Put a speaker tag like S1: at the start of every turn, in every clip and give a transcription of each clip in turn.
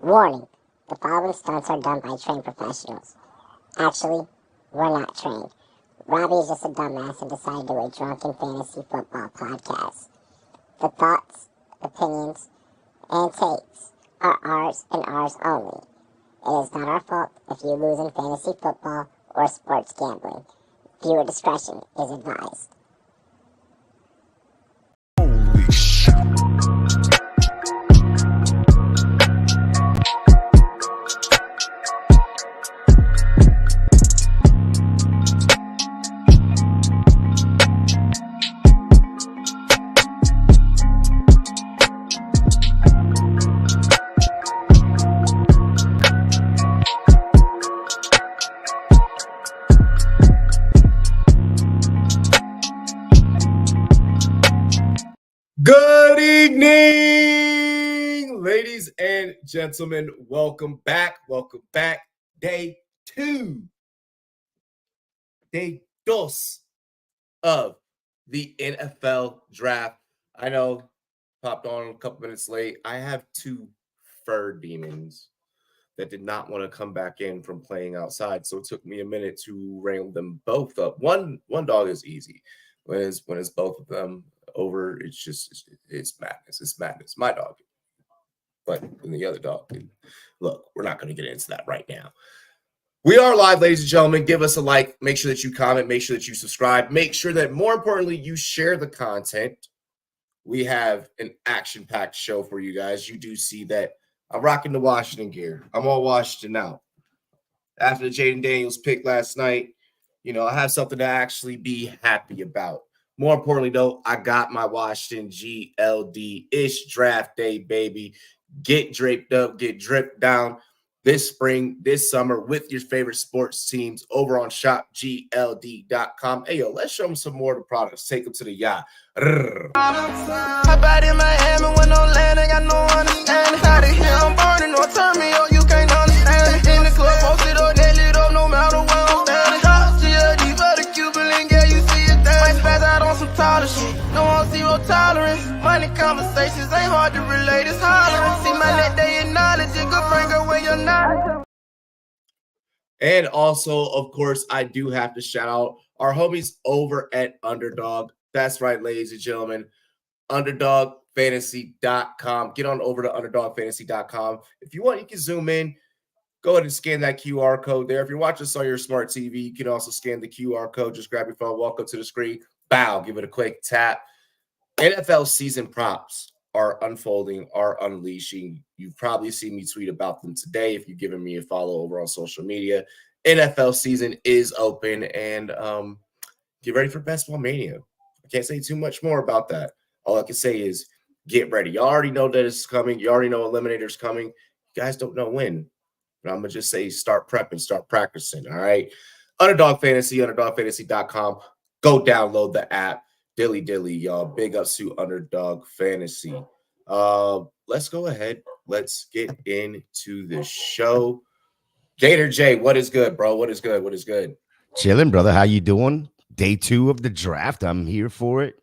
S1: Warning, the following stunts are done by trained professionals. Actually, we're not trained. Robbie is just a dumbass and decided to do a drunken fantasy football podcast. The thoughts, opinions, and takes are ours and ours only. It is not our fault if you lose in fantasy football or sports gambling. Viewer discretion is advised.
S2: Holy shit. Good evening, ladies and gentlemen. Welcome back. Day dos of the NFL draft. I know, popped on a couple minutes late. I have two fur demons that did not want to come back in from playing outside, so it took me a minute to wrangle them both up. One dog is easy. When it's both of them over, it's madness. It's madness. My dog. But when the other dog, look, we're not going to get into that right now. We are live, ladies and gentlemen. Give us a like. Make sure that you comment. Make sure that you subscribe. Make sure that, more importantly, you share the content. We have an action-packed show for you guys. You do see that I'm rocking the Washington gear. I'm all Washington out. After the Jaden Daniels pick last night, I have something to actually be happy about. More importantly, though, I got my Washington GLD-ish draft day, baby. Get draped up, get dripped down this spring, this summer with your favorite sports teams over on shopgld.com. Hey, yo, let's show them some more of the products. Take them to the yacht.
S3: Hop out in Miami with no land, I got no understanding. Out of here, I'm burning, no turn me up, you can't understand. In the club, posted up, they lit up, no matter where I'm standing. Drop GLD for the Cuban link, yeah, you see it there. Might spaz out on some taller shit, no on zero tolerance. Money conversations ain't hard to relate, it's hollering. See my net, they acknowledge it, good friend, girl, where you're not.
S2: And also, of course, I do have to shout out our homies over at Underdog. That's right, ladies and gentlemen. UnderdogFantasy.com. Get on over to UnderdogFantasy.com. If you want, you can zoom in. Go ahead and scan that QR code there. If you're watching this on your smart TV, you can also scan the QR code. Just grab your phone, walk up to the screen, bow, give it a quick tap. NFL season props are unfolding, are unleashing. You've probably seen me tweet about them today if you've given me a follow over on social media. NFL season is open, and get ready for Best Ball Mania. I can't say too much more about that. All I can say is get ready. You already know that it's coming. You already know Eliminator's coming. You guys don't know when. But I'm going to just say start prepping, start practicing, all right? Underdog Fantasy, UnderdogFantasy.com. Go download the app. Dilly, y'all. Big ups to Underdog Fantasy. Let's go ahead. Let's get into the show. Gator J, what is good, bro? What is good?
S4: Chilling, brother. How you doing? Day 2 of the draft. I'm here for it.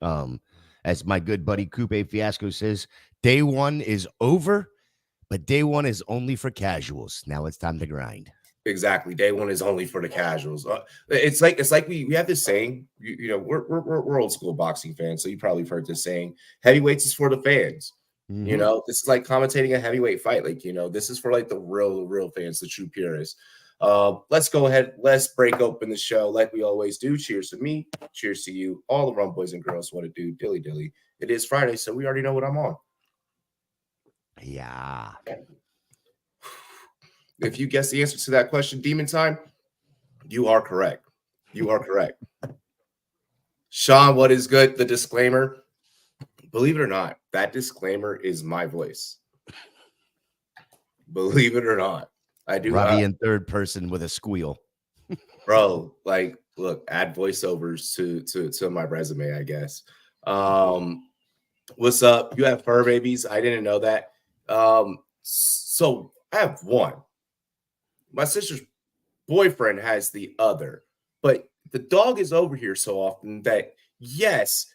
S4: As my good buddy Coupe Fiasco says, day 1 is over, but day 1 is only for casuals. Now it's time to grind.
S2: Exactly. Day 1 is only for the casuals. It's like we have this saying. We're old school boxing fans, so you probably have heard this saying: heavyweights is for the fans.
S4: Mm-hmm.
S2: This is like commentating a heavyweight fight. Like, this is for like the real fans, the true purists. Let's go ahead. Let's break open the show like we always do. Cheers to me. Cheers to you. All the Rumboyz and girls want to do dilly. It is Friday, so we already know what I'm on.
S4: Yeah.
S2: If you guess the answer to that question, Demon Time, you are correct. Sean, what is good? The disclaimer. Believe it or not, that disclaimer is my voice. Believe it or not. I do.
S4: Robbie in third person with a squeal.
S2: Bro, like, look, add voiceovers to my resume, I guess. What's up? You have fur babies? I didn't know that. So I have one. My sister's boyfriend has the other, but the dog is over here so often that, yes,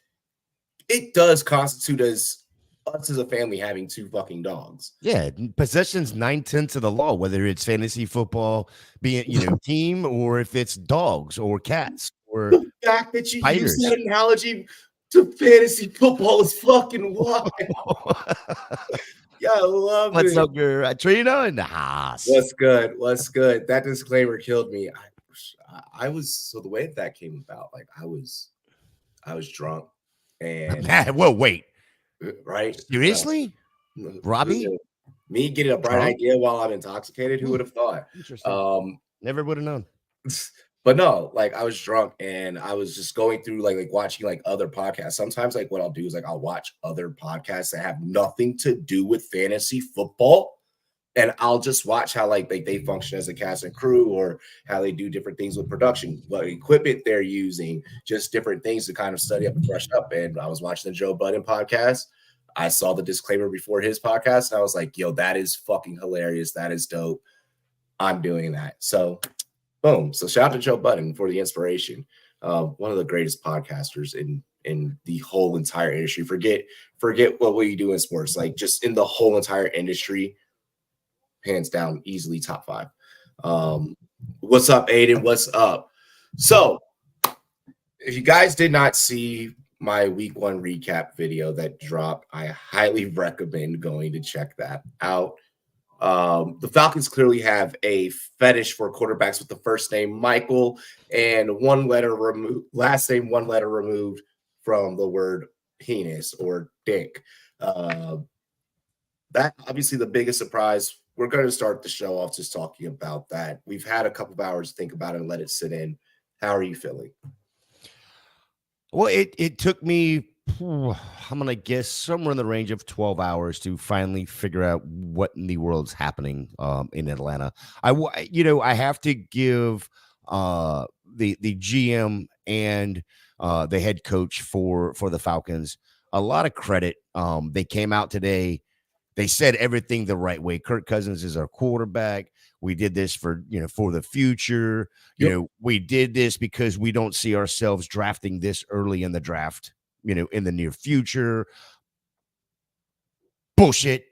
S2: it does constitute as us as a family having 2 fucking dogs.
S4: Yeah, possession's 9/10 of the law, whether it's fantasy football, being team, or if it's dogs or cats or
S2: The fact that you use
S4: spiders.
S2: that analogy to fantasy football is fucking wild. Yeah, I love
S4: What's
S2: it.
S4: up, girl? Trina in the house.
S2: What's good? What's good? That disclaimer killed me. I was so the way that came about, like I was drunk and
S4: Whoa, wait.
S2: right?
S4: Seriously? Robbie?
S2: Me getting a bright
S4: Drunk?
S2: idea while I'm intoxicated. Who would have thought?
S4: Interesting. Never would have known.
S2: But no, like I was drunk and I was just going through like watching like other podcasts. Sometimes like what I'll do is like I'll watch other podcasts that have nothing to do with fantasy football. And I'll just watch how like they function as a cast and crew, or how they do different things with production, what equipment they're using, just different things to kind of study up and brush up. And I was watching the Joe Budden podcast. I saw the disclaimer before his podcast, and I was like, yo, that is fucking hilarious. That is dope. I'm doing that. So boom. So shout out to Joe Budden for the inspiration. One of the greatest podcasters in the whole entire industry. Forget what you do in sports, like just in the whole entire industry. Hands down, easily top 5. What's up, Aiden? What's up? So, if you guys did not see my week 1 recap video that dropped, I highly recommend going to check that out. The Falcons clearly have a fetish for quarterbacks with the first name Michael and last name 1 letter removed from the word penis or dick. That obviously the biggest surprise. We're going to start the show off just talking about that. We've had a couple of hours to think about it and let it sit in. How are you feeling?
S4: Well, it took me, I'm going to guess, somewhere in the range of 12 hours to finally figure out what in the world's happening in Atlanta. I have to give the GM and the head coach for the Falcons a lot of credit. They came out today. They said everything the right way. Kirk Cousins is our quarterback. We did this for the future.
S2: Yep.
S4: We did this because we don't see ourselves drafting this early in the draft, in the near future. Bullshit,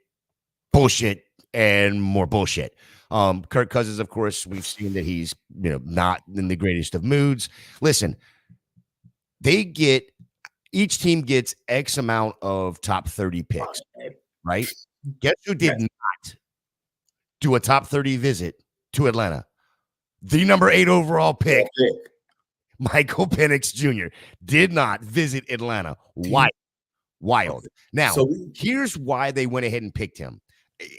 S4: and more bullshit. Kirk Cousins, of course, we've seen that he's, not in the greatest of moods. Listen, each team gets X amount of top 30 picks, right? Guess who did not do a top 30 visit to Atlanta? The number 8 overall pick, Michael Penix Jr., did not visit Atlanta. Wild. Now, here's why they went ahead and picked him.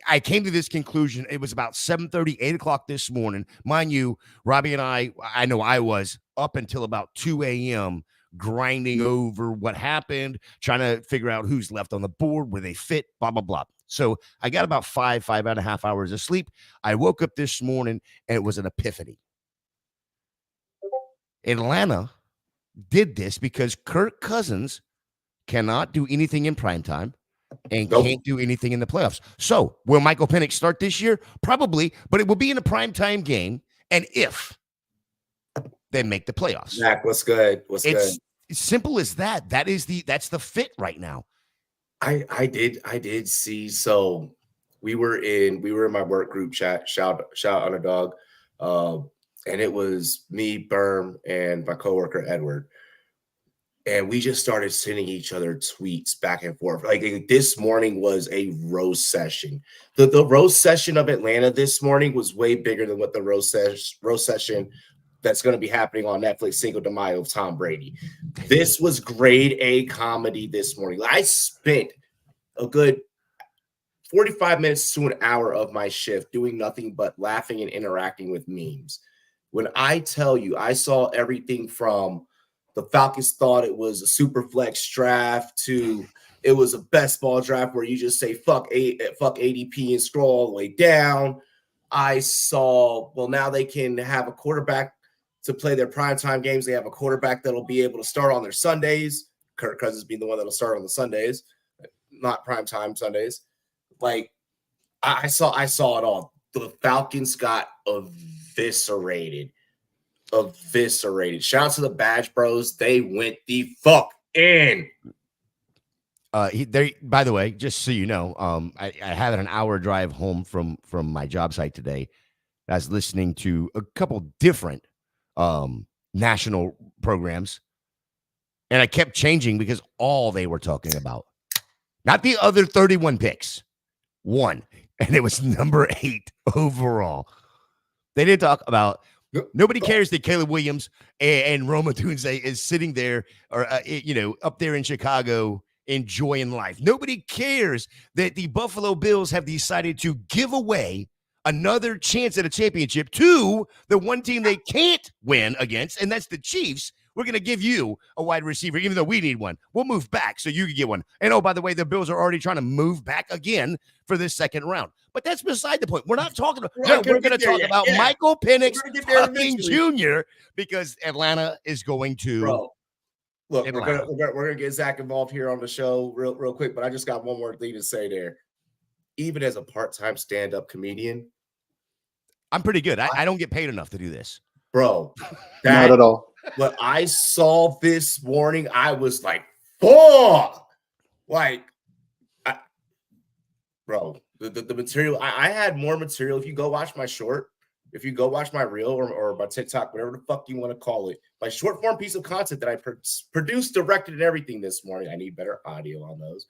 S4: I came to this conclusion. It was about 7:30, 8 o'clock this morning. Mind you, Robbie and I know I was up until about 2 a.m. grinding over what happened, trying to figure out who's left on the board, where they fit, blah, blah, blah. So I got about 5.5 hours of sleep. I woke up this morning and it was an epiphany. Atlanta did this because Kirk Cousins cannot do anything in primetime and can't do anything in the playoffs. So will Michael Penix start this year? Probably, but it will be in a primetime game. And if they make the playoffs.
S2: Zach, what's good?
S4: It's simple as that. That's the fit right now.
S2: I did see. So we were in my work group chat. Shout Underdog, and it was me, Berm, and my coworker Edward, and we just started sending each other tweets back and forth. Like this morning was a roast session. The roast session of Atlanta this morning was way bigger than what the roast session that's going to be happening on Netflix Cinco de Mayo of Tom Brady. This was grade A comedy this morning. I spent a good 45 minutes to an hour of my shift doing nothing but laughing and interacting with memes. When I tell you, I saw everything from the Falcons thought it was a super flex draft to it was a best ball draft where you just say fuck ADP and scroll all the way down. I saw, well, now they can have a quarterback to play their primetime games. They have a quarterback that'll be able to start on their Sundays. Kirk Cousins being the one that'll start on the Sundays, not primetime Sundays. Like I saw it all. The Falcons got eviscerated. Shout out to the Badge Bros. They went the fuck in.
S4: By the way, just so you know, I had an hour drive home from my job site today. I was listening to a couple different national programs, and I kept changing because all they were talking about, not the other 31 picks, one, and it was number 8 overall. They didn't talk about. Nobody cares that Caleb Williams and Roma Tunze is sitting there or up there in Chicago enjoying life. Nobody cares that the Buffalo Bills have decided to give away another chance at a championship to the one team they can't win against, and that's the Chiefs. We're going to give you a wide receiver, even though we need one. We'll move back so you can get one. And, oh, by the way, the Bills are already trying to move back again for this second round. But that's beside the point. We're not talking about we're going to talk about Michael Penix fucking Jr. because Atlanta is going to.
S2: Bro, look, we're gonna get Zach involved here on the show real quick, but I just got one more thing to say there. Even as a part-time stand-up comedian,
S4: I'm pretty good. I don't get paid enough to do this. Bro,
S5: not at all.
S2: What I saw this morning, I was like, fuck! Like, bro, the material, I had more material. If you go watch my short, if you go watch my reel or my TikTok, whatever the fuck you want to call it, my short form piece of content that I produced, directed, and everything this morning. I need better audio on those.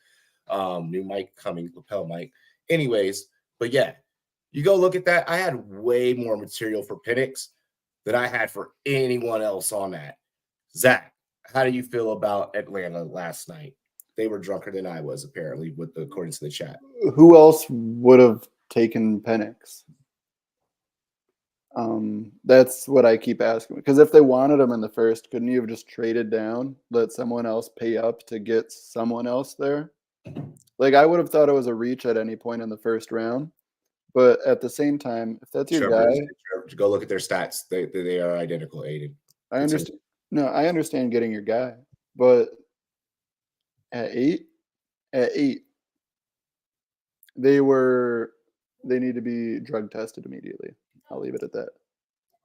S2: New mic coming, lapel mic. Anyways, but yeah, you go look at that. I had way more material for Penix than I had for anyone else on that. Zach, how do you feel about Atlanta last night? They were drunker than I was, apparently, according to the chat.
S5: Who else would have taken Penix? That's what I keep asking. Because if they wanted him in the first, couldn't you have just traded down, let someone else pay up to get someone else there? Like, I would have thought it was a reach at any point in the first round. But at the same time, if that's your guy,
S2: go look at their stats. They are identical, Aiden.
S5: I understand. No, I understand getting your guy, but at eight, they need to be drug tested immediately. I'll leave it at that.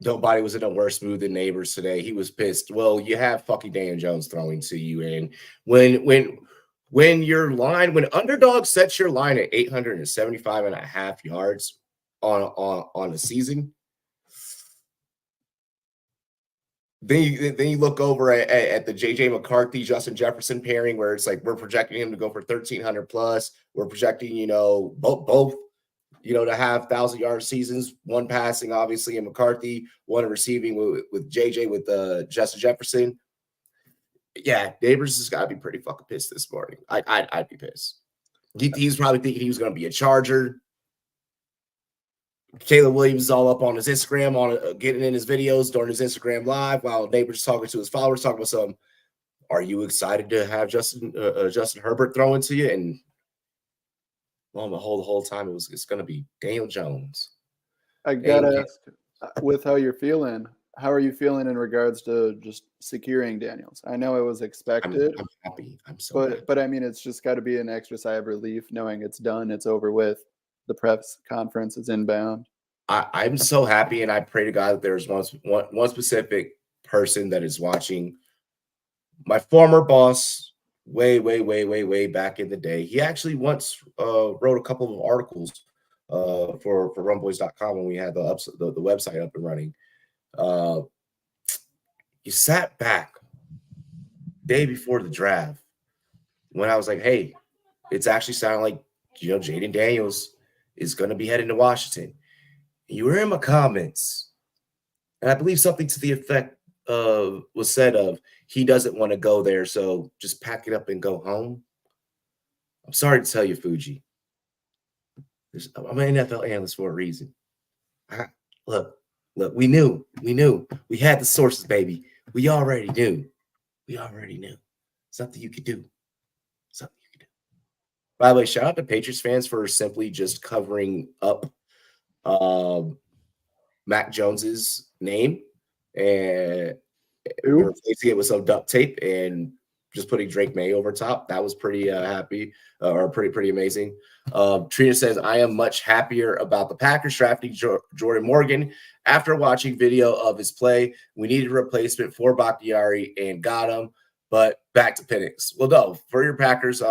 S2: Nobody was in a worse mood than Neighbors today. He was pissed. Well, you have fucking Daniel Jones throwing to you, and when your line, when underdog sets your line at 875.5 yards on a season, then you look over at the JJ McCarthy Justin Jefferson pairing, where it's like we're projecting him to go for 1,300 plus. We're projecting both to have 1,000-yard seasons, one passing obviously in McCarthy, one receiving with JJ with Justin Jefferson. Yeah, Neighbors has got to be pretty fucking pissed this morning. I'd be pissed. He's probably thinking he was going to be a Charger. Caleb Williams is all up on his Instagram, on getting in his videos during his Instagram live, while Neighbors talking to his followers, talking about some. Are you excited to have Justin Herbert throwing to you? And well, the whole time it's going to be Daniel Jones.
S5: I gotta ask, with how you're feeling. How are you feeling in regards to just securing Daniels? I know it was expected.
S2: I'm happy. I'm so happy.
S5: But I mean, it's just got to be an extra sigh of relief knowing it's done. It's over with. The press conference is inbound.
S2: I'm so happy, and I pray to God that there's one specific person that is watching. My former boss, way back in the day, he actually once wrote a couple of articles for Rumboyz.com when we had the website up and running. You sat back day before the draft when I was like, hey, it's actually sounding like, Jaden Daniels is going to be heading to Washington. And you were in my comments, and I believe something to the effect of was said of he doesn't want to go there, so just pack it up and go home. I'm sorry to tell you, Fuji. I'm an NFL analyst for a reason. Look, we knew. We had the sources, baby. We already knew. Something you could do. By the way, shout out to Patriots fans for simply just covering up Mac Jones's name and replacing it with some duct tape and just putting Drake May over top. That was pretty happy or pretty amazing. Trina says, I am much happier about the Packers drafting Jordan Morgan after watching video of his play. We needed a replacement for Bakhtiari and got him, but back to Penix. Well, no, for your Packers,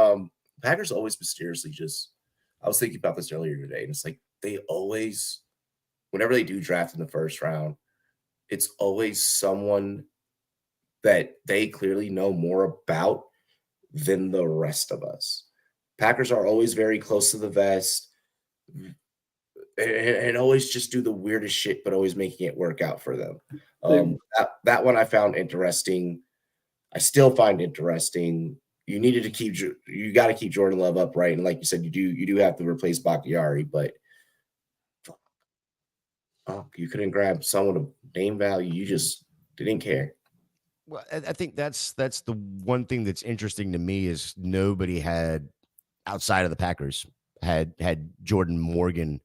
S2: Packers always mysteriously I was thinking about this earlier today, and it's like they always, whenever they do draft in the first round, it's always someone that they clearly know more about than the rest of us. Packers are always very close to the vest and always just do the weirdest shit, but always making it work out for them. That one I found interesting. I still find interesting. You got to keep Jordan Love upright, and like you said, you do have to replace Bakhtiari, but you couldn't grab someone of name value. You just didn't care.
S4: Well, I think that's the one thing that's interesting to me is nobody had outside of the Packers had Jordan Morgan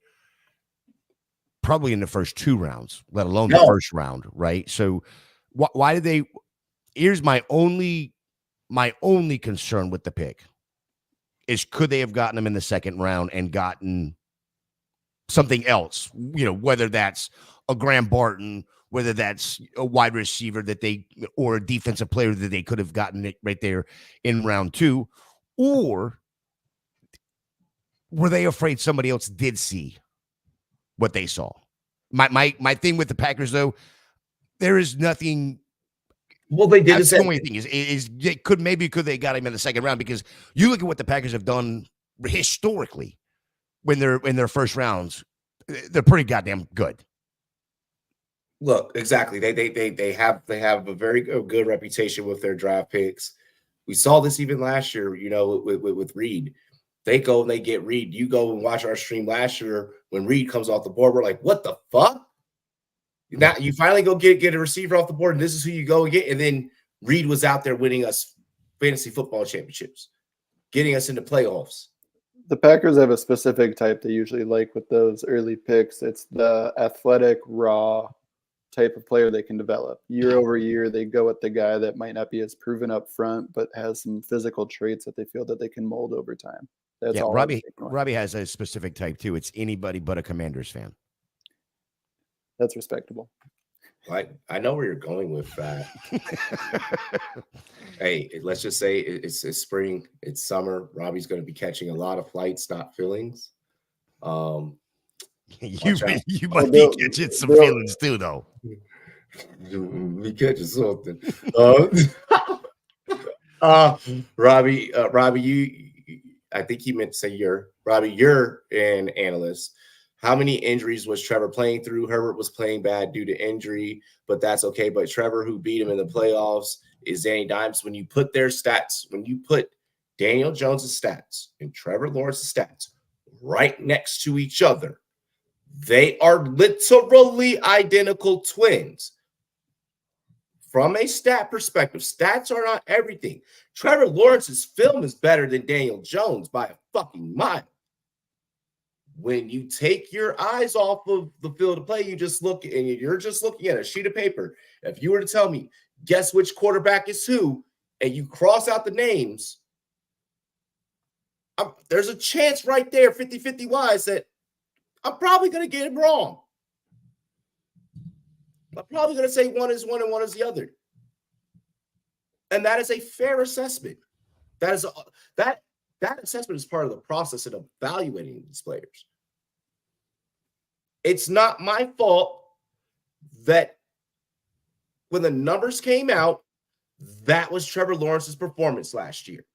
S4: probably in the first 2 rounds, let alone the first round, right? So why did they? Here's my only concern with the pick is could they have gotten him in the second round and gotten something else, whether that's a Graham Barton, whether that's a wide receiver or a defensive player that they could have gotten it right there in round 2, or were they afraid somebody else did see what they saw? My thing with the Packers, though, there is nothing.
S2: Well, they did.
S4: That's the only thing is could they got him in the second round, because you look at what the Packers have done historically when they're in their first rounds, they're pretty goddamn good.
S2: Look, exactly. They have a very good reputation with their draft picks. We saw this even last year, with Reed. They go and they get Reed. You go and watch our stream last year when Reed comes off the board. We're like, what the fuck? Now you finally go get a receiver off the board, and this is who you go and get. And then Reed was out there winning us fantasy football championships, getting us into playoffs.
S5: The Packers have a specific type they usually like with those early picks. It's the athletic, raw type of player they can develop. Year over year, they go with the guy that might not be as proven up front, but has some physical traits that they feel that they can mold over time. That's all.
S4: Robbie has a specific type too. It's anybody but a Commanders fan.
S5: That's respectable.
S2: I know where you're going with that. Hey, let's just say it's spring, it's summer. Robbie's going to be catching a lot of flights, not feelings.
S4: You might be catching some feelings too, though.
S2: Me catching something. Robbie, I think he meant to say you're an analyst. How many injuries was Trevor playing through? Herbert was playing bad due to injury, but that's okay. But Trevor, who beat him in the playoffs, is Danny Dimes. When you put their stats, when you put Daniel Jones' stats and Trevor Lawrence's stats right next to each other, they are literally identical twins. From a stat perspective, stats are not everything. Trevor Lawrence's film is better than Daniel Jones by a fucking mile. When you take your eyes off of the field of play, you're just looking at a sheet of paper. If you were to tell me, guess which quarterback is who, and you cross out the names, there's a chance right there, 50-50 wise, that I'm probably going to get it wrong. I'm probably going to say one is one and one is the other. And that is a fair assessment. That assessment is part of the process of evaluating these players. It's not my fault that when the numbers came out, that was Trevor Lawrence's performance last year.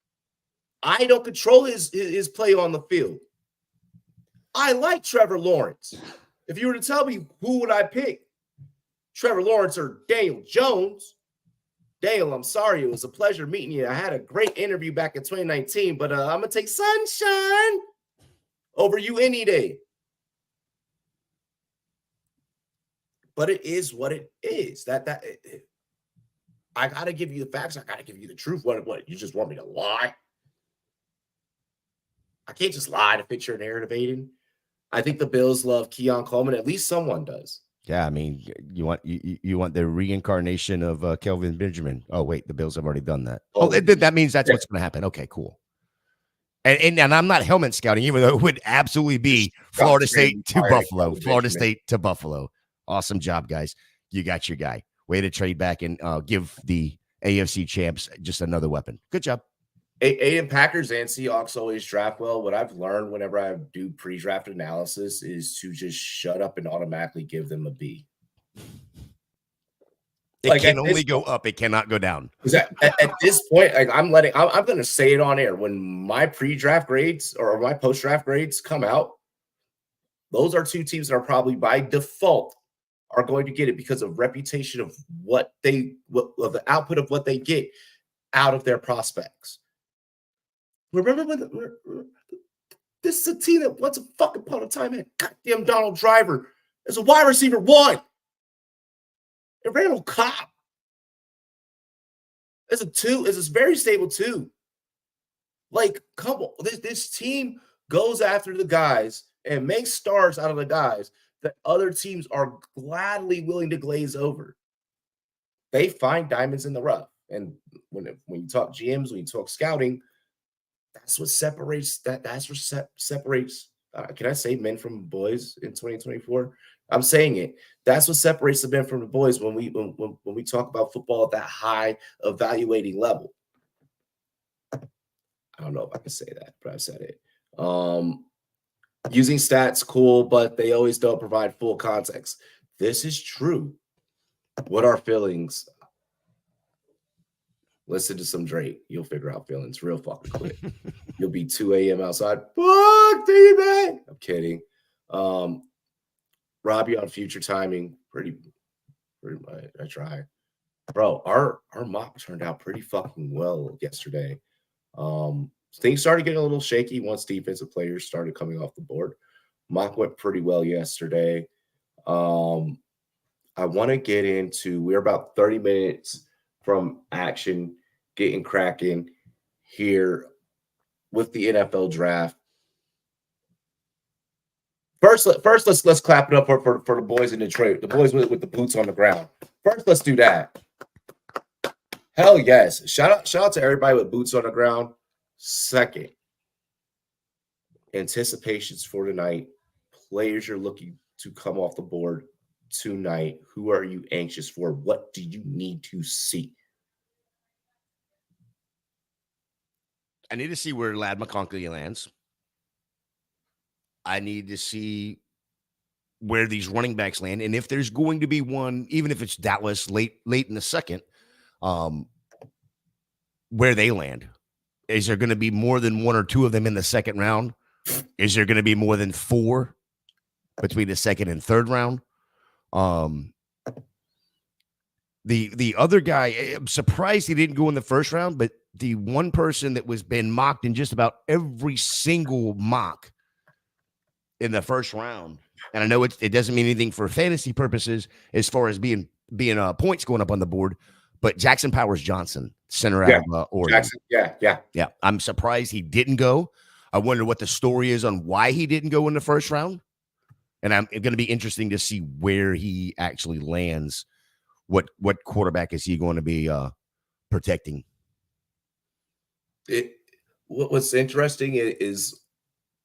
S2: I don't control his play on the field. I like Trevor Lawrence. If you were to tell me who would I pick, Trevor Lawrence or Daniel Jones, Dale, I'm sorry. It was a pleasure meeting you. I had a great interview back in 2019, but I'm going to take Sunshine over you any day. But it is what it is. I got to give you the facts. I got to give you the truth. What? You just want me to lie? I can't just lie to fit your narrative, Aiden. I think the Bills love Keon Coleman. At least someone does. Yeah,
S4: I mean, you want the reincarnation of Kelvin Benjamin. Oh, wait, the Bills have already done that. That means that's what's going to happen. Okay, cool. And I'm not helmet scouting, even though it would absolutely be Florida State to Buffalo. Florida State to Buffalo. Awesome job, guys. You got your guy. Way to trade back and give the AFC champs just another weapon. Good job.
S2: And Packers and Seahawks always draft well. What I've learned whenever I do pre-draft analysis is to just shut up and automatically give them a B.
S4: It can only go up. It cannot go down.
S2: At this point, like I'm going to say it on air. When my pre-draft grades or my post-draft grades come out, those are two teams that are probably by default are going to get it because of reputation of of the output of what they get out of their prospects. Remember when this is a team that once upon a time had goddamn Donald Driver as a wide receiver 1. And Randall Cobb as a 2, as a very stable 2. Like, come on. This team goes after the guys and makes stars out of the guys that other teams are gladly willing to glaze over. They find diamonds in the rough. And when you talk GMs, when you talk scouting, that's what separates separates. Can I say men from boys in 2024? I'm saying it. That's what separates the men from the boys when we talk about football at that high evaluating level. I don't know if I can say that, but I said it. Using stats, cool, but they always don't provide full context. This is true. What are feelings? Listen to some Drake. You'll figure out feelings real fucking quick. You'll be 2 a.m. outside. Fuck, D-man. I'm kidding. Robbie on future timing. Pretty much. I try. Bro, our mock turned out pretty fucking well yesterday. Things started getting a little shaky once defensive players started coming off the board. Mock went pretty well yesterday. I want to get into, we're about 30 minutes from action, getting cracking here with the NFL draft. First, let's clap it up for the boys in Detroit, the boys with the boots on the ground. First, let's do that. Hell yes! Shout out to everybody with boots on the ground. Second, anticipations for tonight. Players you're looking to come off the board tonight. Who are you anxious for? What do you need to see?
S4: I need to see where Ladd McConkey lands. I need to see where these running backs land, and if there's going to be one, even if it's Dallas late in the second, where they land. Is there going to be more than 1 or 2 of them in the second round? Is there going to be more than 4 between the second and third round? The other guy, I'm surprised he didn't go in the first round, but the one person that was been mocked in just about every single mock in the first round, and I know it doesn't mean anything for fantasy purposes as far as being points going up on the board, but Jackson Powers Johnson, center out of Oregon.
S2: Jackson,
S4: yeah. I'm surprised he didn't go. I wonder what the story is on why he didn't go in the first round, and I'm going to be interesting to see where he actually lands. What quarterback is he going to be protecting?
S2: What's interesting is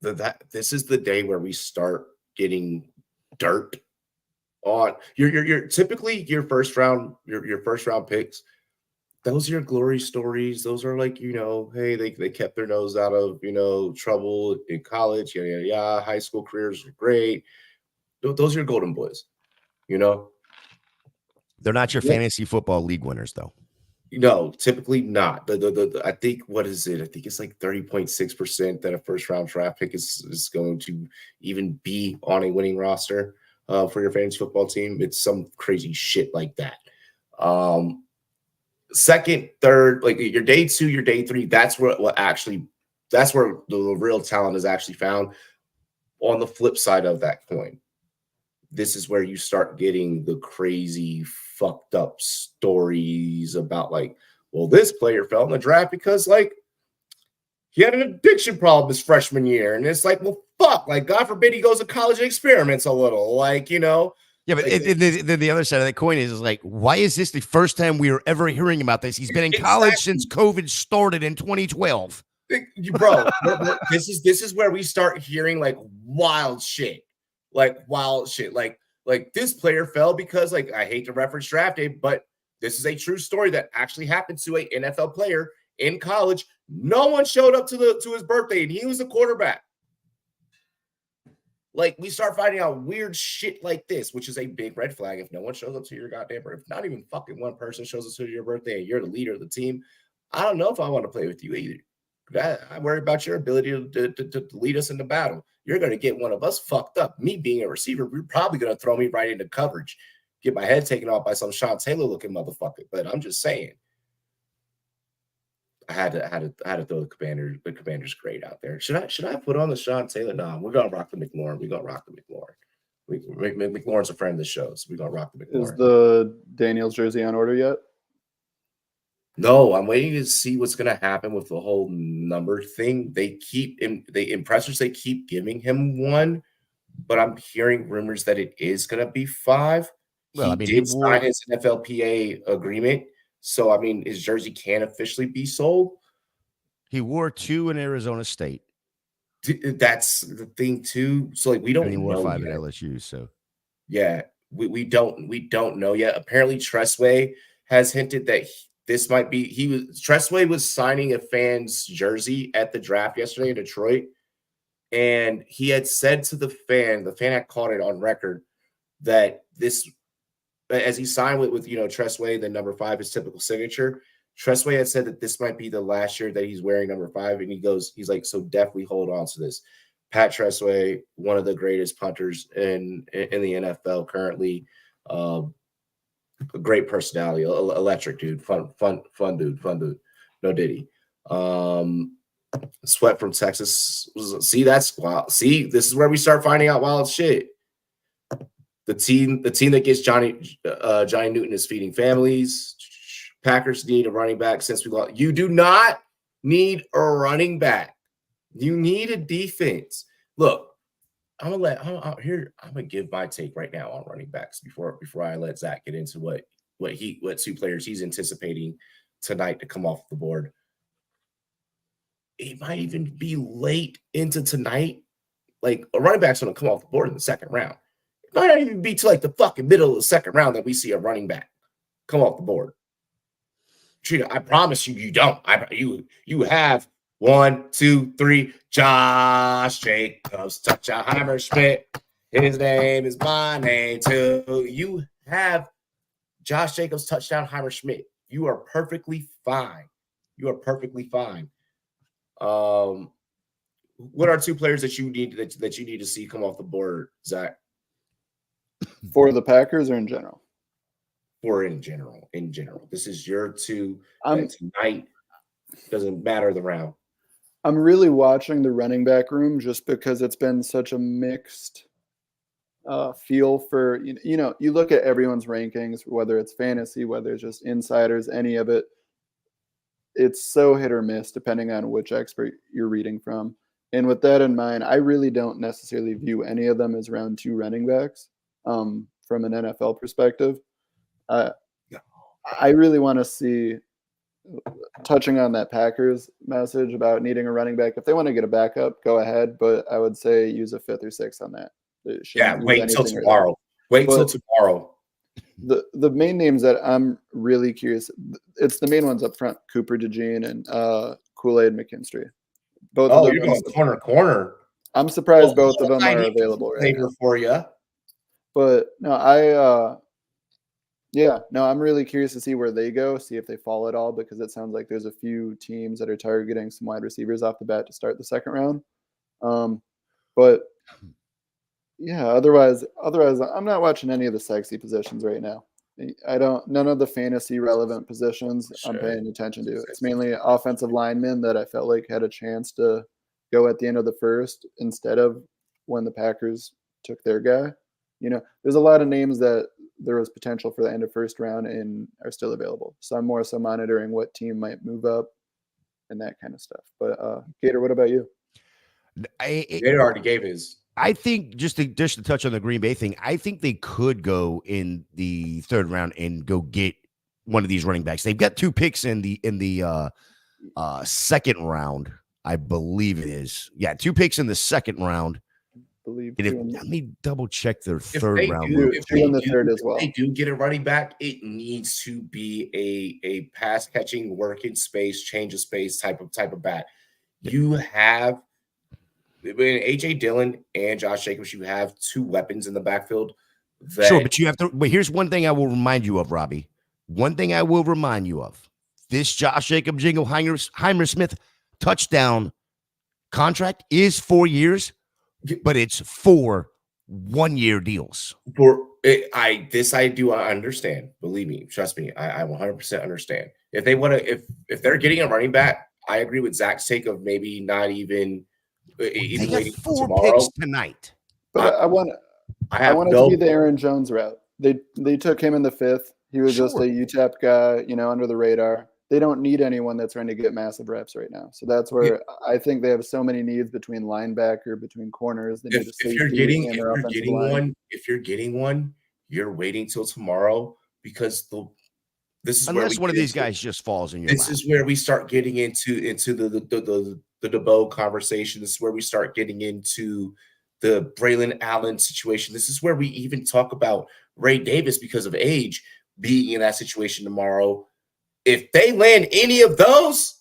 S2: that this is the day where we start getting dirt on your typically your first round picks. Those are your glory stories. Those are like, hey, they kept their nose out of trouble in college, high school careers were great. Those are your golden boys,
S4: They're not your fantasy football league winners, though.
S2: No, typically not. I think, what is it? I think it's like 30.6% that a first-round draft pick is going to even be on a winning roster for your fantasy football team. It's some crazy shit like that. Second, third, like your day 2, your day 3, that's where the real talent is actually found. On the flip side of that coin, this is where you start getting the crazy fucked up stories about this player fell in the draft because he had an addiction problem his freshman year. And it's like, well, fuck, God forbid he goes to college and experiments a little,
S4: Yeah, but the other side of that coin is why is this the first time we are ever hearing about this? He's been in college since COVID started in 2012.
S2: Bro, this is where we start hearing wild shit. Like this player fell because I hate to reference draft day, but this is a true story that actually happened to an NFL player in college, no one showed up to his birthday, and he was the quarterback. Like, we start finding out weird shit like this, which is a big red flag. If no one shows up to your goddamn birthday, if not even fucking one person shows up to your birthday and you're the leader of the team, I don't know if I want to play with you either. I worry about your ability to lead us into battle. You're going to get one of us fucked up. Me being a receiver, you're probably going to throw me right into coverage, get my head taken off by some Sean Taylor looking motherfucker. But I'm just saying, I had to throw the Commander's grade out there. Should I put on the Sean Taylor? No, we're gonna rock the McLaurin. We're gonna rock the McLaurin. McLaurin's a friend of the show, so we're gonna rock the McLaurin.
S5: Is the Daniels jersey on order yet?
S2: No, I'm waiting to see what's gonna happen with the whole number thing. They keep giving him one, but I'm hearing rumors that it is gonna be 5. Well, he did sign his NFLPA agreement. So, I mean, his jersey can officially be sold.
S4: He wore 2 in Arizona State.
S2: That's the thing, too. So, like, we don't know. He wore
S4: 5 at LSU, so.
S2: Yeah, we don't know yet. Apparently, Tressway has hinted that this might be Tressway was signing a fan's jersey at the draft yesterday in Detroit. And he had said to the fan had caught it on record that this, as he signed with Tressway, the number 5, his typical signature, Tressway had said that this might be the last year that he's wearing number 5. And he's like, so definitely hold on to this. Pat Tressway, one of the greatest punters in the NFL currently. A great personality, electric dude, fun dude. No Diddy. Sweat from Texas. See, that's wild. See, this is where we start finding out wild shit. The team that gets Johnny Newton is feeding families. Packers need a running back since we lost. You do not need a running back. You need a defense. Look, I'm gonna give my take right now on running backs before I let Zach get into what 2 players he's anticipating tonight to come off the board. It might even be late into tonight. Like, a running back's gonna come off the board in the 2nd round. It might not even be to like the fucking middle of the 2nd round that we see a running back come off the board. Trina, I promise you don't. You have 1, 2, 3. Josh Jacobs, touchdown Hammerschmidt. His name is my name too. You have Josh Jacobs, touchdown Hammerschmidt. You are perfectly fine. What are 2 players that you need to see come off the board, Zach?
S5: For the Packers or in general?
S2: Or in general. This is your 2 tonight. Doesn't matter the round.
S5: I'm really watching the running back room just because it's been such a mixed feel for, you look at everyone's rankings, whether it's fantasy, whether it's just insiders, any of it. It's so hit or miss depending on which expert you're reading from. And with that in mind, I really don't necessarily view any of them as round 2 running backs from an NFL perspective. I really want to see, touching on that Packers message about needing a running back, if they want to get a backup, go ahead. But I would say use a 5th or 6th on that.
S2: Yeah, wait till tomorrow. Till tomorrow.
S5: The main names that I'm really curious, it's the main ones up front: Cooper DeJean and Kool-Aid McKinstry. Both of them.
S2: You're going corner.
S5: I'm surprised both of them are available right now.
S2: For you.
S5: But no, I'm really curious to see where they go, see if they fall at all, because it sounds like there's a few teams that are targeting some wide receivers off the bat to start the 2nd round. But yeah, otherwise, I'm not watching any of the sexy positions right now. None of the fantasy relevant positions I'm paying attention to. It's mainly offensive linemen that I felt like had a chance to go at the end of the 1st instead of when the Packers took their guy. There's a lot of names that there was potential for the end of 1st round and are still available. So I'm more so monitoring what team might move up and that kind of stuff. But Gator, what about you?
S2: Gator already gave his.
S4: I think just to touch on the Green Bay thing, I think they could go in the 3rd round and go get one of these running backs. They've got 2 picks in the 2nd round, I believe it is. Yeah, 2 picks in the 2nd round.
S5: believe
S4: And
S5: two
S4: let me double check their
S2: If
S4: third
S2: they
S4: round.
S2: do,
S5: two in the third as well.
S2: If they do get a running back, it needs to be a pass catching, work in space, change of space type of bat. You have in AJ Dillon and Josh Jacobs, you have two weapons in the backfield.
S4: Sure, but you have to. But here's one thing I will remind you of, Robbie. One thing I will remind you of: this Josh Jacobs, Jingleheimer Smith touchdown contract is 4 years, but it's 4 one-year deals.
S2: I do understand. Believe me, trust me, I 100% understand. If they want to, if they're getting a running back, I agree with Zach's take of maybe not even
S4: They got
S2: waiting
S4: 4
S2: tomorrow.
S4: picks tonight.
S5: But I want it to be the Aaron Jones route. They took him in the 5th. He was just a UTEP guy, under the radar. They don't need anyone that's trying to get massive reps right now. So that's where I think they have so many needs between linebacker, between corners. They need a safety and their offensive line.
S2: If you're getting one, you're waiting till tomorrow because this is
S4: unless
S2: where
S4: one of these guys just falls in your
S2: This
S4: lap.
S2: is where we start getting into the DeBow conversation. This is where we start getting into the Braylon Allen situation. This is where we even talk about Ray Davis because of age being in that situation tomorrow. If they land any of those,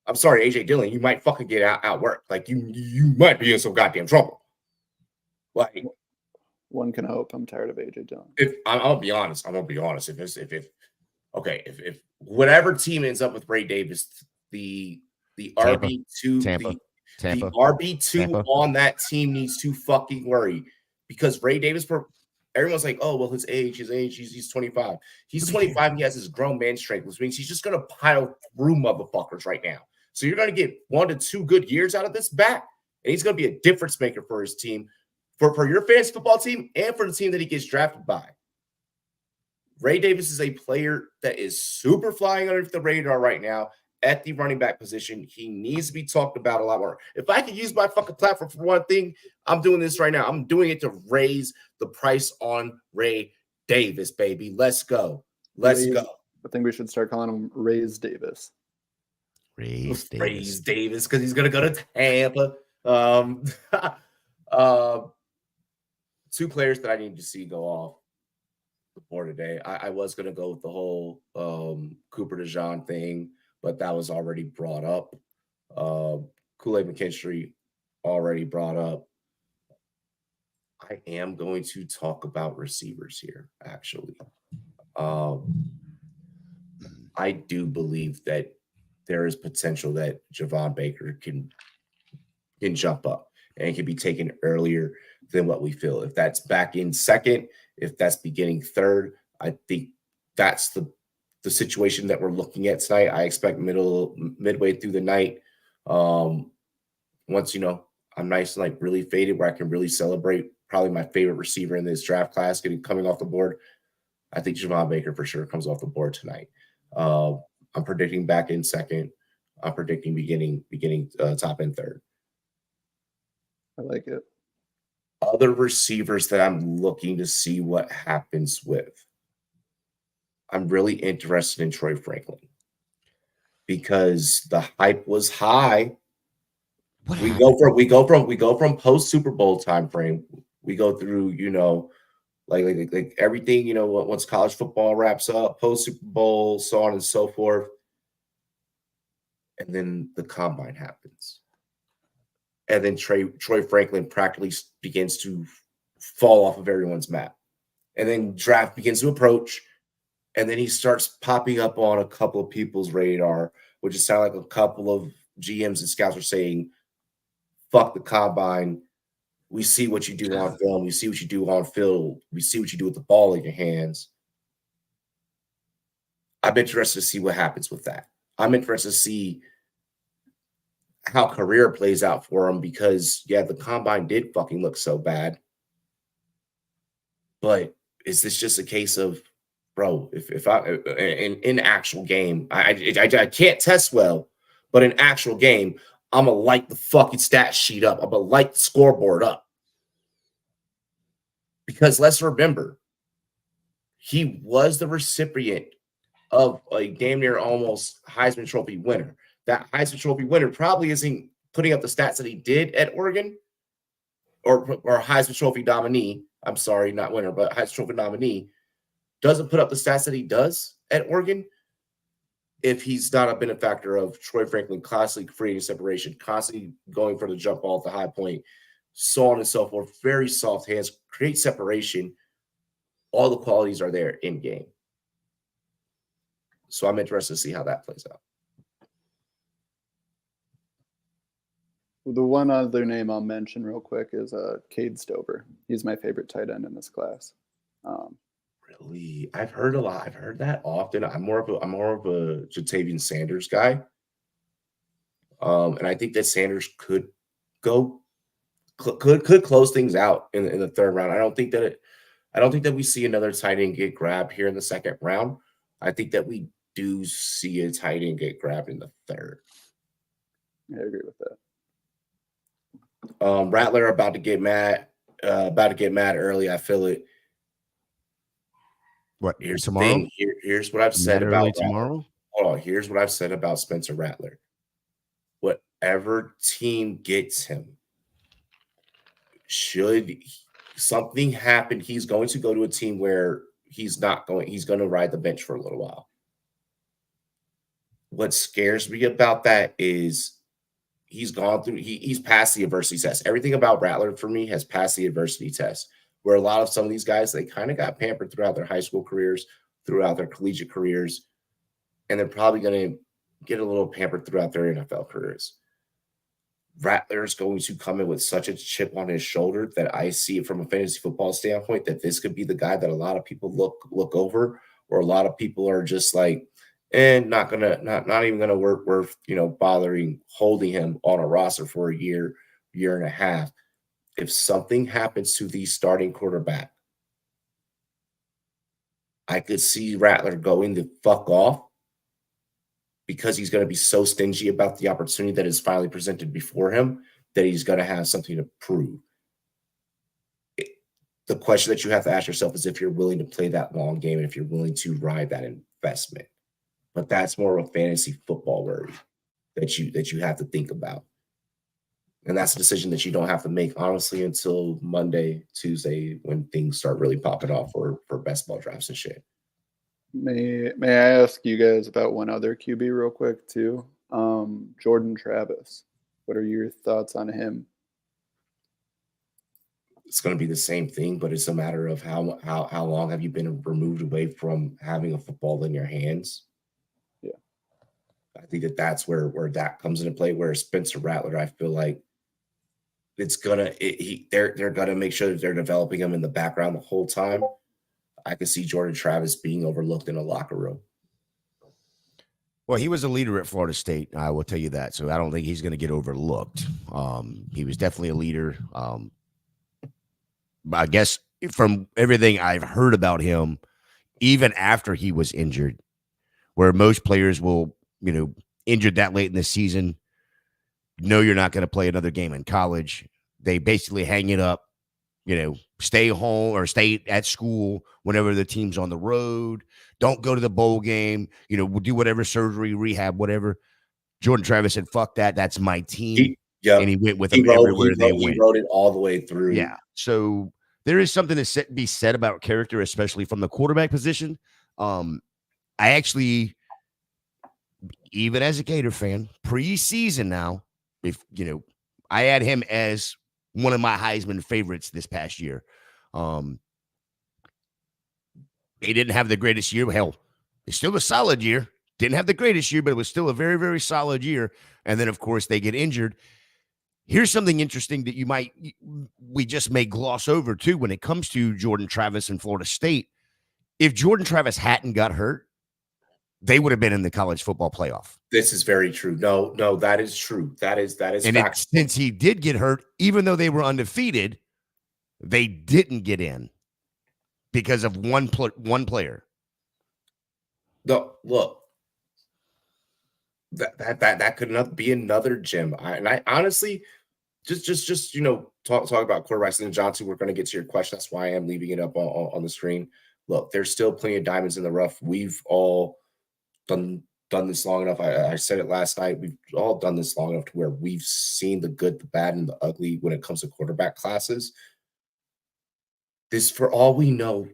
S2: I'm sorry, AJ Dillon, you might fucking get outworked. Like you might be in some goddamn trouble. Like
S5: one can hope. I'm tired of AJ Dillon.
S2: If I'm gonna be honest, if whatever team ends up with Ray Davis, the RB2, the RB2 on that team needs to fucking worry because Ray Davis, everyone's like, oh, well, his age, he's 25. He's 25, he has his grown man strength, which means he's just gonna pile through motherfuckers right now. So you're gonna get 1 to 2 good years out of this back, and he's gonna be a difference maker for his team, for your fantasy football team, and for the team that he gets drafted by. Ray Davis is a player that is super flying underneath the radar right now at the running back position. He needs to be talked about a lot more. If I could use my fucking platform for one thing, I'm doing this right now. I'm doing it to raise the price on Ray Davis, baby. Let's go. Let's go.
S5: I think we should start calling him Raise Davis.
S2: Raise Davis, because he's going to go to Tampa. 2 players that I need to see go off the board today. I was going to go with the whole Cooper DeJean thing, but that was already brought up. Kool-Aid McKinstry already brought up. I am going to talk about receivers here, actually. I do believe that there is potential that Javon Baker can jump up and can be taken earlier than what we feel. If that's back in second, if that's beginning third, I think that's the situation that we're looking at tonight. I expect midway through the night, once I'm nice and really faded, where I can really celebrate probably my favorite receiver in this draft class coming off the board. I think Javon Baker for sure comes off the board tonight. I'm predicting back in second. I'm predicting beginning top end third.
S5: I like it.
S2: Other receivers that I'm looking to see what happens with. I'm really interested in Troy Franklin because the hype was high. We go from post Super Bowl time frame. We go through, like everything, once college football wraps up, post Super Bowl, so on and so forth. And then the combine happens. And then Troy Franklin practically begins to fall off of everyone's map. And then draft begins to approach. And then he starts popping up on a couple of people's radar, which is sound like a couple of GMs and scouts are saying, fuck the combine. We see what you do on film. We see what you do on field. We see what you do with the ball in your hands. I'm interested to see what happens with that. I'm interested to see how career plays out for him because, the combine did fucking look so bad. But is this just a case of, bro, if I in actual game, I can't test well, but in actual game, I'm going to light the fucking stat sheet up. I'm going to light the scoreboard up. Because let's remember, he was the recipient of a damn near almost Heisman Trophy winner. That Heisman Trophy winner probably isn't putting up the stats that he did at Oregon, or Heisman Trophy nominee, I'm sorry, not winner, but Heisman Trophy nominee, doesn't put up the stats that he does at Oregon, if he's not a benefactor of Troy Franklin constantly creating separation, constantly going for the jump ball at the high point, so on and so forth, very soft hands, create separation, all the qualities are there in game. So I'm interested to see how that plays out.
S5: The one other name I'll mention real quick is Cade Stover. He's my favorite tight end in this class.
S2: Really, I've heard a lot. I've heard that often. I'm more of a Jatavian Sanders guy, and I think that Sanders could close things out in the third round. I don't think that we see another tight end get grabbed here in the second round. I think that we do see a tight end get grabbed in the third.
S5: I agree with that.
S2: Rattler about to get mad early. I feel it.
S4: What?
S2: Here's
S4: tomorrow?
S2: The thing. Here's what I've said about
S4: early tomorrow.
S2: Hold on. Here's what I've said about Spencer Rattler. Whatever team gets him, should something happen, he's going to go to a team where he's going to ride the bench for a little while. What scares me about that is he's passed the adversity test. Everything about Rattler for me has passed the adversity test, where a lot of some of these guys, they kind of got pampered throughout their high school careers, throughout their collegiate careers, and they're probably going to get a little pampered throughout their NFL careers. Rattler is going to come in with such a chip on his shoulder that I see it from a fantasy football standpoint that this could be the guy that a lot of people look over, or a lot of people are just like, not even gonna worth bothering holding him on a roster for a year and a half. If something happens to the starting quarterback, I could see Rattler going the fuck off because he's going to be so stingy about the opportunity that is finally presented before him that he's going to have something to prove. The question that you have to ask yourself is if you're willing to play that long game and if you're willing to ride that investment. But that's more of a fantasy football worry that you have to think about. And that's a decision that you don't have to make, honestly, until Monday, Tuesday, when things start really popping off for best ball drafts and shit.
S5: May I ask you guys about one other QB real quick too? Jordan Travis. What are your thoughts on him?
S2: It's going to be the same thing, but it's a matter of how long have you been removed away from having a football in your hands?
S5: Yeah,
S2: I think that's where that comes into play. Where Spencer Rattler, I feel like they're gonna make sure that they're developing him in the background the whole time. I could see Jordan Travis being overlooked in a locker room.
S4: Well, he was a leader at Florida State. I will tell you that. So I don't think he's going to get overlooked. He was definitely a leader. I guess from everything I've heard about him, even after he was injured, where most players will, injured that late in the season, know you're not going to play another game in college. They basically hang it up, stay home or stay at school whenever the team's on the road. Don't go to the bowl game. We'll do whatever surgery, rehab, whatever. Jordan Travis said, fuck that. That's my team. And he went with them everywhere they went.
S2: He wrote it all the way through.
S4: Yeah. So there is something to be said about character, especially from the quarterback position. I actually, even as a Gator fan, preseason now, I had him as one of my Heisman favorites this past year. He didn't have the greatest year. Hell, it's still a solid year. Didn't have the greatest year, but it was still a very, very solid year. And then, of course, they get injured. Here's something interesting that we just may gloss over, too, when it comes to Jordan Travis and Florida State. If Jordan Travis hadn't got hurt, they would have been in the college football playoff.
S2: This is very true. No, that is true. That is
S4: and since he did get hurt, even though they were undefeated, they didn't get in because of one player.
S2: No, look, that could be another gem. I honestly just talk about quarterbacks. And John, too, we're going to get to your question. That's why I am leaving it up on the screen. Look, there's still plenty of diamonds in the rough. We've all done done this long enough. I said it last night. We've all done this long enough to where we've seen the good, the bad, and the ugly when it comes to quarterback classes. This, for all we know,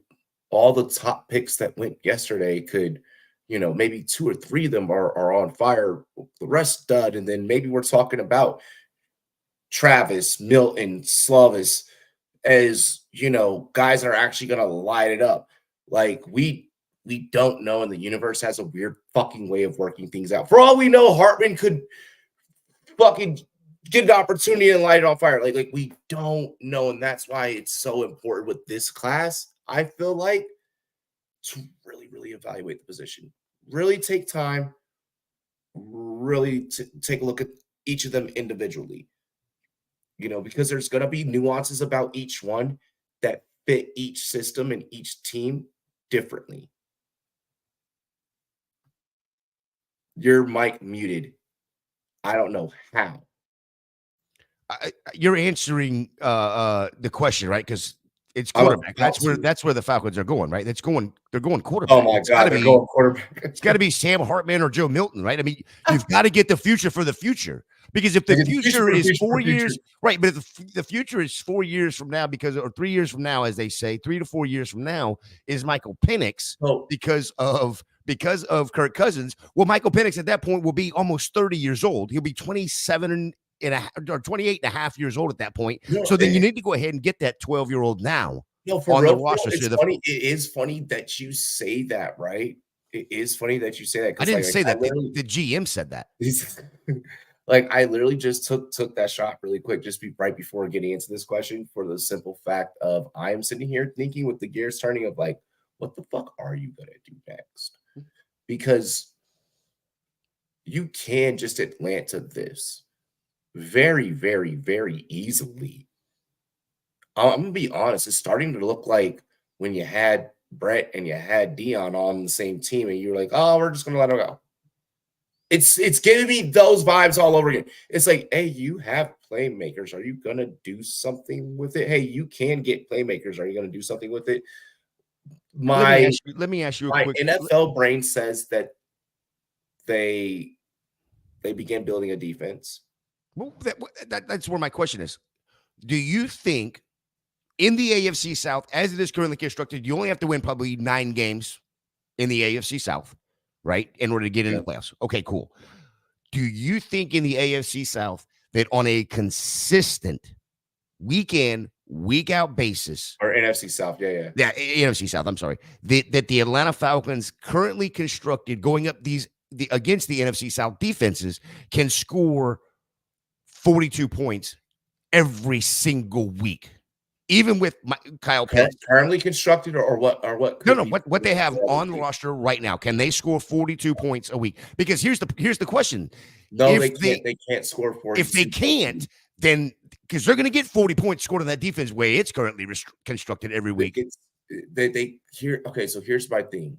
S2: all the top picks that went yesterday could, maybe 2 or 3 of them are on fire. The rest dud. And then maybe we're talking about Travis, Milton, Slovis as, guys that are actually going to light it up. Like, we don't know, and the universe has a weird fucking way of working things out. For all we know, Hartman could fucking get an opportunity and light it on fire. Like we don't know, and that's why it's so important with this class, I feel like, to really, really evaluate the position. Really take time, really take a look at each of them individually. Because there's going to be nuances about each one that fit each system and each team differently. Your mic muted. I don't know how.
S4: You're answering the question, right? Because it's quarterback. That's where the Falcons are going, right? They're going quarterback.
S2: Oh my God, they're going quarterback.
S4: It's got to be Sam Hartman or Joe Milton, right? I mean, you've got to get the future for the future. Because if the future is 4 years, right? But if the future is 4 years from now, or 3 years from now, as they say, 3 to 4 years from now is Michael Penix because of Kirk Cousins. Well, Michael Penix at that point will be almost 30 years old. He'll be 27 or 28 and a half years old at that point. So then you need to go ahead and get that 12-year-old now on the roster.
S2: It is funny that you say that, right? It is funny that you say that.
S4: I didn't say that. The GM said that.
S2: Like, I literally just took that shot really quick, right before getting into this question, for the simple fact of I am sitting here thinking with the gears turning of like, what the fuck are you going to do next? Because you can just Atlanta this very, very, very easily. I'm going to be honest. It's starting to look like when you had Brett and you had Dion on the same team and you were like, oh, we're just going to let him go. It's giving me those vibes all over again. It's like, hey, you have playmakers. Are you going to do something with it? Hey, you can get playmakers. Are you going to do something with it?
S4: Let me ask you a quick.
S2: NFL brain says that they began building a defense.
S4: Well, that's where my question is. Do you think in the AFC South, as it is currently constructed, you only have to win probably 9 games in the AFC South, right, in order to get into the playoffs? Okay, cool. Do you think in the AFC South that on a consistent week in, week out basis,
S2: or NFC South, yeah,
S4: NFC South, I'm sorry, that the Atlanta Falcons currently constructed going up against the NFC South defenses can score 42 points every single week, even with Kyle Pitts?
S2: Currently constructed, or what?
S4: What they have on the roster right now, can they score 42 points a week? Because here's the question.
S2: No, they can't. They can't score 42.
S4: If they can't, then because they're going to get 40 points scored on that defense way it's currently constructed every week.
S2: So here's my thing.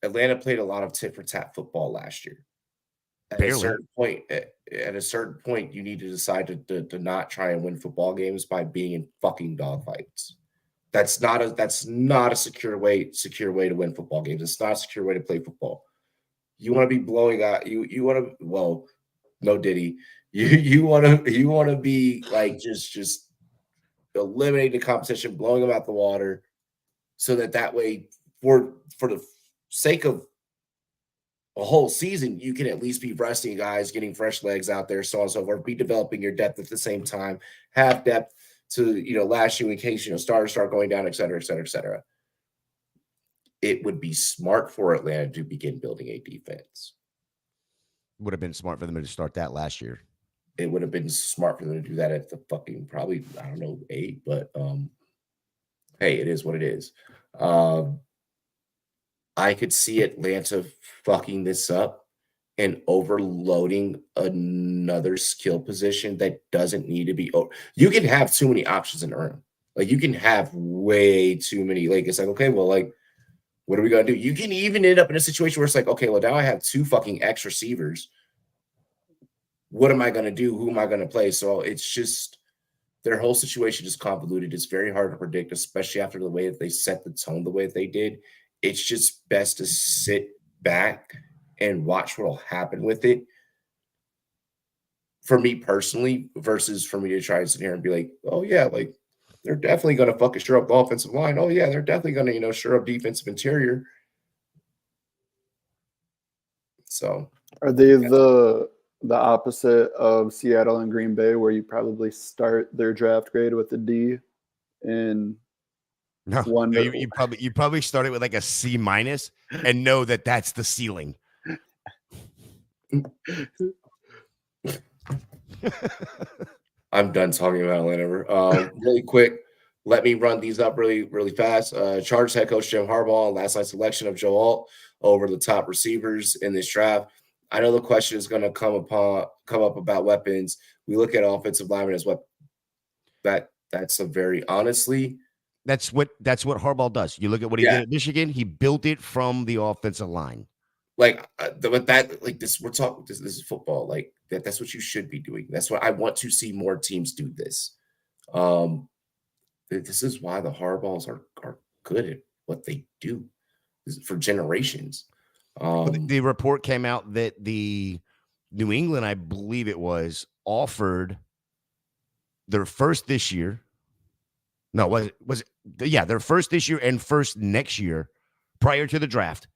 S2: Atlanta played a lot of tit for tat football last year. At a certain point, you need to decide to not try and win football games by being in fucking dogfights. That's not a secure way to win football games. It's not a secure way to play football. You want to be blowing out. You want to. Well, no Diddy. You want to be like just eliminating the competition, blowing them out the water, so that way for the sake of a whole season, you can at least be resting guys, getting fresh legs out there, so on and so forth, be developing your depth at the same time, have depth to, last you in case, start going down, et cetera, et cetera, et cetera. It would be smart for Atlanta to begin building a defense.
S4: Would have been smart for them to start that last year.
S2: It would have been smart for them to do that at the fucking, probably, I don't know, 8, but hey, it is what it is. I could see Atlanta fucking this up and overloading another skill position that doesn't need to be. You can have too many options in the room. Like, you can have way too many. Like, it's like, okay, well, like, what are we going to do? You can even end up in a situation where it's like, okay, well, now I have 2 fucking X receivers. What am I going to do? Who am I going to play? So it's just, their whole situation is convoluted. It's very hard to predict, especially after the way that they set the tone the way that they did. It's just best to sit back and watch what'll happen with it. For me personally, versus for me to try and sit here and be like, oh yeah, like they're definitely going to fucking shore up the offensive line. Oh yeah, they're definitely going to, you know, shore up defensive interior. So
S5: are they the opposite of Seattle and Green Bay, where you probably start their draft grade with a D and
S4: No, you probably started with like a C- and know that that's the ceiling.
S2: I'm done talking about Atlanta. Really quick, let me run these up really, really fast. Chargers head coach Jim Harbaugh, last night's selection of Joe Alt over the top receivers in this draft. I know the question is going to come up about weapons. We look at offensive linemen as what that's a very honestly.
S4: That's what Harbaugh does. You look at what he did at Michigan. He built it from the offensive line.
S2: Like this, we're talking. This is football. Like that's what you should be doing. That's what I want to see more teams do. This is why the Harbaughs are good at what they do for generations.
S4: The report came out that the New England, I believe it was, offered their first this year. No, was it? Their first this year and first next year, prior to the draft,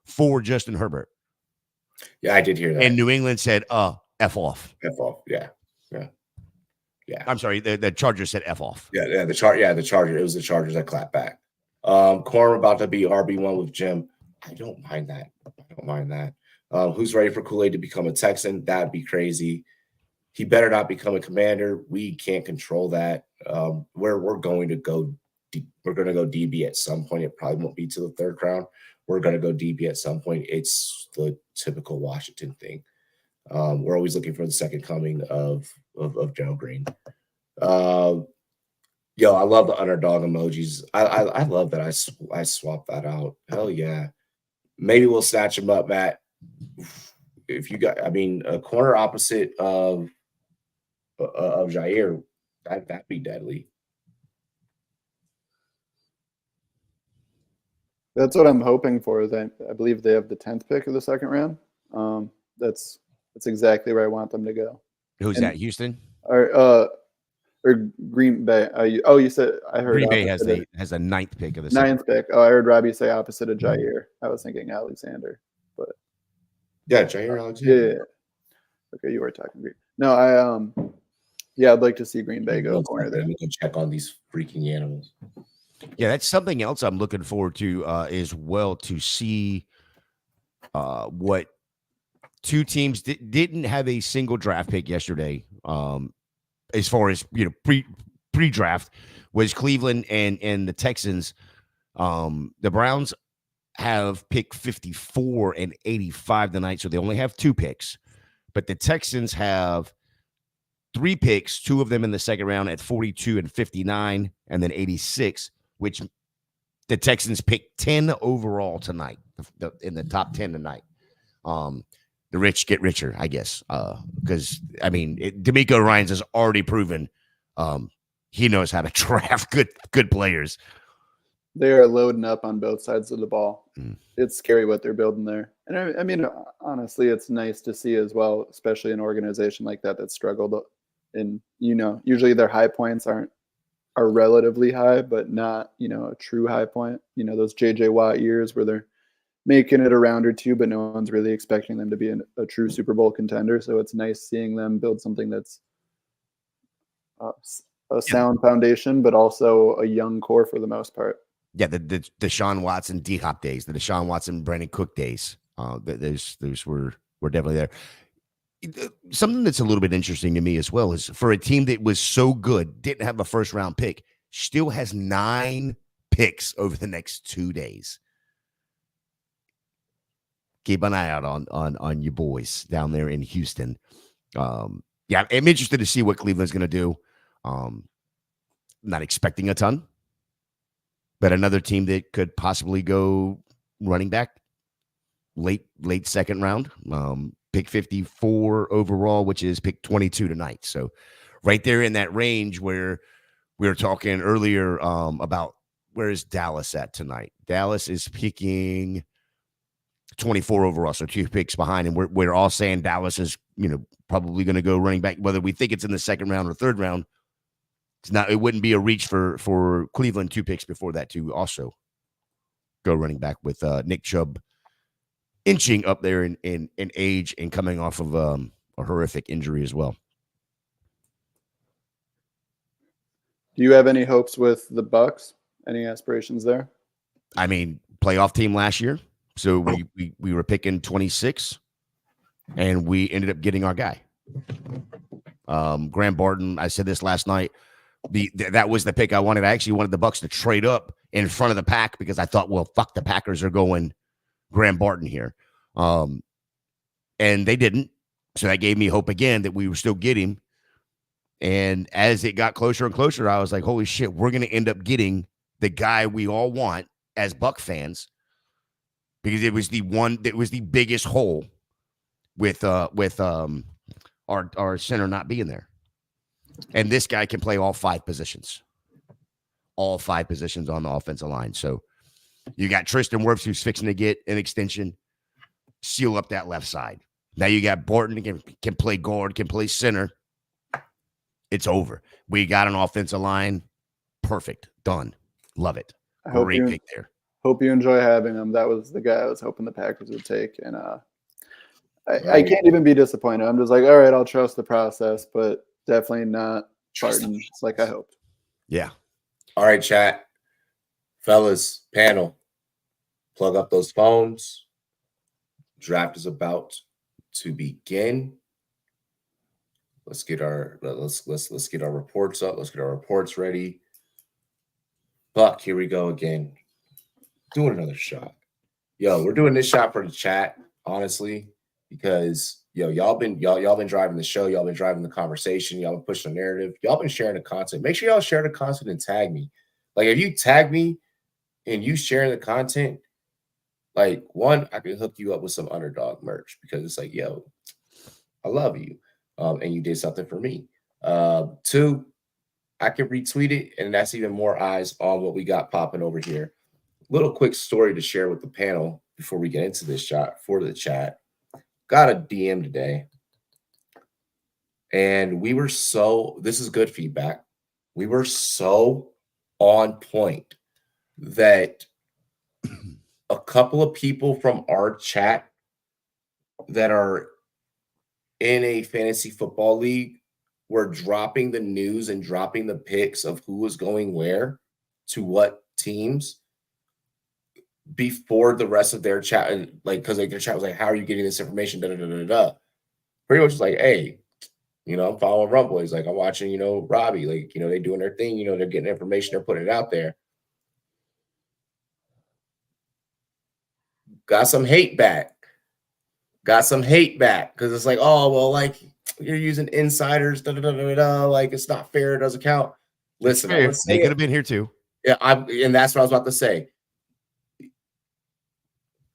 S4: for Justin Herbert.
S2: Yeah, I did hear that.
S4: And New England said, F off.
S2: F off. Yeah.
S4: I'm sorry, the Chargers said F off.
S2: Yeah, the Chargers. It was the Chargers that clapped back. Corn about to be RB1 with Jim. I don't mind that. Who's ready for Kool-Aid to become a Texan? That'd be crazy. He better not become a Commander. We can't control that. We're going to go DB at some point. It probably won't be to the third round. We're going to go DB at some point. It's the typical Washington thing. We're always looking for the second coming of Joe Green. Yo, I love the underdog emojis. I love that I swapped that out. Hell yeah. Maybe we'll snatch him up, Matt. If you got, a corner opposite of Jair, that'd be deadly.
S5: That's what I'm hoping for. I believe they have the 10th pick of the second round. That's exactly where I want them to go.
S4: Who's that? Houston
S5: or Green Bay? You said I heard
S4: Green Bay has a 9th pick of the
S5: ninth pick. Oh, I heard Robbie say opposite of Jair. I was thinking Alexander, but
S2: yeah, Jair Alexander.
S5: Yeah. Okay, you were talking Green. No, I'd like to see Green Bay go corner there.
S2: We can check on these freaking animals.
S4: Yeah, that's something else I'm looking forward to as well, to see what two teams didn't have a single draft pick yesterday. As far as pre-draft was Cleveland and the Texans. The Browns have pick 54 and 85 tonight, so they only have 2 picks. But the Texans have 3 picks, 2 of them in the second round at 42 and 59, and then 86, which the Texans picked 10 overall tonight, in the top 10 tonight. The rich get richer, I guess, because D'Amico Ryans has already proven he knows how to draft good players.
S5: They are loading up on both sides of the ball. It's scary what they're building there. And honestly, it's nice to see as well, especially an organization like that struggled. And usually their high points are relatively high, but not a true high point. Those JJ Watt years where they're making it a round or 2, but no one's really expecting them to be a true Super Bowl contender. So it's nice seeing them build something that's a sound foundation, but also a young core for the most part.
S4: Yeah, the Deshaun Watson D-Hop days, the Deshaun Watson Brandon Cook days. Those were definitely there. Something that's a little bit interesting to me as well is for a team that was so good, didn't have a first round pick, still has 9 picks over the next 2 days. Keep an eye out on your boys down there in Houston. I'm interested to see what Cleveland's going to do. Not expecting a ton, but another team that could possibly go running back late second round. Pick 54 overall, which is pick 22 tonight. So right there in that range where we were talking earlier about where is Dallas at tonight. Dallas is picking 24 overall, so 2 picks behind, and we're all saying Dallas is, probably going to go running back, whether we think it's in the second round or third round. It wouldn't be a reach for Cleveland 2 picks before that to also go running back with Nick Chubb inching up there in age and coming off of a horrific injury as well.
S5: Do you have any hopes with the Bucks? Any aspirations there?
S4: I mean, playoff team last year. So we were picking 26, and we ended up getting our guy. Graham Barton, I said this last night, that was the pick I wanted. I actually wanted the Bucks to trade up in front of the pack because I thought, well, fuck, the Packers are going Graham Barton here. And they didn't. So that gave me hope again that we were still getting. And as it got closer and closer, I was like, holy shit, we're going to end up getting the guy we all want as Buck fans, because it was the biggest hole with our center not being there. And this guy can play all 5 positions on the offensive line. So you got Tristan Wirfs, who's fixing to get an extension, seal up that left side. Now you got Barton, can play guard, can play center. It's over. We got an offensive line. Perfect. Done. Love it. Great pick there.
S5: Hope you enjoy having him. That was the guy I was hoping the Packers would take. And I can't even be disappointed. I'm just like, all right, I'll trust the process, but definitely not Barton like I hoped.
S4: Yeah.
S2: All right, chat. Fellas, panel, plug up those phones. Draft is about to begin. Let's get our let's get our reports up. Let's get our reports ready. Buck, here we go again. Doing another shot. Yo, we're doing this shot for the chat, honestly, because y'all been driving the show, y'all been driving the conversation, y'all been pushing the narrative, y'all been sharing the content. Make sure y'all share the content and tag me. Like, if you tag me and you sharing the content, like, one, I can hook you up with some Underdog merch, because it's like, yo, I love you. And you did something for me. 2, I can retweet it, and that's even more eyes on what we got popping over here. Little quick story to share with the panel before we get into this shot for the chat. Got a DM today, and this is good feedback. We were so on point that a couple of people from our chat that are in a fantasy football league were dropping the news and dropping the picks of who was going where to what teams before the rest of their chat. And because their chat was like, how are you getting this information? Pretty much like, hey, I'm following Rumboyz. Like, I'm watching, Robbie, like, they doing their thing, they're getting information, they're putting it out there. Got some hate back because it's like, oh, well, like, you're using insiders, like, it's not fair, it doesn't count. Listen,
S4: they could have been here too.
S2: Yeah, and that's what I was about to say.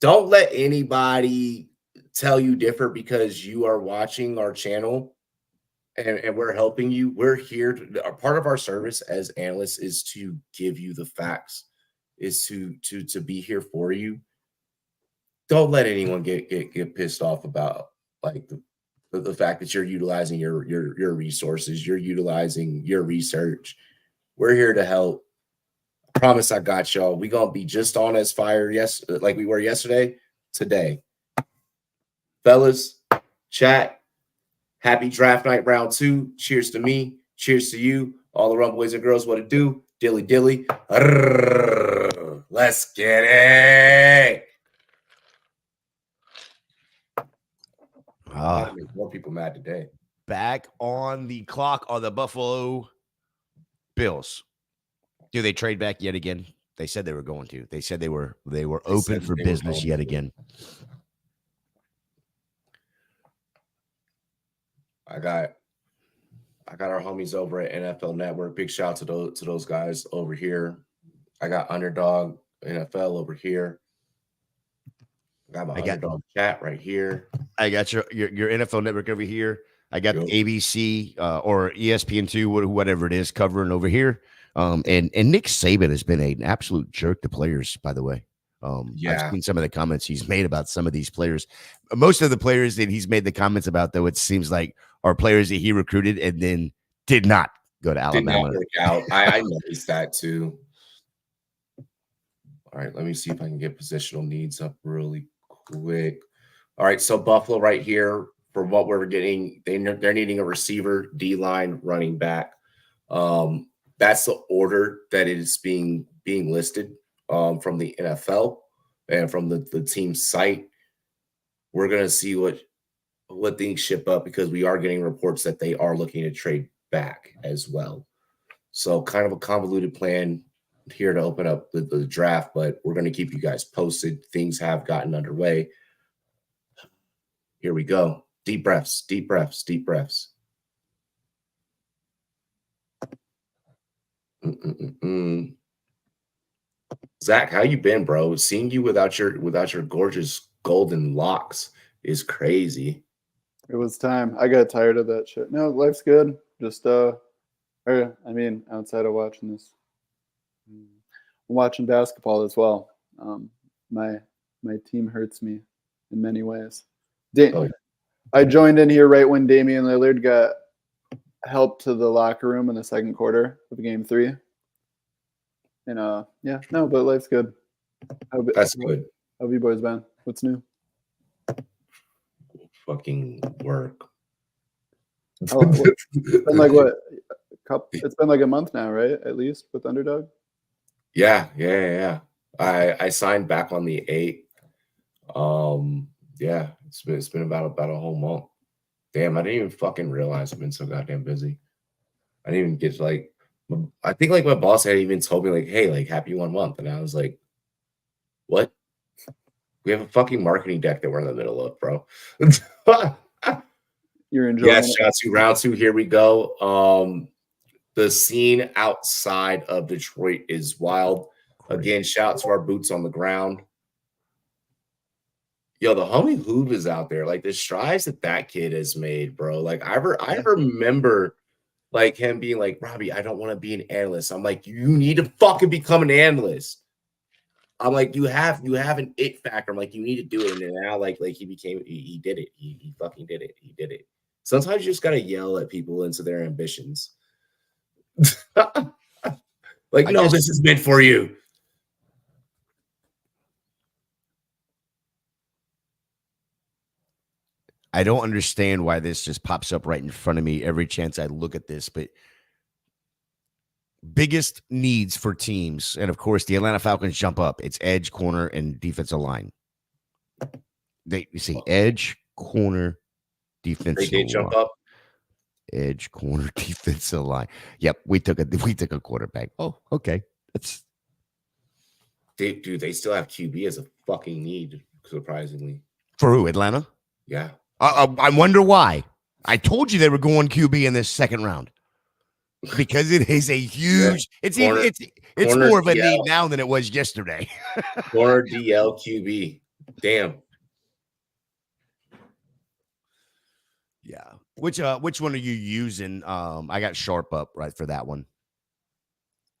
S2: Don't let anybody tell you different because you are watching our channel and we're helping you. We're here. Part of our service as analysts is to give you the facts, is to be here for you. Don't let anyone get pissed off about, like, the fact that you're utilizing your resources, you're utilizing your research. We're here to help. I promise I got y'all. We gonna be just on as fire, like we were yesterday, today. Fellas, chat, happy draft night round 2. Cheers to me. Cheers to you. All the Rumboyz and girls, what it do? Dilly dilly. Let's get it. Make more people mad today.
S4: Back on the clock are the Buffalo Bills. Do they trade back yet again? They said they were going to. They said they were open for business yet again.
S2: I got our homies over at NFL Network. Big shout out to those guys over here. I got Underdog NFL over here. I got my Underdog chat right here.
S4: I got your NFL Network over here. I got the ABC or ESPN2, whatever it is, covering over here. And Nick Saban has been an absolute jerk to players, by the way. I've seen some of the comments he's made about some of these players. Most of the players that he's made the comments about, though, it seems like are players that he recruited and then did not go to
S2: Did
S4: Alabama.
S2: not work out. I noticed that too. All right, let me see if I can get positional needs up really quick. All right, so Buffalo right here for what we're getting, they're needing a receiver, D-line, running back. That's the order that it is being listed from the NFL and from the team site. We're gonna see what things ship up because we are getting reports that they are looking to trade back as well. So kind of a convoluted plan here to open up the draft, but we're going to keep you guys posted. Things have gotten underway. Here we go. Deep breaths, deep breaths, deep breaths. Zach, how you been, bro? Seeing you without your gorgeous golden locks is crazy.
S5: It was time. I got tired of that shit. No, life's good. Just outside of watching this, I'm watching basketball as well. My team hurts me in many ways. I joined in here right when Damian Lillard got helped to the locker room in the second quarter of Game 3. And but life's good.
S2: That's good.
S5: How have you boys been? What's new?
S2: Fucking work.
S5: It's been like what? It's been like a month now, right? At least with Underdog.
S2: Yeah. I signed back on the 8th. It's been about a whole month. Damn, I didn't even fucking realize I've been so goddamn busy. I didn't even get to I think my boss had even told me hey, happy 1 month, and I was like, what? We have a fucking marketing deck that we're in the middle of, bro.
S5: You're enjoying
S2: it. Yes, round 2. Here we go. The scene outside of Detroit is wild. Again, shout out to our boots on the ground. Yo, the homie Hoove is out there. The strides that kid has made, bro. I remember him being Robbie, I don't want to be an analyst. I'm like, you need to fucking become an analyst. I'm like, you have an it factor. I'm like, you need to do it. And now he did it. He fucking did it. He did it. Sometimes you just gotta yell at people into their ambitions. No, this is meant for you.
S4: I don't understand why this just pops up right in front of me every chance I look at this, but biggest needs for teams, and of course the Atlanta Falcons jump up. It's edge, corner, and defensive line. You see edge, corner, defensive line. They jump up. Edge, corner, defensive line. Yep, we took a quarterback. Oh, okay.
S2: They still have QB as a fucking need, surprisingly.
S4: For who? Atlanta?
S2: Yeah.
S4: I wonder why. I told you they were going QB in this second round because it is a huge. It's more of a need now than it was yesterday.
S2: Corner DL QB. Damn.
S4: Yeah. Which one are you using? I got Sharp up right for that one.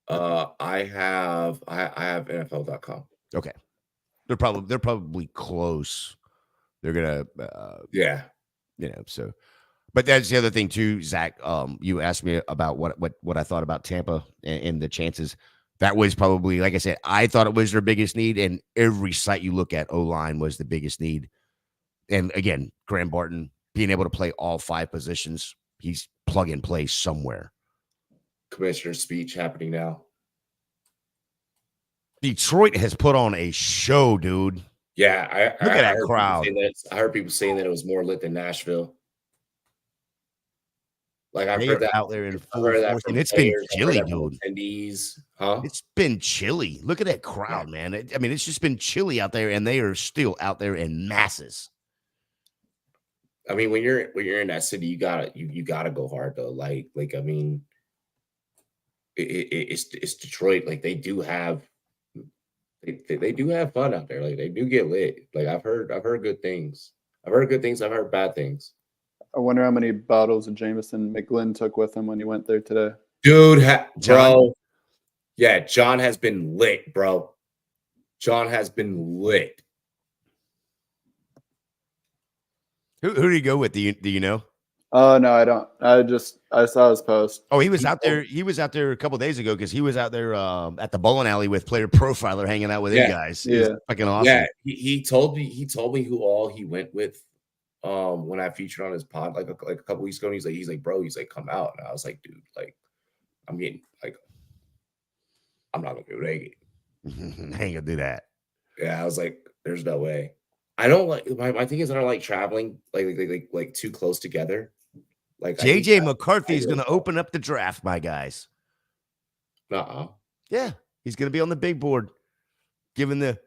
S2: I have NFL.com.
S4: Okay. They're probably close. They're gonna so but that's the other thing too, Zach. You asked me about what I thought about Tampa and the chances. That was probably, like I said, I thought it was their biggest need, and every site you look at, O-line was the biggest need. And again, Graham Barton being able to play all 5 positions, he's plug and play somewhere.
S2: Commissioner's speech happening now.
S4: Detroit has put on a show, dude.
S2: Yeah,
S4: look at that crowd.
S2: I heard people saying that it was more lit than Nashville. I've
S4: heard that out there in full force, and it's been chilly, dude.
S2: Attendees, huh?
S4: It's been chilly. Look at that crowd, man. It's just been chilly out there, and they are still out there in masses.
S2: I mean, when you're in that city, you gotta go hard though. It's Detroit. They do have. They do have fun out there. They do get lit. I've heard good things. I've heard good things. I've heard bad things.
S5: I wonder how many bottles of Jameson McGlynn took with him when he went there today.
S2: Dude, bro. Yeah, John has been lit, bro. John has been lit.
S4: Who did he go with? Do you know?
S5: Oh no, I don't. I saw his post.
S4: Oh, he was out there. He was out there a couple days ago because he was out there at the bowling alley with Player Profiler, hanging out with his guys. It was fucking awesome.
S2: Yeah, he told me who all he went with. When I featured on his pod like a couple weeks ago, and he's like, bro, come out. And I was like, dude, like, I'm not gonna be able to make it.
S4: I ain't gonna do that.
S2: Yeah, I was like, there's no way. I don't like my thing is I don't like traveling like too close together. Like
S4: JJ McCarthy is gonna open up the draft, my guys. Yeah, he's gonna be on the big board, giving the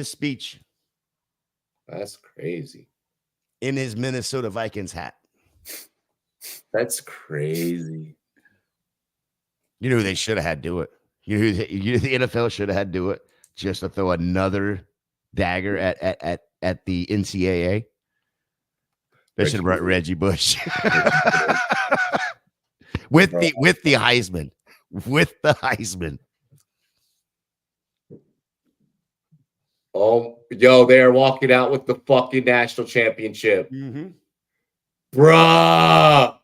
S4: speech.
S2: That's crazy.
S4: In his Minnesota Vikings hat.
S2: That's crazy.
S4: You know who they should have had do it? You know who the NFL should have had do it just to throw another dagger at the NCAA? They should have brought Reggie Bush. with the Heisman. With the Heisman.
S2: Oh, yo, they're walking out with the fucking national championship.
S4: Mm-hmm.
S2: Bruh.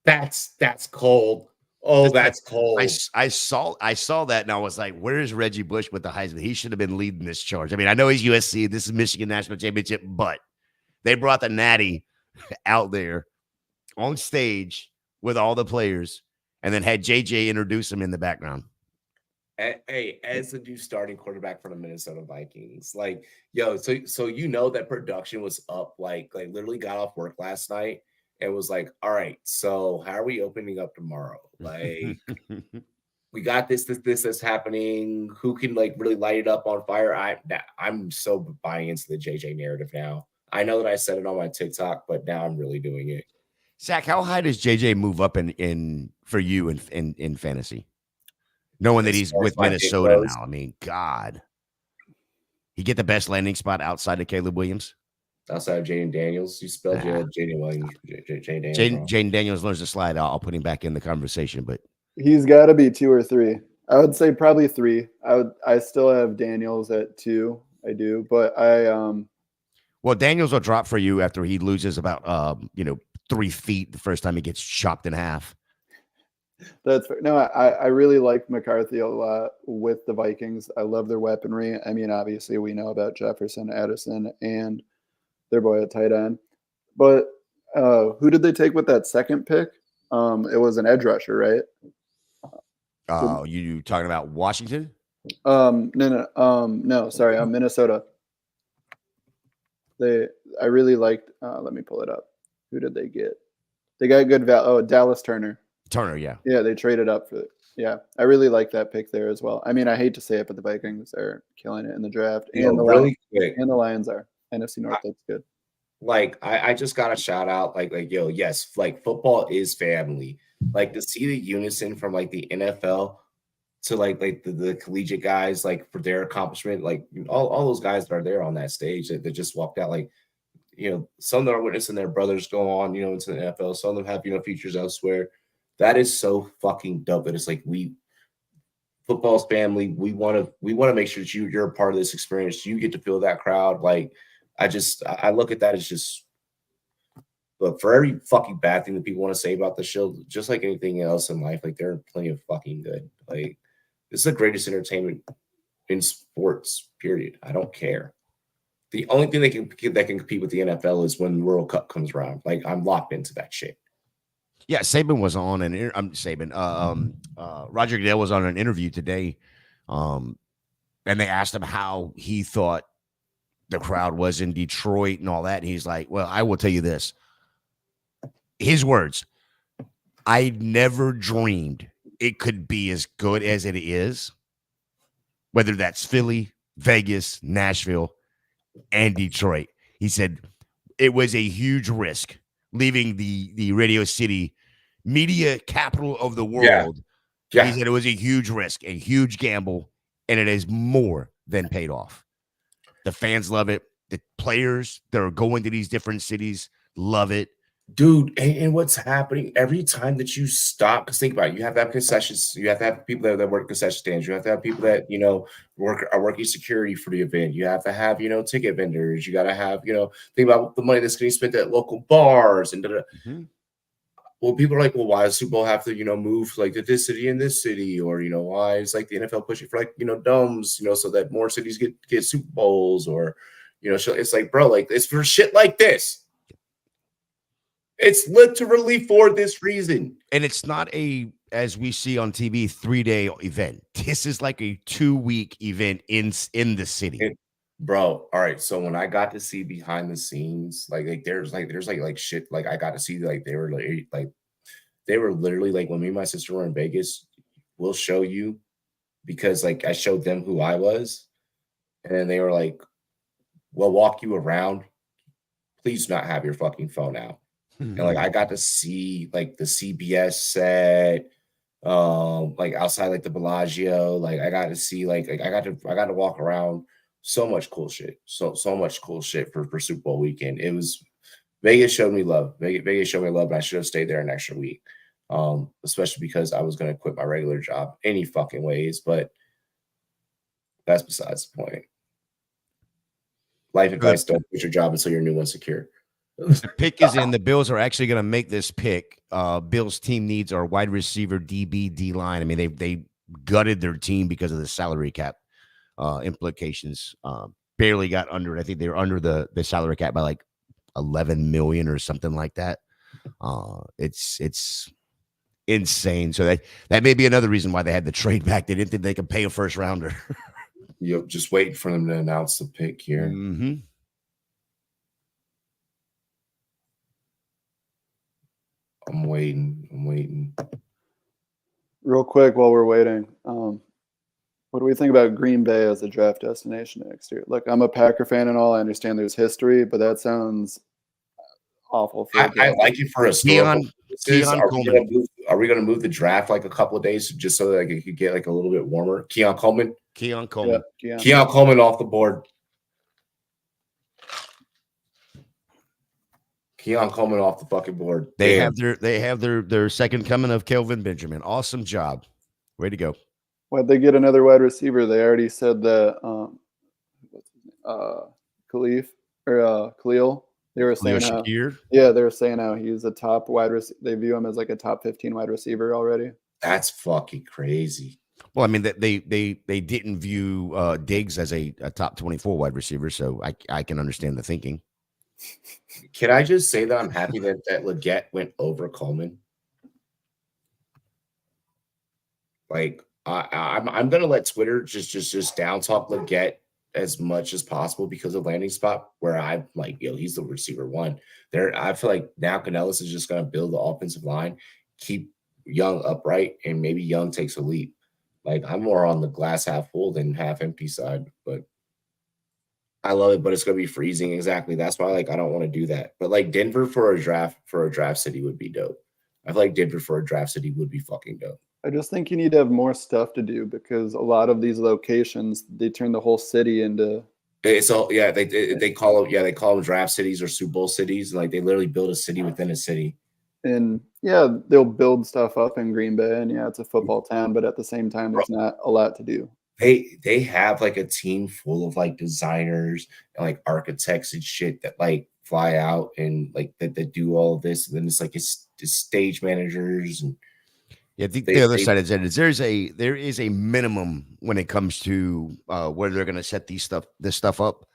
S2: That's cold. Oh, that's cold.
S4: I saw that and I was like, where is Reggie Bush with the Heisman? He should have been leading this charge. I mean, I know he's USC. This is Michigan National Championship, but they brought the Natty out there on stage with all the players and then had JJ introduce him in the background.
S2: Hey, as the new starting quarterback for the Minnesota Vikings, like, yo, so you know that production was up, like literally got off work last night and was like, all right, so how are we opening up tomorrow? Like, we got this that's happening. Who can like really light it up on fire? I'm so buying into the JJ narrative now. I know that I said it on my TikTok, but now I'm really doing it.
S4: Zach, how high does JJ move up in for you in fantasy? Knowing that he's with Minnesota now. I mean, God. He get the best landing spot outside of Caleb Williams?
S2: Outside of Jaden Daniels. You spelled Jaden Williams.
S4: Jaden Daniels learns to slide. I'll put him back in the conversation, but
S5: he's got to be 2 or 3. I would say probably 3. I still have Daniels at 2. I do, but
S4: well, Daniels will drop for you after he loses about 3 feet the first time he gets chopped in half.
S5: That's fair. No, I really like McCarthy a lot with the Vikings. I love their weaponry. I mean, obviously we know about Jefferson, Addison, and their boy at tight end. But who did they take with that second pick? It was an edge rusher, right?
S4: You talking about Washington?
S5: No, sorry, Minnesota. I really liked. Let me pull it up. Who did they get? They got good value. Oh, Dallas Turner.
S4: Yeah.
S5: Yeah, they traded up for it. Yeah, I really like that pick there as well. I mean, I hate to say it, but the Vikings are killing it in the draft. And the Lions are. NFC North looks good.
S2: Like, I just got a shout out. Like, yo, yes, like football is family. Like to see the unison from like the NFL to like the collegiate guys, like for their accomplishment, like all those guys that are there on that stage that just walked out, like, some of them are witnessing their brothers go on, into the NFL. Some of them have, features elsewhere. That is so fucking dope. That it's like football's family. We want to make sure that you're a part of this experience. You get to feel that crowd. Like, I look at that as just, but for every fucking bad thing that people want to say about the show, just like anything else in life, like there are plenty of fucking good. Like, this is the greatest entertainment in sports, period. I don't care. The only thing that can compete with the NFL is when the World Cup comes around. Like, I'm locked into that shit.
S4: Yeah, Saban was on Roger Goodell was on an interview today, and they asked him how he thought the crowd was in Detroit and all that. And he's like, well, I will tell you this. His words, I never dreamed it could be as good as it is, whether that's Philly, Vegas, Nashville, and Detroit. He said it was a huge risk leaving the Radio City media capital of the world. Yeah. He said it was a huge risk, a huge gamble, and it is more than paid off. The fans love it. The players that are going to these different cities love it.
S2: Dude, and what's happening every time that you stop? Because think about it, you have to have concessions, you have to have people that work concession stands, you have to have people that are working security for the event, you have to have ticket vendors, you got to have think about the money that's getting spent at local bars and
S4: Mm-hmm.
S2: well, people are like, well, why does Super Bowl have to move like to this city and this city, or why is like the NFL pushing for like domes, so that more cities get Super Bowls, or it's like, bro, like it's for shit like this. It's literally for this reason.
S4: And it's not as we see on TV, 3-day event. This is like a 2-week event in the city.
S2: Bro, all right. So when I got to see behind the scenes, there's shit. Like I got to see they were literally like when me and my sister were in Vegas, we'll show you, because like I showed them who I was, and then they were like, we'll walk you around. Please not have your fucking phone out. And like I got to see like the CBS set, like outside like the Bellagio. Like I got to see I got to walk around. So much cool shit. So much cool shit for Super Bowl weekend. It was Vegas showed me love. Vegas showed me love, and I should have stayed there an extra week. Especially because I was gonna quit my regular job any fucking ways, but that's besides the point. Life advice: don't quit your job until your new one's secure.
S4: The pick is in. The Bills are actually going to make this pick. Bills team needs are wide receiver, DB, D-line. I mean, they gutted their team because of the salary cap implications. Barely got under it. I think they were under the salary cap by like 11 million or something like that. It's insane. So that may be another reason why they had the trade back. They didn't think they could pay a first rounder.
S2: Yep, just waiting for them to announce the pick here.
S4: Mm-hmm.
S2: I'm waiting.
S5: Real quick while we're waiting, what do we think about Green Bay as a draft destination next year? Look, I'm a Packer fan and all. I understand there's history, but that sounds awful.
S2: I like it for historical purposes. Are we going to move the draft like a couple of days just so that it could get like a little bit warmer? Keon Coleman off the board. Keon Coleman off the fucking board.
S4: They have their second coming of Kelvin Benjamin. Awesome job. Way to go.
S5: Why'd they get another wide receiver? They already said that Khalil. They were saying they were saying how he's a top wide receiver. They view him as like a top 15 wide receiver already.
S2: That's fucking crazy.
S4: Well, I mean, they didn't view Diggs as a top 24 wide receiver, so I can understand the thinking.
S2: Can I just say that I'm happy that Leggett went over Coleman? Like I'm gonna let Twitter just down talk Leggett as much as possible because of landing spot, where I'm like, he's the receiver one. I feel like now Canellis is just gonna build the offensive line, keep Young upright, and maybe Young takes a leap. Like I'm more on the glass half full than half empty side, but I love it, but it's gonna be freezing. Exactly. That's why I don't want to do that. But like Denver for a draft city would be dope. I feel like Denver for a draft city would be fucking dope.
S5: I just think you need to have more stuff to do because a lot of these locations, they turn the whole city into.
S2: So yeah, they call them draft cities or Super Bowl cities. Like they literally build a city within a city.
S5: And yeah, they'll build stuff up in Green Bay, and yeah, it's a football town, but at the same time, there's not a lot to do.
S2: They have like a team full of like designers and like architects and shit that like fly out and like that do all of this, and then it's like it's stage managers and.
S4: Yeah, I think the other side is that there is a minimum when it comes to where they're going to set this stuff up.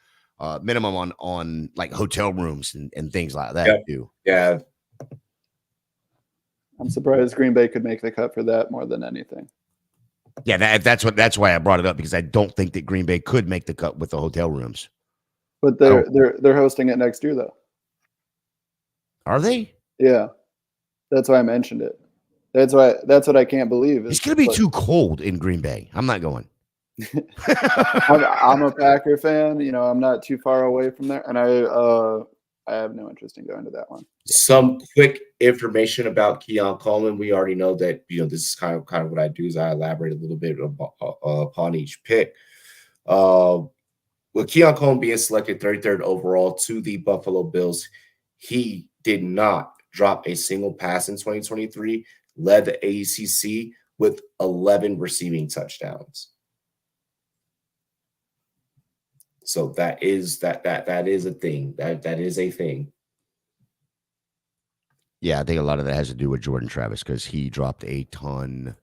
S4: Minimum on like hotel rooms and things like that too.
S2: Yeah,
S5: I'm surprised Green Bay could make the cut for that more than anything.
S4: Yeah, that's why I brought it up, because I don't think that Green Bay could make the cut with the hotel rooms.
S5: But they're hosting it next year though.
S4: Are they?
S5: Yeah, that's why I mentioned it. That's what I can't believe.
S4: It's going to be too cold in Green Bay. I'm not going.
S5: I'm a Packer fan. I'm not too far away from there, and I have no interest in going to that one.
S2: Some quick information about Keon Coleman. We already know that this is kind of what I do is I elaborate a little bit upon each pick. With Keon Coleman being selected 33rd overall to the Buffalo Bills, he did not drop a single pass in 2023, led the ACC with 11 receiving touchdowns. So that is a thing. That is a thing.
S4: Yeah, I think a lot of that has to do with Jordan Travis because he dropped a ton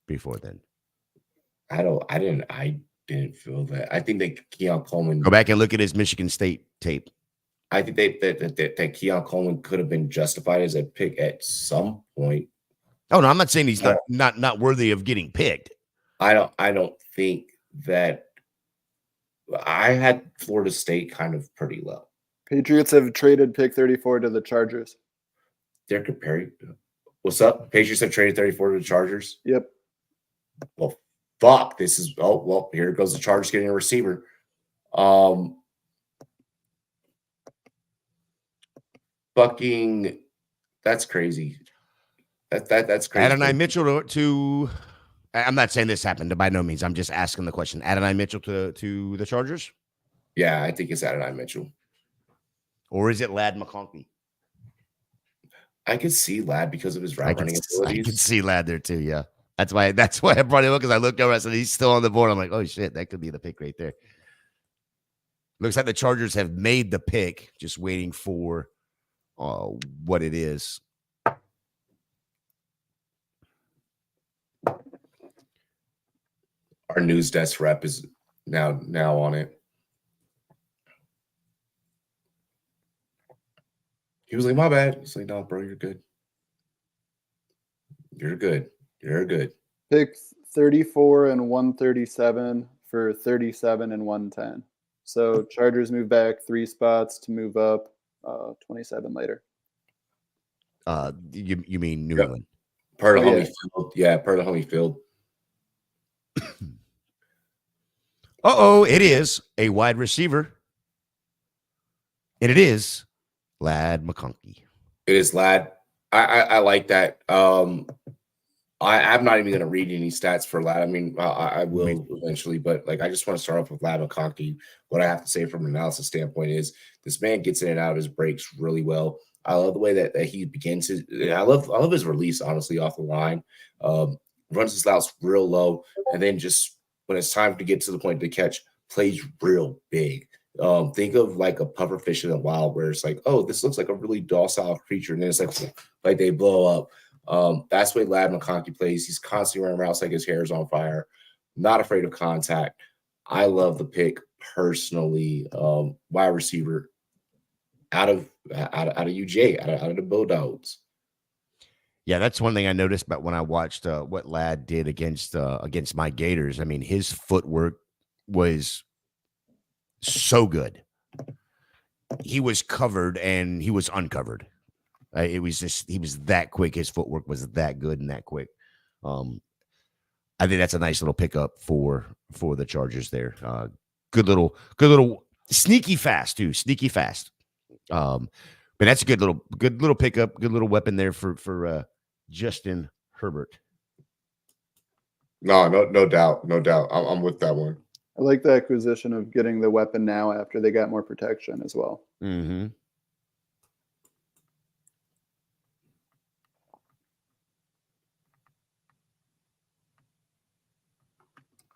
S4: before then.
S2: I didn't feel that. I think that Keon Coleman.
S4: Go back and look at his Michigan State tape.
S2: I think that Keon Coleman could have been justified as a pick at some point.
S4: Oh no, I'm not saying he's not worthy of getting picked.
S2: I don't think that. I had Florida State kind of pretty low.
S5: Patriots have traded pick 34 to the Chargers.
S2: They're comparing. What's up? Patriots have traded 34 to the Chargers.
S5: Yep.
S2: Well, fuck. This is here goes the Chargers getting a receiver. Fucking, that's crazy. That's crazy.
S4: Adonai Mitchell to I'm not saying this happened by no means. I'm just asking the question. Adonai Mitchell to the Chargers?
S2: Yeah, I think it's Adonai Mitchell.
S4: Or is it Ladd McConkey?
S2: I could see Ladd because of his route running abilities.
S4: I can see Ladd there too, yeah. That's why I brought him up, because I looked over and I said he's still on the board. I'm like, oh shit, that could be the pick right there. Looks like the Chargers have made the pick, just waiting for what it is.
S2: Our news desk rep is now on it. He was like, my bad. He's like, no, bro, you're good. You're good. You're good.
S5: Pick 34 and 137 for 37 and 110. So Chargers move back 3 spots to move up 27 later.
S4: You mean New England?
S2: Per the Holyfield. Yeah, per the Holyfield.
S4: It is a wide receiver. And it is Ladd McConkey.
S2: It is Ladd. I like that. I'm not even going to read any stats for Ladd. I mean, I will eventually, but like, I just want to start off with Ladd McConkey. What I have to say from an analysis standpoint is this man gets in and out of his breaks really well. I love the way that he begins his. I love his release, honestly, off the line. Runs his routes real low, and then just when it's time to get to the point to catch, plays real big. Think of like a pufferfish in the wild, where it's like, oh, this looks like a really docile creature, and then it's like they blow up. That's the way Ladd McConkey plays. He's constantly running routes like his hair is on fire. Not afraid of contact. I love the pick personally. Wide receiver out of UJ, out of the Bulldogs.
S4: Yeah, that's one thing I noticed about when I watched what Ladd did against my Gators. I mean, his footwork was so good. He was covered and he was uncovered. It was just, he was that quick. His footwork was that good and that quick. I think that's a nice little pickup for the Chargers there. Good little sneaky fast too. Sneaky fast. But that's a good little pickup, good little weapon there for Justin Herbert.
S2: No doubt. I'm with that one.
S5: I like the acquisition of getting the weapon now after they got more protection as well.
S4: Mm-hmm.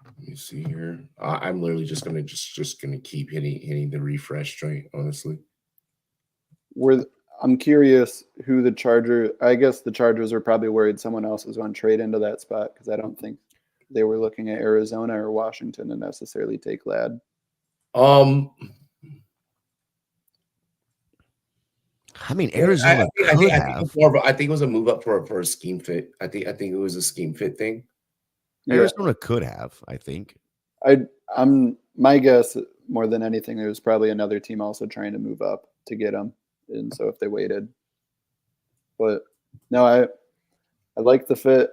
S2: Let me see here. I'm literally just gonna keep hitting the refresh joint, honestly.
S5: I'm curious who the Chargers. I guess the Chargers are probably worried someone else is going to trade into that spot, because I don't think they were looking at Arizona or Washington to necessarily take Ladd.
S4: I mean, Arizona could have.
S2: I think it was a move up for a scheme fit. I think it was a scheme fit thing.
S4: Arizona could have, I think.
S5: I'm my guess more than anything, there was probably another team also trying to move up to get him. And so if they waited, but no, I like the fit,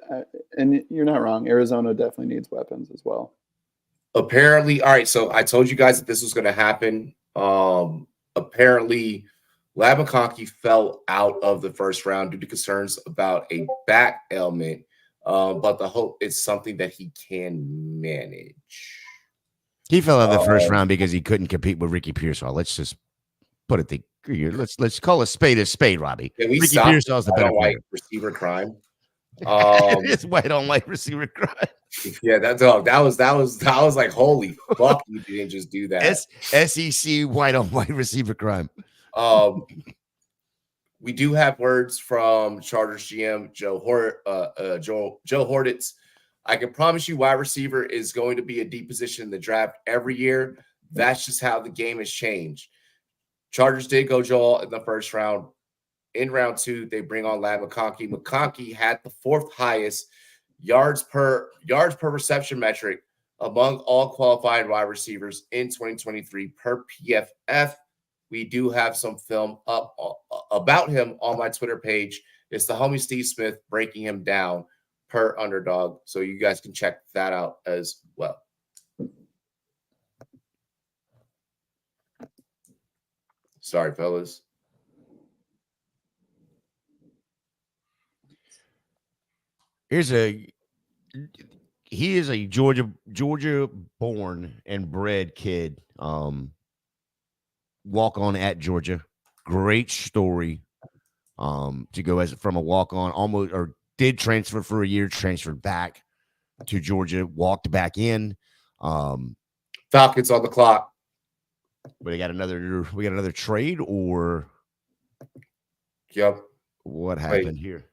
S5: and you're not wrong. Arizona definitely needs weapons as well.
S2: Apparently, all right. So I told you guys that this was going to happen. Apparently, Ladd McConkey fell out of the first round due to concerns about a back ailment. But the hope is something that he can manage.
S4: He fell out of the first round because he couldn't compete with Ricky Pearsall. Let's just put it Let's call a spade, Robbie.
S2: Can we
S4: Ricky
S2: stop
S4: Pearsall's the better
S2: white
S4: player.
S2: receiver crime?
S4: It's white on white receiver crime.
S2: Yeah, that was like, holy fuck, you didn't just do that.
S4: SEC white on white receiver crime.
S2: We do have words from Chargers GM Joe Hortitz. I can promise you wide receiver is going to be a deep position in the draft every year. That's just how the game has changed. Chargers did go Joel in the first round. In round 2, they bring on Ladd McConkey. McConkey had the 4th highest yards per reception metric among all qualified wide receivers in 2023 per PFF. We do have some film up about him on my Twitter page. It's the homie Steve Smith breaking him down per Underdog. So you guys can check that out as well. Sorry, fellas.
S4: He is a Georgia born and bred kid. Walk on at Georgia. Great story. To go as from a walk on, almost, or did transfer for a year, transferred back to Georgia, walked back in.
S2: Falcons on the clock.
S4: But we got another trade, or
S2: yep.
S4: What happened here?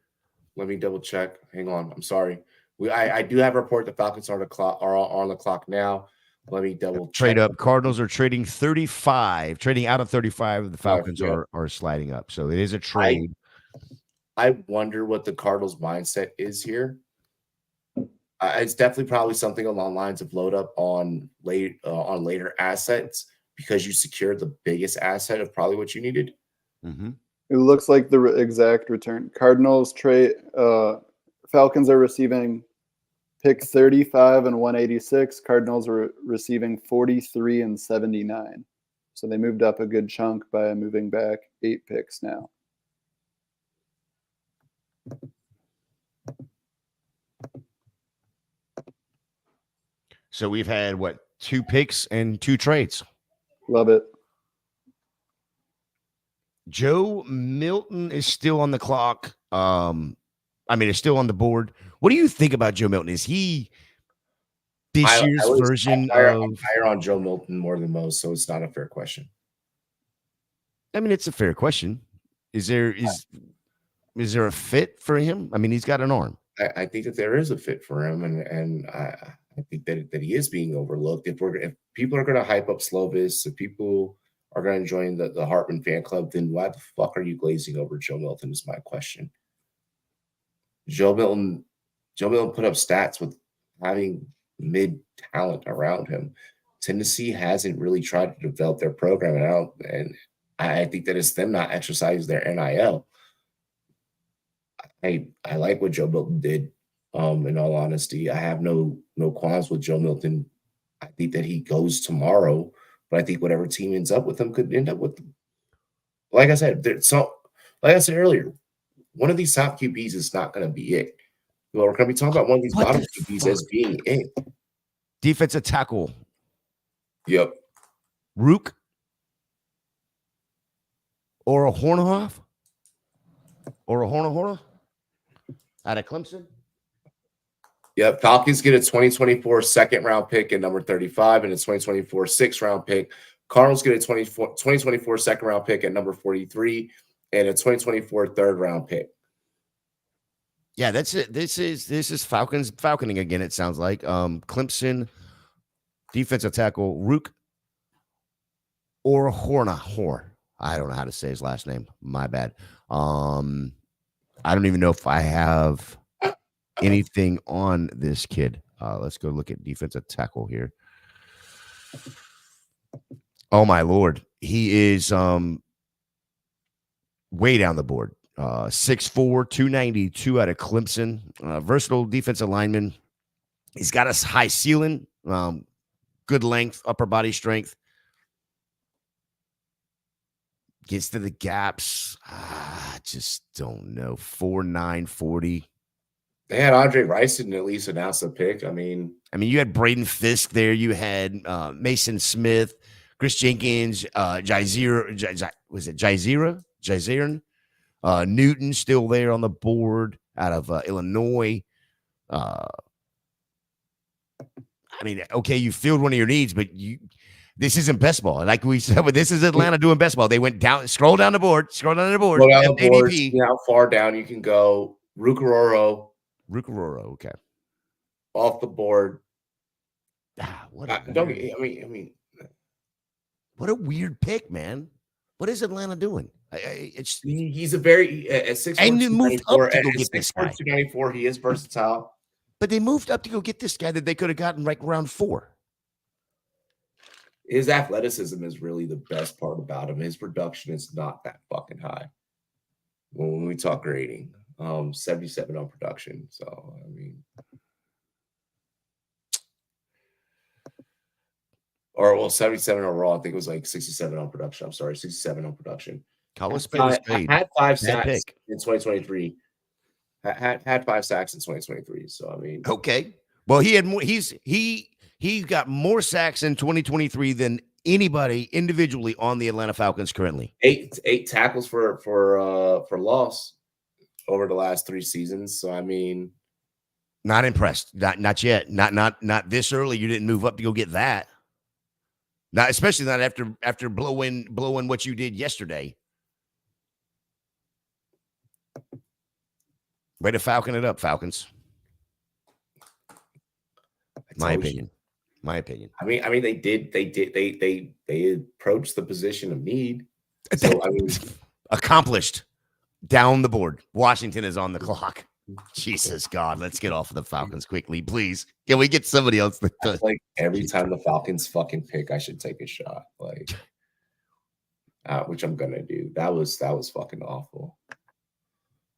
S2: Let me double check. Hang on. I'm sorry. I do have a report. The Falcons are on the clock now. Let me double
S4: trade up. Cardinals are trading 35, trading out of 35. The Falcons are sliding up. So it is a trade.
S2: I wonder what the Cardinals mindset is here. It's definitely probably something along the lines of load up on later assets because you secured the biggest asset of probably what you needed.
S5: Mm-hmm. It looks like the exact return. Cardinals trade. Falcons are receiving pick 35 and 186. Cardinals are receiving 43 and 79. So they moved up a good chunk by moving back 8 picks now.
S4: So we've had 2 picks and 2 trades.
S5: Love it.
S4: Joe Milton is still on the clock. Is still on the board. What do you think about Joe Milton? Is he this year's version
S2: I'm higher on Joe Milton more than most, so it's not a fair question.
S4: I mean, it's a fair question. Is there a fit for him? I mean, he's got an arm.
S2: I think that there is a fit for him, and I think that he is being overlooked. If people are going to hype up Slovis, if people are going to join the Hartman fan club, then why the fuck are you glazing over Joe Milton is my question. Joe Milton put up stats with having mid talent around him. Tennessee hasn't really tried to develop their program out, and I think that it's them not exercising their NIL. I like what Joe Milton did. In all honesty, I have no qualms with Joe Milton. I think that he goes tomorrow, but I think whatever team ends up with him could end up with them. Like I said earlier, one of these top QBs is not going to be it. Well, we're going to be talking about one of these bottom QBs as being it.
S4: Defensive tackle.
S2: Yep.
S4: Rook. Or a Hornhoff. Out of Clemson.
S2: Yep. Falcons get a 2024 second-round pick at number 35 and a 2024 sixth-round pick. Cardinals get a 2024 second-round pick at number 43 and a 2024 third-round pick.
S4: Yeah, that's it. This is falconing again, it sounds like. Clemson defensive tackle Rook or Horn. I don't know how to say his last name. My bad. I don't even know if I have anything on this kid. Let's go look at defensive tackle here. Oh my Lord. He is way down the board. 6'4", 292 out of Clemson. Versatile defensive lineman. He's got a high ceiling, good length, upper body strength. Gets to the gaps. I just don't know. 4'9", 40.
S2: They had Andre Rison at least announce a pick. I mean,
S4: you had Braden Fisk there. You had Mason Smith, Chris Jenkins, Jaziran? Newton still there on the board out of Illinois. I mean, okay, you filled one of your needs, but this isn't best ball. Like we said, but this is Atlanta doing best ball. They went down, scroll down the board.
S2: Go down the board, see how far down you can go. Rukaroro,
S4: okay.
S2: Off the board.
S4: What a weird pick, man. What is Atlanta doing?
S2: He's a very at 6'4",
S4: and they moved up to go get this guy.
S2: 294, he is versatile.
S4: But they moved up to go get this guy that they could have gotten like round 4.
S2: His athleticism is really the best part about him. His production is not that fucking high. When we talk grading, 77 on production. So I mean, or well, 77 overall. I think it was like 67 on production. I'm sorry, 67 on production.
S4: I
S2: had 5 sacks in 2023. Had 5 sacks in 2023. So I mean,
S4: okay. Well, he had more. He got more sacks in 2023 than anybody individually on the Atlanta Falcons currently.
S2: 8 tackles for loss over the last 3 seasons. So I mean,
S4: not impressed. Not yet. Not this early. You didn't move up to go get that. Not especially not after blowing what you did yesterday. Way to Falcon it up, Falcons. My opinion.
S2: I mean, they approached the position of need. So I mean,
S4: accomplished down the board. Washington is on the clock. Jesus God, let's get off of the Falcons quickly, please. Can we get somebody else?
S2: Like every time the Falcons fucking pick, I should take a shot. Like, which I'm gonna do. That was fucking awful.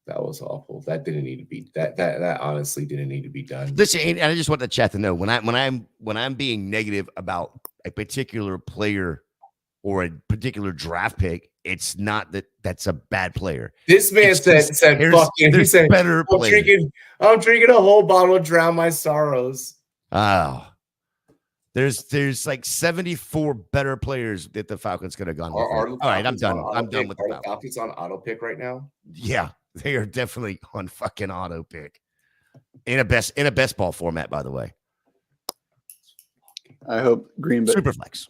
S2: That was awful. That didn't need to be that honestly didn't need to be done.
S4: Listen, and I just want the chat to know when I'm being negative about a particular player or a particular draft pick, it's not that's a bad player.
S2: This man said fucking he said
S4: better players.
S2: I'm drinking a whole bottle to drown my sorrows.
S4: Oh. There's like 74 better players that the Falcons could have gone with. All right, I'm done. I'm done with the
S2: Falcons on auto pick right now.
S4: Yeah. They are definitely on fucking auto pick in a best ball format, by the way.
S5: I hope Green Bay
S4: Superflex.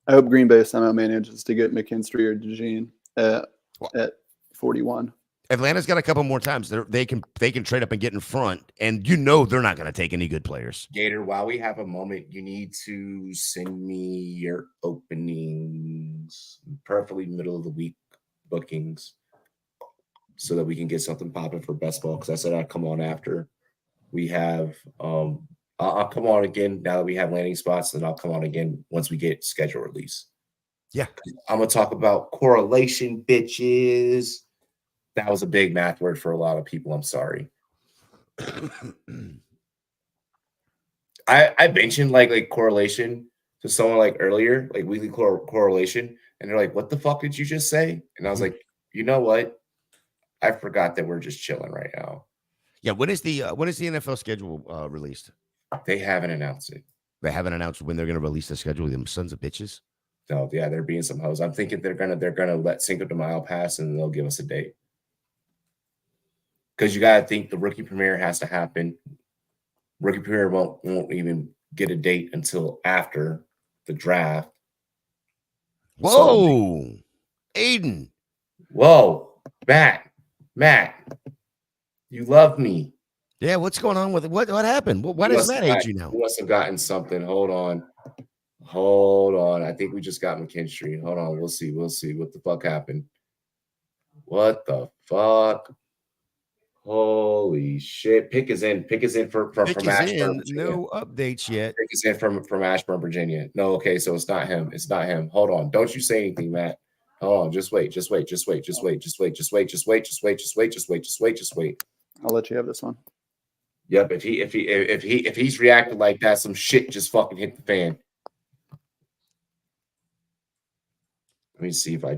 S5: I hope Green Bay somehow manages to get McKinstry or DeJean at 41.
S4: Atlanta's got a couple more times. They can trade up and get in front, and you know they're not going to take any good players.
S2: Gator, while we have a moment, you need to send me your openings, preferably middle of the week bookings, so that we can get something popping for best ball. Because I said I'd come on after we have. I'll come on again now that we have landing spots, and I'll come on again once we get schedule release.
S4: Yeah,
S2: I'm gonna talk about correlation, bitches. That was a big math word for a lot of people. I'm sorry. I mentioned like correlation to someone like earlier, like weekly correlation, and they're like, "What the fuck did you just say?" And I was like, "You know what? I forgot that we're just chilling right now."
S4: Yeah. When is the NFL schedule released?
S2: They haven't announced it.
S4: They haven't announced when they're going to release the schedule. Them sons of bitches.
S2: No, yeah, they're being some hoes. I'm thinking they're gonna let Cinco de Mayo pass and they'll give us a date. Because you gotta think the rookie premiere has to happen. Rookie premiere won't even get a date until after the draft.
S4: Whoa, so, Aiden.
S2: Whoa, Matt, you love me.
S4: Yeah, what's going on with it? What happened? Why does Matt hate you now?
S2: You must have gotten something. Hold on. I think we just got McKinstry. Hold on. We'll see. What the fuck happened? What the fuck? Holy shit. Pick is in from Ashburn.
S4: No updates yet.
S2: Pick is in from Ashburn, Virginia. No, okay, so it's not him. Hold on. Don't you say anything, Matt. Hold on. Just wait.
S5: I'll let you have this one.
S2: Yep, if he's reacting like that, some shit just fucking hit the fan. Let me see if I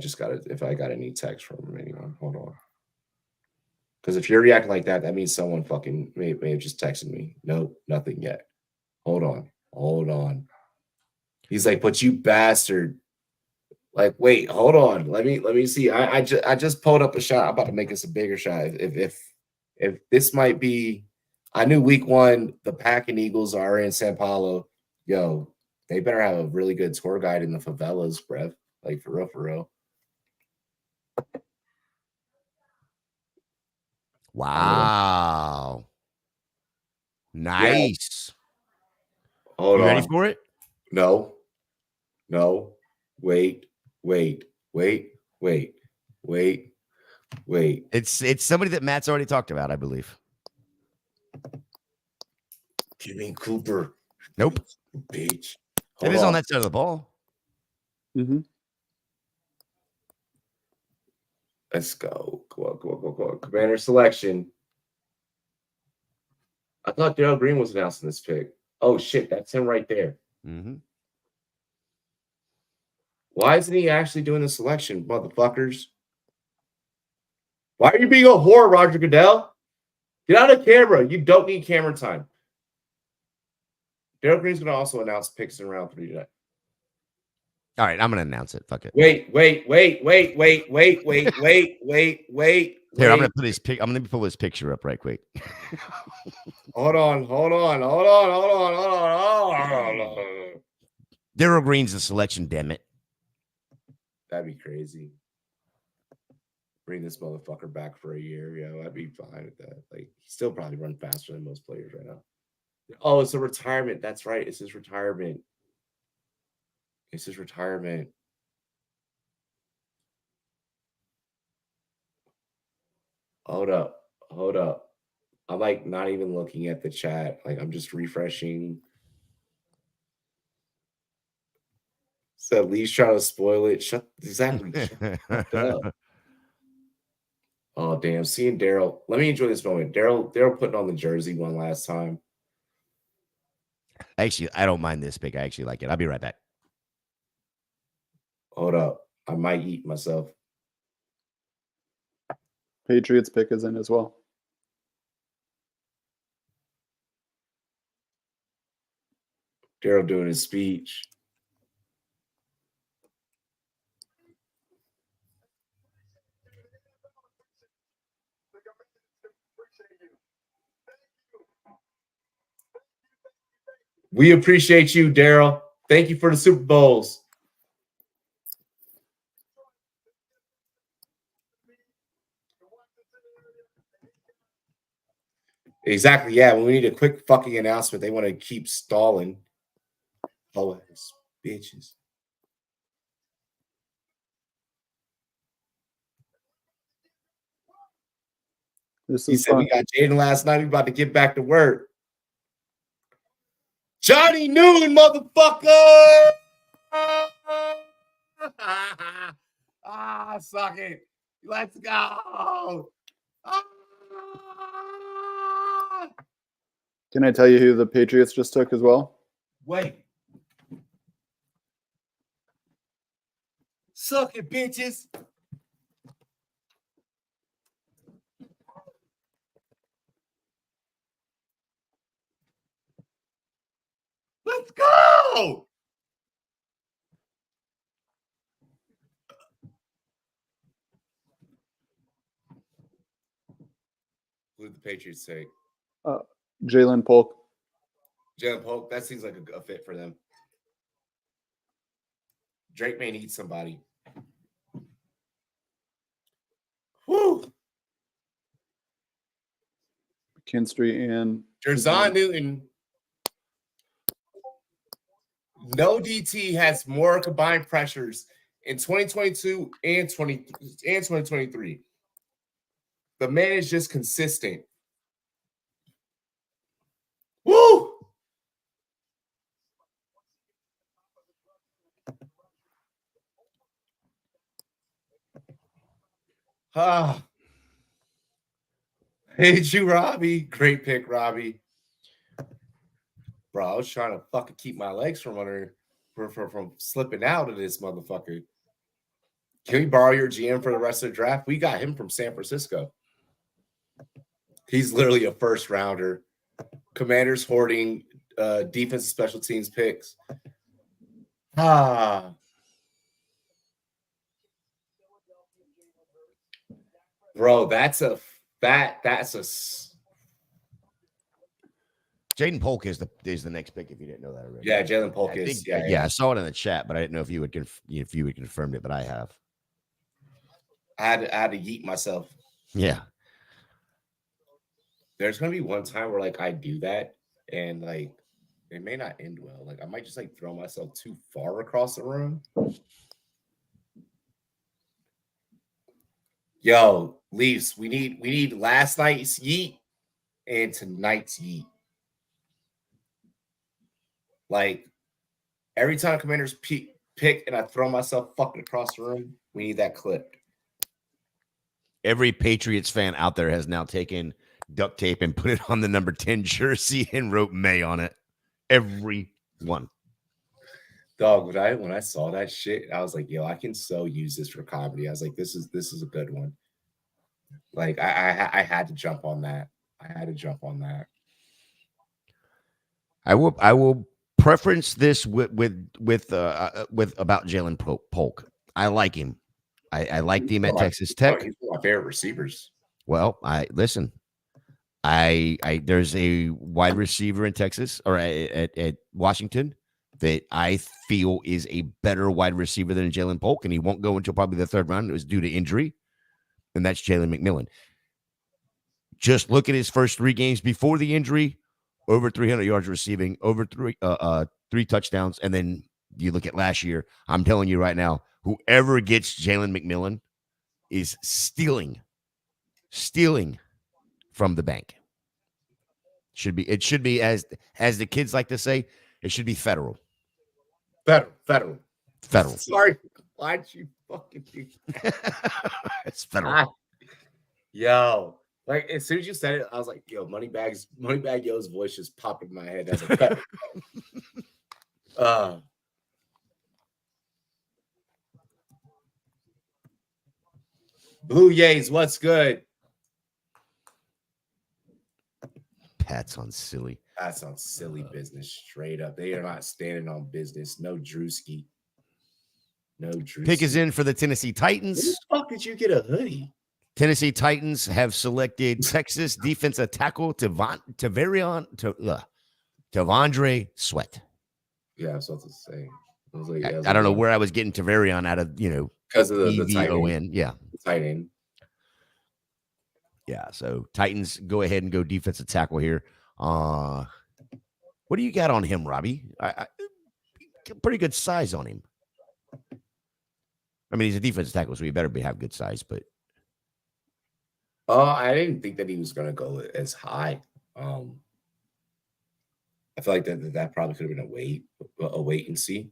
S2: got any text from anyone. Hold on. Because if you're reacting like that, that means someone fucking may have just texted me. Nope, nothing yet. Hold on. He's like, but you bastard. Like, wait, hold on. Let me see. I just pulled up a shot. I'm about to make us a bigger shot. If this might be, I knew week 1 the Pack and Eagles are in Sao Paulo. Yo, they better have a really good tour guide in the favelas, bruv. Like for real, for real.
S4: Wow. Nice.
S2: Hold
S4: You
S2: on.
S4: ready for it?
S2: No. Wait.
S4: It's somebody that Matt's already talked about, I believe.
S2: You mean Cooper?
S4: Nope.
S2: Bitch.
S4: It is on that side of the ball.
S5: Mm-hmm.
S2: Let's go. Come on. Commander selection. I thought Darrell Green was announcing this pick. Oh, shit. That's him right there.
S4: Mm-hmm.
S2: Why isn't he actually doing the selection, motherfuckers? Why are you being a whore, Roger Goodell? Get out of camera. You don't need camera time. Darrell Green's going to also announce picks in round 3 today.
S4: All right, I'm going to announce it. Fuck it.
S2: Wait.
S4: Here, I'm going to put his pic. I'm going to pull his picture up right quick.
S2: Hold on.
S4: Darrell Green's the selection, damn it.
S2: That'd be crazy. Bring this motherfucker back for a year. Yeah, I'd be fine with that. Like, he still probably run faster than most players right now. Oh, it's a retirement. That's right. It's his retirement. Hold up. I'm like not even looking at the chat. Like, I'm just refreshing. So Lee's trying to spoil it. Shut up. Oh, damn. Seeing Darrell. Let me enjoy this moment. Darrell putting on the jersey one last time.
S4: Actually, I don't mind this pick. I actually like it. I'll be right back.
S2: Hold up. I might eat myself.
S5: Patriots pick is in as well.
S2: Darrell doing his speech. We appreciate you, Darrell. Thank you for the Super Bowls. Exactly. Yeah, when we need a quick fucking announcement, they want to keep stalling. Oh, ass bitches. He said we got Jaden last night. We about to get back to work. Johnny Newton, motherfucker! Suck it. Let's go.
S5: Can I tell you who the Patriots just took as well?
S2: Wait. Suck it, bitches. Let's go. Who did the Patriots take?
S5: Jalen Polk.
S2: Jalen Polk. That seems like a fit for them. Drake may need somebody. Whew.
S5: Kinstry and
S2: Jerzon Newton. No DT has more combined pressures in 2022 and 2023. The man is just consistent. Woo! Hate you, Robbie. Great pick, Robbie. Bro, I was trying to fucking keep my legs from slipping out of this motherfucker. Can we borrow your GM for the rest of the draft? We got him from San Francisco. He's literally a first rounder. Commanders hoarding defensive special teams picks. Ah. Bro, that's a
S4: Jaden Polk is the next pick. If you didn't know that already,
S2: yeah. Jalen Polk
S4: I
S2: is
S4: think,
S2: yeah.
S4: I saw it in the chat, but I didn't know if you would confirmed it. But I have.
S2: I had to yeet myself.
S4: Yeah.
S2: There's gonna be one time where like I do that and like it may not end well. Like I might just like throw myself too far across the room. Yo, Leafs, we need last night's yeet and tonight's yeet. Like every time Commanders pick and I throw myself fucking across the room, we need that clip.
S4: Every Patriots fan out there has now taken duct tape and put it on the number 10 jersey and wrote May on it. Everyone.
S2: Dog, when I saw that shit, I was like, yo, I can so use this for comedy. I was like, this is a good one. Like I had to jump on that. I had to jump on that.
S4: I will preference this with about Jalen Polk. I like him. I liked him at Texas Tech.
S2: He's one of my favorite receivers.
S4: Well, there's a wide receiver in Texas or at Washington that I feel is a better wide receiver than Jalen Polk, and he won't go until probably the third round. It was due to injury, and that's Jalen McMillan. Just look at his first 3 games before the injury, over 300 yards receiving, over 3 touchdowns, and then you look at last year. I'm telling you right now, whoever gets Jalen McMillan is stealing from the bank. It should be as the kids like to say, it should be federal.
S2: Federal. Sorry, why'd you fucking do that?
S4: It's federal.
S2: Yo, like as soon as you said it, I was like, yo, Moneybag Yo's voice just popped in my head. I was like, federal. Blue Jays, what's good?
S4: Pat's on silly.
S2: That's on silly business, straight up. They are not standing on business. No Drewski.
S4: Pick is in for the Tennessee Titans.
S2: Where the fuck did you get a hoodie?
S4: Tennessee Titans have selected Texas defensive tackle Tavondre Sweat.
S2: Yeah, I was about to say.
S4: I don't know where I was getting Tavarion out of,
S2: because of the tight
S4: end. Yeah.
S2: The tight end.
S4: Yeah, so Titans go ahead and go defensive tackle here. What do you got on him, Robbie? I pretty good size on him. I mean, he's a defensive tackle, so he better have good size. But
S2: I didn't think that he was going to go as high. I feel like that probably could have been a wait and see.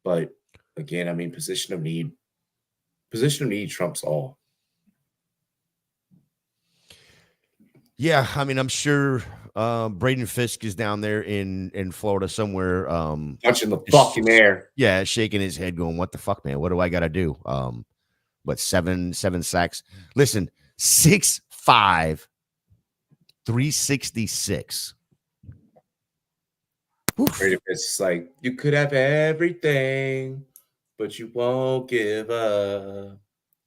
S2: But again, I mean, position of need trumps all.
S4: Yeah, I mean, I'm sure Braden Fisk is down there in Florida somewhere.
S2: Punching the fucking air.
S4: Yeah, shaking his head going, what the fuck, man? What do I got to do? But seven sacks. Listen, 6'5", 366.
S2: Braden Fisk's like, you could have everything, but you won't give up.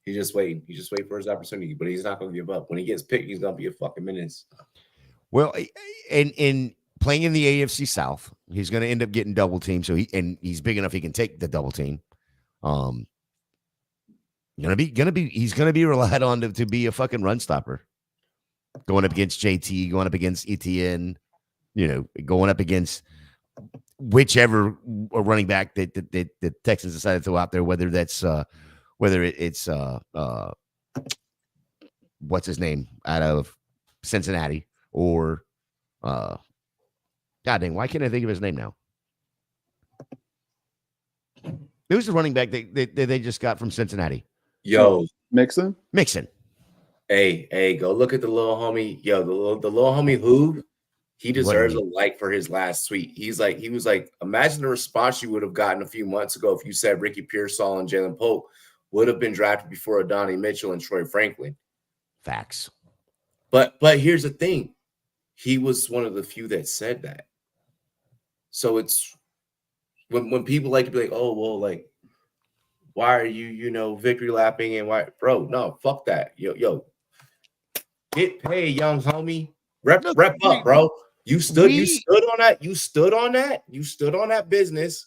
S2: He's just waiting. He's just waiting for his opportunity, but he's not going to give up. When he gets picked, he's going to be a fucking menace.
S4: Well, in playing in the AFC South, he's going to end up getting double teamed. So he's big enough he can take the double team. He's going to be relied on to be a fucking run stopper. Going up against JT, going up against ETN, going up against whichever running back that the Texans decided to throw out there, whether it's what's his name out of Cincinnati or God dang, why can't I think of his name now? Who's the running back they just got from Cincinnati?
S2: Yo,
S5: Mixon.
S2: Hey, go look at the little homie. Yo, the little homie who he deserves a like for his last tweet. He was like, imagine the response you would have gotten a few months ago if you said Ricky Pearsall and Jalen Polk would have been drafted before Adonai Mitchell and Troy Franklin.
S4: Facts.
S2: But here's the thing. He was one of the few that said that. So when people like to be like, oh well, like, why are you victory lapping and why, bro? No, fuck that. Yo, get paid, young homie. Rep
S4: Look,
S2: up, bro. You stood
S4: we
S2: on that. You stood on that. You stood on that business.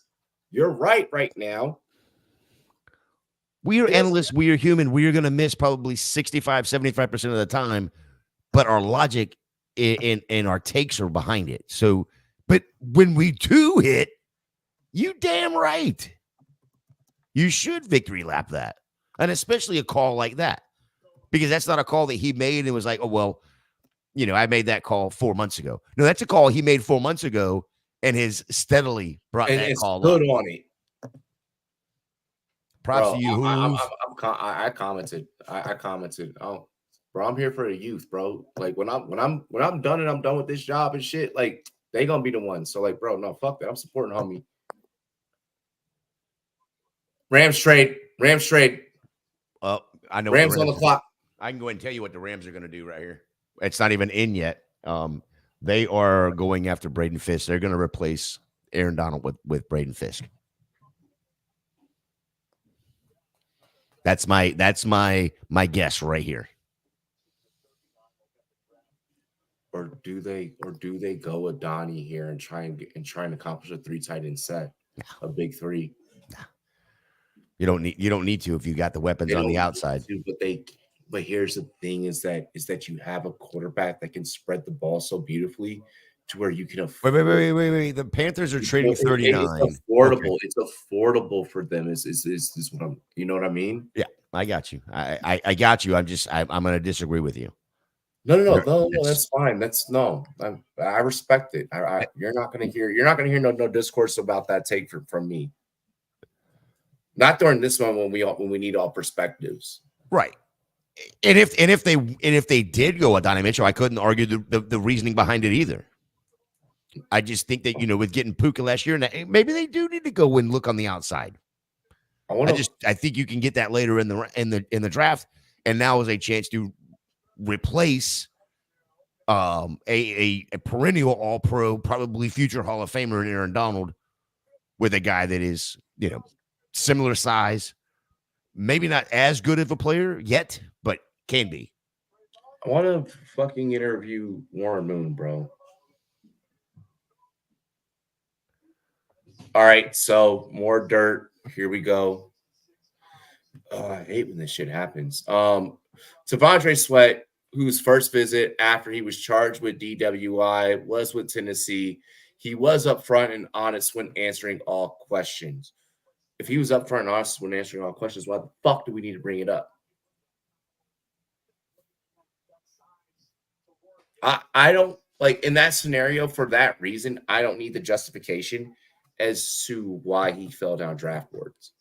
S2: You're right now.
S4: are analysts. We are human. We are going to miss probably 65, 75% of the time, but our logic and our takes are behind it. So, but when we do hit, you damn right. You should victory lap that. And especially a call like that. Because that's not a call that he made and was like, oh, well, I made that call 4 months ago. No, that's a call he made 4 months ago and has steadily brought that call up.
S2: On it.
S4: Props
S2: bro,
S4: to you.
S2: I commented. I commented. Oh, bro, I'm here for the youth, bro. Like when I'm done and I'm done with this job and shit, like they gonna be the ones. So like, bro, no, fuck that. I'm supporting homie. Rams trade.
S4: I know
S2: Rams on the clock.
S4: I can go ahead and tell you what the Rams are going to do right here. It's not even in yet. They are going after Braden Fisk. They're going to replace Aaron Donald with Braden Fisk. That's my guess right here.
S2: Or do they go with Donnie here and try and accomplish a 3 tight end set, a big 3?
S4: You don't need to if you got the weapons on the outside.
S2: But here's the thing: is that you have a quarterback that can spread the ball so beautifully to where you can afford.
S4: Wait. The Panthers are trading 39.
S2: It's affordable. Okay. It's affordable for them. Is what I'm? You know what I mean?
S4: Yeah, I got you. I got you. I'm going to disagree with you.
S2: No. That's fine. I respect it. You're not going to hear no discourse about that take from me. Not during this one when we need all perspectives.
S4: Right. And if they did go with Donnie Mitchell, I couldn't argue the reasoning behind it either. I just think that with getting Puka last year, and maybe they do need to go and look on the outside. I think you can get that later in the draft, and now is a chance to replace a perennial All-Pro, probably future Hall of Famer in Aaron Donald with a guy that is similar size, maybe not as good of a player yet, but can be.
S2: I want to fucking interview Warren Moon, bro. All right, so more dirt. Here we go. I hate when this shit happens. T'Vondre Sweat, whose first visit after he was charged with DWI was with Tennessee. He was upfront and honest when answering all questions. If he was upfront and honest when answering all questions, why the fuck do we need to bring it up? I don't like in that scenario for that reason. I don't need the justification as to why he fell down draft boards.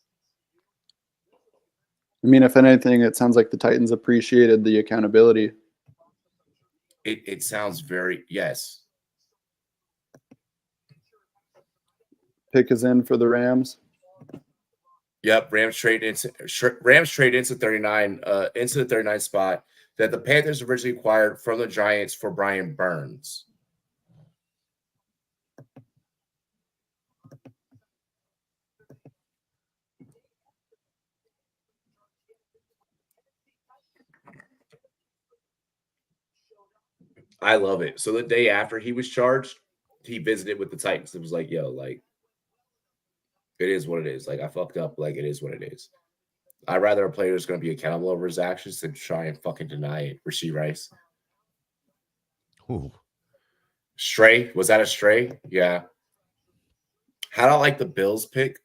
S5: I mean, if anything, it sounds like the Titans appreciated the accountability.
S2: It sounds very yes.
S5: Pick is in for the Rams.
S2: Yep, Rams trade into 39 into the 39 spot that the Panthers originally acquired from the Giants for Brian Burns. I love it. So the day after he was charged, he visited with the Titans. It was like, yo, like, it is what it is. Like, I fucked up. Like, it is what it is. I'd rather a player is going to be accountable over his actions than try and fucking deny it. Rasheed Rice.
S4: Ooh.
S2: Stray? Was that a stray? Yeah. How'd I like the Bills pick?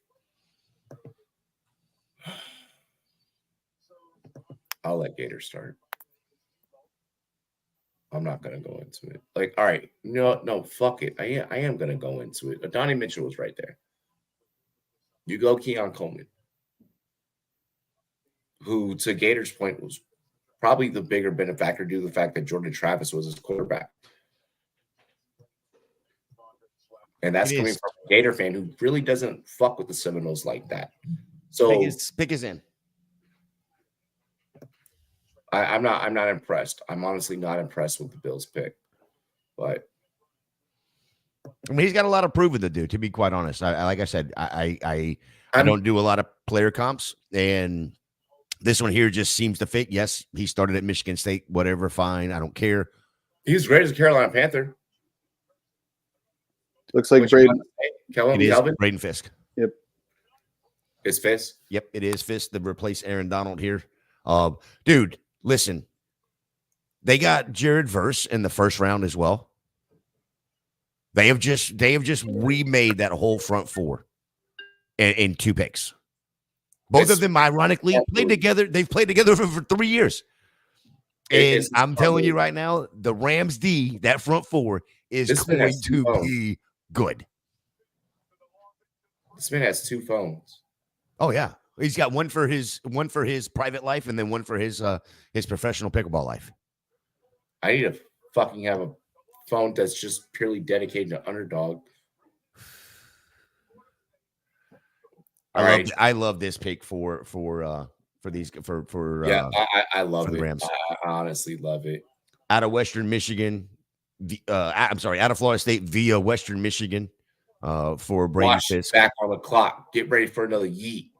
S2: I'll let Gator start. I'm not going to go into it. Like, all right. No, fuck it. I am going to go into it. Donnie Mitchell was right there. You go Keon Coleman, who, to Gator's point, was probably the bigger benefactor due to the fact that Jordan Travis was his quarterback. And that's coming from a Gator fan who really doesn't fuck with the Seminoles like that. So
S4: pick is in.
S2: I'm not impressed. I'm honestly not impressed with the Bills pick. But
S4: I mean, he's got a lot of proving to do, to be quite honest. Like I said, I don't do a lot of player comps, and this one here just seems to fit. Yes, he started at Michigan State, whatever, fine. I don't care.
S2: He was great as a Carolina Panther.
S5: Looks like Braden.
S2: Kelvin?
S4: Braden Fisk.
S5: Yep.
S2: It's Fisk?
S4: Yep, it is Fisk to replace Aaron Donald here. Dude, listen. They got Jared Verse in the first round as well. They have just remade that whole front four in 2 picks. Both of them, ironically, played together. They've played together for 3 years. And I'm telling you right now, the Rams D, that front four, is going to be good.
S2: This man has 2 phones.
S4: Oh yeah, he's got one for his private life, and then one for his professional pickleball life.
S2: I need to fucking have a phone that's just purely dedicated to Underdog.
S4: I love this pick for these
S2: yeah, I love it.
S4: Rams.
S2: I honestly love it.
S4: Out of Western Michigan, out of Florida State via Western Michigan, for Braden Fisk.
S2: Back on the clock. Get ready for another yeet.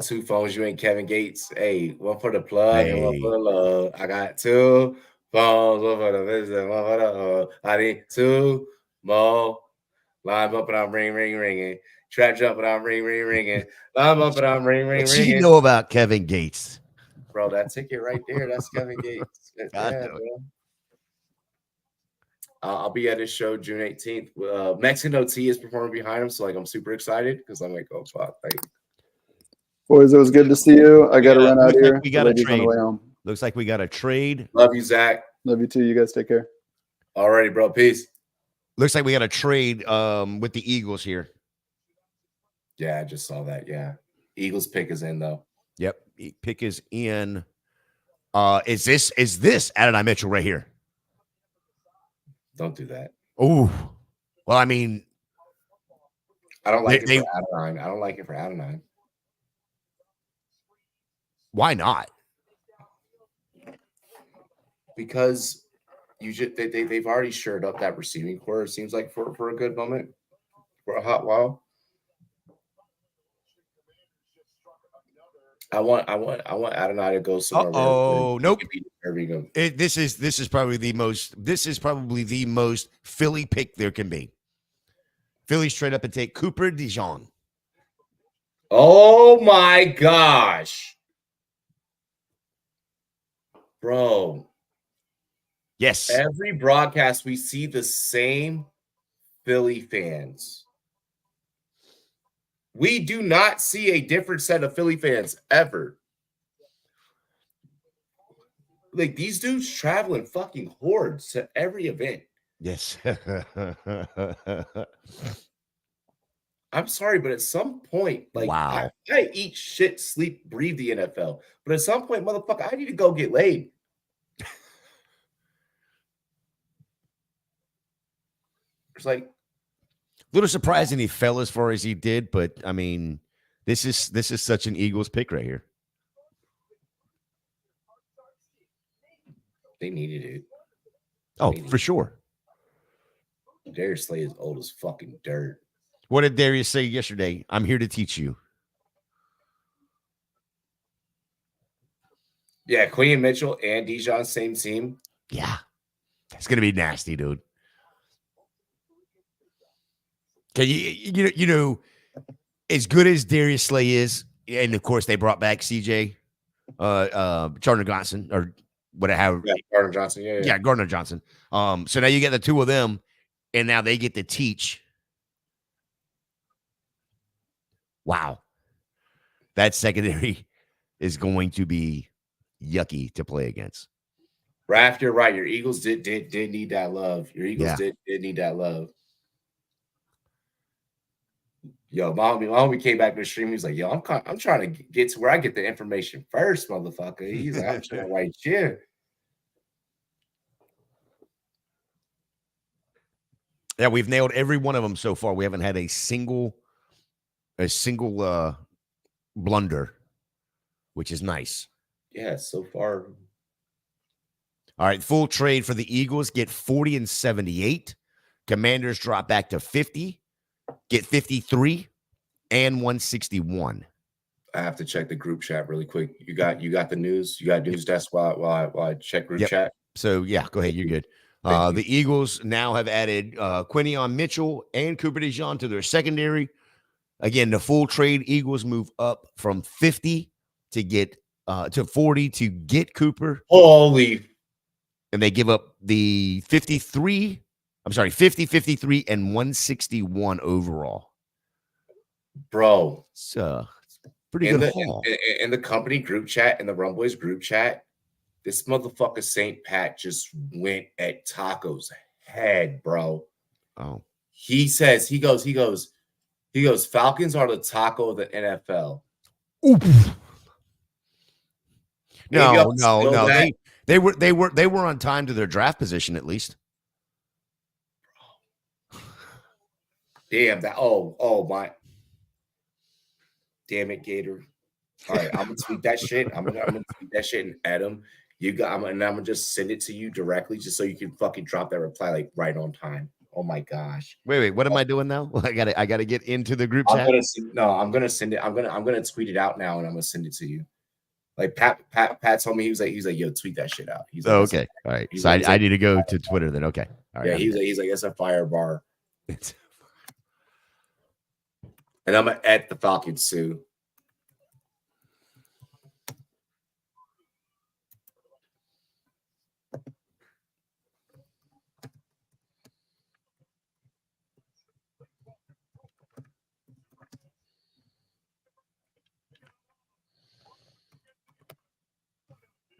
S2: 2 phones. You ain't Kevin Gates. Hey, one for the plug and one for the love. I got 2 phones. One for the visit. One for the I need 2 more. Line up and I'm ringing. Trap jump and I'm ringing. Line up and I'm ringing.
S4: What you know about Kevin Gates?
S2: Bro, that ticket right there, that's Kevin Gates. Yeah, bro. I'll be at his show June 18th. Mexican OT is performing behind him, so like I'm super excited because I'm like, oh fuck. Like,
S5: boys, it was good to see you. I gotta run out here.
S4: Like we got a trade. Looks like we got a trade.
S2: Love you, Zach.
S5: Love you too. You guys take care.
S2: Alrighty, bro. Peace.
S4: Looks like we got a trade with the Eagles here.
S2: Yeah, I just saw that. Yeah. Eagles pick is in though.
S4: Yep. Pick is in. Is this Adonai Mitchell right here?
S2: Don't do that.
S4: Oh, well, I mean,
S2: I don't like it for Adonai. I don't like it for Adonai.
S4: Why not?
S2: Because they've already shored up that receiving core. It seems like for a good moment, for a hot while. I want Adonai to go somewhere.
S4: Oh, nope.
S2: This
S4: is probably the most Philly pick there can be. Philly straight up and take Cooper DeJean.
S2: Oh my gosh, bro.
S4: Yes.
S2: Every broadcast we see the same Philly fans. We do not see a different set of Philly fans ever. Like these dudes travel in fucking hordes to every event.
S4: Yes.
S2: I'm sorry, but at some point, like
S4: wow.
S2: I eat shit, sleep, breathe the NFL. But at some point, motherfucker, I need to go get laid. It's like
S4: a little surprising he fell as far as he did, but I mean, this is such an Eagles pick right here.
S2: They needed it.
S4: Oh, for sure.
S2: Darius Slay is old as fucking dirt.
S4: What did Darius say yesterday? I'm here to teach you.
S2: Yeah, Queen Mitchell and Dijon, same team.
S4: Yeah. It's gonna be nasty, dude. Okay, you know, as good as Darius Slay is, and of course they brought back CJ, Gardner Johnson, or whatever.
S2: Yeah, Gardner Johnson. Yeah,
S4: Gardner Johnson. So now you get the 2 of them, and now they get to teach. Wow, that secondary is going to be yucky to play against.
S2: Raph, you're right. Your Eagles did need that love. Your Eagles did need that love. Yo, my homie came back to the stream. He was like, yo, I'm trying to get to where I get the information first, motherfucker. He's like, I'm trying to write you.
S4: Yeah, we've nailed every one of them so far. We haven't had a single blunder, which is nice.
S2: Yeah, so far.
S4: All right, full trade for the Eagles. Get 40 and 78 Commanders drop back to 50, get 53 and 161.
S2: I have to check the group chat really quick. You got the news. You got news desk while I check group chat.
S4: So yeah, go ahead. You're good.
S2: Thank you.
S4: The Eagles now have added Quinion Mitchell and Cooper DeJean to their secondary. Again, the full trade Eagles move up from 50 to get to 40 to get Cooper.
S2: Holy.
S4: And they give up the 50, 53, and 161 overall.
S2: Bro.
S4: It's pretty good haul.
S2: In the company group chat, in the Rumboyz group chat, this motherfucker St. Pat just went at Taco's head, bro.
S4: Oh.
S2: He goes, Falcons are the taco of the NFL.
S4: Oof. No. They were on time to their draft position at least.
S2: Damn that! Oh my! Damn it, Gator! All right, I'm gonna tweet that shit. I'm gonna tweet that shit and add him. And I'm gonna just send it to you directly, just so you can fucking drop that reply like right on time. Oh my gosh!
S4: Wait, what am I doing now? I gotta get into the group chat.
S2: I'm gonna send it. I'm gonna tweet it out now, and I'm gonna send it to you. Like Pat told me, he was like, yo, tweet that shit out. He's like,
S4: okay, all right. So I need to go to Twitter then. Okay, all right.
S2: Yeah, he's like, it's a fire bar. And I'm at the Falcons too.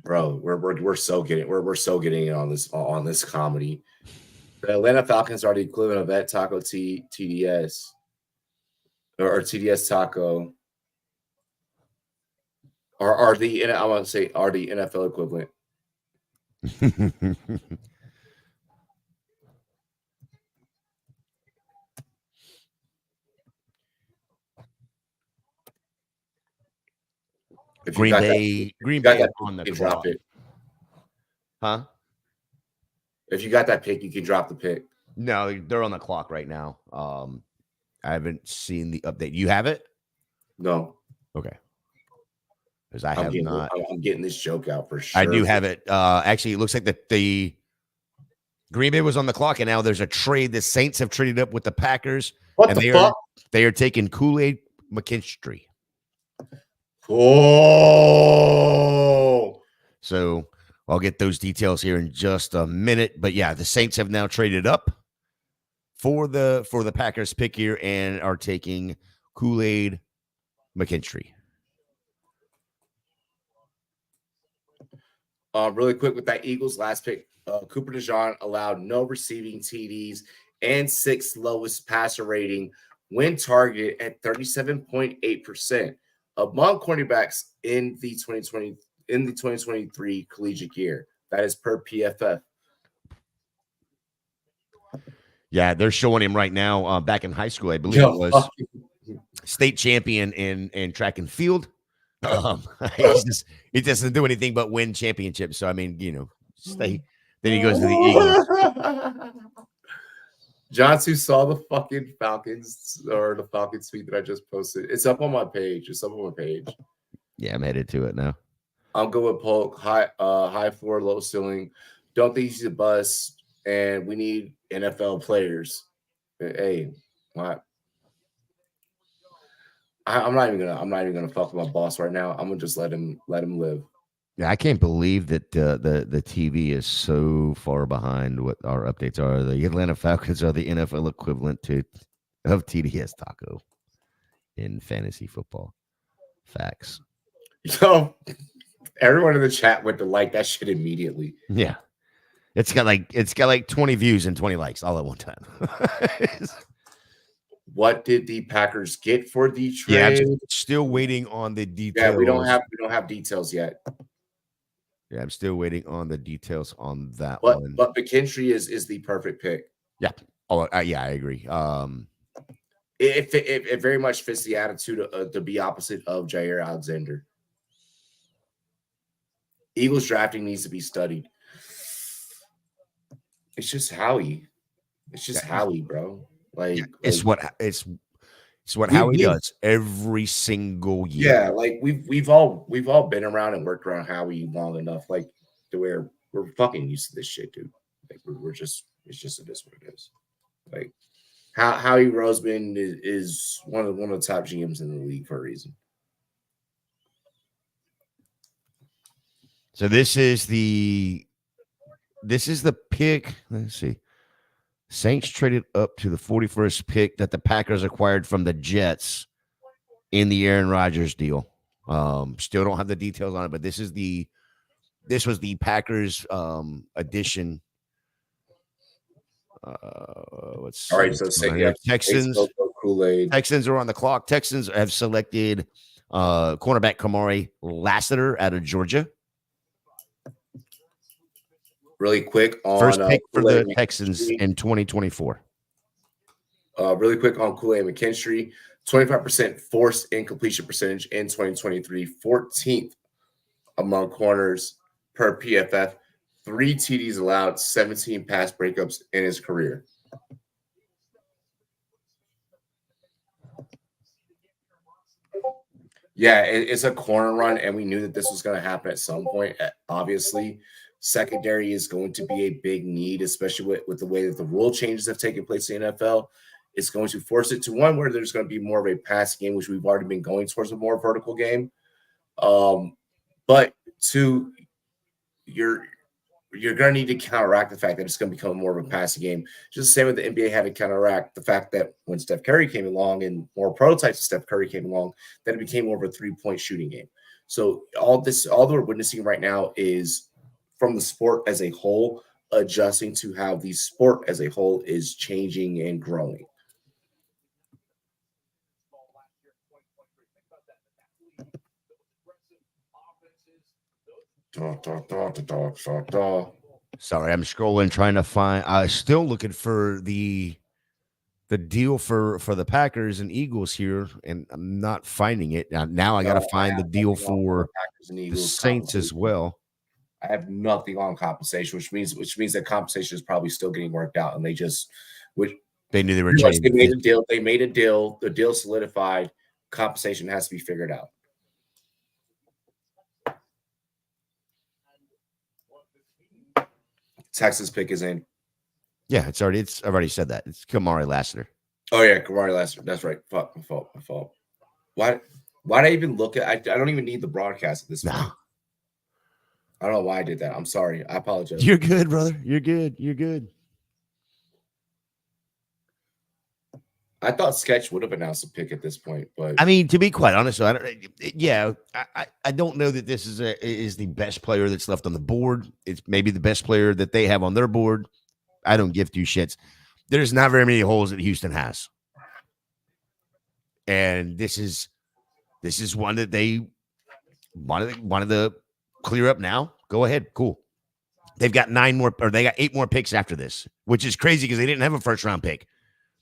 S2: Bro, we're so getting in on this comedy. The Atlanta Falcons are the equivalent of that Taco TDS or TDS Taco, or are the NFL equivalent.
S4: Green Bay on the
S2: drop it.
S4: Huh?
S2: If you got that pick, you can drop the pick.
S4: No, they're on the clock right now. I haven't seen the update. You have it?
S2: No.
S4: Okay. Because I'm
S2: getting this joke out for sure.
S4: I do have it. Actually, it looks like the Green Bay was on the clock, and now there's a trade. The Saints have traded up with the Packers.
S2: What the fuck?
S4: They are taking Kool-Aid McKinstry.
S2: Oh.
S4: So I'll get those details here in just a minute. But yeah, the Saints have now traded up for the Packers pick here and are taking Kool-Aid McKinstry.
S2: Really quick with that Eagles last pick, Cooper DeJean allowed no receiving TDs and 6th lowest passer rating when targeted at 37.8%. Among cornerbacks in the 2023 collegiate year. That is per PFF.
S4: Yeah, they're showing him right now back in high school, I believe it was. State champion in track and field. He doesn't do anything but win championships. So, I mean, then he goes to the Eagles.
S2: John, who saw the fucking Falcons or the Falcons tweet that I just posted? It's up on my page.
S4: Yeah, I'm headed to it now.
S2: I'm good with Polk. High floor, low ceiling. Don't think he's a bust, and we need NFL players. Hey, what? I'm not even gonna fuck with my boss right now. I'm gonna just let him live.
S4: Yeah, I can't believe that the TV is so far behind what our updates are. The Atlanta Falcons are the NFL equivalent of TDS Taco in fantasy football. Facts.
S2: So everyone in the chat went to like that shit immediately.
S4: Yeah, it's got like 20 views and 20 likes all at one time.
S2: What did the Packers get for the trade?
S4: Yeah, I'm still waiting on the details.
S2: Yeah, we don't have details yet.
S4: Yeah, I'm still waiting on the details on that one.
S2: But McKinstry is the perfect pick.
S4: Yeah. Oh, yeah, I agree.
S2: It very much fits the attitude to be opposite of Jair Alexander. Eagles drafting needs to be studied. It's just Howie. It's just Howie, bro. Like,
S4: It's what
S2: we-
S4: Howie
S2: we-
S4: does every single year.
S2: yeah, like we've all been around and worked around Howie long enough, like to where we're fucking used to this shit, dude. Like we're just it is what it is. Like Howie Roseman is one of the top GMs in the league for a reason.
S4: So this is the pick. Let's see. Saints traded up to the 41st pick that the Packers acquired from the Jets in the Aaron Rodgers deal. Still don't have the details on it, but this was the Packers addition. Let's see.
S2: All right, so
S4: Texans are on the clock. Texans have selected cornerback Kamari Lassiter out of Georgia.
S2: Really quick on
S4: First pick for the
S2: Kool-Aid
S4: Texans
S2: McKinstry.
S4: in 2024.
S2: Really quick on Kool-Aid McKinstry, 25% forced incompletion percentage in 2023, 14th among corners per PFF, 3 TDs allowed, 17 pass breakups in his career. Yeah, it's a corner run, and we knew that this was going to happen at some point. Obviously, secondary is going to be a big need, especially with the way that the rule changes have taken place in the NFL. It's going to force it to one where there's going to be more of a pass game, which we've already been going towards a more vertical game. But two, you're going to need to counteract the fact that it's going to become more of a passing game. Just the same with the NBA had to counteract the fact that when Steph Curry came along and more prototypes of Steph Curry came along, that it became more of a 3-point shooting game. So all that we're witnessing right now is from the sport as a whole, adjusting to how the sport as a whole is changing and growing.
S4: Sorry, I'm scrolling trying to find. Still looking for the deal for the Packers and Eagles here, and I'm not finding it. Now I got to find the deal for the Saints as well.
S2: I have nothing on compensation, which means that compensation is probably still getting worked out, and they
S4: knew they were changing.
S2: They made a deal. They made a deal. The deal solidified. Compensation has to be figured out. Texas pick is in.
S4: Yeah, I've already said that. It's Kamari Lassiter.
S2: Oh yeah, Kamari Lassiter. That's right. Fuck, my fault. Why did I even look at? I don't even need the broadcast at this point.
S4: No.
S2: I don't know why I did that. I'm sorry. I apologize.
S4: You're good, brother. You're good.
S2: I thought Sketch would have announced a pick at this point, but
S4: I mean, to be quite honest, I don't know that this is the best player that's left on the board. It's maybe the best player that they have on their board. I don't give two shits. There's not very many holes that Houston has, and this is one that they wanted to clear up now. Go ahead, cool. They've got 8 more picks after this, which is crazy because they didn't have a first round pick.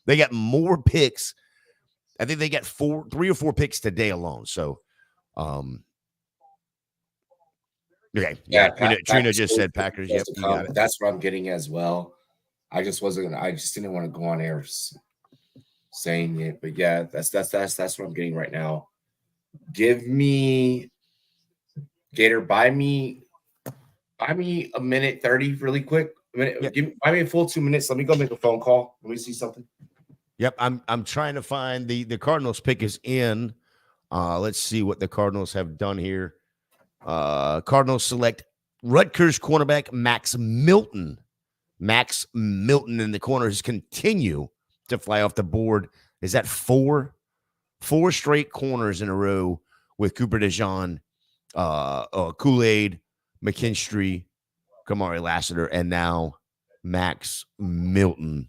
S4: They got more picks. I think they got 3 or 4 picks today alone. So, okay. Yeah. Trina just said Packers. Yep. You got it.
S2: That's what I'm getting as well. I just didn't want to go on air saying it, but yeah, that's what I'm getting right now. Give me Gator, buy me a minute 30 really quick. Buy me a full 2 minutes. Let me go make a phone call. Let me see something.
S4: Yep, I'm trying to find the Cardinals pick is in. Let's see what the Cardinals have done here. Cardinals select Rutgers cornerback Max Milton. Max Milton in the corners continue to fly off the board. Is that 4 straight corners in a row with Cooper DeJean, Kool-Aid, McKinstry, Kamari Lassiter, and now Max Milton.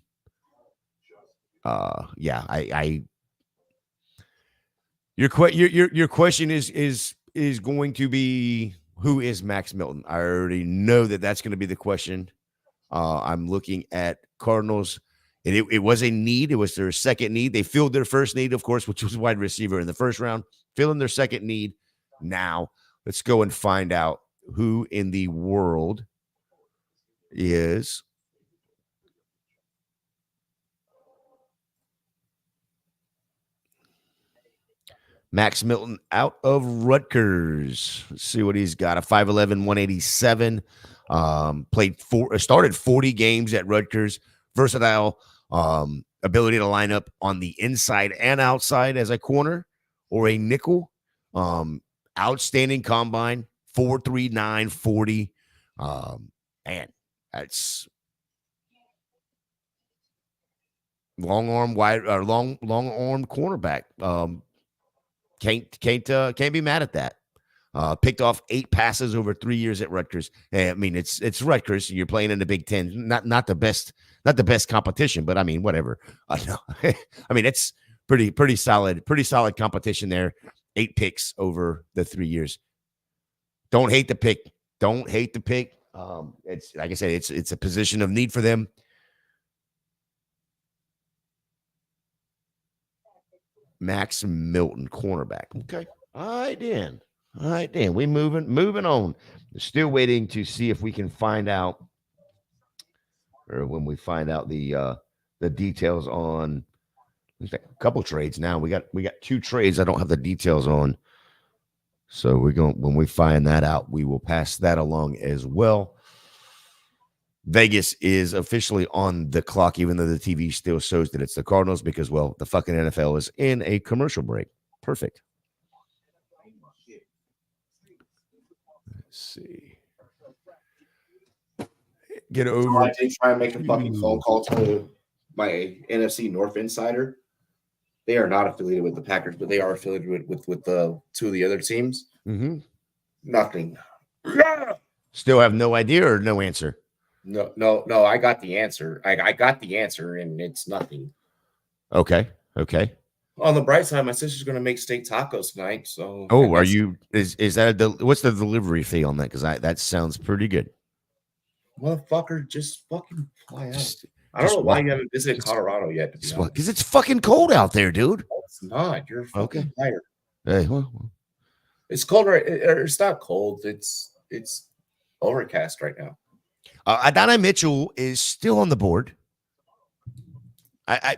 S4: Your question is going to be, who is Max Milton? I already know that's going to be the question. I'm looking at Cardinals, and it was a need. It was their second need. They filled their first need, of course, which was wide receiver in the first round. Filling their second need. Now let's go and find out who in the world is Max Milton out of Rutgers. Let's see what he's got. A 5'11", 187. Started 40 games at Rutgers. Versatile ability to line up on the inside and outside as a corner or a nickel. Outstanding combine. 4.39 40. Man, that's long arm cornerback. Can't be mad at that. Picked off 8 passes over 3 years at Rutgers. I mean, it's Rutgers. You're playing in the Big Ten. Not the best competition, but I mean, whatever. No. I mean, it's pretty solid competition there. 8 picks over the 3 years. Don't hate the pick. It's like I said, it's a position of need for them. Max Milton, cornerback. Okay. All right, Dan. We moving on. Still waiting to see if we can find out, or when we find out the details on a couple trades. Now we got 2 trades I don't have the details on. So when we find that out, we will pass that along as well. Vegas is officially on the clock, even though the TV still shows that it's the Cardinals because, well, the fucking NFL is in a commercial break. Perfect. Let's see. Get over.
S2: I did try and make a fucking phone call to my NFC North insider. They are not affiliated with the Packers, but they are affiliated with the 2 of the other teams.
S4: Mm-hmm.
S2: Nothing.
S4: Still have no idea or no answer?
S2: No. I got the answer. I got the answer, and it's nothing.
S4: Okay.
S2: On the bright side, my sister's going to make steak tacos tonight. So,
S4: are you? Is that what's the delivery fee on that? Because that sounds pretty good.
S2: Motherfucker, just fucking fly out. I don't know why you haven't visited Colorado yet.
S4: Because it's fucking cold out there, dude.
S2: No, it's not. You're fucking tired.
S4: Hey, well.
S2: It's cold, right? It's not cold. It's overcast right now.
S4: Adonai Mitchell is still on the board. I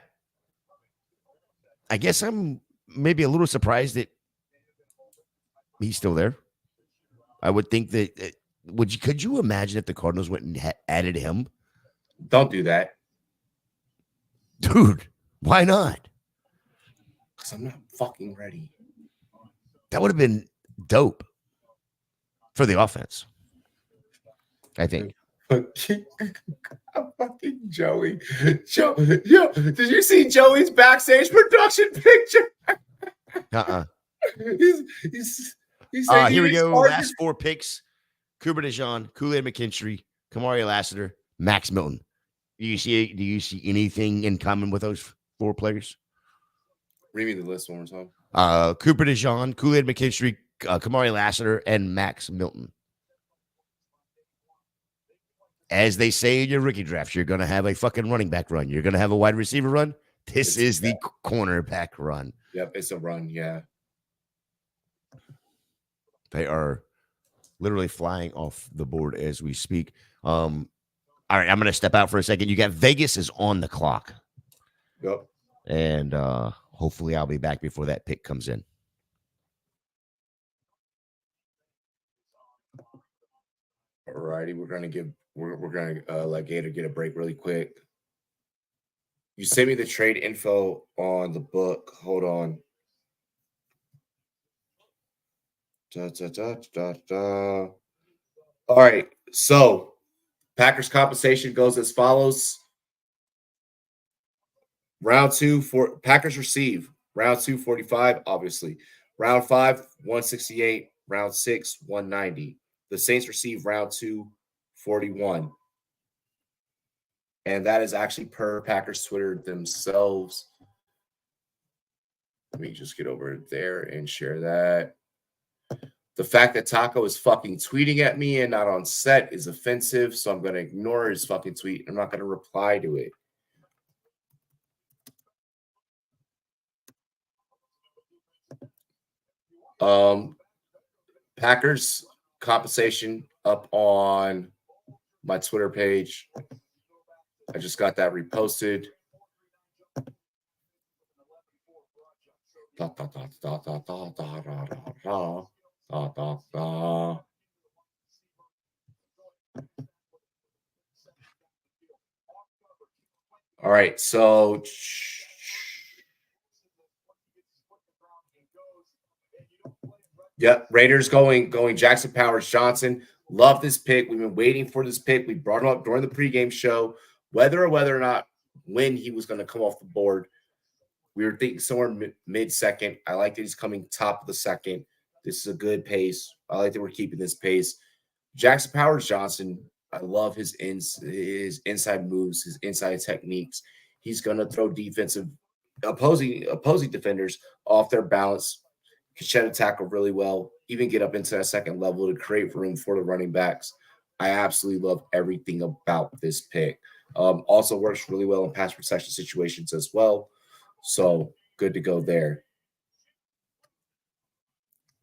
S4: guess I'm maybe a little surprised that he's still there. I would think that could you imagine if the Cardinals went and added him?
S2: Don't do that.
S4: Dude, why not?
S2: Because I'm not fucking ready.
S4: That would have been dope for the offense, I think.
S2: Fucking Joey. Yo, did you see Joey's backstage production picture? He's
S4: here we go. Last 4 picks. Cooper DeJean, Kool-Aid McKinstry, Kamari Lassiter, Max Milton. Do you see anything in common with those 4 players?
S2: Read me the list one more time.
S4: Cooper DeJean, Kool-Aid McKinstry, Kamari Lassiter, and Max Milton. As they say in your rookie drafts, you're going to have a fucking running back run. You're going to have a wide receiver run. This is the cornerback run.
S2: Yep, it's a run, yeah.
S4: They are literally flying off the board as we speak. All right, I'm going to step out for a second. You got Vegas is on the clock.
S2: Yep.
S4: And hopefully I'll be back before that pick comes in.
S2: All righty, we're going to let Gator get a break really quick. You sent me the trade info on the book. Hold on. All right, so Packers compensation goes as follows. Round 2 for Packers receive. Round 2, 45, obviously. Round 5, 168. Round 6, 190. The Saints receive round 2, 41. And that is actually per Packers Twitter themselves. Let me just get over there and share that. The fact that Taco is fucking tweeting at me and not on set is offensive, so I'm going to ignore his fucking tweet. I'm not going to reply to it. Packers compensation up on my Twitter page. I just got that reposted. Da, da, da, da, da, da, da, da, da, da, da, da. All right, so yep, Raiders going Jackson Powers Johnson. Love this pick. We've been waiting for this pick. We brought him up during the pregame show, whether or not when he was going to come off the board. We were thinking somewhere mid-second. I like that he's coming top of the second. This is a good pace. I like that we're keeping this pace. Jackson Powers Johnson, I love his inside moves, his inside techniques. He's going to throw opposing defenders off their balance. Can shed a tackle really well, even get up into that second level to create room for the running backs. I absolutely love everything about this pick. Also works really well in pass protection situations as well. So good to go there.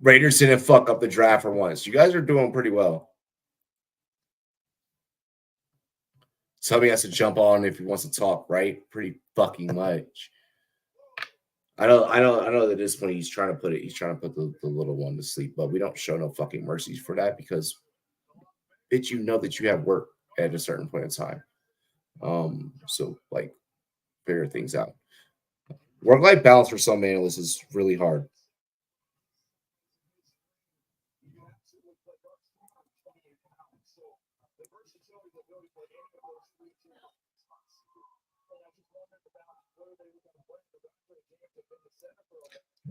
S2: Raiders didn't fuck up the draft for once. You guys are doing pretty well. Somebody has to jump on if he wants to talk, right? Pretty fucking much. I know that at this point he's trying to put the little one to sleep, but we don't show no fucking mercies for that because bitch, you know that you have work at a certain point in time. So like figure things out. Work-life balance for some analysts is really hard.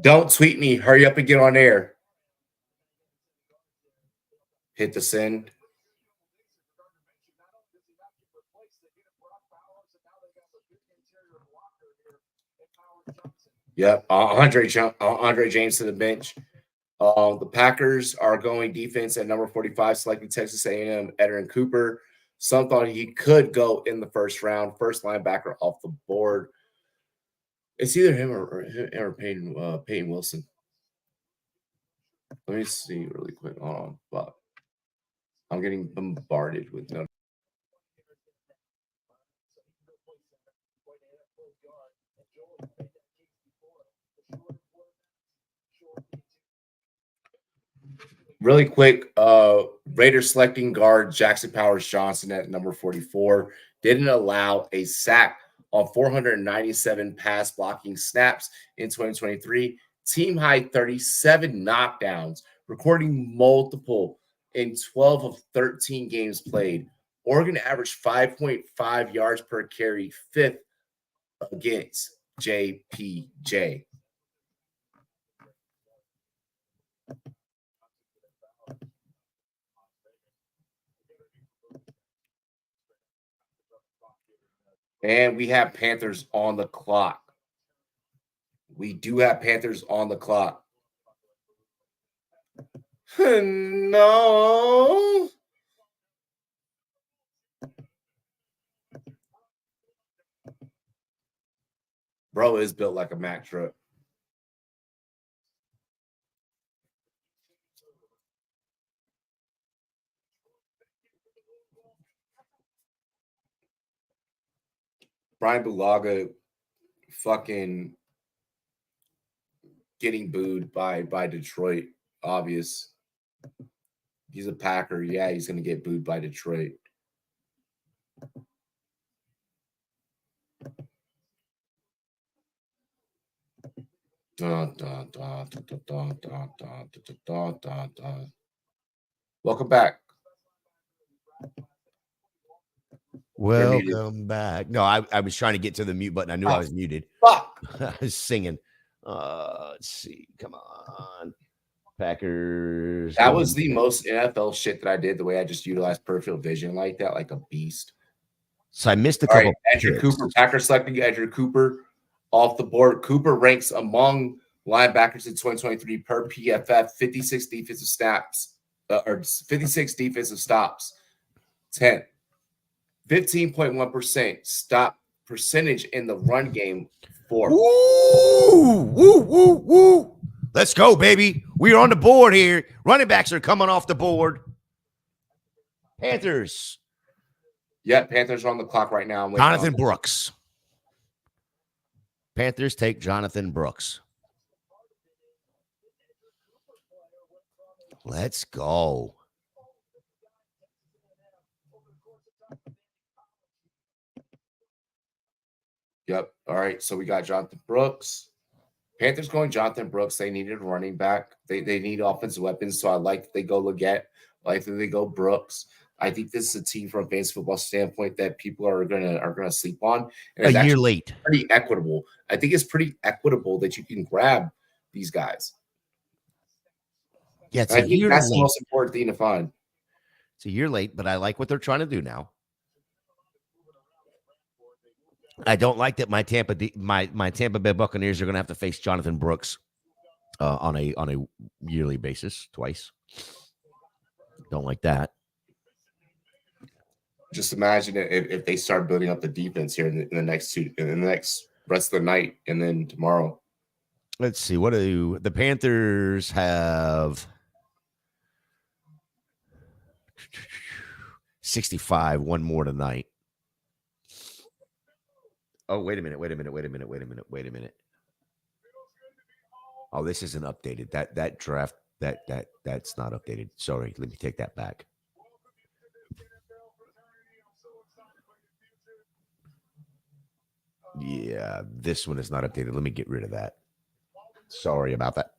S2: Don't tweet me. Hurry up and get on air. Hit the send. Yep. Andre James to the bench. The Packers are going defense at number 45, selecting Texas A&M Edgerrin Cooper. Some thought he could go in the first round, first linebacker off the board. It's either him or Peyton Wilson. Let me see really quick. Hold on. But I'm getting bombarded with no. Really quick, Raiders selecting guard Jackson Powers Johnson at number 44 didn't allow a sack on 497 pass blocking snaps in 2023. Team high 37 knockdowns, recording multiple in 12 of 13 games played. Oregon averaged 5.5 yards per carry, fifth against JPJ. And we have Panthers on the clock. We do have Panthers on the clock. No. Bro is built like a Mack truck. Brian Bulaga fucking getting booed by Detroit. Obvious. He's a Packer. Yeah, he's going to get booed by Detroit. Welcome back.
S4: Welcome back. No, I was trying to get to the mute button. I knew I was muted.
S2: Fuck.
S4: I was singing. Let's see. Come on. Packers.
S2: That was the most NFL shit that I did, the way I just utilized peripheral vision like that, like a beast.
S4: So I missed a couple.
S2: Edgerrin Cooper, Packers selecting Edgerrin Cooper off the board. Cooper ranks among linebackers in 2023 per PFF, 56 defensive snaps, or 56 defensive stops, 10. 15.1% stop percentage in the run game for.
S4: Woo. Let's go, baby. We're on the board here. Running backs are coming off the board. Panthers.
S2: Yeah, Panthers are on the clock right now.
S4: Jonathan Brooks. Panthers take Jonathan Brooks. Let's go.
S2: Yep. All right. So we got Jonathan Brooks. Panthers going Jonathan Brooks. They needed a running back. They need offensive weapons. So I like that they go Leggett. I like that they go Brooks. I think this is a team from a fantasy football standpoint that people are gonna sleep on. And it's
S4: A year late.
S2: Pretty equitable. I think it's pretty equitable that you can grab these guys.
S4: Yeah, it's
S2: I
S4: a
S2: think
S4: year
S2: that's the
S4: late.
S2: most important thing to find.
S4: It's a year late, but I like what they're trying to do now. I don't like that my Tampa Bay Buccaneers are going to have to face Jonathan Brooks on a yearly basis twice. Don't like that.
S2: Just imagine if they start building up the defense here in the next rest of the night and then tomorrow.
S4: Let's see. What do the Panthers have? 65. One more tonight. Oh, wait a minute. Oh, this isn't updated. That draft that's not updated. Sorry, let me take that back. Yeah, this one is not updated. Let me get rid of that. Sorry about that.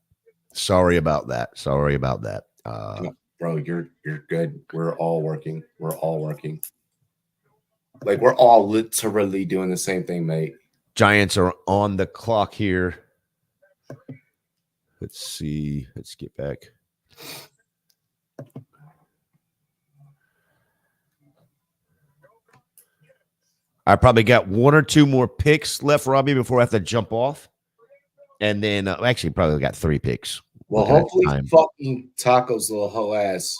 S2: Bro, you're good. We're all working. Like we're all literally doing the same thing, mate.
S4: Giants are on the clock here. Let's see. Let's get back. I probably got one or two more picks left, Robbie, before I have to jump off. And then actually probably got 3 picks.
S2: Well, hopefully fucking Taco's little hoe ass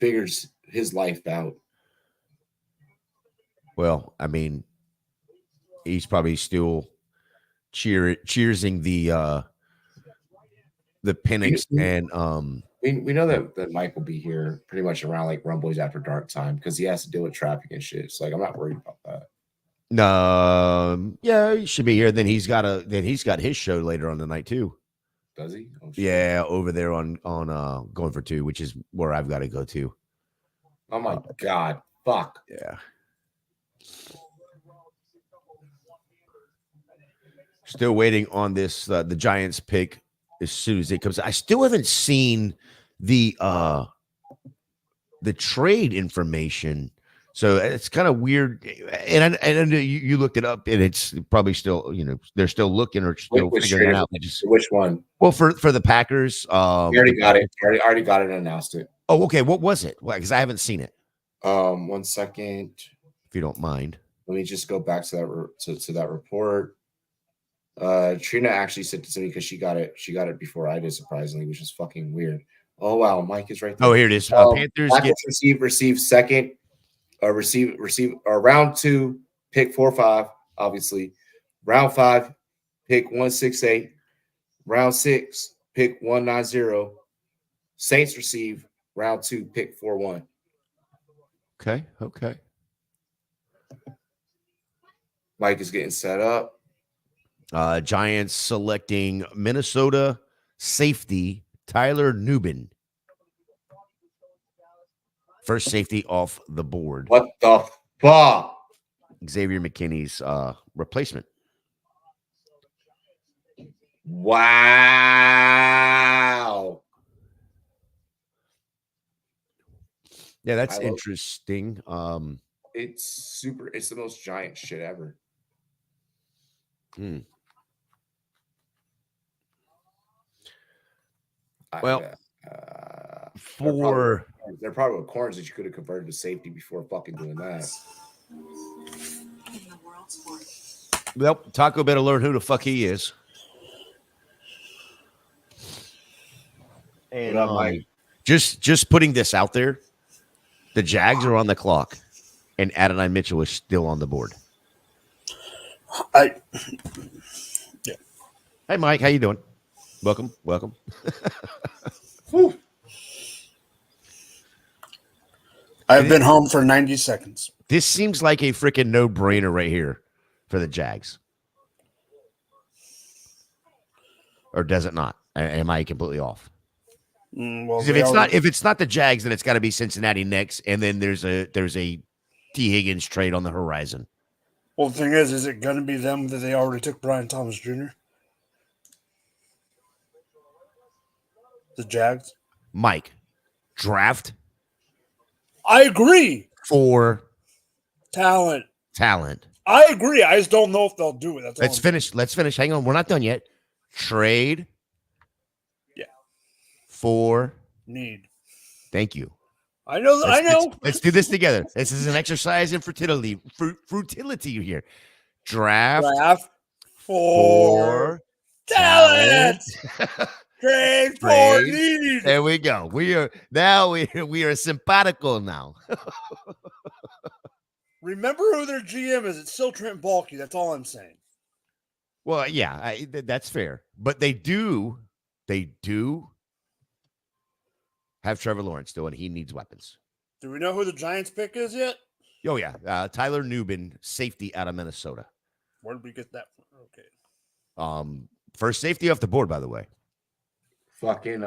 S2: figures his life out.
S4: Well, I mean, he's probably still cheersing the Penix and
S2: we know that Mike will be here pretty much around like Rumboyz after dark time because he has to deal with traffic and shit. So like I'm not worried about that.
S4: No, yeah, he should be here. Then he's got his show later on tonight too.
S2: Does he? Oh,
S4: yeah, over there on Going for Two, which is where I've got to go to.
S2: Oh my god, fuck.
S4: Yeah. Still waiting on this the Giants pick as soon as it comes. I still haven't seen the trade information. So it's kind of weird, and you looked it up, and it's probably still, they're still looking or still figuring it out.
S2: Which one?
S4: Well, for the Packers,
S2: we already got it. Already got it and announced it.
S4: Oh, okay. What was it? Because I haven't seen it.
S2: 1 second,
S4: if you don't mind.
S2: Let me just go back to that report. Trina actually sent it to me because she got it before I did, surprisingly, which is fucking weird. Oh wow, Mike is right there.
S4: Oh, here it is. Panthers
S2: receive second. Receive round 2, pick 4-5, obviously. Round 5, pick 168. Round 6, pick 190. Saints receive round 2, pick 4-1.
S4: Okay.
S2: Mike is getting set up.
S4: Giants selecting Minnesota safety Tyler Nubin. First safety off the board.
S2: What the fuck?
S4: Xavier McKinney's replacement.
S2: Wow.
S4: Yeah, that's interesting.
S2: It's the most Giant shit ever.
S4: Well,
S2: they're probably corners that you could have converted to safety before fucking doing that.
S4: Well, Taco better learn who the fuck he is. And just putting this out there, the Jags are on the clock, and Adonai Mitchell is still on the board.
S6: Yeah.
S4: Hey, Mike, how you doing? Welcome.
S6: I've been home for 90 seconds.
S4: This seems like a freaking no-brainer right here for the Jags. Or does it not? Am I completely off?
S6: Well,
S4: If it's not the Jags, then it's got to be Cincinnati next, and then there's a T. Higgins trade on the horizon.
S6: Well, the thing is it going to be them that they already took Brian Thomas Jr.? The Jags?
S4: Mike, draft
S6: I agree.
S4: for
S6: Talent.
S4: I
S6: agree. I just don't know if they'll do it. That's
S4: Let's finish. Let's finish. Hang on. We're not done yet. Trade.
S6: Yeah.
S4: For
S6: need.
S4: Thank you.
S6: I know.
S4: Let's do this together. This is an exercise in fertility. Frutility here. Draft
S6: for talent. Trade for need.
S4: There we go. We are simpatico now.
S6: Remember who their GM is. It's still Trent Baalke. That's all I'm saying.
S4: Well, yeah, that's fair. But they do have Trevor Lawrence still, and he needs weapons.
S6: Do we know who the Giants pick is yet?
S4: Oh, yeah. Tyler Nubin, safety out of Minnesota.
S6: Where did we get that from? Okay.
S4: First safety off the board, by the way.
S2: Fucking,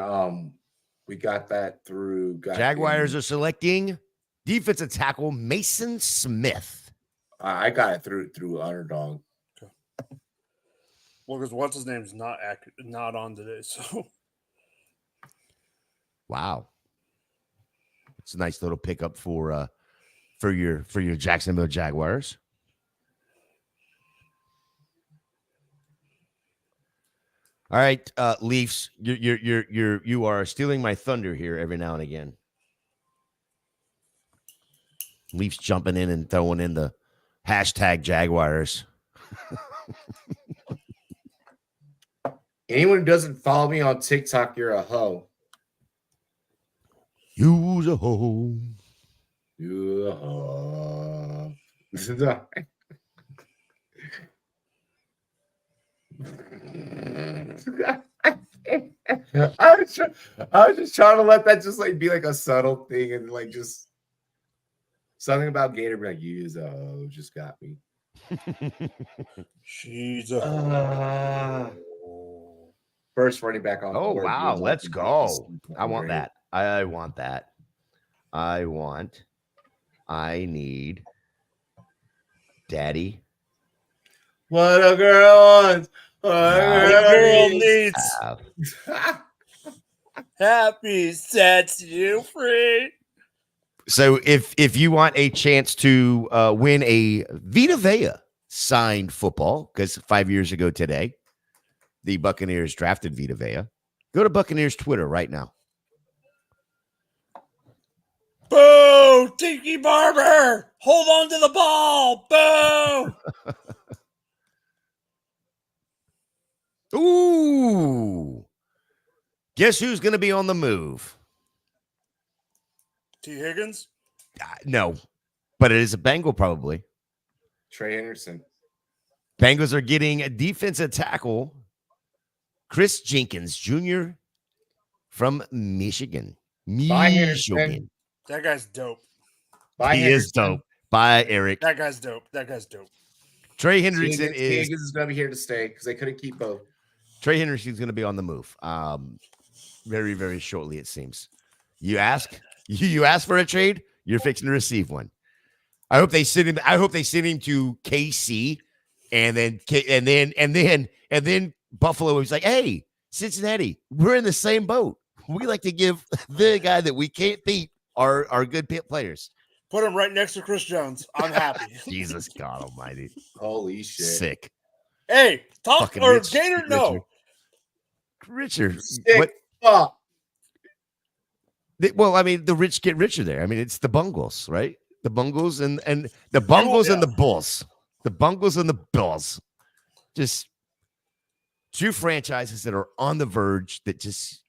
S2: we got that through.
S4: Jaguars are selecting defensive tackle Mason Smith.
S2: I got it through Underdog.
S6: Okay. Well, because what's his name's not on today, so.
S4: Wow, it's a nice little pickup for your Jacksonville Jaguars. All right, Leafs, you are stealing my thunder here every now and again. Leafs jumping in and throwing in the hashtag Jaguars.
S2: Anyone who doesn't follow me on TikTok, you're a hoe.
S4: Use a hoe.
S2: You're a hoe. I was just trying to let that just like be like a subtle thing and like just something about Gator be like, use a hoe just got me.
S6: She's a
S2: first running back on.
S4: Oh wow, let's go. I want that. I need Daddy.
S2: What a girl wants. What a
S6: girl needs. Happy sets you free.
S4: So if you want a chance to win a Vita Vea signed football, because 5 years ago today, the Buccaneers drafted Vita Vea, go to Buccaneers Twitter right now.
S6: Boo! Tiki Barber! Hold on to the ball! Boo!
S4: Ooh. Guess who's going to be on the move?
S6: T. Higgins?
S4: No, but it is a Bengal probably.
S2: Trey Henderson.
S4: Bengals are getting a defensive tackle, Chris Jenkins Jr. from Michigan. Michigan.
S6: That guy's dope.
S4: He is dope. Bye, Eric.
S6: That guy's dope.
S4: Trey Hendrickson
S2: is going to be here to stay because they couldn't keep both.
S4: Trey Hendrickson's going to be on the move. Very, very shortly, it seems. You ask for a trade, you're fixing to receive one. I hope they send him to KC, and then Buffalo is like, hey, Cincinnati, we're in the same boat. We like to give the guy that we can't beat our good players.
S6: Put him right next to Chris Jones. I'm happy.
S4: Jesus God Almighty!
S2: Holy shit!
S4: Sick.
S6: Hey, talk
S4: Fucking
S6: or
S4: Rich,
S6: Gator? No,
S4: Richard.
S2: Sick. What?
S4: Well, I mean, the rich get richer there. I mean, it's the Bungles, right? The Bungles and the Bungles and the Bulls. The Bungles and the Bulls. Just two franchises that are on the verge that just,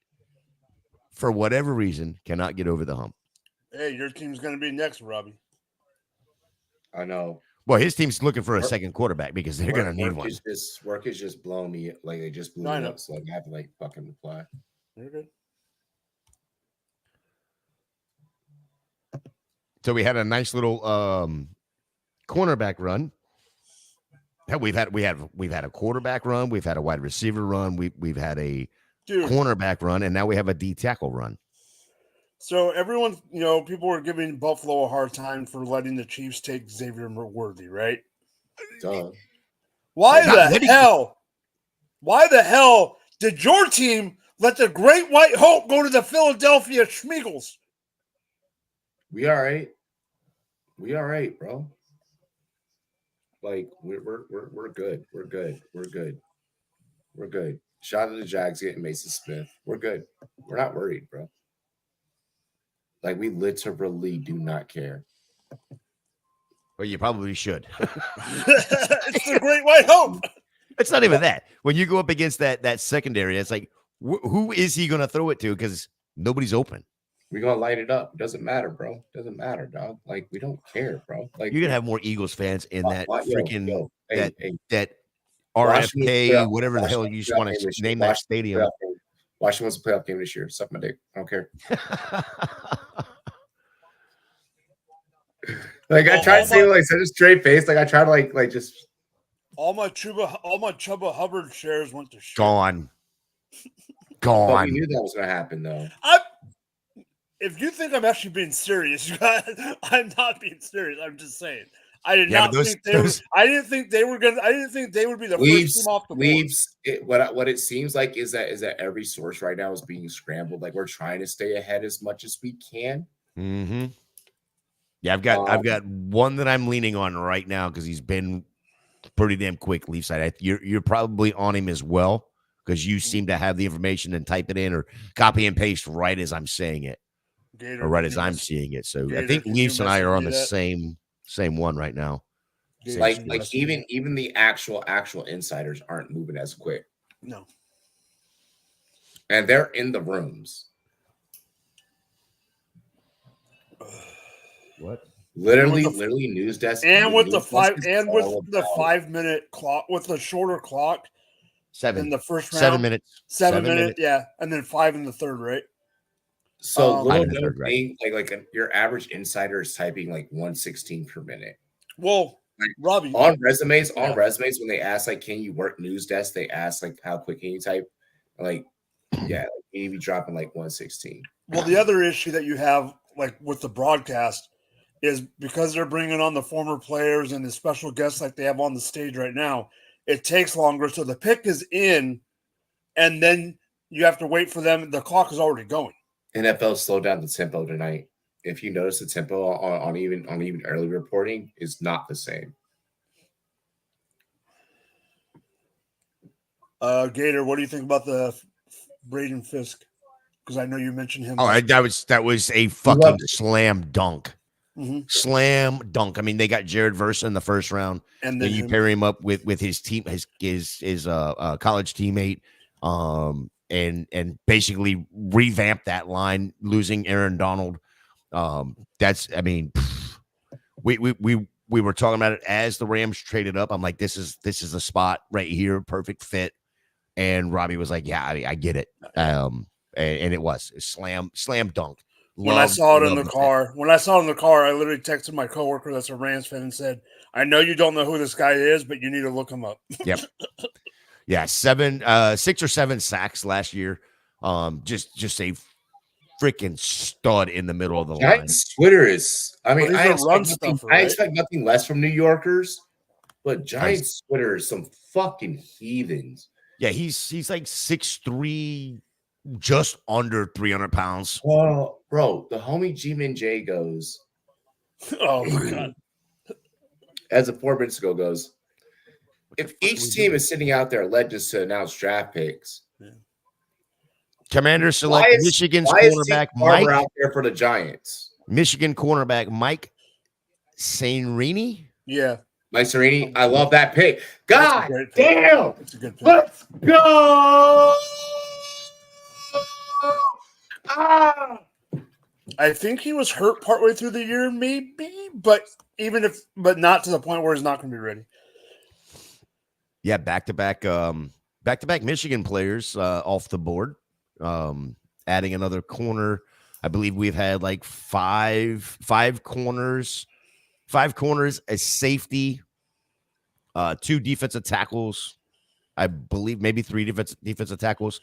S4: for whatever reason, cannot get over the hump.
S6: Hey, your team's going to be next, Robbie.
S2: I know.
S4: Well, his team's looking for a second quarterback because they're going to need one.
S2: Work is just blowing me. Like, they just blew me up. So I have to, like, fucking reply.
S6: You're good.
S4: So we had a nice little cornerback run. We've had a quarterback run. We've had a wide receiver run. We've had a
S6: Dude.
S4: cornerback run, and now we have a D tackle run.
S6: So everyone, people were giving Buffalo a hard time for letting the Chiefs take Xavier Worthy, right?
S2: Duh.
S6: Why
S4: Not
S6: the
S4: letting-
S6: hell? Why the hell did your team let the Great White Hope go to the Philadelphia Schmeagles?
S2: We all right. We all right, bro. Like we're good. We're good. We're good. We're good. Shout out to the Jags getting Mason Smith. We're good. We're not worried, bro. Like we literally do not care.
S4: Well, you probably should.
S6: It's the Great White Hope.
S4: It's not even that. When you go up against that secondary, it's like, who is he going to throw it to? Because nobody's open.
S2: We're gonna light it up. Doesn't matter, bro. Doesn't matter, dog. Like we don't care, bro. Like
S4: You're going to have more Eagles fans in that freaking
S2: Hey,
S4: that
S2: Washington
S4: RFK,
S2: playoff-
S4: whatever the hell
S2: Washington
S4: you just
S2: playoff
S4: want
S2: game
S4: to
S2: this year.
S4: name that
S2: Washington
S4: stadium.
S2: playoff game. Washington wants a playoff game this year. Suck my dick. I don't care. Like I try to say like such a straight face. Like I try to like just
S6: All my Chubba Hubbard shares went to shit.
S4: Gone.
S2: But we knew that was gonna happen though.
S6: If you think I'm actually being serious, you guys, I'm not being serious. I'm just saying. I did
S4: Yeah,
S6: not
S4: but
S6: think they were. I didn't think they were gonna. I didn't think they would be the first team off the board.
S2: What it seems like is that every source right now is being scrambled. Like we're trying to stay ahead as much as we can.
S4: Mm-hmm. Yeah, I've got one that I'm leaning on right now because he's been pretty damn quick. Leaf side, you're probably on him as well because you seem to have the information and type it in or copy and paste right as I'm saying it,
S6: Gator,
S4: or right as I'm seeing it. So
S6: Gator,
S4: I think
S6: can
S4: Leafs
S6: you
S4: and I are on the
S6: message me
S4: same one right now.
S6: Gator,
S2: Like
S6: can you
S2: like
S6: message me?
S2: even the actual insiders aren't moving as quick,
S6: No.
S2: and they're in the rooms.
S4: What?
S2: Literally,
S6: And with
S2: literally news desk
S6: And with the
S2: news
S6: five
S2: desk is
S6: and with
S2: all
S6: the
S2: about-
S6: 5-minute clock, with the shorter clock in
S4: Seven.
S6: the first round,
S4: 7 minutes.
S6: 7 minutes, yeah, and then 5 in the third, right?
S2: So
S6: Five
S2: little
S4: in the
S2: known
S4: third, right.
S2: thing, like your average insider is typing like 116 per minute.
S6: Well,
S2: Like,
S6: Robbie,
S2: On resumes,
S6: Yeah.
S2: when they ask like, can you work news desk? They ask like, how quick can you type? Like, yeah, like, you be dropping like 116.
S6: well, the other issue that you have, like with the broadcast, is because they're bringing on the former players and the special guests like they have on the stage right now. It takes longer, so the pick is in, and then you have to wait for them. The clock is already going.
S2: NFL slowed down the tempo tonight. If you notice, the tempo on even early reporting is not the same.
S6: Gator, what do you think about the Braden Fisk? Because I know you mentioned him.
S4: Oh, that was a fucking
S2: loved it.
S4: slam dunk.
S6: Mhm.
S4: Slam dunk. I mean, they got Jared Versa in the first round.
S6: And
S4: Then
S6: then
S4: you
S6: him.
S4: pair him up with his team, his college teammate, and basically revamp that line, losing Aaron Donald. I mean, we were talking about it as the Rams traded up. I'm like, this is the spot right here, perfect fit. And Robbie was like, yeah, I get it. And it was a slam dunk.
S6: When I saw it in the car, I literally texted my coworker that's a Rams fan and said, I know you don't know who this guy is, but you need to look him up.
S4: Yep. Yeah, 6 or 7 sacks last year. Just a freaking stud in the middle of the line.
S2: Giants Twitter is. I mean,
S6: Well,
S2: I
S6: he's a run
S2: expect, nothing,
S6: stuffer,
S2: I
S6: right?
S2: expect nothing less from New Yorkers, but Giants Twitter is some fucking heathens.
S4: Yeah, he's like 6'3", just under 300 pounds.
S2: Well, bro, the homie G-Man J goes,
S6: Oh my god.
S2: as of 4 minutes ago, goes, if each team is sitting out there led just to announce draft picks,
S4: Commander select Michigan's
S2: why is
S4: cornerback
S2: Steve Barber
S4: Mike.
S2: out there for the Giants?
S4: Michigan cornerback Mike Sainrini.
S6: Yeah.
S2: Mike Serini, I love that pick.
S6: That's a
S2: God
S6: great pick.
S2: damn!
S6: It's a good pick.
S2: Let's go! Ah!
S6: I think he was hurt partway through the year, maybe, but not to the point where he's not going to be ready.
S4: Yeah, back-to-back Michigan players off the board. Adding another corner. I believe we've had like five corners, a safety, 2 defensive tackles. I believe maybe 3 defensive tackles.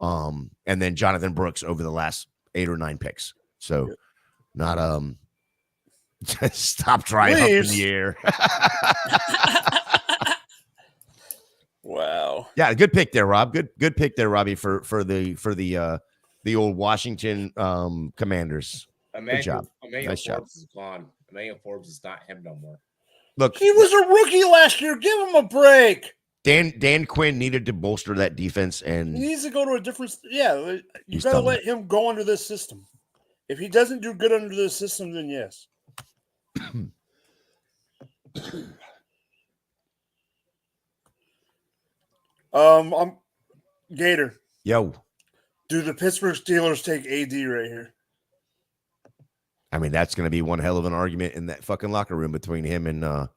S4: and then Jonathan Brooks over the last 8 or 9 picks. So not stop dry hump in the air.
S6: Wow.
S4: Yeah, good pick there, Rob. Good pick there, Robbie, for the old Washington Commanders. Good job. Nice job.
S2: Forbes is gone. Emmanuel Forbes is not him no more.
S4: Look,
S6: he was a rookie last year. Give him a break.
S4: Dan Quinn needed to bolster that defense, and
S6: He needs to go to a different. Yeah, you got to let him go under this system. If he doesn't do good under this system, then yes. I'm Gator.
S4: Yo,
S6: do the Pittsburgh Steelers take AD right here?
S4: I mean, that's going to be one hell of an argument in that fucking locker room between him and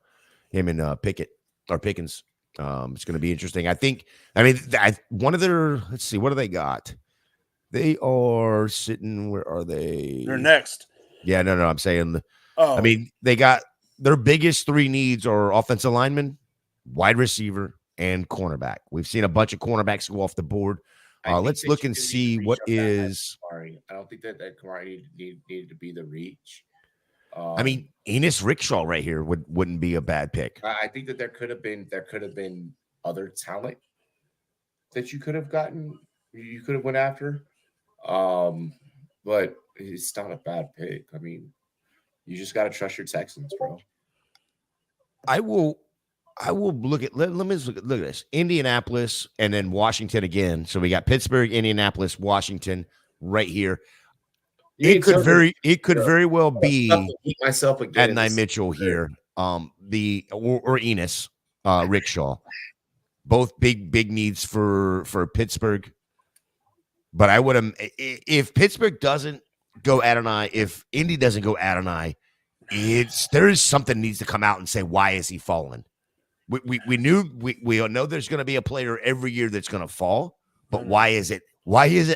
S4: Pickett or Pickens. It's going to be interesting. One of their, let's see, what do they got? They are sitting, where are they?
S6: They're next.
S4: Yeah, no, I'm saying, I mean, they got their biggest 3 needs are offensive lineman, wide receiver, and cornerback. We've seen a bunch of cornerbacks go off the board. Let's look and see what is.
S2: I don't think that Kamari needed to be the reach.
S4: I mean, Enos Rickshaw right here wouldn't be a bad pick.
S2: I think that there could have been other talent that you could have gotten. You could have went after, but it's not a bad pick. I mean, you just got to trust your Texans, bro.
S4: I will look at let me look at this. Indianapolis and then Washington again. So we got Pittsburgh, Indianapolis, Washington right here. It could very well be Adonai Mitchell here. Or Enos Rickshaw. Both big needs for Pittsburgh. But I would have, if Pittsburgh doesn't go Adonai, if Indy doesn't go Adonai, there is something needs to come out and say, why is he falling? We know there's going to be a player every year that's going to fall, but why is it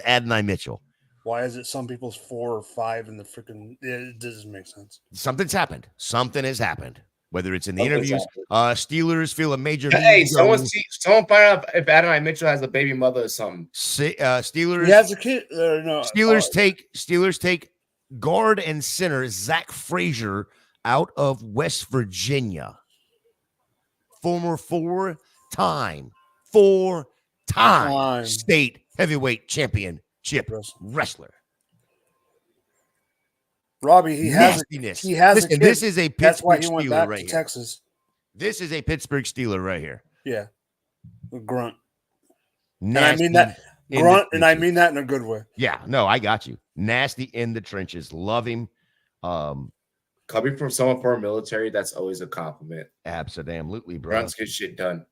S4: Adonai Mitchell?
S6: Why is it some people's 4 or 5 in the freaking? It doesn't make sense.
S4: Something's happened. Something has happened. Whether it's in the interviews, Steelers feel a major.
S2: Hey, someone find out if Adonai Mitchell has a baby mother or something.
S4: Steelers.
S6: He has a kid. No.
S4: Steelers take guard and center Zach Frazier out of West Virginia. Former 4-time state heavyweight championship wrestler.
S6: Robbie, he has a kid.
S4: This is a Pittsburgh
S6: That's why he went
S4: Steeler
S6: back
S4: right
S6: to
S4: here.
S6: Texas.
S4: This is a Pittsburgh Steeler right here.
S6: Yeah, a grunt.
S4: Nasty
S6: and I mean that grunt, and I mean that in a good way.
S4: Yeah, no, I got you. Nasty in the trenches. Love him.
S2: Coming from someone for military, that's always a compliment.
S4: Absolutely, bro.
S2: Grunts get shit done.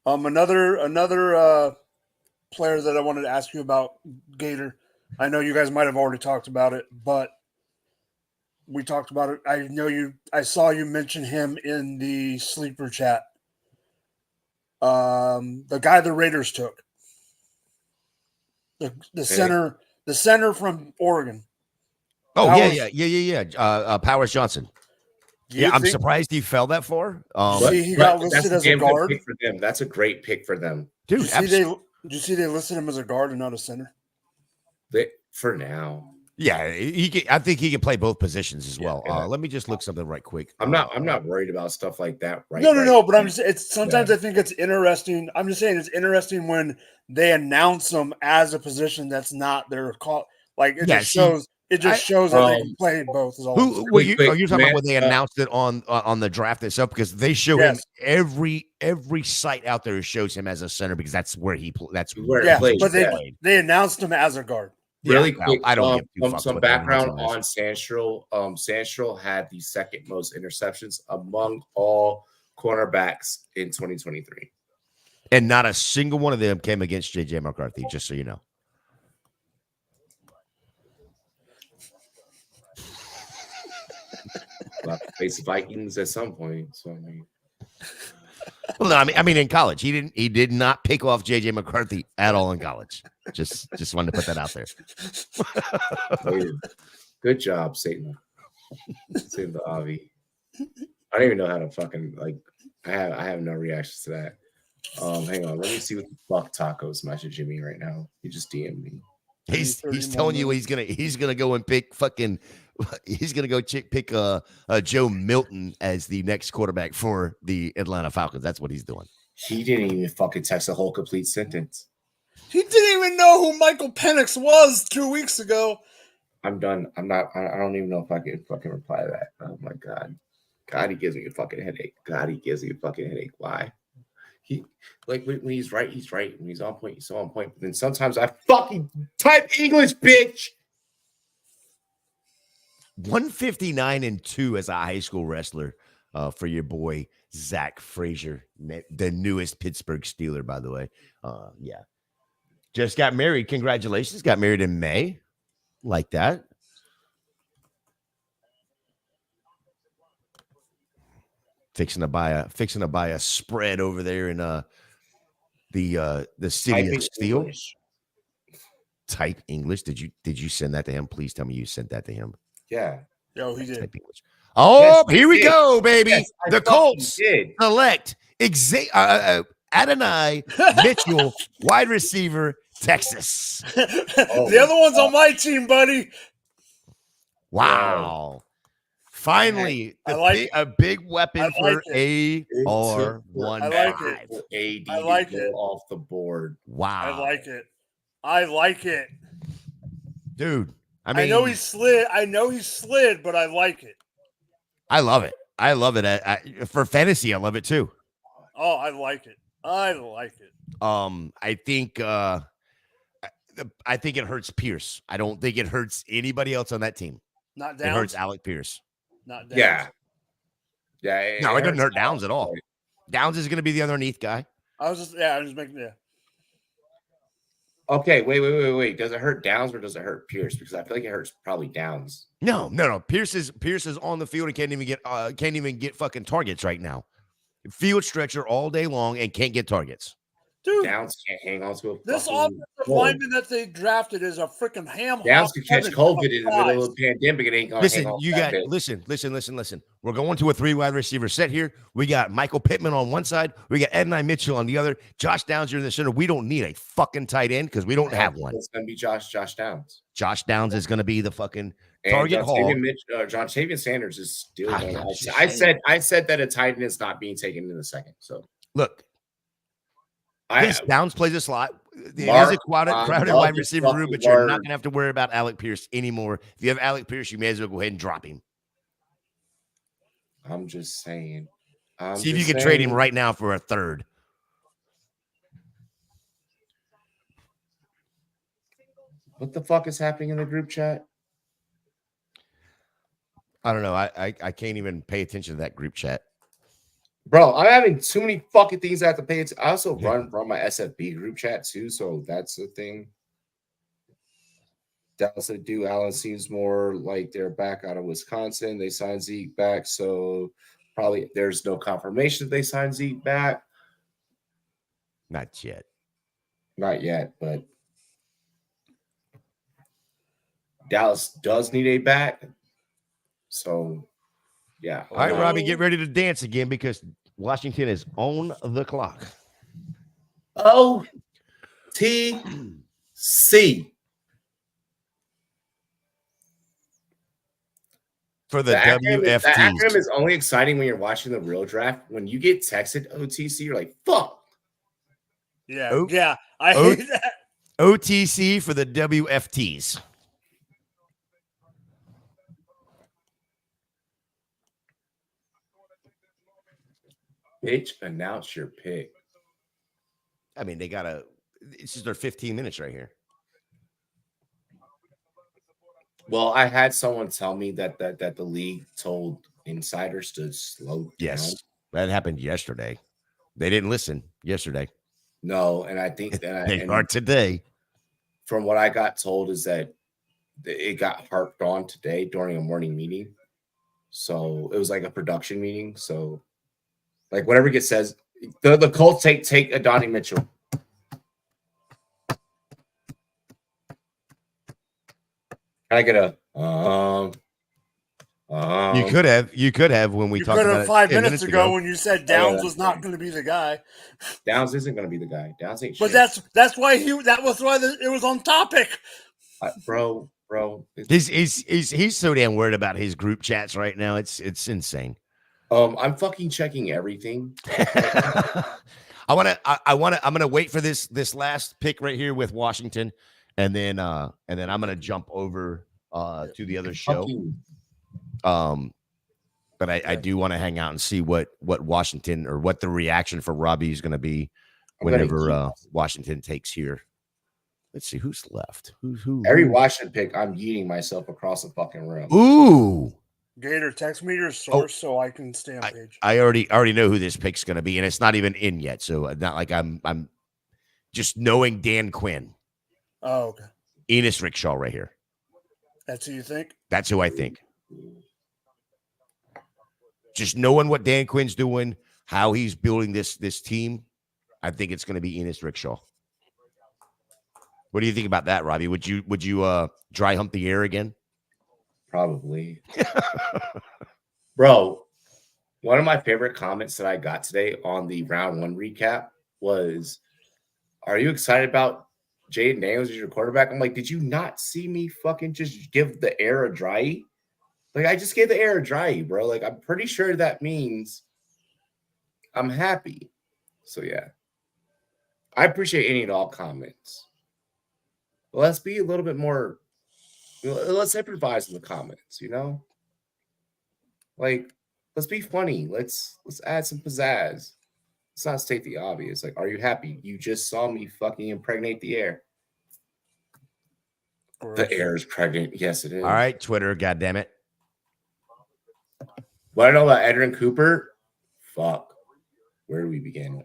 S6: Another player that I wanted to ask you about, Gator. I know you guys might have already talked about it, but we talked about it. I saw you mention him in the sleeper chat. The guy the Raiders took. The center from Oregon.
S4: Oh, Powers, Powers Johnson. I'm surprised he fell that far.
S6: He got listed as a guard.
S2: Pick for them. That's a great pick for them.
S4: Dude,
S6: did you see they listed him as a guard and not a center?
S2: For now.
S4: Yeah, I think he can play both positions as well. Let me just look something right quick.
S2: I'm not worried about stuff like that.
S6: No. But I'm just. Sometimes I think it's interesting. I'm just saying it's interesting when they announce them as a position that's not their call. Like it just shows. It just shows that they can play both.
S4: Are you talking about when they announced it on the draft itself? Because they show him every site out there shows him as a center because that's where he plays. That's where he plays.
S6: But they announced him as a guard.
S2: Really quick,
S4: I don't give
S2: some background on Sandstrel. Sandstrel had the second most interceptions among all cornerbacks in 2023.
S4: And not a single one of them came against J.J. McCarthy, just so you know.
S2: Face Vikings at some point. So I mean.
S4: Well, no, I mean, in college, he did not pick off J.J. McCarthy at all in college. Just wanted to put that out there.
S2: Good job, Satan the Avi. I don't even know how to fucking I have no reactions to that. Hang on. Let me see what the fuck Taco's messaging me right now. He just DM'd me.
S4: He's
S6: 30
S4: telling you
S6: more
S4: he's gonna go and pick fucking he's gonna go pick Joe Milton as the next quarterback for the Atlanta Falcons. That's what he's doing.
S2: He didn't even fucking text a whole complete sentence.
S6: He didn't even know who Michael Penix was 2 weeks ago.
S2: I'm done. I don't even know if I can fucking reply to that. Oh my god. God, he gives me a fucking headache. God, he gives me a fucking headache. Why? He like when he's right, he's right. When he's on point, he's on point. But then sometimes I fucking type English, bitch.
S4: 159-2 as a high school wrestler for your boy Zach Frazier, the newest Pittsburgh Steeler, by the way. Yeah. Just got married. Congratulations. Got married in May. Like that. Fixing to buy a spread over there in the city of Steel.
S2: English.
S4: Type English. Did you send that to him? Please tell me you sent that to him.
S2: Yeah.
S6: Yo, he did.
S4: Type English. Oh,
S2: Yes, I
S4: here we
S2: did.
S4: go, baby.
S2: Yes, I
S4: The
S2: fucking
S4: Colts
S2: did.
S4: select Adonai Mitchell, wide receiver, Texas.
S6: The other one's on my team, buddy.
S4: Wow. Finally,
S6: I like it.
S4: a big weapon
S6: I like
S4: for
S6: it.
S4: AR-15.
S6: I like it.
S2: For AD
S6: I like
S2: to go
S6: it.
S2: off the board.
S4: Wow.
S6: I like it. I like it.
S4: Dude, I
S6: I
S4: mean,
S6: know he slid, but I like it.
S4: I love it. I love it. For fantasy, I love it too.
S6: Oh, I like it. I like it.
S4: I think it hurts Pierce. I don't think it hurts anybody else on that team.
S6: Not
S4: It
S6: Downs.
S4: hurts Alec Pierce.
S6: Not Downs.
S2: Yeah. Yeah.
S4: No, it doesn't hurt
S2: hurts
S4: Downs at all. Downs is going to be the underneath guy.
S6: I'm just making.
S2: Okay, wait. Does it hurt Downs or does it hurt Pierce? Because I feel like it hurts probably Downs.
S4: No. Pierce is on the field and can't even get fucking targets right now. Field stretcher all day long and can't get targets.
S6: Dude,
S2: Downs can't hang on to a
S6: this
S2: fucking
S6: offensive
S2: ball.
S6: lineman that they drafted is a freaking ham.
S2: Downs could catch COVID in the middle of the pandemic and ain't gonna
S4: Listen,
S2: hang on.
S4: you got listen. We're going to a 3 wide receiver set here. We got Michael Pittman on one side. We got Adonai Mitchell on the other. Josh Downs here in the center. We don't need a fucking tight end because we don't have one.
S2: It's gonna be Josh Downs.
S4: Josh Downs is going to be the fucking
S2: And
S4: target hog.
S2: John Tavian Sanders is still
S4: Ah,
S2: going.
S4: that's
S2: I said that a tight end is not being taken in the second. So
S4: Look, yes, Downs plays a slot. It is a crowded wide receiver room, but you're not going to have to worry about Alec Pierce anymore. If you have Alec Pierce, you may as well go ahead and drop him.
S2: I'm just saying.
S4: See if you can trade him right now for a third.
S2: What the fuck is happening in the group chat?
S4: I don't know. I can't even pay attention to that group chat.
S2: Bro, I'm having too many fucking things I have to pay attention. I also run my SFB group chat too, so that's the thing. Dallas said, Allen seems more like they're back out of Wisconsin. They signed Zeke back, so probably there's no confirmation that they signed Zeke back.
S4: Not yet.
S2: Not yet, but Dallas does need a back. So, yeah.
S4: All right, Robbie, get ready to dance again because Washington is on the clock.
S2: OTC.
S4: For the
S2: acronym
S4: WFTs.
S2: The acronym is only exciting when you're watching the real draft. When you get texted OTC, you're like, fuck.
S6: Yeah. I hate that.
S4: OTC for the WFTs.
S2: Bitch, announce your pick.
S4: I mean, it's just their 15 minutes right here.
S2: Well, I had someone tell me that the league told insiders to slow down.
S4: Yes, that happened yesterday. They didn't listen yesterday.
S2: No, and I think that
S4: they are today.
S2: From what I got told is that it got harped on today during a morning meeting. So it was like a production meeting. So like whatever gets says, the Colts take Adonai Mitchell. Can I get a
S4: You could have when we
S6: You
S4: talked
S6: could
S4: about
S6: have
S4: it
S6: 5
S4: 10
S6: minutes ago when you said Downs
S2: that's
S6: was not going to be the guy.
S2: Downs isn't going to be the guy. Downs ain't
S6: But
S2: shit.
S6: that's why it was on topic.
S2: Bro.
S4: He's so damn worried about his group chats right now. It's insane.
S2: I'm fucking checking everything.
S4: I'm gonna wait for this last pick right here with Washington, and then I'm gonna jump over to the other show. But I do want to hang out and see what Washington or what the reaction for Robbie is gonna be whenever Washington takes here. Let's see who's left. Who?
S2: Every Washington pick, I'm yeeting myself across the fucking room.
S4: Ooh.
S6: Gator, text me your source so I can stay on page.
S4: I already know who this pick's gonna be, and it's not even in yet. So not like I'm just knowing Dan Quinn.
S6: Oh, okay.
S4: Enos Rickshaw right here.
S6: That's who you think?
S4: That's who I think. Just knowing what Dan Quinn's doing, how he's building this team, I think it's going to be Enos Rickshaw. What do you think about that, Robbie? Would you dry hump the air again?
S2: Probably. Bro, one of my favorite comments that I got today on the round 1 recap was, are you excited about Jaden Daniels as your quarterback? I'm like, did you not see me fucking just give the air a dry? Like, I just gave the air a dry, bro. Like, I'm pretty sure that means I'm happy. So, yeah. I appreciate any and all comments. But let's be a little bit more, let's improvise in the comments, you know? Like, let's be funny. Let's add some pizzazz. Let's not state the obvious. Like, are you happy? You just saw me fucking impregnate the air. The air is pregnant. Yes, it is.
S4: All right, Twitter, goddammit.
S2: What I know about Edrin Cooper, fuck. Where do we begin?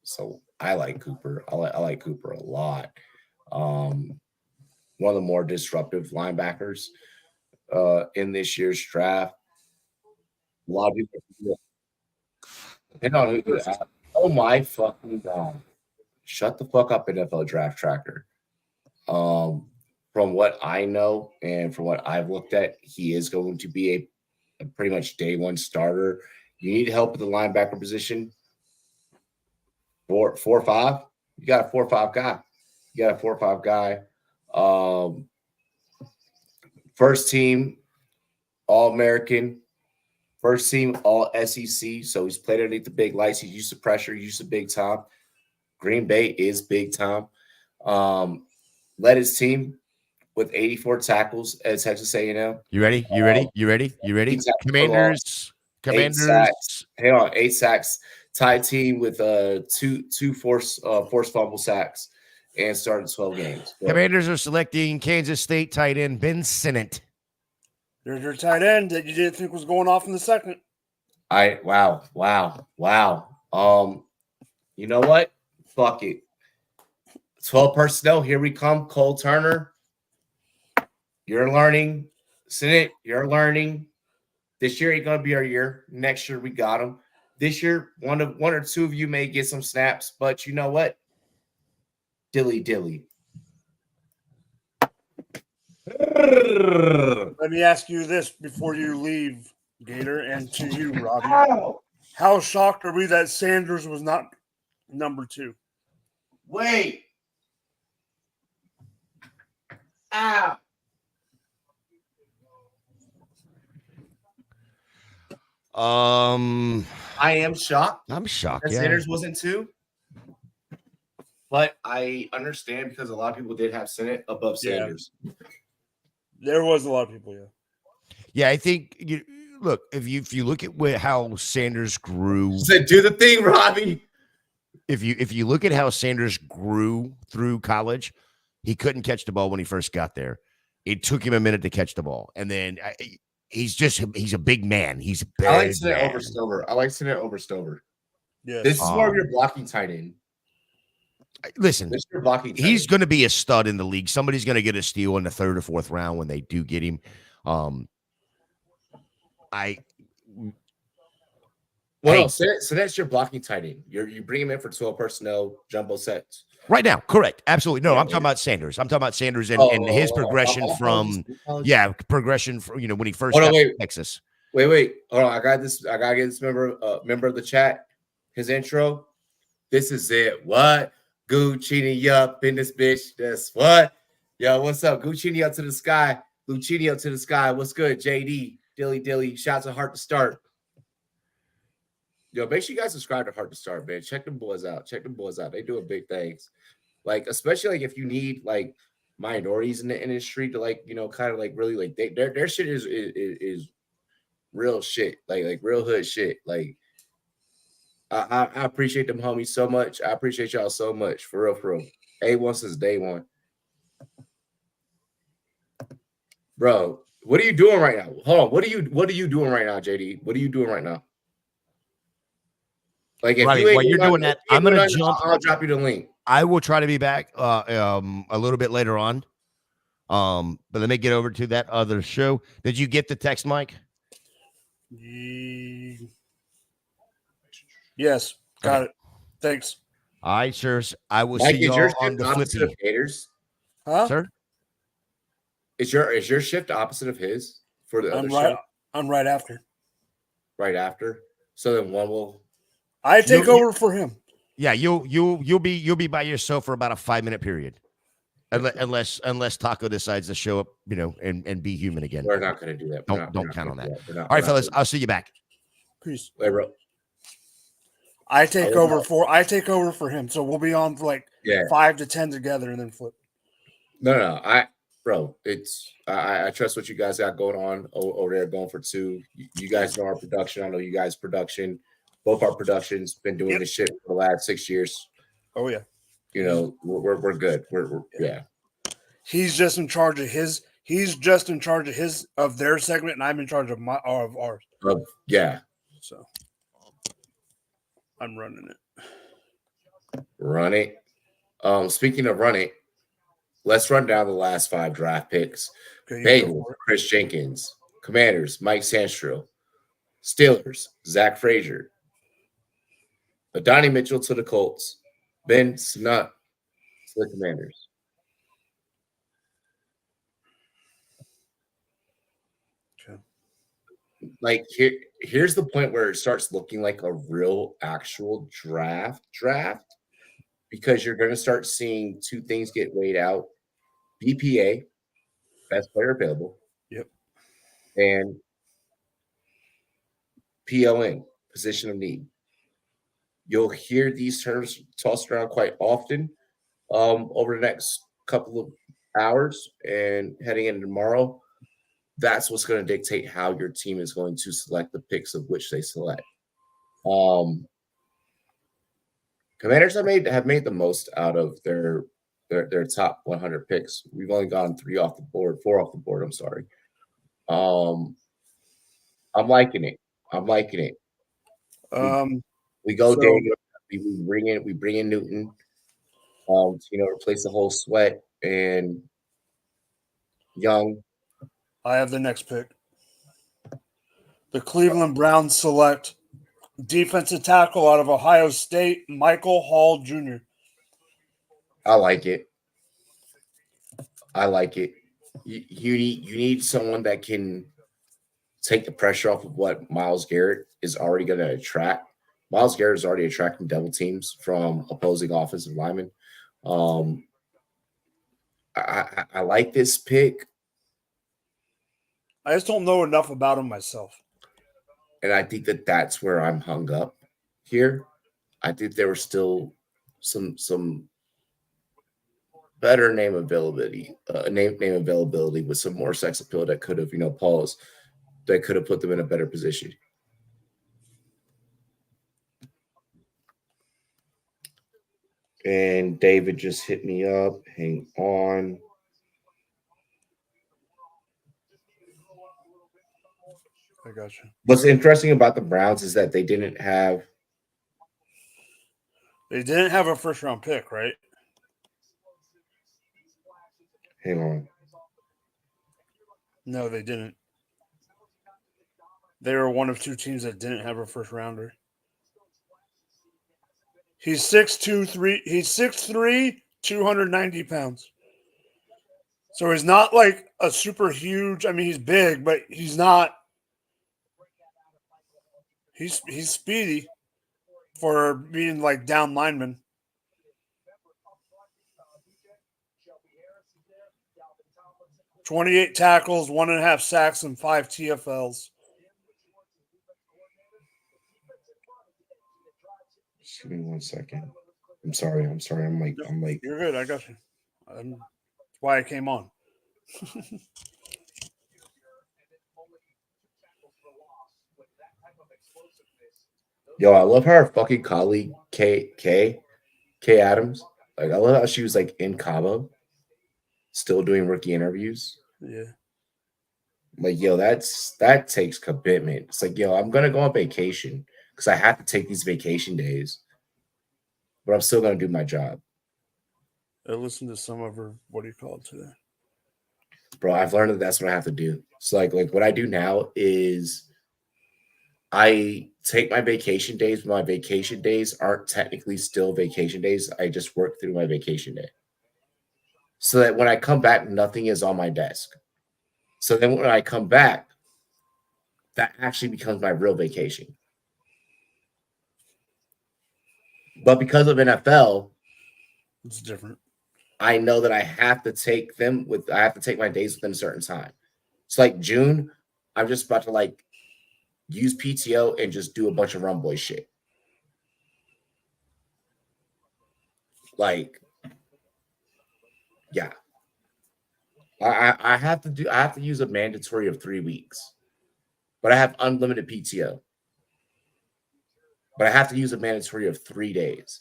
S2: So I like Cooper. I like Cooper a lot. One of the more disruptive linebackers in this year's draft. A lot of people. Depending on who. Oh my fucking god! Shut the fuck up, NFL Draft Tracker. From what I know and from what I've looked at, he is going to be a pretty much day one starter. You need help with the linebacker position. 4-5. You got a 4-5 guy. First team All-American. First team All-SEC. So he's played underneath the big lights. He's used to pressure. He's used to big time. Green Bay is big time. Led his team with 84 tackles at Texas A&M.
S4: You ready? Commanders.
S2: 8 sacks. Hang on, 8 sacks. Tied team with two forced fumble sacks and started 12 games. So,
S4: Commanders are selecting Kansas State tight end Ben Sinnott.
S6: There's your tight end that you didn't think was going off in the second.
S2: Wow. You know what? Fuck it. 12 personnel. Here we come. Cole Turner. You're learning. Sinnott, you're learning. This year ain't gonna be our year. Next year we got him. This year, one or two of you may get some snaps, but you know what? Dilly.
S6: Let me ask you this before you leave, Gator, and to you, Robbie. How shocked are we that Sanders was not number 2?
S2: Wait. Ow. I am shocked.
S4: I'm shocked.
S2: That
S4: Yeah.
S2: Sanders wasn't 2. But I understand because a lot of people did have Sinnott above Sanders.
S6: There was a lot of people, yeah.
S4: Yeah, I think look, if you look at how Sanders grew.
S2: Said, do the thing, Robbie.
S4: If you look at how Sanders grew through college, he couldn't catch the ball when he first got there. It took him a minute to catch the ball. And then he's a big man. He's a big
S2: I like Sinnott
S4: man.
S2: over Stover.
S6: Yeah.
S2: This is more of your blocking tight end.
S4: Listen,
S2: This is your blocking tight
S4: he's
S2: end.
S4: going to be a stud in the league. Somebody's going to get a steal in the 3rd or 4th round when they do get him.
S2: Well, so that's your blocking tight end. You bring him in for 12 personnel, jumbo sets.
S4: Right now, correct. Absolutely. No,
S2: Yeah,
S4: I'm talking about Sanders. I'm talking about Sanders and his progression from progression from when he first got to Texas.
S2: Wait. Hold on. I gotta get this member of the chat. His intro. This is it. What? Guccini up in this bitch. That's what? Yo, what's up? Guccini up to the sky. Lucchini up to the sky. What's good? JD. Dilly. Shouts to Heart to Start. Yo, make sure you guys subscribe to Heart to Start, man. Check them boys out. They doing big things. Like, especially like if you need like minorities in the industry to like, kind of like really like their shit is real shit. Like real hood shit. Like I appreciate them homies so much. I appreciate y'all so much. For real. A1 since day one. Bro, what are you doing right now? Hold on. What are you doing right now, JD? What are you doing right now? Like if
S4: right, while you're doing that, I'm gonna jump.
S2: I'll drop you the link.
S4: I will try to be back a little bit later on. But let me get over to that other show. Did you get the text, Mike?
S6: Yes, got it. Thanks.
S4: All right, sirs. I will
S2: Mike,
S4: see you all on the flippy.
S6: Huh?
S4: Sir?
S2: Is your shift opposite of his for the other show?
S6: I'm right after.
S2: Right after. So then one will.
S6: I take over for him.
S4: Yeah, you'll be by yourself for about a 5-minute period, unless Taco decides to show up, and be human again.
S2: We're not going to do that.
S4: Don't count on that. All right, fellas, I'll see you back.
S6: Peace.
S2: Wait, bro.
S6: I take over for him, so we'll be on for like 5 to 10 together, and then flip.
S2: No, I trust what you guys got going on over there, going for 2. You guys know our production. I know you guys' production. Both our productions been doing this shit for the last 6 years.
S6: Oh yeah.
S2: We're good. We're yeah.
S6: He's just in charge of his. He's just in charge of their segment, and I'm in charge of ours.
S2: Yeah.
S6: So I'm running it.
S2: Run it. Speaking of run it, let's run down the last 5 draft picks. Bengals, Chris Jenkins. Commanders, Mike Sandstrom. Steelers, Zach Frazier. Adonai Mitchell to the Colts. Ben Snutt to the Commanders.
S6: Okay.
S2: Like here's the point where it starts looking like a real actual draft because you're going to start seeing 2 things get weighed out. BPA, best player available.
S6: Yep.
S2: And PON, position of need. You'll hear these terms tossed around quite often over the next couple of hours and heading into tomorrow. That's what's going to dictate how your team is going to select the picks of which they select. Commanders have made the most out of their top 100 picks. We've only gotten 4 off the board. I'm sorry. I'm liking it. We go Daniel. We bring in Newton. Replace the whole Sweat and Young.
S6: I have the next pick. The Cleveland Browns select defensive tackle out of Ohio State, Michael Hall Jr.
S2: I like it. You need someone that can take the pressure off of what Myles Garrett is already going to attract. Myles Garrett is already attracting double teams from opposing offensive linemen. I like this pick.
S6: I just don't know enough about him myself.
S2: And I think that's where I'm hung up here. I think there was still some better name availability with some more sex appeal that could have, that could have put them in a better position. And David just hit me up. Hang on.
S6: I got you.
S2: What's interesting about the Browns is that they didn't have
S6: a first round pick, right?
S2: Hang on.
S6: No, they didn't. They were one of 2 teams that didn't have a first rounder. He's 6'2", he's 6'3", 290 pounds. So he's not like a super huge. I mean, he's big, but he's not. He's speedy for being like down lineman. "28 tackles, 1.5 sacks, and 5 TFLs."
S2: Just give me 1 second. I'm sorry. I'm like.
S6: You're good. I got you. That's why I came on.
S2: Yo, I love how our fucking colleague K Adams. Like, I love how she was like in Cabo, still doing rookie interviews.
S6: Yeah.
S2: Like, yo, that takes commitment. It's like, yo, I'm gonna go on vacation because I have to take these vacation days, but I'm still gonna do my job.
S6: I listened to some of her. What do you call it today?
S2: Bro, I've learned that that's what I have to do. So like what I do now is I take my vacation days, but my vacation days aren't technically still vacation days. I just work through my vacation day. So that when I come back, nothing is on my desk. So then when I come back, that actually becomes my real vacation. But because of NFL,
S6: It's different.
S2: I know that I have to take my days within a certain time. So like June, I'm just about to like use PTO and just do a bunch of Rumboyz shit. Like, yeah. I have to use a mandatory of 3 weeks, but I have unlimited PTO. But I have to use a mandatory of 3 days.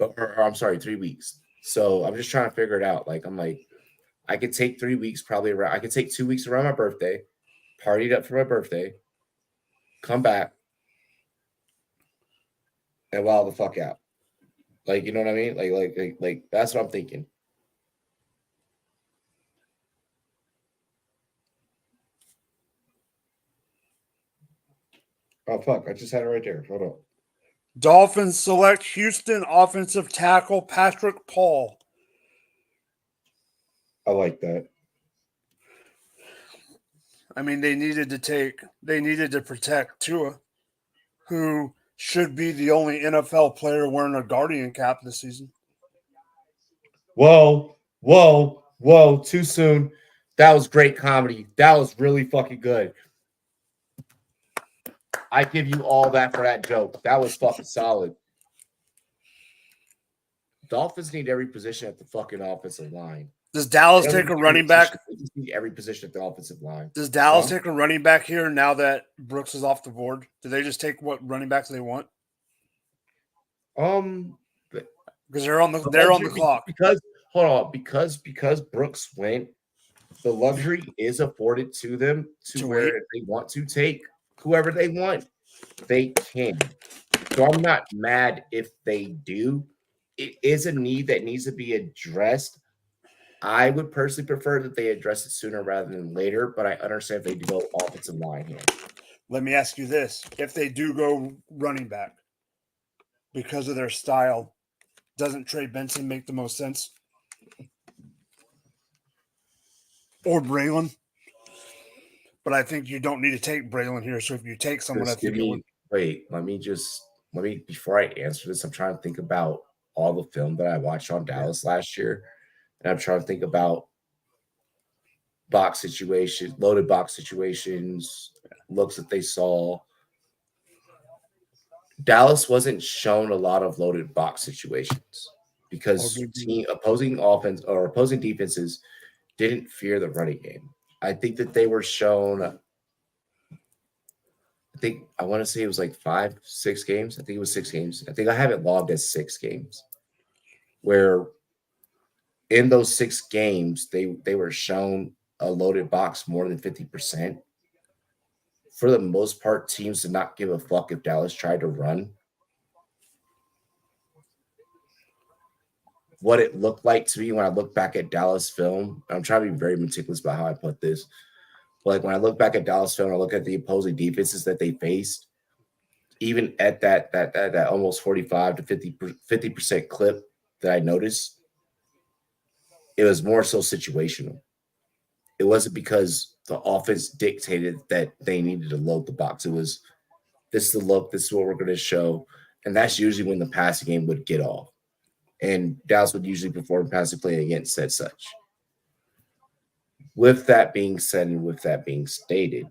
S2: Or I'm sorry, 3 weeks. So I'm just trying to figure it out. Like, I'm like, I could take 3 weeks probably around. I could take 2 weeks around my birthday, partied up for my birthday, come back, and wild the fuck out. Like, you know what I mean? Like that's what I'm thinking. Oh fuck! I just had it right there. Hold on.
S6: Dolphins select Houston offensive tackle Patrick Paul.
S2: I like that.
S6: I mean, they needed to protect Tua, who should be the only NFL player wearing a Guardian cap this season.
S2: Whoa, too soon. That was great comedy. That was really fucking good. I give you all that for that joke. That was fucking solid. Dolphins need every position at the fucking offensive line.
S6: Does Dallas take a running back?
S2: They just need every position at the offensive line.
S6: Does Dallas take a running back here now that Brooks is off the board? Do they just take what running backs they want? Because they're on the clock.
S2: Because hold on, because Brooks went, the luxury is afforded to them to where if they want to take whoever they want, they can. So I'm not mad if they do. It is a need that needs to be addressed. I would personally prefer that they address it sooner rather than later, but I understand if they do go offensive line here.
S6: Let me ask you this. If they do go running back because of their style, doesn't Trey Benson make the most sense? Or Braylon? But I think you don't need to take Braylon here. So if you take someone,
S2: let me before I answer this, I'm trying to think about all the film that I watched on Dallas last year. And I'm trying to think about loaded box situations, looks that they saw. Dallas wasn't shown a lot of loaded box situations because opposing defenses didn't fear the running game. I think that they were shown. I want to say it was like 5-6 games. I think it was 6 games. I think I have it logged as 6 games, where in those 6 games they were shown a loaded box more than 50%. For the most part, teams did not give a fuck if Dallas tried to run. What it looked like to me when I look back at Dallas film, I'm trying to be very meticulous about how I put this. Like when I look back at Dallas film, I look at the opposing defenses that they faced. even at that almost 45 to 50% clip that I noticed, it was more so situational. It wasn't because the offense dictated that they needed to load the box. It was, this is the look, this is what we're going to show. And that's usually when the passing game would get off. And Dallas would usually perform passing play against said such. With that being said, and with that being stated,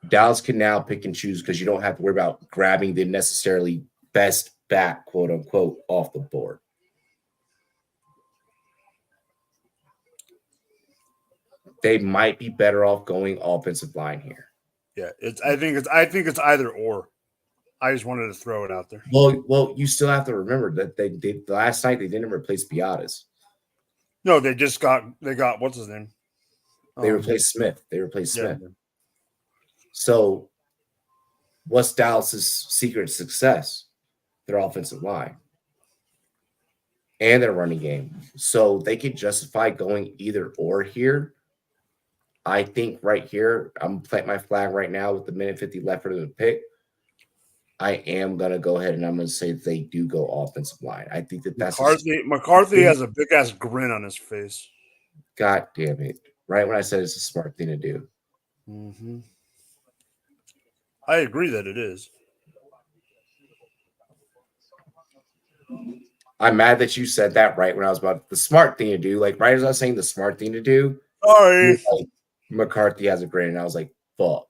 S2: Dallas can now pick and choose because you don't have to worry about grabbing the necessarily best back, quote unquote, off the board. They might be better off going offensive line here.
S6: Yeah, I think it's either or. I just wanted to throw it out there.
S2: Well, you still have to remember that they last night they didn't replace Biadasz.
S6: No, they got what's his name?
S2: They replaced Smith. Smith.
S6: Yeah.
S2: So, what's Dallas's secret success? Their offensive line and their running game. So they can justify going either or here. I think right here, I'm planting my flag right now with the minute 50 left for the pick. I am going to go ahead and I'm going to say they do go offensive line. I think that's
S6: McCarthy has a big ass grin on his face.
S2: God damn it. Right when I said it's a smart thing to do.
S6: Mm-hmm. I agree that it is.
S2: I'm mad that you said that right when I was about the smart thing to do. Like, right as I was saying the smart thing to do,
S6: sorry,
S2: like, McCarthy has a grin, and I was like, fuck.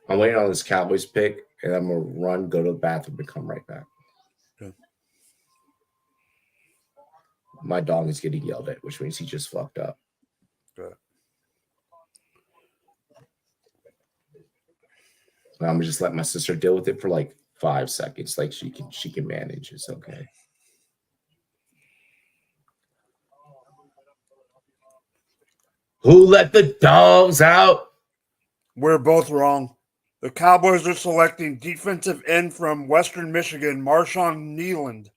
S2: I'm waiting on this Cowboys pick, and I'm going to run, go to the bathroom, and come right back.
S6: Okay.
S2: My dog is getting yelled at, which means he just fucked up.
S6: Okay.
S2: I'm going to just let my sister deal with it for like 5 seconds. Like, she can manage. It's okay. Who let the dogs out?
S6: We're both wrong. The Cowboys are selecting defensive end from Western Michigan, Marshawn Nealand.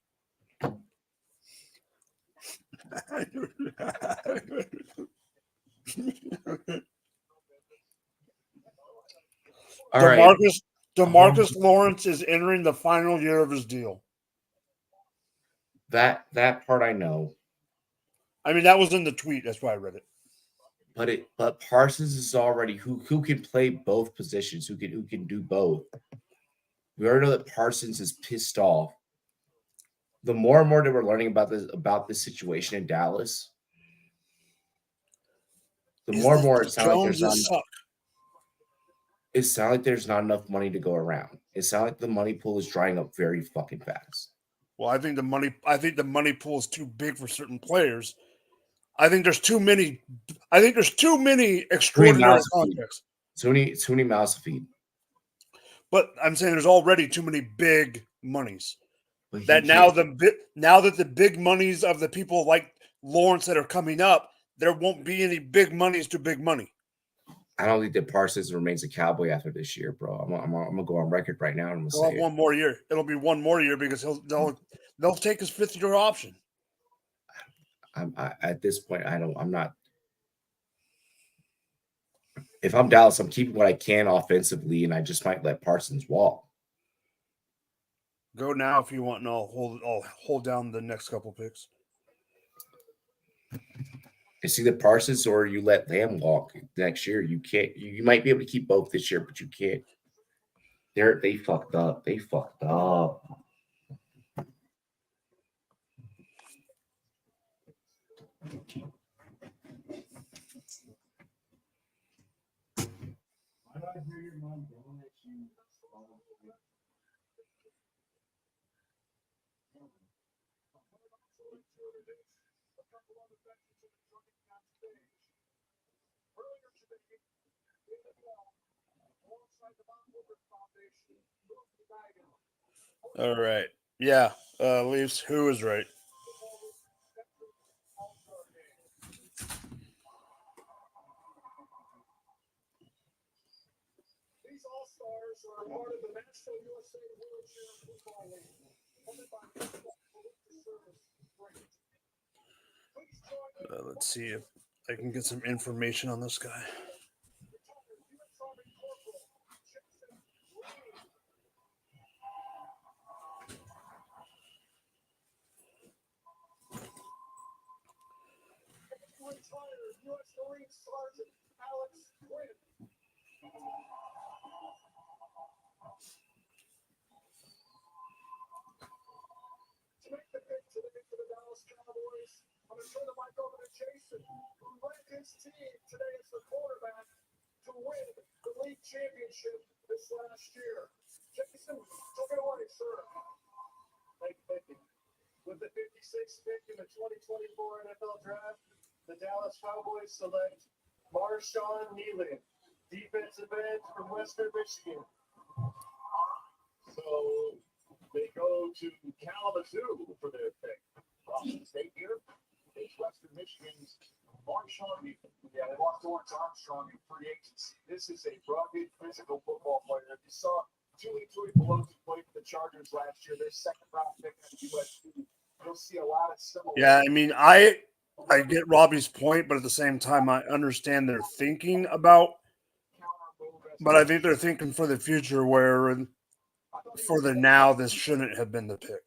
S2: All right.
S6: DeMarcus Lawrence is entering the final year of his deal.
S2: That part I know.
S6: I mean, that was in the tweet. That's why I read it.
S2: But Parsons is already who can play both positions, who can do both. We already know that Parsons is pissed off. The more and more that we're learning about this situation in Dallas, the more and more it sounds like there's not enough money to go around. It sounds like the money pool is drying up very fucking fast.
S6: Well, I think the money pool is too big for certain players. I think there's too many extraordinary contracts.
S2: Too many mouths to feed.
S6: But I'm saying there's already too many big monies. That now that the big monies of the people like Lawrence that are coming up, there won't be any big monies to big money.
S2: I don't think that Parsons remains a Cowboy after this year, bro. I'm gonna go on record right now. And
S6: He'll have one more year. It'll be one more year because they'll take his 5th-year option.
S2: At this point, I'm not. If I'm Dallas, I'm keeping what I can offensively, and I just might let Parsons walk.
S6: Go now if you want, and I'll hold down the next couple picks.
S2: It's either Parsons or you let Lamb walk next year. You can't. You might be able to keep both this year, but you can't. They fucked up. They fucked up.
S6: All right. Yeah. Leafs. Who is right? Let's see if I can get some information on this guy.
S7: With the 56th pick in the 2024 NFL Draft, the Dallas Cowboys select Marshawn Nealon, defensive end from Western Michigan. So they go to Kalamazoo for their pick. Washington State here. It's Western Michigan's Marshawn Nealon. Yeah, they lost Lawrence Armstrong in free agency. This is a rugged, physical football player. If you saw Tui Pelosi played for the Chargers last year, their second round pick at USC. You'll see a lot of similar.
S6: Yeah, I mean, I get Robbie's point, but at the same time, I understand their thinking about. But I think they're thinking for the future, where for the now, this shouldn't have been the pick.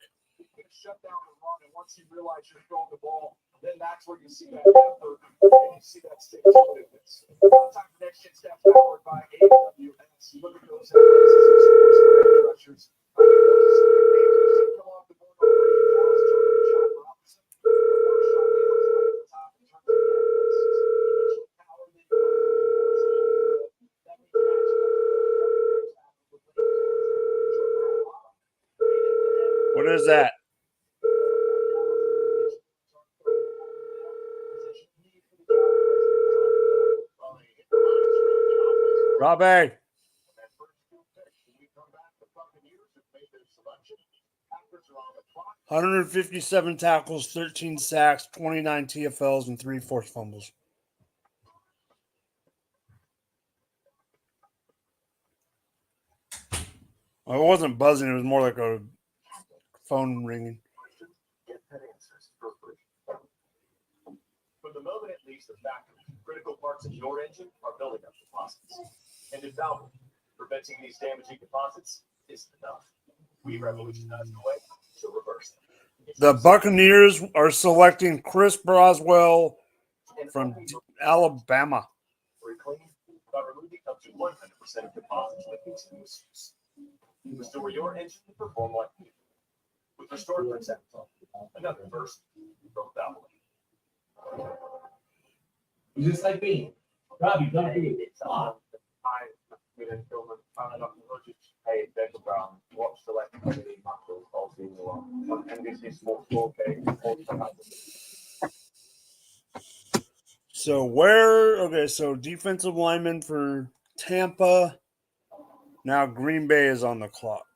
S7: Shut down the run, and once you realize you're throwing the ball, then that's where you see that effort and you see that stick-to-itiveness. Sometimes the next gen steps powered by AWS. Look at those athleticism scores for edge rushers. I mean, those are some big names you see come off the board already in Dallas, Jordan and John Robinson. But Marshawn Nealon's right at the top in terms of the athleticism. You mentioned power, then you go for the force. That means matching up with Jordan.
S6: What is that? Robbie. 157 tackles, 13 sacks, 29 TFLs, and 3 forced fumbles. Well, it wasn't buzzing. It was more like a phone ringing.
S7: Get that answers for free. For the moment, at least, the fact critical parts of your engine are building up deposits. And in Valve, preventing these damaging deposits isn't enough. We revolutionized the way to reverse them.
S6: The Buccaneers are selecting Chris Broswell from Alabama.
S7: Reclaiming by removing up to 100% of deposits with continuous use. Restore your engine to perform like new. With Restored Protect, another first from Valve.
S8: Just like me. Robbie, don't be.
S7: We didn't film it. Found out hey, Jacob Brown, watch the left league matches all season long. NBC Sports 4K.
S6: So defensive lineman for Tampa. Now Green Bay is on the clock.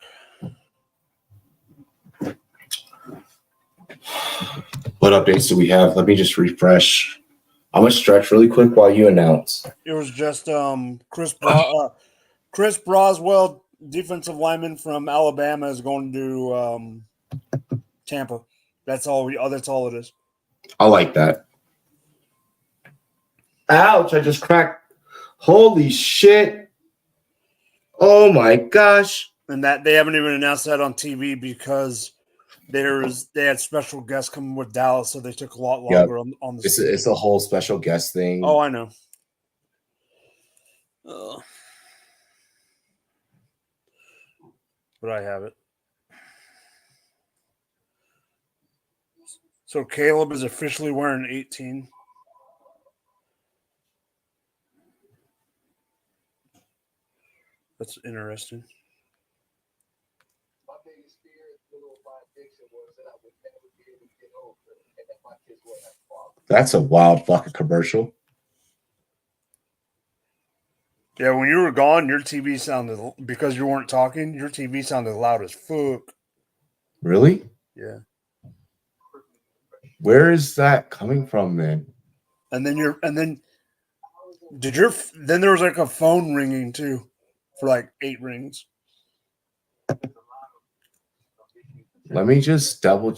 S2: What updates do we have? Let me just refresh. I'm going to stretch really quick while you announce.
S6: It was just Chris Broswell, defensive lineman from Alabama, is going to Tampa. That's all. That's all it is.
S2: I like that. Ouch, I just cracked. Holy shit. Oh my gosh.
S6: And that they haven't even announced that on TV because they had special guests coming with Dallas, so they took a lot longer on the
S2: It's a whole special guest thing.
S6: Oh, I know. But I have it. So Caleb is officially wearing 18. That's interesting.
S7: My biggest fear with my addiction was that I would never be able to get over and that my kids would have problems.
S2: That's a wild fucking commercial.
S6: Yeah, when you were gone, your TV sounded, because you weren't talking, your TV sounded loud as fuck.
S2: Really?
S6: Yeah.
S2: Where is that coming from then?
S6: And then there was like a phone ringing too for like 8 rings.
S2: Let me just double.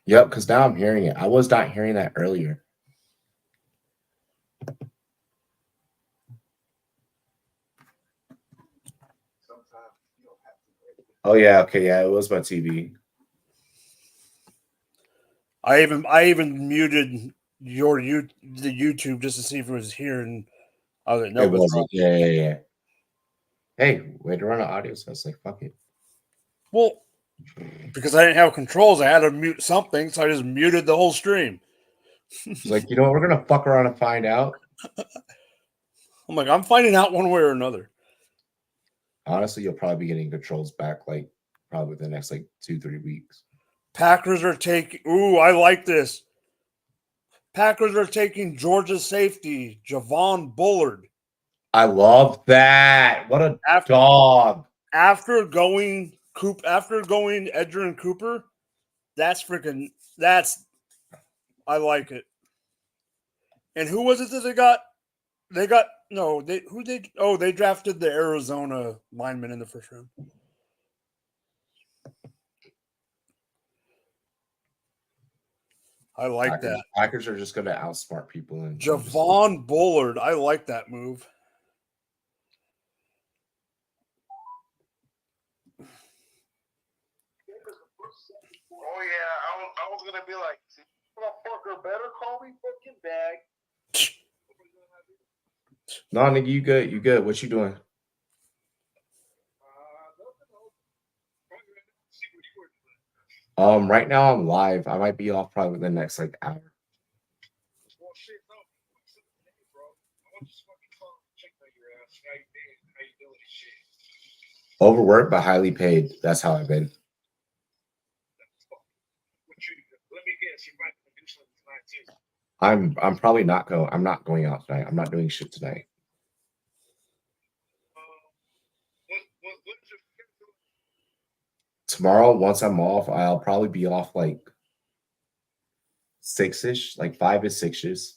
S2: Yep, because now I'm hearing it. I was not hearing that earlier. Oh yeah, okay, yeah, it was my TV.
S6: I even muted the YouTube just to see if it was here, and I was like, no,
S2: It wasn't. Yeah. Hey, way to run an audio, so I was like, fuck it.
S6: Well, because I didn't have controls, I had to mute something, so I just muted the whole stream.
S2: It's like, you know what, we're gonna fuck around and find out.
S6: I'm like, I'm finding out one way or another.
S2: Honestly, you'll probably be getting controls back like probably the next like 2-3 weeks.
S6: Packers are taking. Ooh, I like this. Packers are taking Georgia's safety, Javon Bullard.
S2: I love that. What a dog.
S6: After going Edger and Cooper, I like it. And who was it that they got? They drafted the Arizona lineman in the first round. I like that.
S2: Packers are just going to outsmart people. And
S6: Javon Bullard. I like that move.
S7: Oh yeah, I was gonna be like, motherfucker, better call me fucking back.
S2: No, nigga, you good? You good? What you doing? Right now I'm live. I might be off probably within the next like hour. Overworked but highly paid. That's how I've been. I'm probably not going. I'm not going out tonight. I'm not doing shit tonight. Tomorrow, once I'm off, I'll probably be off like 6-ish, like 5-ish,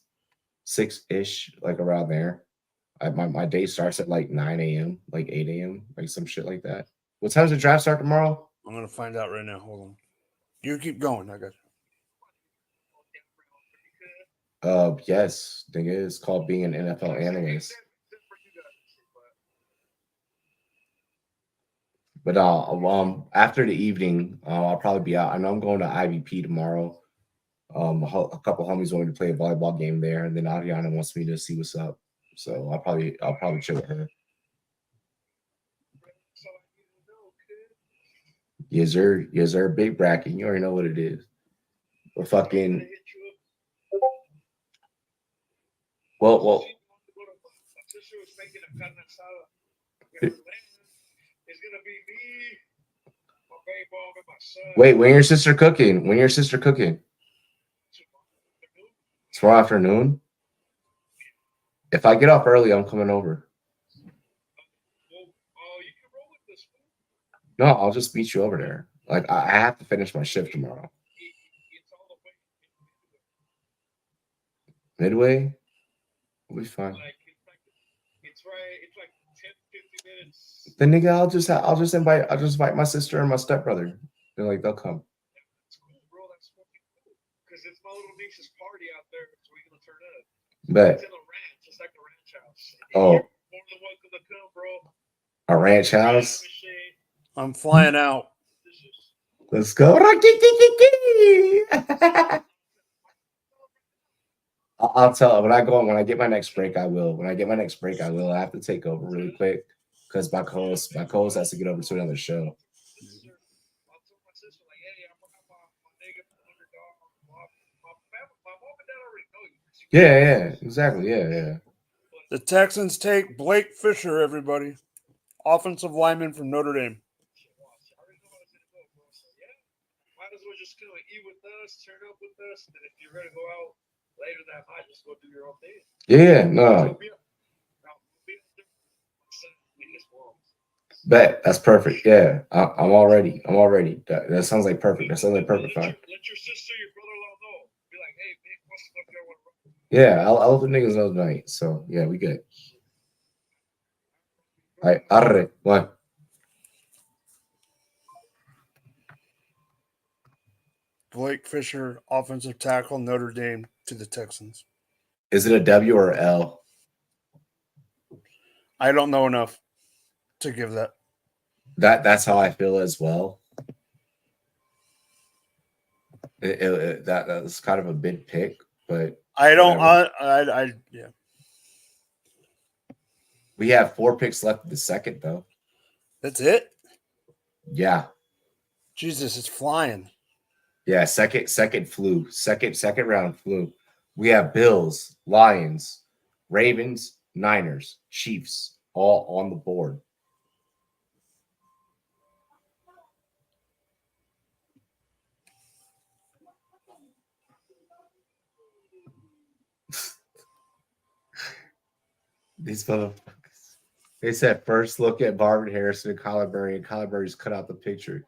S2: 6-ish, like around there. My day starts at like 9 a.m., like 8 a.m., like some shit like that. What time does the draft start tomorrow?
S6: I'm gonna find out right now. Hold on. You keep going. I got you.
S2: Yes, thing is called being an NFL analyst. But after the evening, I'll probably be out. I know I'm going to IVP tomorrow. A couple homies want me to play a volleyball game there, and then Ariana wants me to see what's up. So I'll probably chill with her. Yes, sir. Big bracket. You already know what it is. We're fucking. Well. Wait, when your sister cooking? Tomorrow afternoon? If I get off early, I'm coming over. No, I'll just meet you over there. Like, I have to finish my shift tomorrow. Midway? We'll be fine. It's like 10-15 minutes. Then nigga, I'll just invite my sister and my stepbrother. They're like, they'll come. That's cool, bro. That's fucking cool. Because it's my little niece's party out there, so we're gonna turn up. Bet. It's in a ranch, it's like a ranch house. Oh. You're more than welcome to come, bro. A ranch house?
S6: I'm flying out.
S2: Let's go. I'll tell when I get my next break, I will. When I get my next break, I will. I have to take over really quick because my co-host has to get over to another show. Yeah, exactly. Yeah.
S6: The Texans take Blake Fisher, everybody. Offensive lineman from Notre Dame.
S7: Might as well just come eat with us, turn up with us, and if you're gonna go out later that night, just go do your own thing.
S2: Yeah, no. Bet that's perfect. Yeah, I'm all ready. That sounds like perfect. That sounds like perfect fun.
S7: Let your sister, your brother-in-law know. Be like, hey, man, what's the fuck y'all want to run?
S2: Yeah, I'll let the niggas know tonight. So yeah, we good. Right, arre, what?
S6: Blake Fisher, offensive tackle, Notre Dame to the Texans.
S2: Is it a W or a L?
S6: I don't know enough to give that.
S2: That's how I feel as well. That was kind of a big pick, but
S6: I don't.
S2: whatever.
S6: Yeah.
S2: We have 4 picks left in the second, though.
S6: That's it.
S2: Yeah,
S6: Jesus, it's flying.
S2: yeah. Second flew. Second round flew. We have Bills, Lions, Ravens, Niners, Chiefs, all on the board. These motherfuckers. They said first look at Marvin Harrison and Kyler Murray, and Kyler Murray's cut out the picture.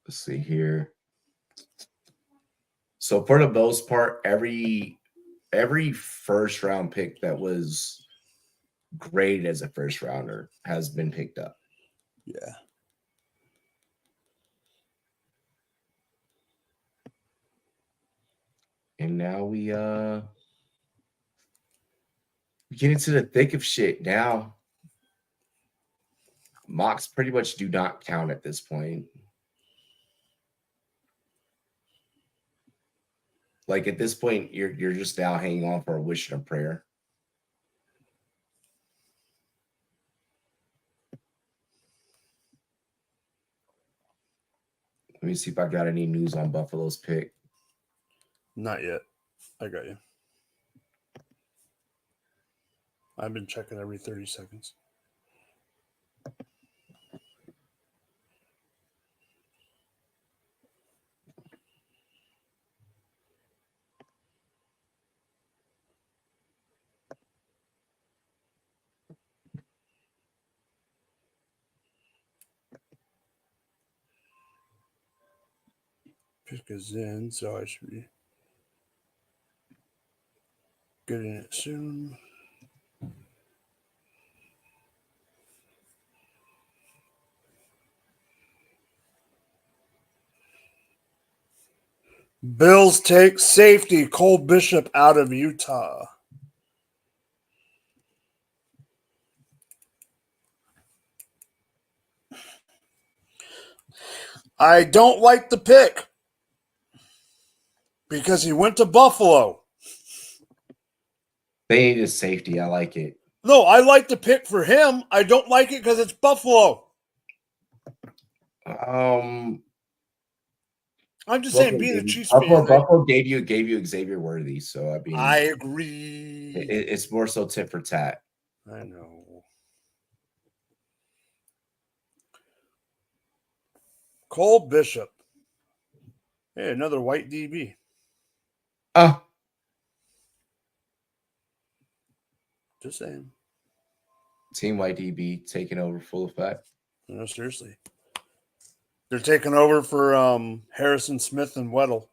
S2: Let's see here. So for the most part, every first round pick that was graded as a first rounder has been picked up.
S6: Yeah.
S2: And now we get into the thick of shit now. Mocks pretty much do not count at this point. Like at this point, you're just now hanging on for a wish and a prayer. Let me see if I got any news on Buffalo's pick.
S6: Not yet. I got you. I've been checking every 30 seconds. Pick is in, so I should be getting it soon. Bills take safety Cole Bishop out of Utah. I don't like the pick because he went to Buffalo.
S2: They need a safety. I like it.
S6: No, I like the pick for him. I don't like it because it's Buffalo.
S2: I'm
S6: just saying, being a Chiefs
S2: Buffalo,
S6: fan.
S2: Buffalo gave you Xavier Worthy, so I mean,
S6: I agree.
S2: It's more so tit for tat.
S6: I know. Cole Bishop. Hey, another white DB. Just saying.
S2: Team White DB taking over full effect.
S6: No, seriously. They're taking over for Harrison Smith and Weddle.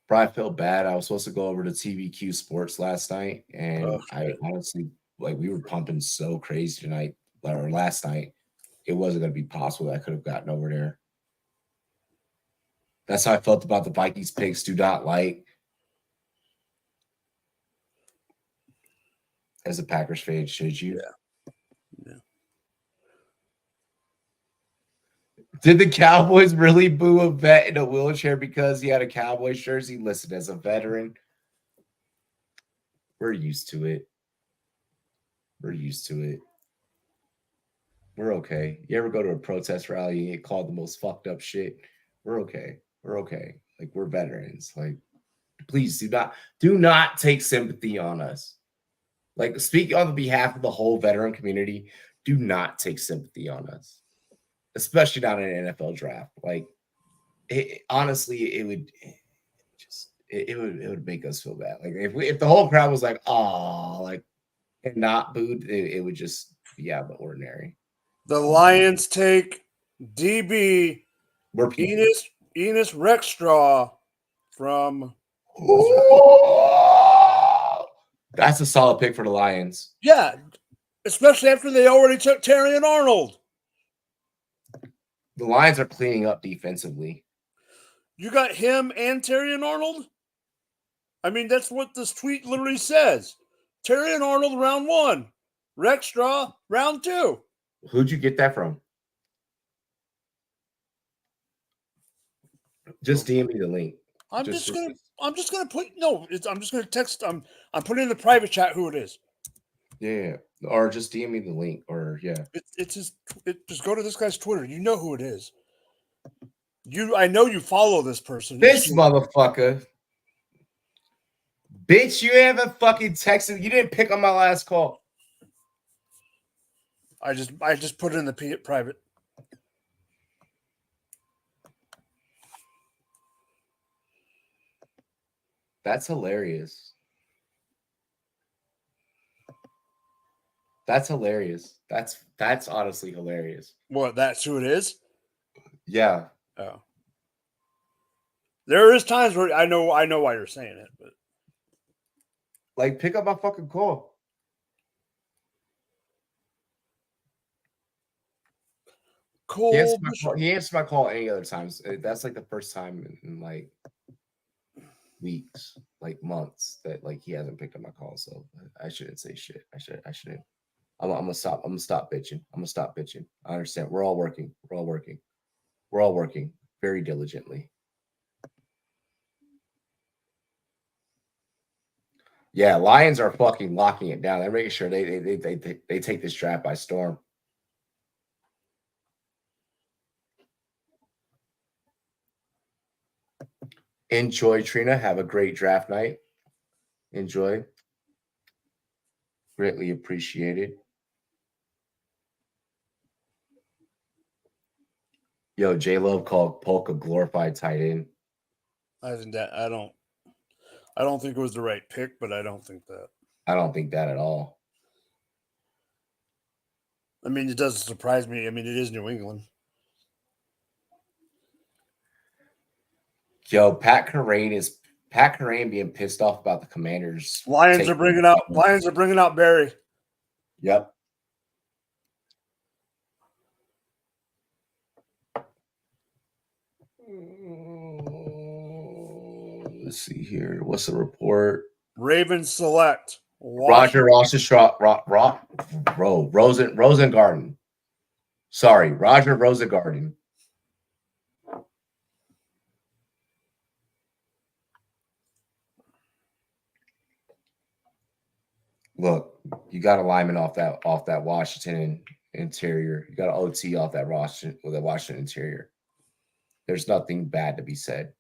S2: Probably feel bad. I was supposed to go over to TVQ Sports last night, and I honestly, like, we were pumping so crazy tonight or last night. It wasn't going to be possible that I could have gotten over there. That's how I felt about the Vikings picks. Do not like. As a Packers fan, should you?
S6: Yeah.
S2: Did the Cowboys really boo a vet in a wheelchair because he had a Cowboys jersey listed as a veteran? We're used to it. We're okay. You ever go to a protest rally and get called the most fucked up shit? We're okay. Like, we're veterans. Like, please do not take sympathy on us. Like, speaking on behalf of the whole veteran community, do not take sympathy on us. Especially not in an NFL draft. Like, Honestly, it would just it would make us feel bad. Like if the whole crowd was like, "Oh," like and not booed, it would just be out of the ordinary.
S6: The Lions take DB
S2: We're people.
S6: Enos Rexstraw from
S2: That's a solid pick for the Lions.
S6: Yeah, especially after they already took Terry and Arnold.
S2: The Lions are cleaning up defensively.
S6: You got him and Terry and Arnold? I mean, that's what this tweet literally says. Terry and Arnold round 1. Rexstraw round 2.
S2: Who'd you get that from? Just DM me the link.
S6: I'm just gonna put I'm just gonna text. I'm putting in the private chat who it is.
S2: Yeah, or just DM me the link, or yeah.
S6: Just go to this guy's Twitter. You know who it is. I know you follow this person.
S2: This motherfucker. Bitch, you haven't fucking texted. You didn't pick on my last call.
S6: I just put it in the private.
S2: That's hilarious. That's hilarious. That's honestly hilarious.
S6: What? That's who it is?
S2: Yeah.
S6: Oh. There is times where I know why you're saying it, but
S2: like pick up my fucking call. He answered my call any other times. That's like the first time in like weeks, like months, that like he hasn't picked up my call. So I shouldn't say shit. I shouldn't. I'm gonna stop. I'm gonna stop bitching. I understand. We're all working very diligently. Yeah, Lions are fucking locking it down. They're making sure they take this draft by storm. Enjoy, Trina. Have a great draft night. Enjoy. Greatly appreciated. Yo, J Love called Polk a glorified tight end.
S6: I don't think it was the right pick, but I don't think that.
S2: I don't think that at all.
S6: I mean, it doesn't surprise me. I mean, it is New England.
S2: Yo, Pat Kerrane being pissed off about the Commanders.
S6: Lions are bringing out Barry.
S2: Yep. Let's see here. What's the report?
S6: Ravens select
S2: Roger Rosengarten. Sorry, Roger Rosengarten. Look, you got a lineman off that Washington interior. You got an OT off that Washington interior. There's nothing bad to be said.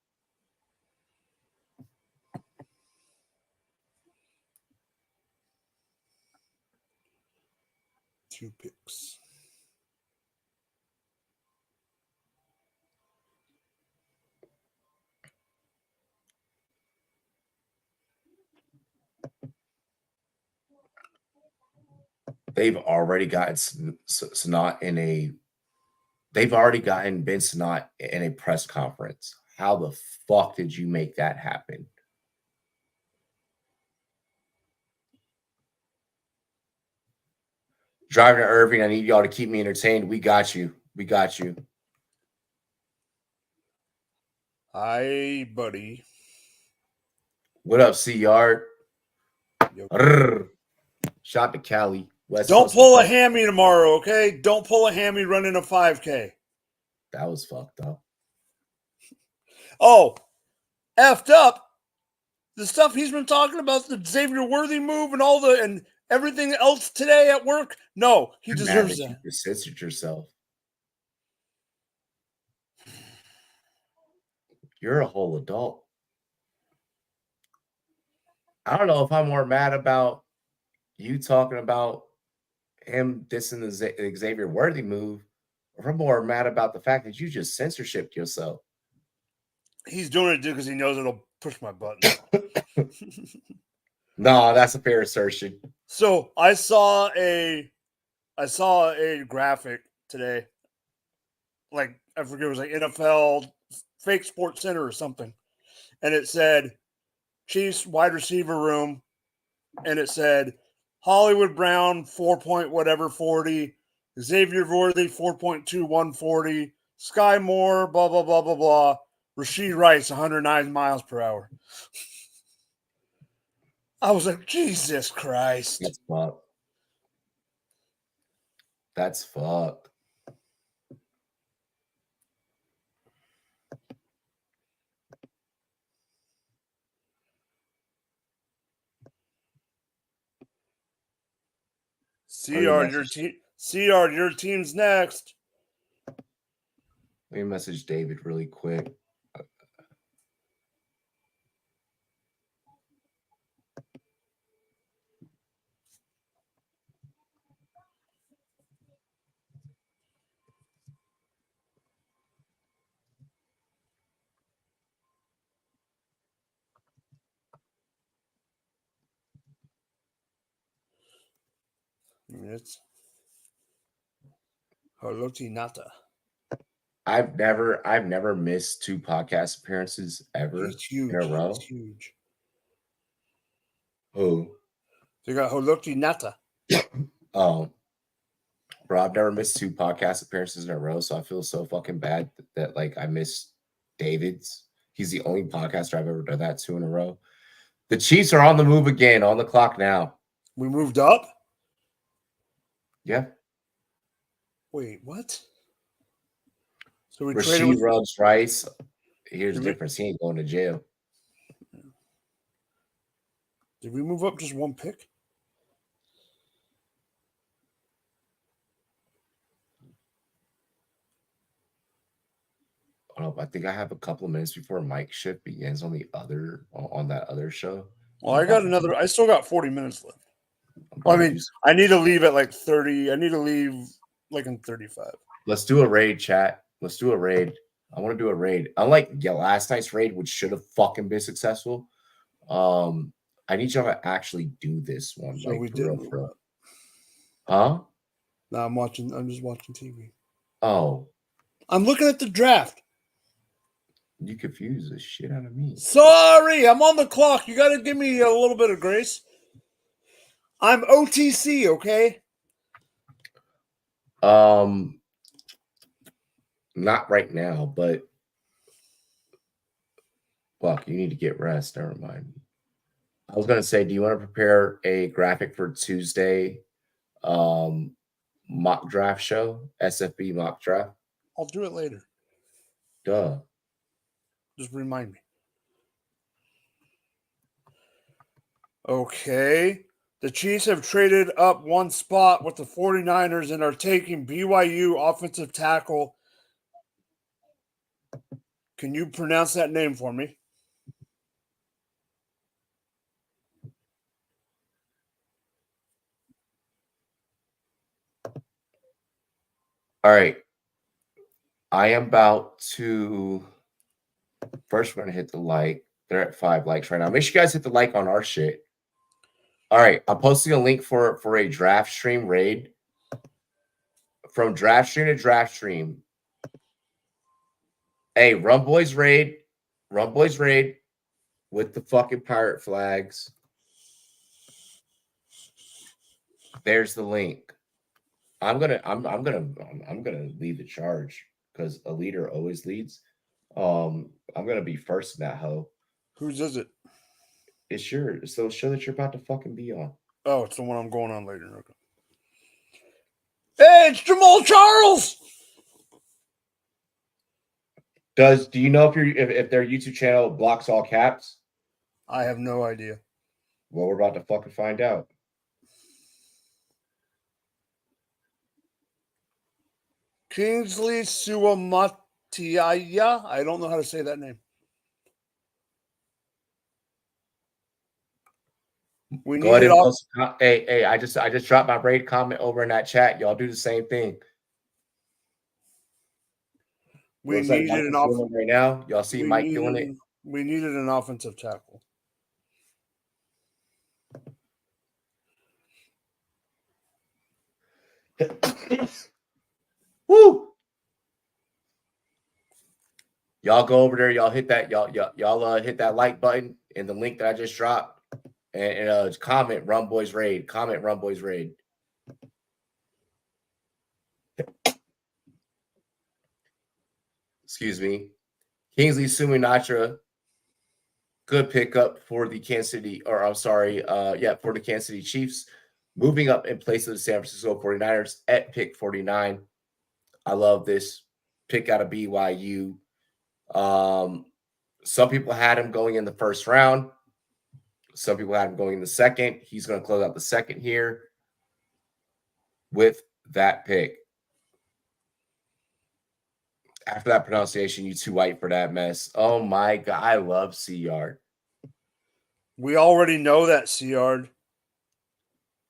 S6: Two picks.
S2: They've already gotten Snot in a. They've already gotten Ben Snot in a press conference. How the fuck did you make that happen? Driving to Irving, I need y'all to keep me entertained. We got you.
S6: Hi, buddy.
S2: What up, C-Yard? Shot to Cali.
S6: Don't pull a hammy tomorrow, okay? Don't pull a hammy running a 5K.
S2: That was fucked up.
S6: Oh, effed up. The stuff he's been talking about, the Xavier Worthy move and everything else today at work. No, he deserves that.
S2: You censored yourself. You're a whole adult. I don't know if I'm more mad about you talking about him dissing the Xavier Worthy move, or I'm more mad about the fact that you just censorshiped yourself.
S6: He's doing it because he knows it'll push my button.
S2: No, that's a fair assertion.
S6: So I saw a graphic today. Like, I forget, it was like NFL Fake Sports Center or something. And it said Chiefs wide receiver room. And it said Hollywood Brown 4.40, Xavier Worthy 4.2 140, Sky Moore blah blah blah blah blah, Rashid Rice 109 miles per hour. I was like, Jesus Christ.
S2: That's fucked. That's fucked.
S6: CR, your team's next.
S2: Let me message David really quick.
S6: It's Haloti Nata.
S2: I've never missed 2 podcast appearances ever
S6: He's huge.
S2: in a row.
S6: He's huge.
S2: Who?
S6: They got Haloti Nata.
S2: Oh, bro, I've never missed 2 podcast appearances in a row, so I feel so fucking bad that like I missed David's. He's the only podcaster I've ever done that 2 in a row. The Chiefs are on the move again, on the clock now.
S6: We moved up?
S2: Yeah.
S6: Wait, what? So we
S2: Rashid
S6: traded
S2: Ruggs Rice. Here's the difference. He ain't going to jail.
S6: Did we move up just 1 pick?
S2: Oh, I think I have a couple of minutes before Mike shift begins on that other show.
S6: Well, I still got 40 minutes left. Well, I mean, I need to leave at like 30. I need to leave like in 35.
S2: Let's do a raid, chat. Let's do a raid. I want to do a raid. Unlike last night's raid, which should have fucking been successful. I need y'all to actually do this one.
S6: So
S2: like,
S6: we
S2: for
S6: did.
S2: real. Huh?
S6: No, I'm just watching TV.
S2: Oh.
S6: I'm looking at the draft.
S2: You confuse the shit out of me.
S6: Sorry, I'm on the clock. You got to give me a little bit of grace. I'm OTC, okay?
S2: Not right now, but fuck, you need to get rest. Never mind. I was gonna say, do you want to prepare a graphic for Tuesday mock draft show? SFB mock draft?
S6: I'll do it later.
S2: Duh.
S6: Just remind me. Okay. The Chiefs have traded up 1 spot with the 49ers and are taking BYU offensive tackle. Can you pronounce that name for me?
S2: All right. I am about to. First, we're going to hit the like. They're at 5 likes right now. Make sure you guys hit the like on our shit. All right. I'm posting a link for a draft stream raid. From draft stream to draft stream. Hey, Rumboyz raid. Rumboyz raid with the fucking pirate flags. There's the link. I'm gonna lead the charge because a leader always leads. I'm gonna be first in that hoe.
S6: Whose is it?
S2: It's yours. So show that you're about to fucking be on.
S6: Oh, it's the one I'm going on later. Okay. Hey, it's Jamal Charles.
S2: Do you know if their YouTube channel blocks all caps?
S6: I have no idea.
S2: Well, we're about to fucking find out.
S6: Kingsley Suamatiaya. I don't know how to say that name. We
S2: Go ahead and post. Hey, I just dropped my raid comment over in that chat. Y'all do the same thing.
S6: We
S2: Looks like
S6: needed
S2: Mike
S6: an
S2: is
S6: off.
S2: doing it right now. Y'all see
S6: We
S2: Mike doing it?
S6: needed an offensive tackle.
S2: Woo! Y'all go over there. Y'all hit that. Y'all hit that like button and the link that I just dropped, and comment Rumboyz Raid. Comment Rumboyz Raid. Excuse me. Kingsley Suminatra. Good pickup for the Kansas City, or I'm sorry, for the Kansas City Chiefs. Moving up in place of the San Francisco 49ers at pick 49. I love this pick out of BYU. Some people had him going in the first round. Some people had him going in the second. He's going to close out the second here with that pick. After that pronunciation, you too white for that mess. Oh my God, I love C-Yard.
S6: We already know that, C-Yard.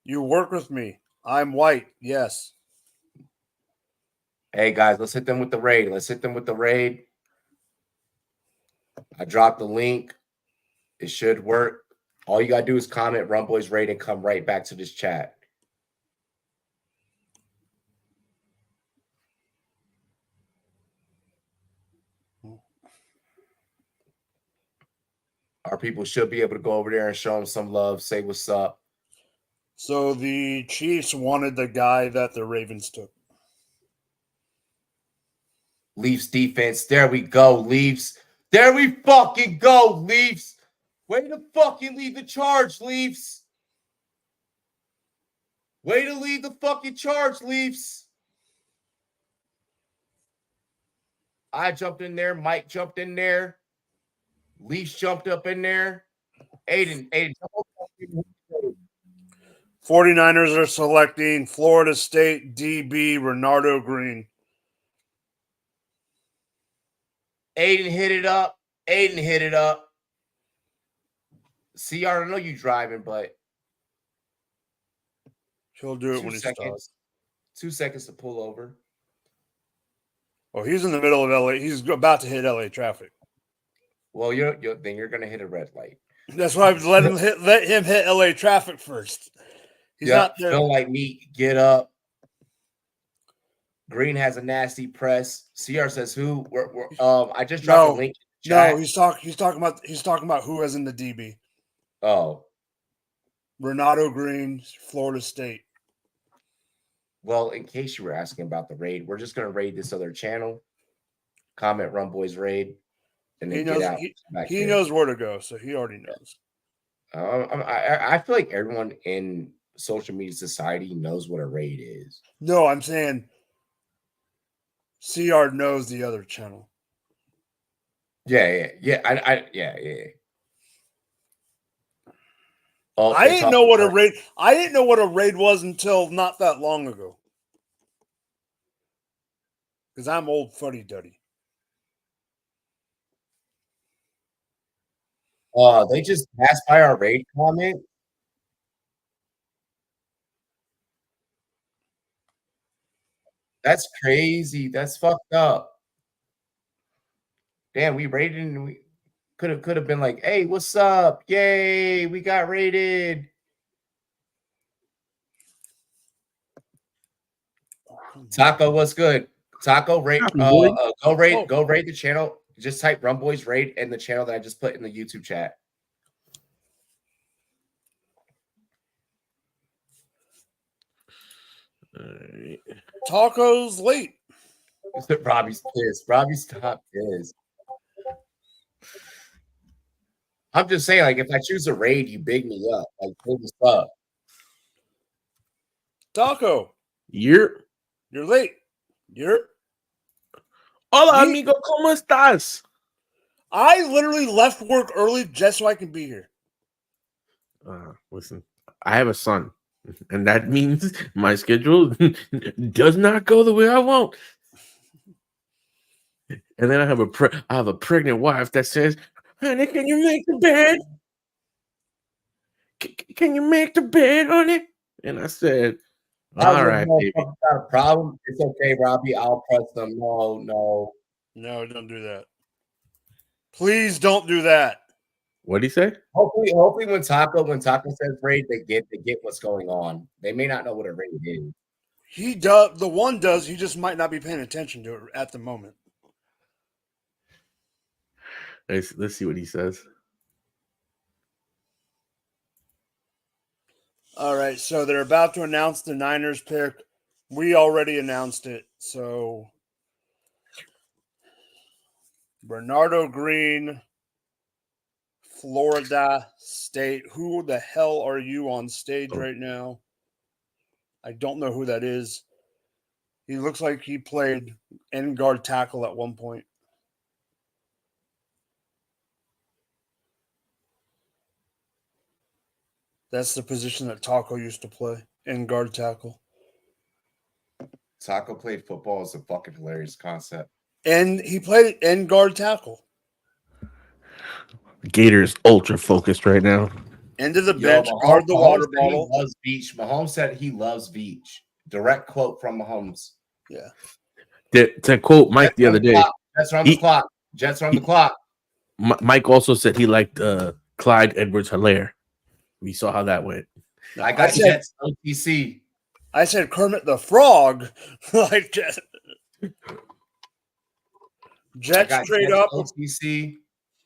S6: You work with me. I'm white. Yes.
S2: Hey guys, let's hit them with the raid. Let's hit them with the raid. I dropped the link. It should work. All you gotta do is comment Rumboyz Raid and come right back to this chat. Our people should be able to go over there and show them some love, say what's up.
S6: So the Chiefs wanted the guy that the Ravens took.
S2: Leafs defense. There we go, Leafs. There we fucking go, Leafs. Way to fucking lead the charge, Leafs. Way to lead the fucking charge, Leafs. I jumped in there. Mike jumped in there. Leafs jumped up in there. Aiden.
S6: 49ers are selecting Florida State DB Renardo Green.
S2: Aiden hit it up. See, I don't know you driving, but
S6: He'll do it when he stops.
S2: 2 seconds to pull over.
S6: Oh, he's in the middle of LA. He's about to hit LA traffic.
S2: Well, then you're gonna hit a red light.
S6: That's why I've let him hit LA traffic first. He's not there.
S2: Feel like me. Get up. Green has a nasty press. CR says who? I just dropped the link.
S6: No, he's talking about who is in the DB.
S2: Oh,
S6: Renardo Green, Florida State.
S2: Well, in case you were asking about the raid, we're just gonna raid this other channel. Comment Rumboyz Raid, and then get out.
S6: He knows where to go, so he already knows.
S2: I feel like everyone in social media society knows what a raid is.
S6: No, I'm saying CR knows the other channel.
S2: Yeah. Oh,
S6: I didn't know what a raid. I didn't know what a raid was until not that long ago. Because I'm old fuddy duddy.
S2: They just passed by our raid comment. That's crazy. That's fucked up. Damn, we raided and we could have been like, hey, what's up? Yay, we got raided. Taco, what's good? Taco, go raid the channel. Just type Rumboyz Raid in the channel that I just put in the YouTube chat.
S6: Taco's late.
S2: Robbie's pissed. Robbie's top pissed. I'm just saying, like, if I choose a raid, you big me up. Like, pull this up.
S6: Taco.
S9: You're
S6: late.
S9: Hola, amigo, ¿cómo estás?
S6: I literally left work early just so I can be here.
S9: Listen, I have a son, and that means my schedule does not go the way I want. And then I have a pregnant wife that says, "Honey, can you make the bed? Can you make the bed, honey?" And I said, "All right, baby."
S2: Not a problem. It's okay, Robbie. I'll press them. No.
S6: No, don't do that. Please don't do that.
S9: What'd he say?
S2: Hopefully when Taco says raid, they get what's going on. They may not know what a raid is.
S6: He does. The one does. He just might not be paying attention to it at the moment.
S9: Let's see what he says.
S6: All right, so they're about to announce the Niners pick. We already announced it. So Bernardo Green, Florida State. Who the hell are you on stage right now? I don't know who that is. He looks like he played end guard tackle at one point. That's the position that Taco used to play, end guard tackle.
S2: Taco played football is a fucking hilarious concept.
S6: And he played end guard tackle.
S9: Gator's ultra focused right now.
S6: End of the bench, guard the water bottle.
S2: He loves Beach. Mahomes said he loves Beach. Direct quote from Mahomes.
S6: Yeah.
S9: To quote Mike the other day,
S2: Jets are on the clock. Jets are on the clock.
S9: Mike also said he liked Clyde Edwards-Helaire. We saw how that went.
S2: I got Jets OTC.
S6: I said Kermit the Frog. Like Jets trade up.
S2: OTC.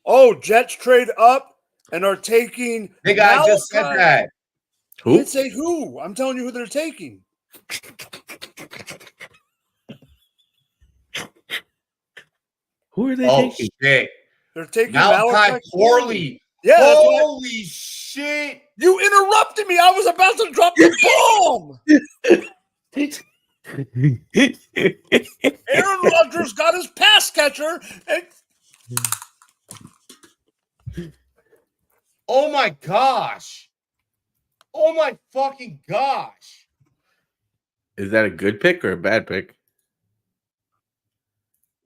S6: Oh, Jets trade up and are taking.
S2: Big Guy just said that.
S6: Who? Didn't say who. I'm telling you who they're taking.
S9: Who are they taking?
S2: Shit.
S6: They're taking
S2: Malachi Corley.
S6: Yeah.
S2: Holy shit.
S6: You interrupted me. I was about to drop the bomb. Aaron Rodgers got his pass catcher.
S2: Oh my gosh. Oh my fucking gosh.
S9: Is that a good pick or a bad pick?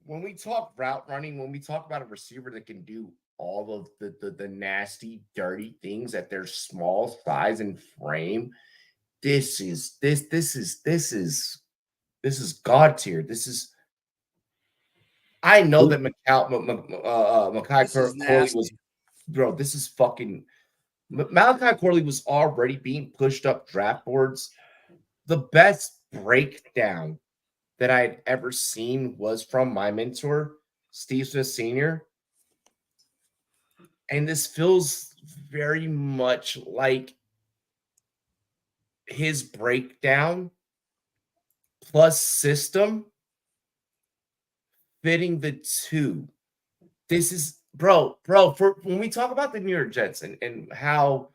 S2: When we talk route running, when we talk about a receiver that can do all of the nasty, dirty things at their small size and frame, this is God tier. This is. I know that Malachi Corley was, bro. This is fucking. Malachi Corley was already being pushed up draft boards. The best breakdown that I had ever seen was from my mentor, Steve Smith Sr. And this feels very much like his breakdown plus system fitting the two. This is, bro, for when we talk about the New York Jets and how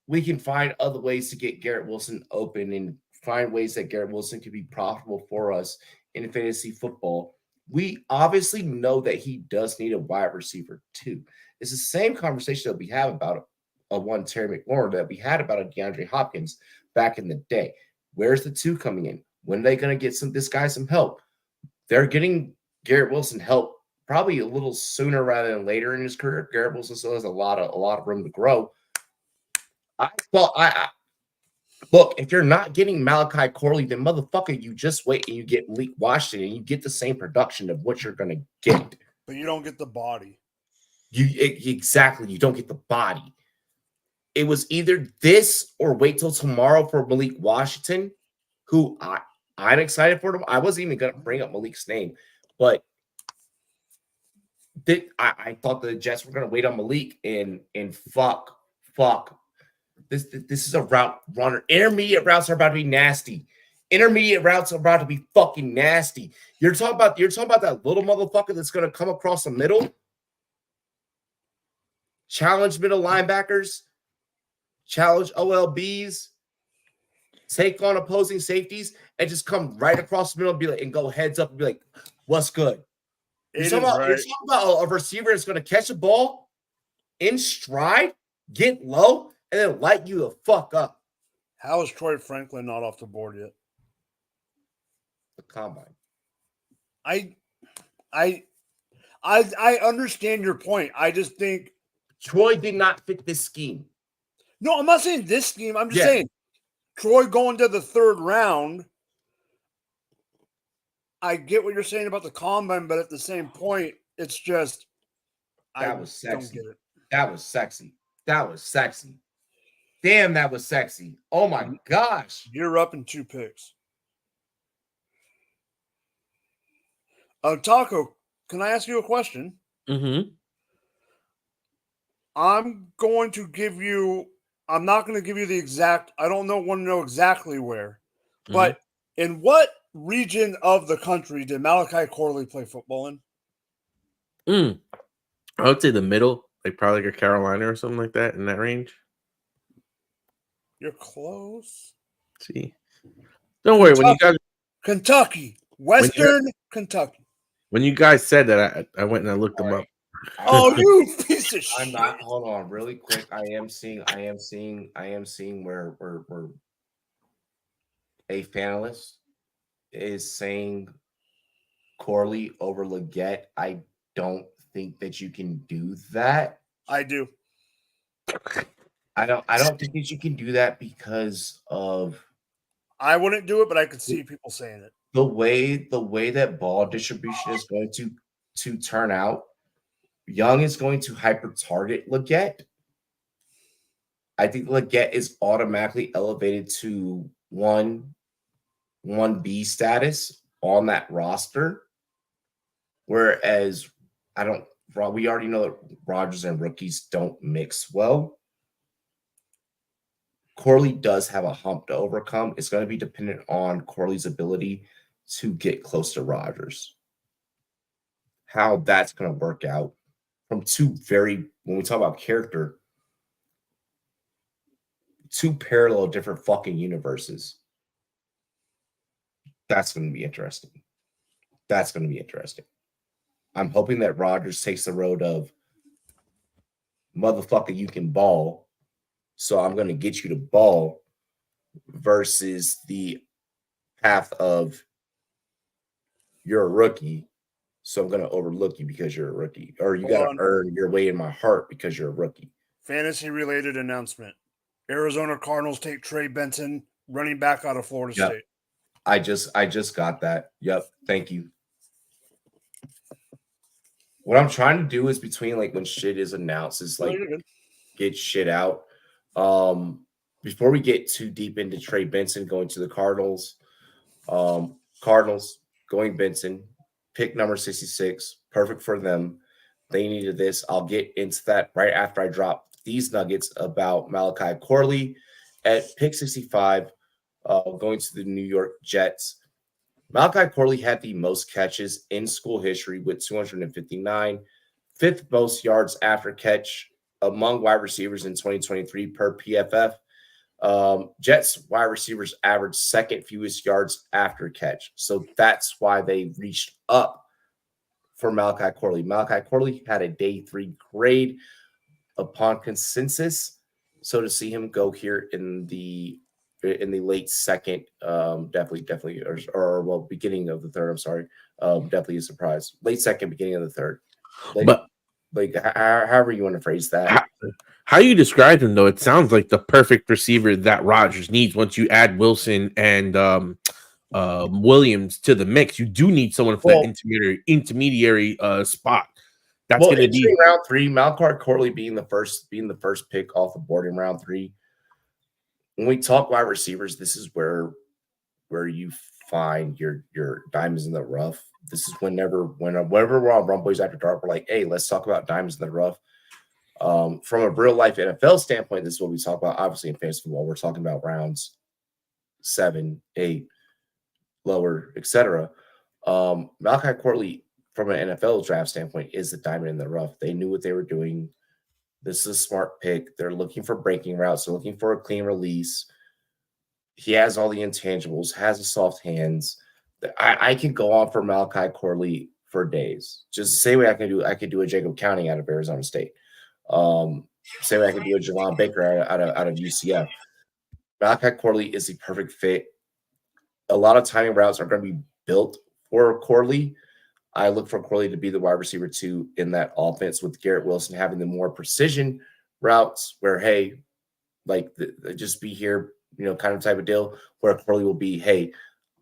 S2: we can find other ways to get Garrett Wilson open and find ways that Garrett Wilson can be profitable for us in fantasy football, we obviously know that he does need a wide receiver too. It's the same conversation that we have about a one Terry McLaurin that we had about a DeAndre Hopkins back in the day. Where's the two coming in? When are they going to get this guy some help? They're getting Garrett Wilson help probably a little sooner rather than later in his career. Garrett Wilson still has a lot of room to grow. Look, if you're not getting Malachi Corley, then motherfucker, you just wait and you get Malik Washington and you get the same production of what you're going to get.
S6: But you don't get the body.
S2: Exactly. You don't get the body. It was either this or wait till tomorrow for Malik Washington, who I'm excited for. I wasn't even going to bring up Malik's name, but I thought the Jets were going to wait on Malik and fuck. This is a route runner. Intermediate routes are about to be nasty. Intermediate routes are about to be fucking nasty. You're talking about that little motherfucker that's going to come across the middle, challenge middle linebackers, challenge OLBs, take on opposing safeties, and just come right across the middle and be like, and go heads up and be like, "What's good?" You're talking about a receiver that's going to catch a ball in stride, get low, and then light you the fuck up.
S6: How is Troy Franklin not off the board yet?
S2: The combine.
S6: I understand your point. I just think
S2: Troy did not fit this scheme.
S6: No, I'm not saying this scheme. I'm just saying Troy going to the third round. I get what you're saying about the combine, but at the same point, it's just
S2: That was
S6: don't
S2: sexy.
S6: get it.
S2: That was sexy. That was sexy. Damn, that was sexy. Oh my gosh.
S6: You're up in 2 picks. Taco, can I ask you a question?
S9: Mm-hmm.
S6: I'm going to give you. I'm not going to give you the exact. I don't want to know exactly where, but in what region of the country did Malachi Corley play football in?
S9: I would say the middle, like probably like a Carolina or something like that in that range.
S6: You're close.
S9: See, don't worry. When you guys,
S6: Kentucky, Western Kentucky.
S9: when you guys said that, I went and I looked them up.
S6: Oh, you piece of shit!
S2: I'm not. Hold on, really quick. I am seeing where a panelist is saying Corley over Leggett. I don't think that you can do that.
S6: I do.
S2: I don't think that you can do that because of.
S6: I wouldn't do it, but I could see people saying it.
S2: The way that ball distribution is going to turn out. Young is going to hyper target Leggett. I think Leggett is automatically elevated to 1B status on that roster. Whereas we already know that Rodgers and rookies don't mix well. Corley does have a hump to overcome. It's going to be dependent on Corley's ability to get close to Rodgers. How that's going to work out from when we talk about character, 2 parallel different fucking universes. That's going to be interesting. That's going to be interesting. I'm hoping that Rodgers takes the road of motherfucker, you can ball, so I'm going to get you to ball versus the path of you're a rookie, so I'm going to overlook you because you're a rookie, or you got to earn your way in my heart because you're a rookie.
S6: Fantasy-related announcement. Arizona Cardinals take Trey Benson, running back out of Florida State.
S2: I just got that. Yep. Thank you. What I'm trying to do is between like when shit is announced is like get shit out. Before we get too deep into Trey Benson going to the Cardinals, Cardinals going Benson, pick number 66, perfect for them. They needed this. I'll get into that right after I drop these nuggets about Malachi Corley at pick 65, going to the New York Jets. Malachi Corley had the most catches in school history with 259, 5th most yards after catch among wide receivers in 2023 per PFF. Jets wide receivers averaged 2nd fewest yards after catch. So that's why they reached up for Malachi Corley. Malachi Corley had a day 3 grade upon consensus. So to see him go here in the late second, definitely, or beginning of the third. I'm sorry, definitely a surprise. Late second, beginning of the third. But however you want to phrase that.
S9: How you described him, though, it sounds like the perfect receiver that Rodgers needs. Once you add Wilson and Williams to the mix, you do need someone for that intermediary spot. That's going to be
S2: round 3. Malachi Corley being the first pick off the board in round 3. When we talk wide receivers, this is where you find your diamonds in the rough. This is whenever we're on Rumboyz After Dark, we're like, hey, let's talk about diamonds in the rough. From a real life NFL standpoint, this is what we talk about. Obviously, in fantasy football, we're talking about rounds 7, 8, lower, etc. Malachi Corley, from an NFL draft standpoint, is the diamond in the rough. They knew what they were doing. This is a smart pick. They're looking for breaking routes. They're looking for a clean release. He has all the intangibles, has the soft hands. I can go on for Malachi Corley for days. Just the same way I could do a Jacob Counting out of Arizona State. Same way I could do a Javon Baker out of UCF. Malachi Corley is the perfect fit. A lot of timing routes are going to be built for Corley. I look for Corley to be the wide receiver 2 in that offense, with Garrett Wilson having the more precision routes where, hey, like just be here, kind of type of deal, where Corley will be, hey,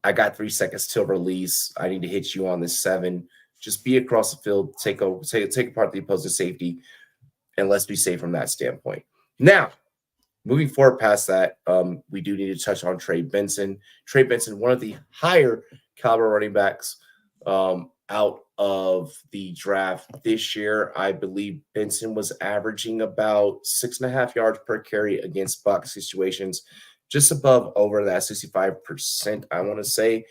S2: I got 3 seconds till release. I need to hit you on this 7. Just be across the field, take apart the opposing safety, and let's be safe from that standpoint. Now, moving forward past that, we do need to touch on Trey Benson. Trey Benson, one of the higher caliber running backs out of the draft this year. I believe Benson was averaging about 6.5 yards per carry against box situations, just above over that 65%, I want to say,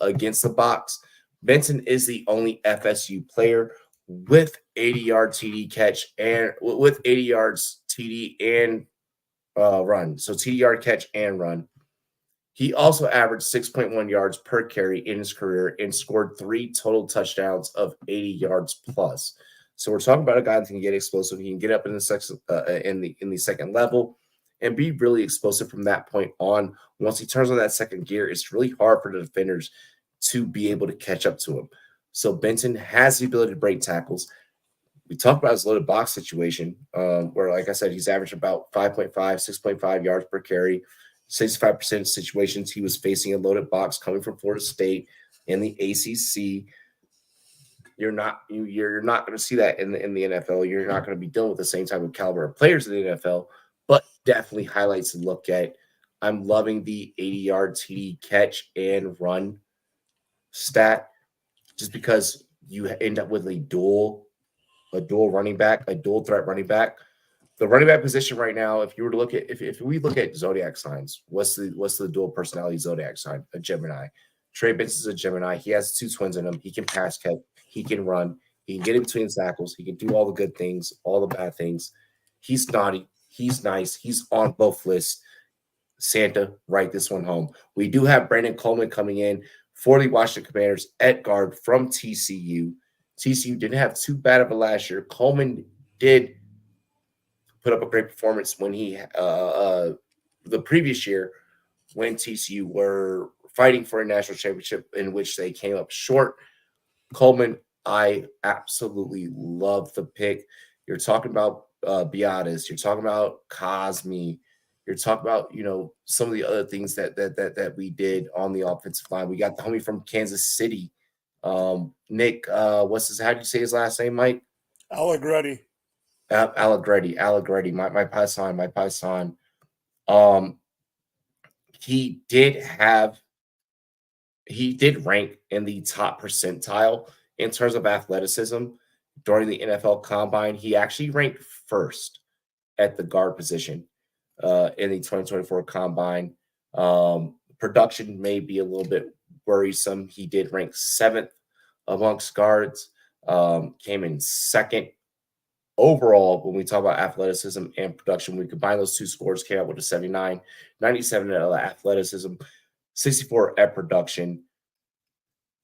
S2: against the box. Benson is the only FSU player with 80-yard TD catch and with 80 yards TD and run. So TD yard catch and run. He also averaged 6.1 yards per carry in his career and scored 3 total touchdowns of 80 yards plus. So we're talking about a guy that can get explosive. He can get up in the second level and be really explosive from that point on. Once he turns on that second gear, it's really hard for the defenders to be able to catch up to him. So Benson has the ability to break tackles. We talked about his loaded box situation, where, like I said, he's averaged about 6.5 yards per carry. 65% of situations he was facing a loaded box coming from Florida State in the ACC. You're not going to see that in the NFL. You're not going to be dealing with the same type of caliber of players in the NFL, but definitely highlights to look at. I'm loving the 80-yard TD catch and run stat, just because you end up with a dual running back, a dual threat running back. The running back position right now, if you were to look at, if we look at zodiac signs, what's the dual personality zodiac sign? A Gemini. Trey Benson's a Gemini. He has 2 twins in him. He can pass catch. He can run. He can get in between tackles. He can do all the good things, all the bad things. He's naughty. He's nice. He's on both lists. Santa, write this one home. We do have Brandon Coleman coming in for the Washington Commanders at guard from TCU. TCU didn't have too bad of a last year. Coleman did put up a great performance when he the previous year when TCU were fighting for a national championship, in which they came up short. Coleman, I absolutely love the pick. You're talking about Beatis. You're talking about Cosme. You're talking about, some of the other things that we did on the offensive line. We got the homie from Kansas City, Nick. How do you say his last name, Mike?
S6: Allegretti.
S2: Allegretti. My paisan. He did rank in the top percentile in terms of athleticism during the NFL Combine. He actually ranked first at the guard position in the 2024 Combine. Production may be a little bit worrisome. He did rank 7th amongst guards, came in 2nd overall. When we talk about athleticism and production, we combine those 2 scores, came out with a 79, 97 at athleticism, 64 at production.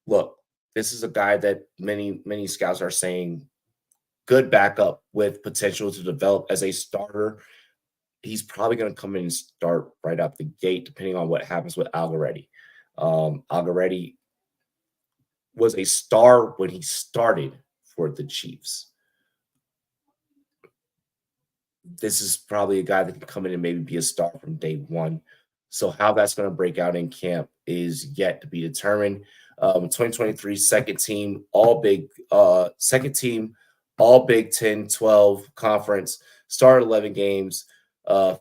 S2: Look, this is a guy that many scouts are saying good backup with potential to develop as a starter. He's probably going to come in and start right out the gate, depending on what happens with Allegretti. Allegretti was a star when he started for the Chiefs. This is probably a guy that can come in and maybe be a star from day one. So how that's going to break out in camp is yet to be determined. 2023 second team All Big Ten 12 conference, started 11 games.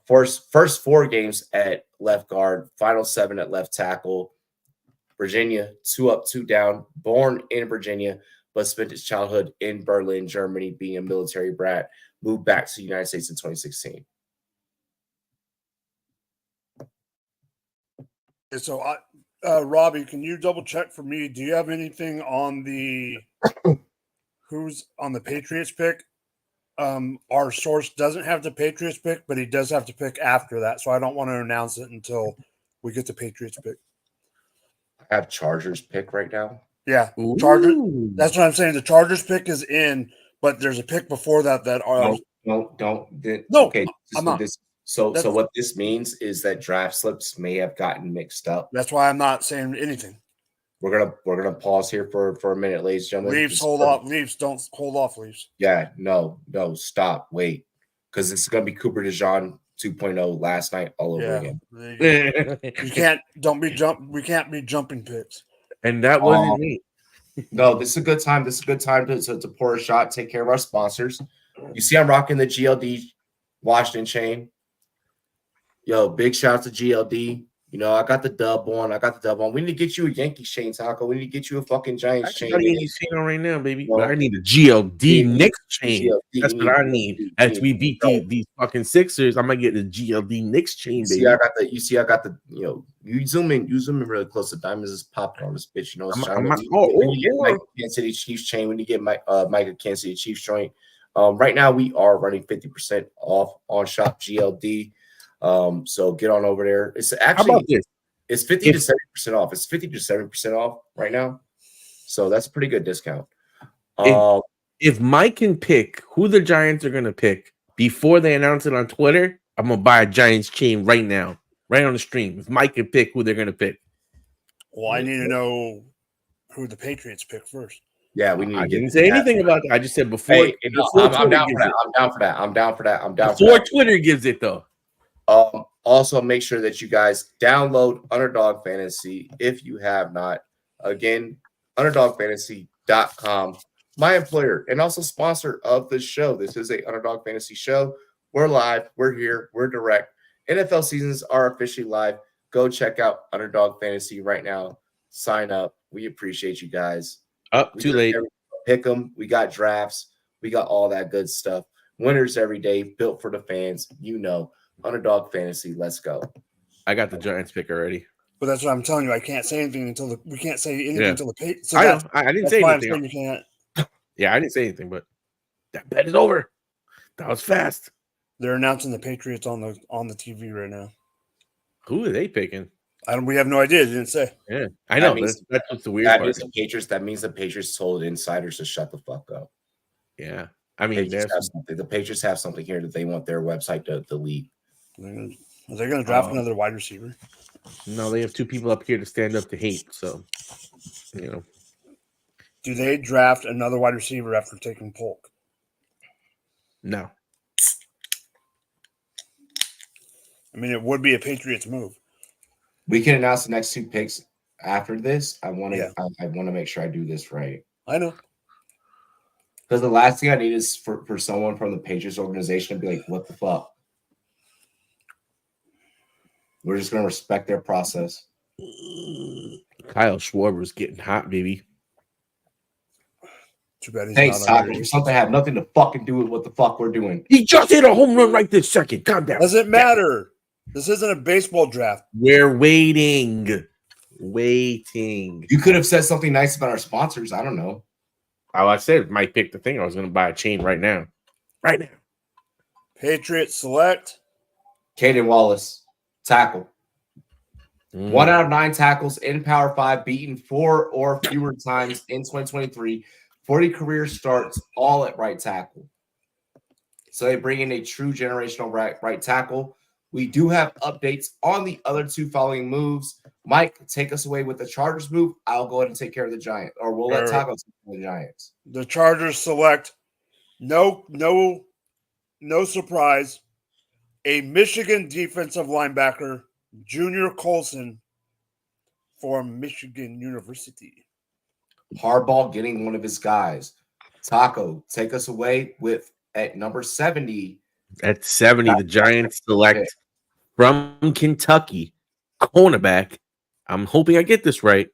S2: First 4 games at left guard, final 7 at left tackle. Virginia, 2 up, 2 down. Born in Virginia, but spent his childhood in Berlin, Germany, being a military brat. Moved back to the United States in 2016.
S6: So, Robbie, can you double check for me? Do you have anything on the who's on the Patriots pick? Our source doesn't have the Patriots pick, but he does have to pick after that. So I don't want to announce it until we get the Patriots pick.
S2: I have Chargers pick right now.
S6: Yeah, Chargers. That's what I'm saying. The Chargers pick is in, but there's a pick before that are
S2: No.
S6: Okay, I'm not.
S2: So what this means is that draft slips may have gotten mixed up.
S6: That's why I'm not saying anything.
S2: We're gonna pause here for a minute, ladies and gentlemen.
S6: Leafs, hold off. Leafs, don't hold off, Leafs.
S2: Yeah, no, stop, wait, because it's gonna be Cooper DeJean 2.0 last night all over again.
S6: We can't be jumping picks.
S9: And that wasn't me.
S2: No, this is a good time. This is a good time to pour a shot, take care of our sponsors. You see, I'm rocking the GLD Washington chain. Yo, big shout out to GLD. You know, I got the dub on. We need to get you a Yankees chain, Taco. We need to get you a fucking Giants chain.
S9: I got a Yankees chain on right now, baby. But I need a GLD Knicks chain. That's what I need. As we beat these fucking Sixers, I might get the GLD Knicks chain, baby.
S2: I got the, you know, you zoom in really close. The diamonds is popping on this bitch. You know, when you get Mike Kansas City Chiefs chain, when you get Micah Kansas City Chiefs joint. Right now we are running 50% off on Shop GLD. So get on over there. It's actually, how about this? It's 50 to 70% off. It's 50 to 70% off right now. So that's a pretty good discount.
S9: If Mike can pick who the Giants are going to pick before they announce it on Twitter, I'm going to buy a Giants chain right now, right on the stream. If Mike can pick who they're going to pick.
S6: Well, I need to know who the Patriots pick first.
S2: Yeah, we need to
S9: didn't say anything about that. I just said before.
S2: Hey, I'm down for that.
S9: Before Twitter gives it, though.
S2: Also, make sure that you guys download Underdog Fantasy if you have not. Again, UnderdogFantasy.com, my employer and also sponsor of the show. This is a Underdog Fantasy show. We're live. We're here. We're direct. NFL seasons are officially live. Go check out Underdog Fantasy right now. Sign up. We appreciate you guys.
S9: Too late.
S2: Pick them. We got drafts. We got all that good stuff. Winners every day. Built for the fans. You know. Underdog Fantasy, let's go.
S9: I got the Giants pick already.
S6: But that's what I'm telling you. I can't say anything until we can't say anything until the pay. So
S9: I know. I didn't say anything.
S6: You can't.
S9: Yeah, I didn't say anything, but that bet is over. That was fast.
S6: They're announcing the Patriots on the TV right now.
S9: Who are they picking?
S6: We have no idea. They didn't say.
S9: Yeah, I know. That's what's the weird part.
S2: That means the Patriots told insiders to shut the fuck up.
S9: Yeah, I mean,
S2: the Patriots have something here that they want their website to delete.
S6: Are they going to draft another wide receiver?
S9: No, they have two people up here to stand up to hate. So, you know.
S6: Do they draft another wide receiver after taking Polk?
S9: No.
S6: I mean, it would be a Patriots move.
S2: We can announce the next two picks after this. I want to make sure I do this right.
S6: I know.
S2: Because the last thing I need is for someone from the Patriots organization to be like, what the fuck? We're just going to respect their process.
S9: Kyle Schwarber's getting hot, baby.
S6: Too bad he's
S2: Thanks, Taco. Something had nothing to fucking do with what the fuck we're doing.
S9: He just hit a home run right this second. Calm down.
S6: Doesn't matter. This isn't a baseball draft.
S9: We're waiting. You
S2: could have said something nice about our sponsors. I don't know.
S9: Oh, I said Mike picked the thing. I was going to buy a chain right now. Right now.
S6: Patriots select
S2: Caden Wallace. Tackle. 1 out of 9 tackles in Power 5, beaten 4 or fewer times in 2023. 40 career starts, all at right tackle. So they bring in a true generational right tackle. We do have updates on the other two following moves. Mike, take us away with the Chargers move. I'll go ahead and take care of the Giants, or we'll let Taco take care of the Giants.
S6: The Chargers select no surprise. A Michigan defensive linebacker, Junior Colson, from Michigan University.
S2: Harbaugh getting one of his guys. Taco, take us away with at number 70.
S9: At 70, the Giants select from Kentucky, cornerback. I'm hoping I get this right.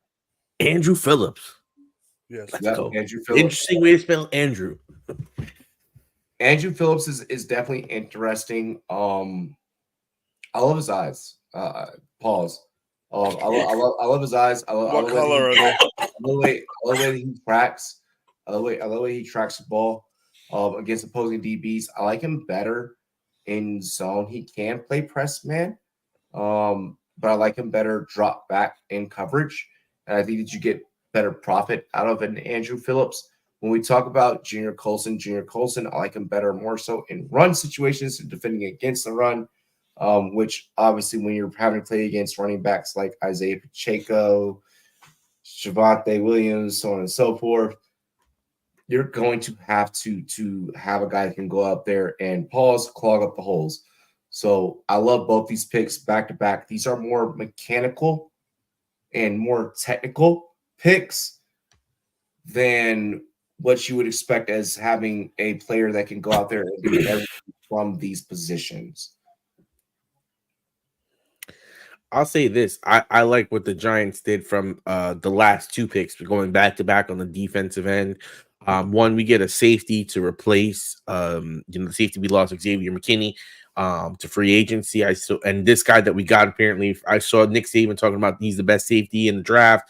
S9: Andrew Phillips.
S6: Yes.
S9: Let's go.
S2: Andrew Phillips.
S9: Interesting way to spell Andrew.
S2: Andrew Phillips is definitely interesting. I love his eyes. Pause. I love his eyes.
S6: What color are they?
S2: I love the way he tracks. I love the way he tracks the ball against opposing DBs. I like him better in zone. He can play press man, but I like him better drop back in coverage. And I think that you get better profit out of an Andrew Phillips. When we talk about Junior Colson, I like him better more so in run situations and defending against the run, which obviously when you're having to play against running backs like Isaiah Pacheco, Javonte Williams, so on and so forth, you're going to have to have a guy that can go out there and clog up the holes. So I love both these picks back to back. These are more mechanical and more technical picks than what you would expect as having a player that can go out there and do everything from these positions.
S9: I'll say this. I like what the Giants did from the last two picks, going back to back on the defensive end. One, we get a safety to replace the safety we lost, Xavier McKinney, to free agency. And this guy that we got, apparently, I saw Nick Saban talking about he's the best safety in the draft.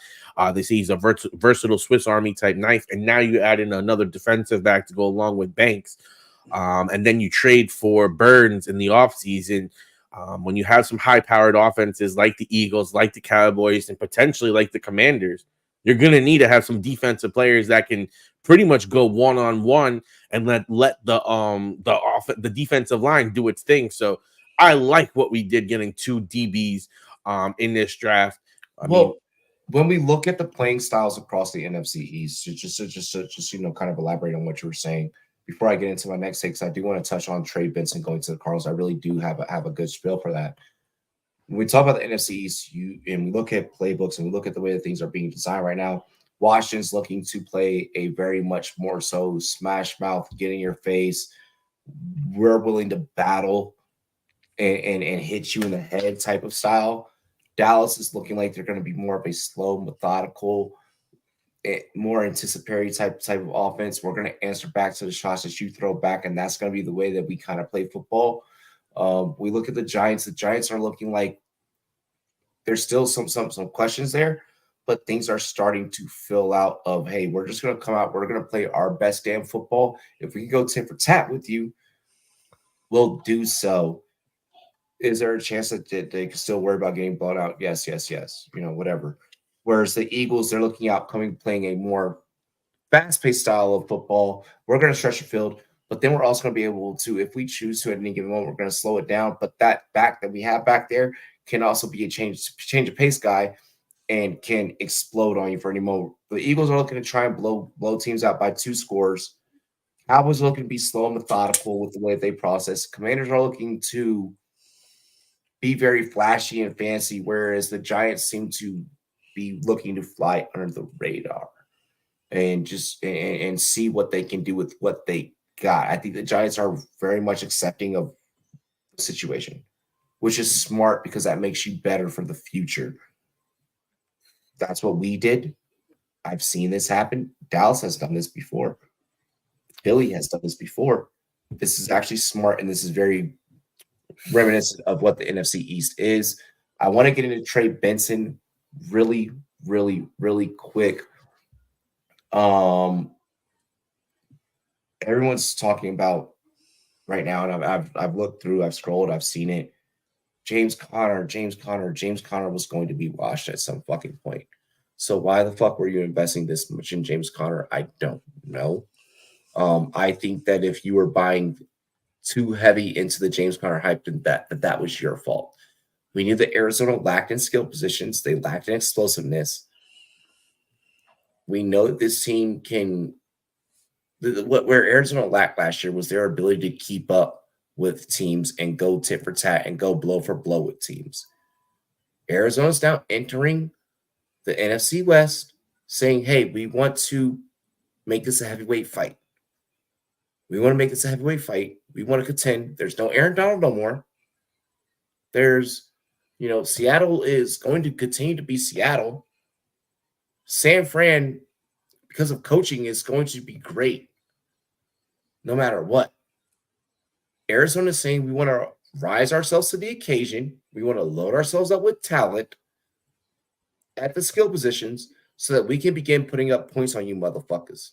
S9: They say he's a versatile Swiss Army type knife. And now you add in another defensive back to go along with Banks. And then you trade for Burns in the offseason. When you have some high-powered offenses like the Eagles, like the Cowboys, and potentially like the Commanders, you're going to need to have some defensive players that can pretty much go one-on-one and let the defensive line do its thing. So I like what we did getting two DBs in this draft. I mean,
S2: when we look at the playing styles across the NFC East, just kind of elaborate on what you were saying. Before I get into my next takes, I do want to touch on Trey Benson going to the Cardinals. I really do have a good spiel for that. When we talk about the NFC East, and we look at playbooks and we look at the way that things are being designed right now, Washington's looking to play a very much more so smash mouth, get in your face. We're willing to battle and hit you in the head type of style. Dallas is looking like they're going to be more of a slow, methodical, more anticipatory type of offense. We're going to answer back to the shots that you throw back, and that's going to be the way that we kind of play football. We look at the Giants. The Giants are looking like there's still some questions there, but things are starting to fill out of, hey, we're just going to come out. We're going to play our best damn football. If we can go tit for tat with you, we'll do so. Is there a chance that they can still worry about getting blown out? Yes. Whatever. Whereas the Eagles, they're looking out, playing a more fast-paced style of football. We're going to stretch the field, but then we're also going to be able to, if we choose to at any given moment, we're going to slow it down. But that back that we have back there can also be a change of pace guy and can explode on you for any moment. The Eagles are looking to try and blow teams out by 2 scores. Cowboys are looking to be slow and methodical with the way they process. Commanders are looking to be very flashy and fancy, whereas the Giants seem to be looking to fly under the radar and just and see what they can do with what they got. I think the Giants are very much accepting of the situation, which is smart because that makes you better for the future. That's what we did. I've seen this happen. Dallas has done this before. Philly has done this before. This is actually smart, and this is very reminiscent of what the NFC East is. I want to get into Trey Benson really, really, really quick. Everyone's talking about right now, and I've looked through, I've scrolled, I've seen it. James Conner was going to be washed at some fucking point. So why the fuck were you investing this much in James Conner? I don't know. I think that if you were buying too heavy into the James Conner hype, then that was your fault. We knew that Arizona lacked in skill positions. They lacked in explosiveness. We know that this team can – where Arizona lacked last year was their ability to keep up with teams and go tit for tat and go blow for blow with teams. Arizona's now entering the NFC West saying, hey, we want to make this a heavyweight fight. We want to make this a heavyweight fight. We want to contend. There's no Aaron Donald no more. There's, Seattle is going to continue to be Seattle. San Fran, because of coaching, is going to be great no matter what. Arizona is saying we want to rise ourselves to the occasion. We want to load ourselves up with talent at the skill positions so that we can begin putting up points on you motherfuckers.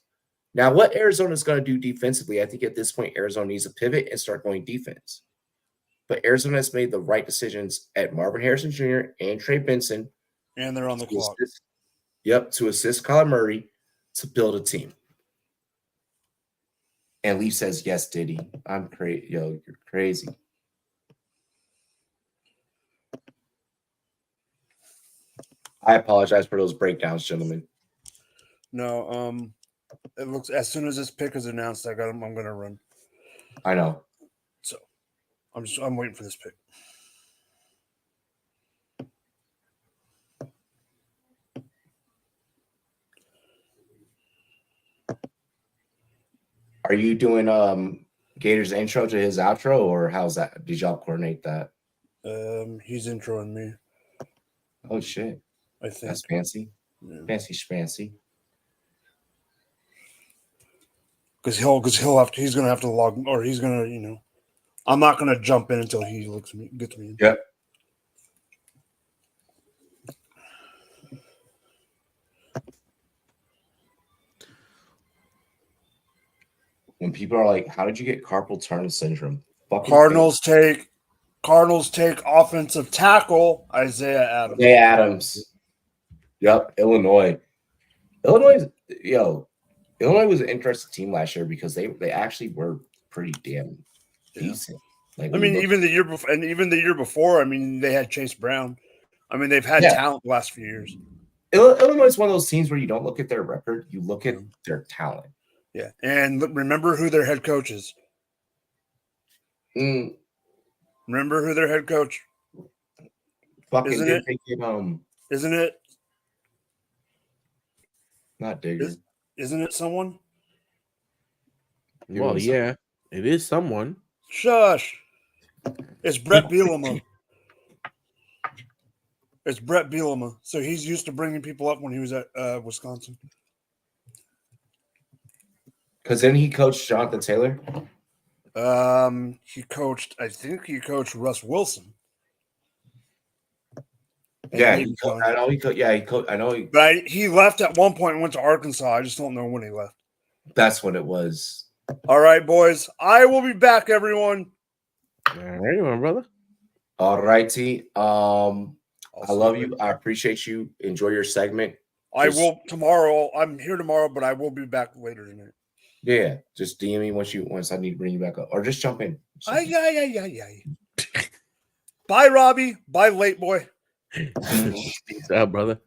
S2: Now, what Arizona is going to do defensively, I think at this point, Arizona needs to pivot and start going defense. But Arizona has made the right decisions at Marvin Harrison Jr. and Trey Benson.
S6: And they're on the clock.
S2: To assist Kyler Murray to build a team. And Leaf says, yes, Diddy. I'm crazy. Yo, you're crazy. I apologize for those breakdowns, gentlemen.
S6: No, it looks as soon as this pick is announced, I'm going to run.
S2: I know.
S6: So, I'm waiting for this pick.
S2: Are you doing Gator's intro to his outro, or how's that? Did y'all coordinate that?
S6: He's introing me.
S2: Oh shit,
S6: I think
S2: that's fancy,
S6: yeah.
S2: fancy.
S6: Because he's gonna have to log, or he's gonna, I'm not gonna jump in until he gets me in.
S2: Yep. When people are like, "How did you get carpal tunnel syndrome?" Fucking
S6: Cardinals take offensive tackle Isaiah Adams.
S2: Hey Adams. Yep, Illinois. Illinois was an interesting team last year because they actually were pretty damn decent. Like,
S6: I mean, even the year before, I mean, they had Chase Brown. I mean, they've had talent the last few years.
S2: Illinois is one of those teams where you don't look at their record, you look at their talent.
S6: Yeah, and remember who their head coach is. Remember who their head coach?
S2: Fucking
S6: Isn't it?
S2: Not Digger.
S6: Isn't it someone?
S9: Well, yeah, it is someone.
S6: Shush. It's Brett Bielema. It's Brett Bielema. So he's used to bringing people up when he was at Wisconsin.
S2: Because then he coached Jonathan Taylor.
S6: I think he coached Russ Wilson.
S2: Yeah, I know he coached. Yeah, he coached. I know he.
S6: But he left at one point and went to Arkansas. I just don't know when he left.
S2: That's what it was.
S6: All right, boys. I will be back, everyone.
S9: All right, my brother.
S2: All righty. I love you. I appreciate you. Enjoy your segment.
S6: I will tomorrow. I'm here tomorrow, but I will be back later tonight.
S2: Yeah, just DM me once I need to bring you back up, or just jump in.
S6: Yeah. Bye, Robbie. Bye, late boy.
S9: Peace out, brother.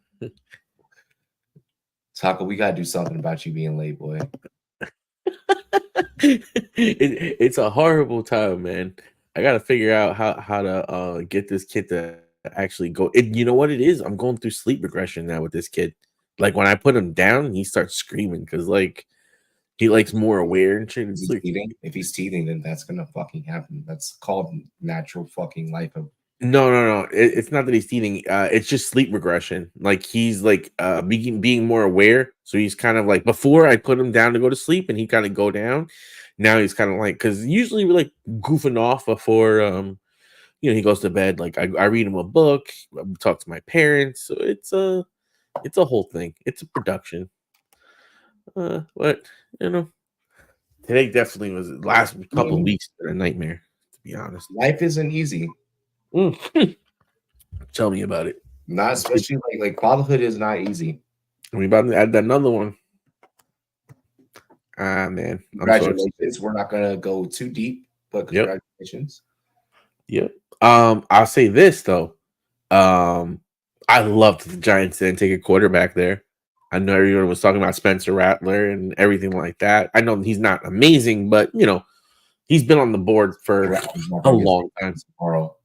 S2: Taco, we gotta do something about you being late, boy.
S9: It's a horrible time, man. I gotta figure out how to get this kid to actually go. You know what it is? I'm going through sleep regression now with this kid. Like when I put him down, he starts screaming because like he likes more aware and shit.
S2: If he's teething, then that's gonna fucking happen. That's called natural fucking life of.
S9: No. It's not that he's teething. It's just sleep regression. Like he's like being more aware. So he's kind of like before I put him down to go to sleep and he kind of go down. Now he's kind of like because usually we're like goofing off before he goes to bed. Like I read him a book, I talk to my parents. So it's a whole thing. It's a production. But today definitely was the last couple of weeks a nightmare, to be honest.
S2: Life isn't easy.
S9: Tell me about it.
S2: Not especially like fatherhood is not easy.
S9: We about to add another one. Man.
S2: Congratulations. We're not gonna go too deep, but congratulations.
S9: Yep. I'll say this though. I loved the Giants didn't take a quarterback there. I know everyone was talking about Spencer Rattler and everything like that. I know he's not amazing, but he's been on the board for a long time. Tomorrow.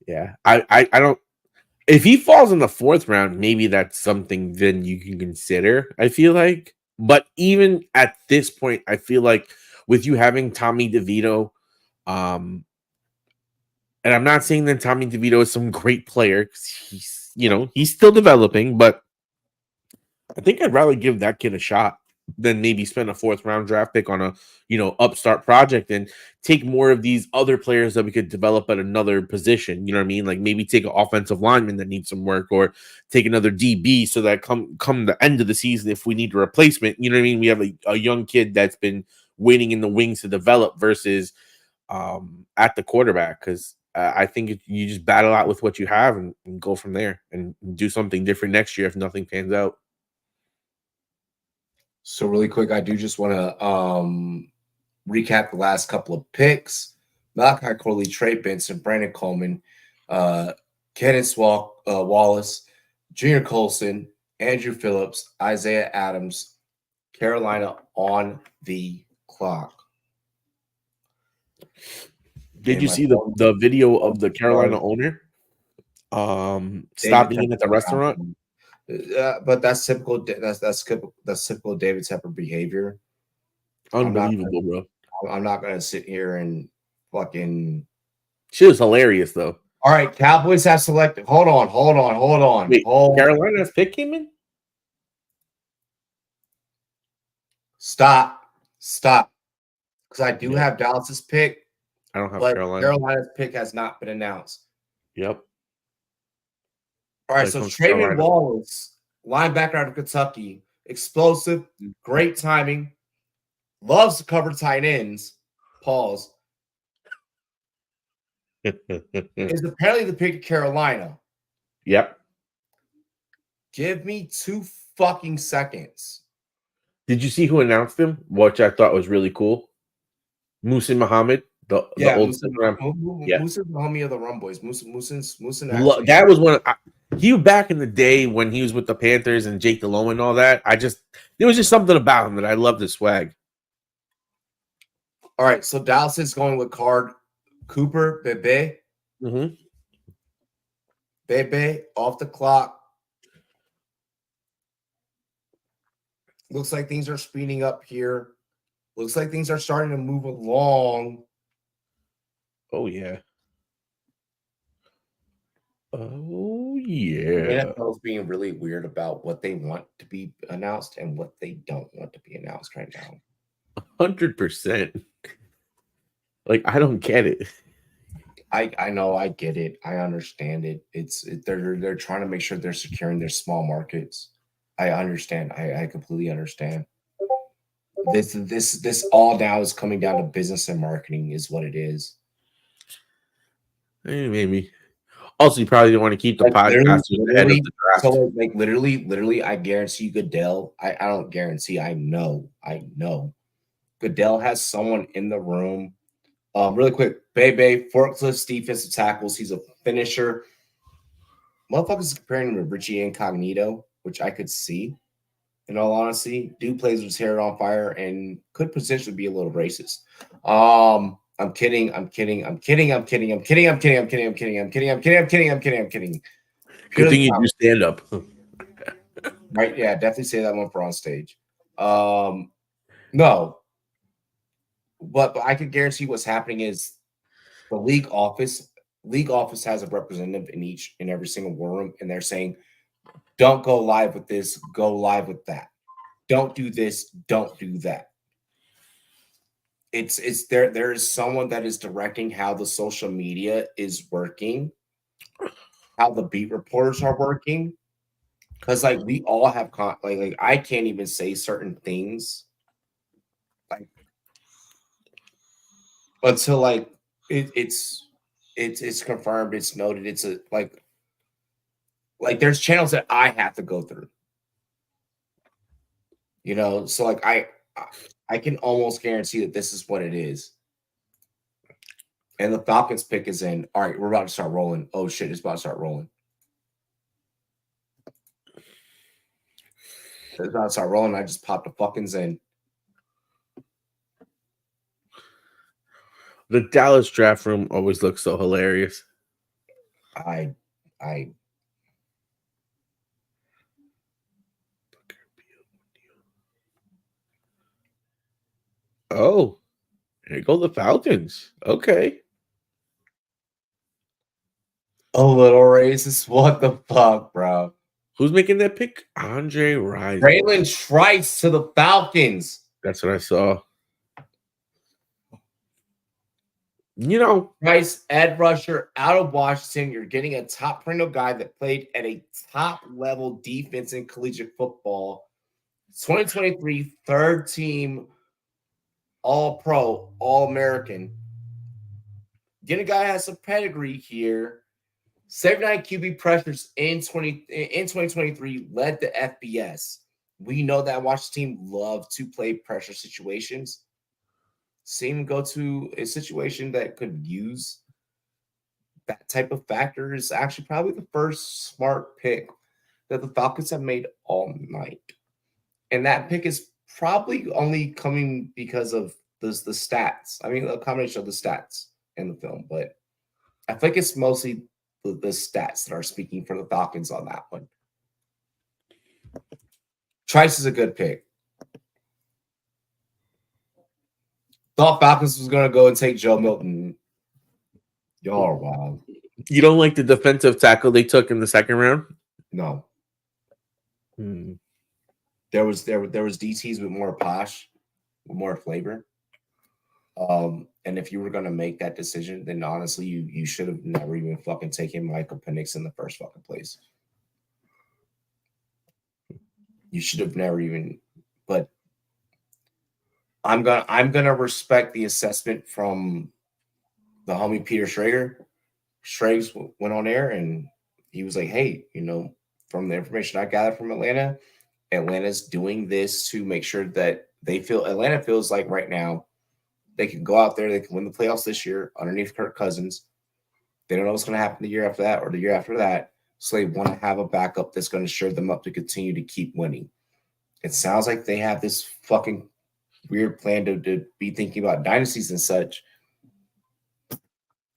S9: Yeah. I don't. If he falls in the 4th round, maybe that's something then you can consider, I feel like. But even at this point, I feel like with you having Tommy DeVito, and I'm not saying that Tommy DeVito is some great player because he's still developing, but I think I'd rather give that kid a shot than maybe spend a 4th round draft pick on a upstart project and take more of these other players that we could develop at another position. You know what I mean? Like maybe take an offensive lineman that needs some work, or take another DB so that come the end of the season, if we need a replacement, you know what I mean? We have a young kid that's been waiting in the wings to develop versus at the quarterback. Because I think you just battle out with what you have and go from there and do something different next year if nothing pans out.
S2: So really quick, I do just want to recap the last couple of picks. Malachi Corley, Trey Benson, Brandon Coleman, Kenneth Wallace, Junior Colson, Andrew Phillips, Isaiah Adams, Carolina on the clock.
S9: Did
S2: And
S9: you
S2: my
S9: see
S2: phone-
S9: the video of the Carolina owner stopping in at the restaurant?
S2: But that's typical. That's typical David Tepper behavior.
S9: Unbelievable, bro.
S2: I'm not gonna sit here and fucking.
S9: She was hilarious though.
S2: All right, Cowboys have selected. Hold on.
S9: Wait, Carolina's pick came in?
S2: Stop. Because I do have Dallas's pick,
S9: I don't have
S2: but
S9: Carolina.
S2: Carolina's pick has not been announced.
S9: Yep.
S2: All right,
S9: Here
S2: so
S9: comes
S2: Trayvon
S9: Carolina.
S2: Wallace, linebacker out of Kentucky, explosive, great timing, loves to cover tight ends. Pause. Is apparently the pick of Carolina.
S9: Yep.
S2: Give me 2 fucking seconds.
S9: Did you see who announced him? Which I thought was really cool. Musin Muhammad, the old
S2: Musin the homie of the Rumboyz. Musin actually.
S9: That was one. He was back in the day when he was with the Panthers and Jake Delhomme and all that. There was just something about him that I loved his swag.
S2: All right, so Dallas is going with card Cooper Bebe.
S9: Mm-hmm.
S2: Bebe off the clock. Looks like things are speeding up here. Looks like things are starting to move along.
S9: Oh, yeah. Oh, yeah.
S2: NFL's being really weird about what they want to be announced and what they don't want to be announced right now.
S9: 100%. Like, I don't get it.
S2: I know, I get it. I understand it. They're trying to make sure they're securing their small markets. I understand. I completely understand. This all now is coming down to business and marketing is what it is.
S9: Maybe. Also, you probably don't want to keep the podcast ahead of the draft.
S2: So, like, literally, I guarantee Goodell. I don't guarantee. I know. Goodell has someone in the room. Really quick, Bebe, forklifts, defensive tackles. He's a finisher. Motherfuckers comparing him to Richie Incognito, which I could see. In all honesty, dude plays with his hair on fire and could potentially be a little racist. I'm kidding. Good
S9: thing you do stand up.
S2: Right? Yeah, definitely say that one for on stage. No. But I can guarantee what's happening is the league office has a representative in every single war room, and they're saying, don't go live with this, go live with that. Don't do this, don't do that. It's there is someone that is directing how the social media is working, how the beat reporters are working. Because like we all have like I can't even say certain things like until like it's confirmed, it's noted, it's a like there's channels that I have to go through. You know, so like I can almost guarantee that this is what it is. And the Falcons pick is in. All right, we're about to start rolling. Oh shit, it's about to start rolling. It's about to start rolling. I just popped the Falcons in.
S9: The Dallas draft room always looks so hilarious. Oh, here go the Falcons. Okay.
S2: Oh, little racist. What the fuck, bro?
S9: Who's making that pick? Andre Rison.
S2: Braylon Trice to the Falcons.
S9: That's what I saw. You know,
S2: Trice, Ed Rusher out of Washington. You're getting a top perennial guy that played at a top level defense in collegiate football. 2023 third team All-Pro, All-American. Get a guy who has some pedigree here. 79 QB pressures in 2023 led the FBS. We know that Washington team loved to play pressure situations. Seeing him go to a situation that could use that type of factor is actually probably the first smart pick that the Falcons have made all night. And that pick is probably only coming because of the stats. I mean, a combination of the stats. in the film, but I think it's mostly the stats that are speaking for the Falcons on that one. Trice is a good pick. Thought Falcons was going to go and take Joe Milton. Y'all are wild.
S9: You don't like the defensive tackle they took in the second round?
S2: No.
S9: Hmm.
S2: There was DTs with more posh, with more flavor. And if you were going to make that decision, then honestly, you should have never even fucking taken Michael Penix in the first fucking place. You should have never even. But I'm gonna respect the assessment from the homie Peter Schrager. Schrags went on air and he was like, "Hey, from the information I gathered from Atlanta, Atlanta's doing this to make sure that Atlanta feels like right now they can go out there, they can win the playoffs this year underneath Kirk Cousins. They don't know what's going to happen the year after that or the year after that, so they want to have a backup that's going to shore them up to continue to keep winning. It sounds like they have this fucking weird plan to be thinking about dynasties and such.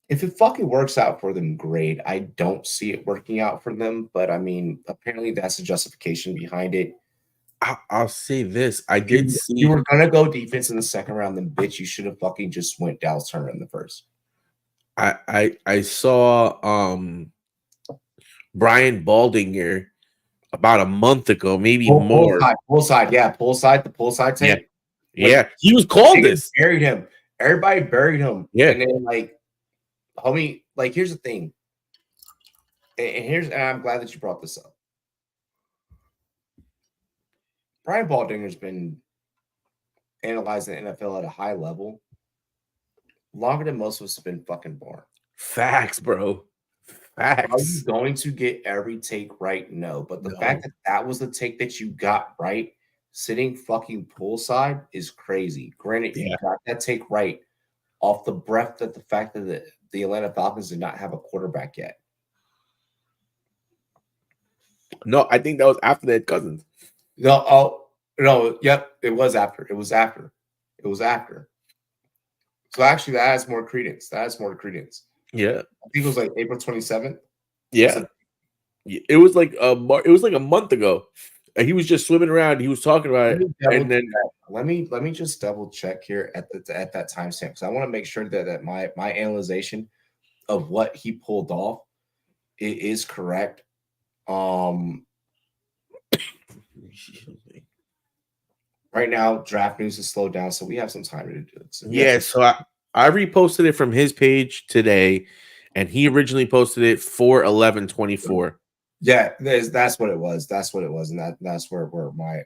S2: If it fucking works out for them, great. I don't see it working out for them, but I mean, apparently that's the justification behind it.
S9: I'll say this. I did see
S2: you were gonna go defense in the second round, then bitch, you should have fucking just went Dallas Turner in the first.
S9: I saw Brian Baldinger about a month ago, maybe more.
S2: Pull side the pull side tape.
S9: Yeah. He was called this.
S2: Buried him. Everybody buried him.
S9: Yeah.
S2: And then homie, here's the thing. And I'm glad that you brought this up. Brian Baldinger's been analyzing the NFL at a high level longer than most of us have been fucking born.
S9: Facts, bro. Facts.
S2: Are you going to get every take right? No. But the fact that that was the take that you got right, sitting fucking poolside, is crazy. Granted, you got that take right off the breath that the fact that the Atlanta Falcons did not have a quarterback yet.
S9: No, I think that was after they had Cousins.
S2: No, yep, it was after. So actually, that adds more credence.
S9: Yeah,
S2: I think it was April 27th.
S9: Yeah, it was like a month ago. He was just swimming around. He was talking about it, and then
S2: let me just double check here at that timestamp, because I want to make sure that my analyzation of what he pulled off is correct. Right now, draft news is slowed down, so we have some time to do it.
S9: So I reposted it from his page today, and he originally posted it for 11/24.
S2: Yeah, that's what it was. And that's where my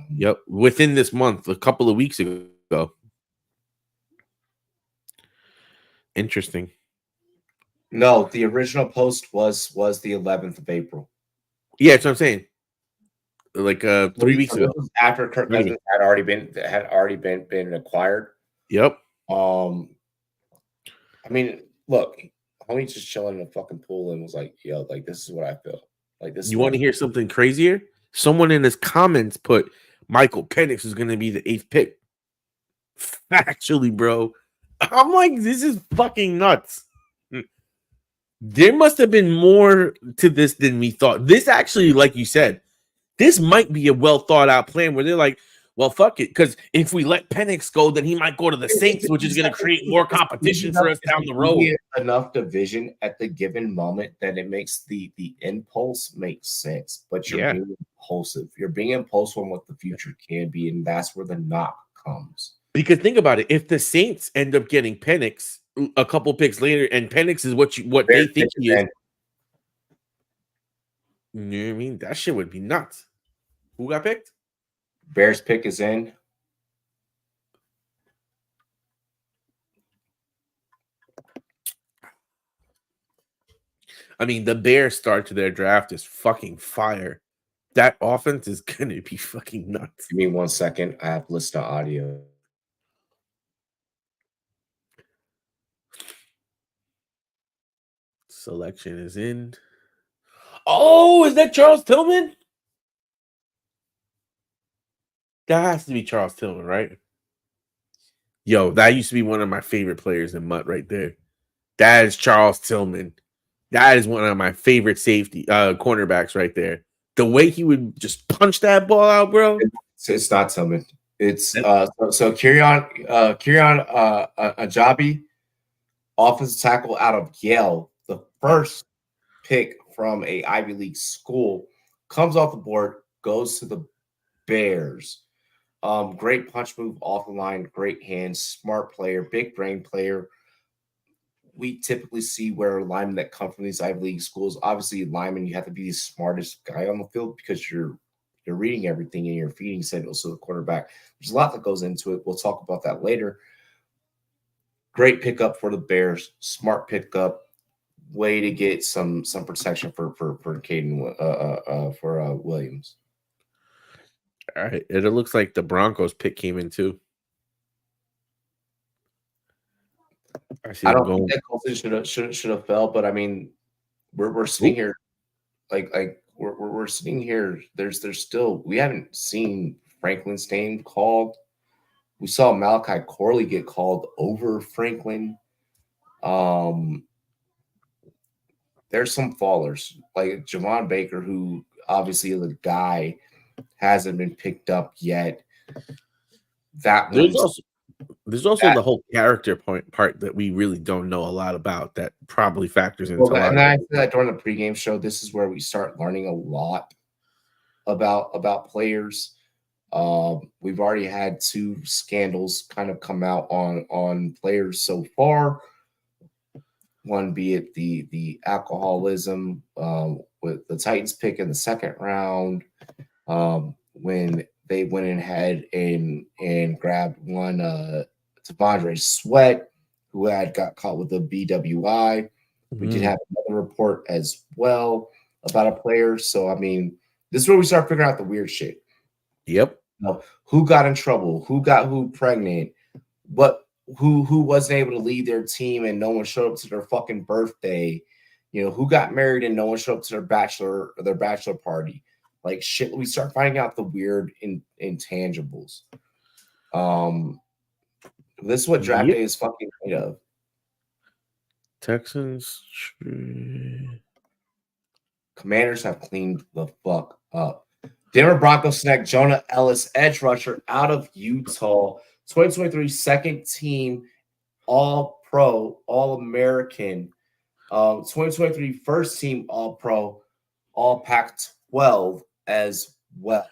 S9: yep, within this month, a couple of weeks ago. Interesting.
S2: No, the original post was the 11th of April.
S9: Yeah, that's what I'm saying. 3 weeks ago,
S2: after Kirk Cousins had already been acquired.
S9: Yep.
S2: I mean, look, homie just chilling in a fucking pool and was like, "Yo, this is what I feel." This.
S9: You want to hear something crazier? Someone in his comments put Michael Penix is going to be the 8th pick. Actually, bro, I'm like, this is fucking nuts. There must have been more to this than we thought. This actually, like you said, this might be a well thought out plan where they're like, well, fuck it, because if we let Penix go, then he might go to the Saints, which is going to create more competition for us down the road.
S2: Enough division at the given moment that it makes the impulse make sense, but you're being impulsive. You're being impulsive on what the future can be, and that's where the knock comes.
S9: Because think about it, if the Saints end up getting Penix a couple picks later, and Penix is what they think he is, you know what I mean? That shit would be nuts. Who got picked?
S2: Bears pick is in.
S9: I mean, the Bears start to their draft is fucking fire. That offense is going to be fucking nuts.
S2: Give me 1 second. I have to listen to audio.
S9: Selection is in. Oh, is that Charles Tillman? That has to be Charles Tillman, right? Yo, that used to be one of my favorite players in Mutt right there. That is Charles Tillman. That is one of my favorite safety cornerbacks right there. The way he would just punch that ball out, bro.
S2: It's not Tillman. It's so Kieran Ajabi, offensive tackle out of Yale, the first pick from a Ivy League school, comes off the board, goes to the Bears. Great punch move off the line, great hands, smart player, big brain player. We typically see where linemen that come from these Ivy League schools, obviously linemen, you have to be the smartest guy on the field because you're reading everything and you're feeding signals to the quarterback. There's a lot that goes into it. We'll talk about that later. Great pickup for the Bears. Smart pickup. Way to get some protection for Caden for Williams.
S9: All right. And it looks like the Broncos pick came in too.
S2: I don't think that Colton should have fell, but I mean, we're sitting here like we're sitting here. There's still, we haven't seen Franklin's name called. We saw Malachi Corley get called over Franklin. There's some fallers like Javon Baker, who obviously the guy hasn't been picked up yet.
S9: There's also the whole character part that we really don't know a lot about that probably factors into.
S2: And I feel like during the pregame show, this is where we start learning a lot about players. We've already had 2 scandals kind of come out on players so far. One be it the alcoholism with the Titans pick in the second round, when they went ahead and grabbed one T'Vondre Sweat, who got caught with a BWI. We did have another report as well about a player. So I mean, this is where we start figuring out the weird shit.
S9: Yep.
S2: Who got in trouble? Who got who pregnant? Who wasn't able to lead their team and no one showed up to their fucking birthday? You know, who got married and no one showed up to their bachelor party? Like shit, we start finding out the weird intangibles. This is what draft day is fucking made of.
S9: Texans.
S2: Commanders have cleaned the fuck up. Denver Broncos select Jonah Ellis, edge rusher out of Utah. 2023 second team All-Pro, All-American. 2023 first team All-Pro, All Pac-12 as well.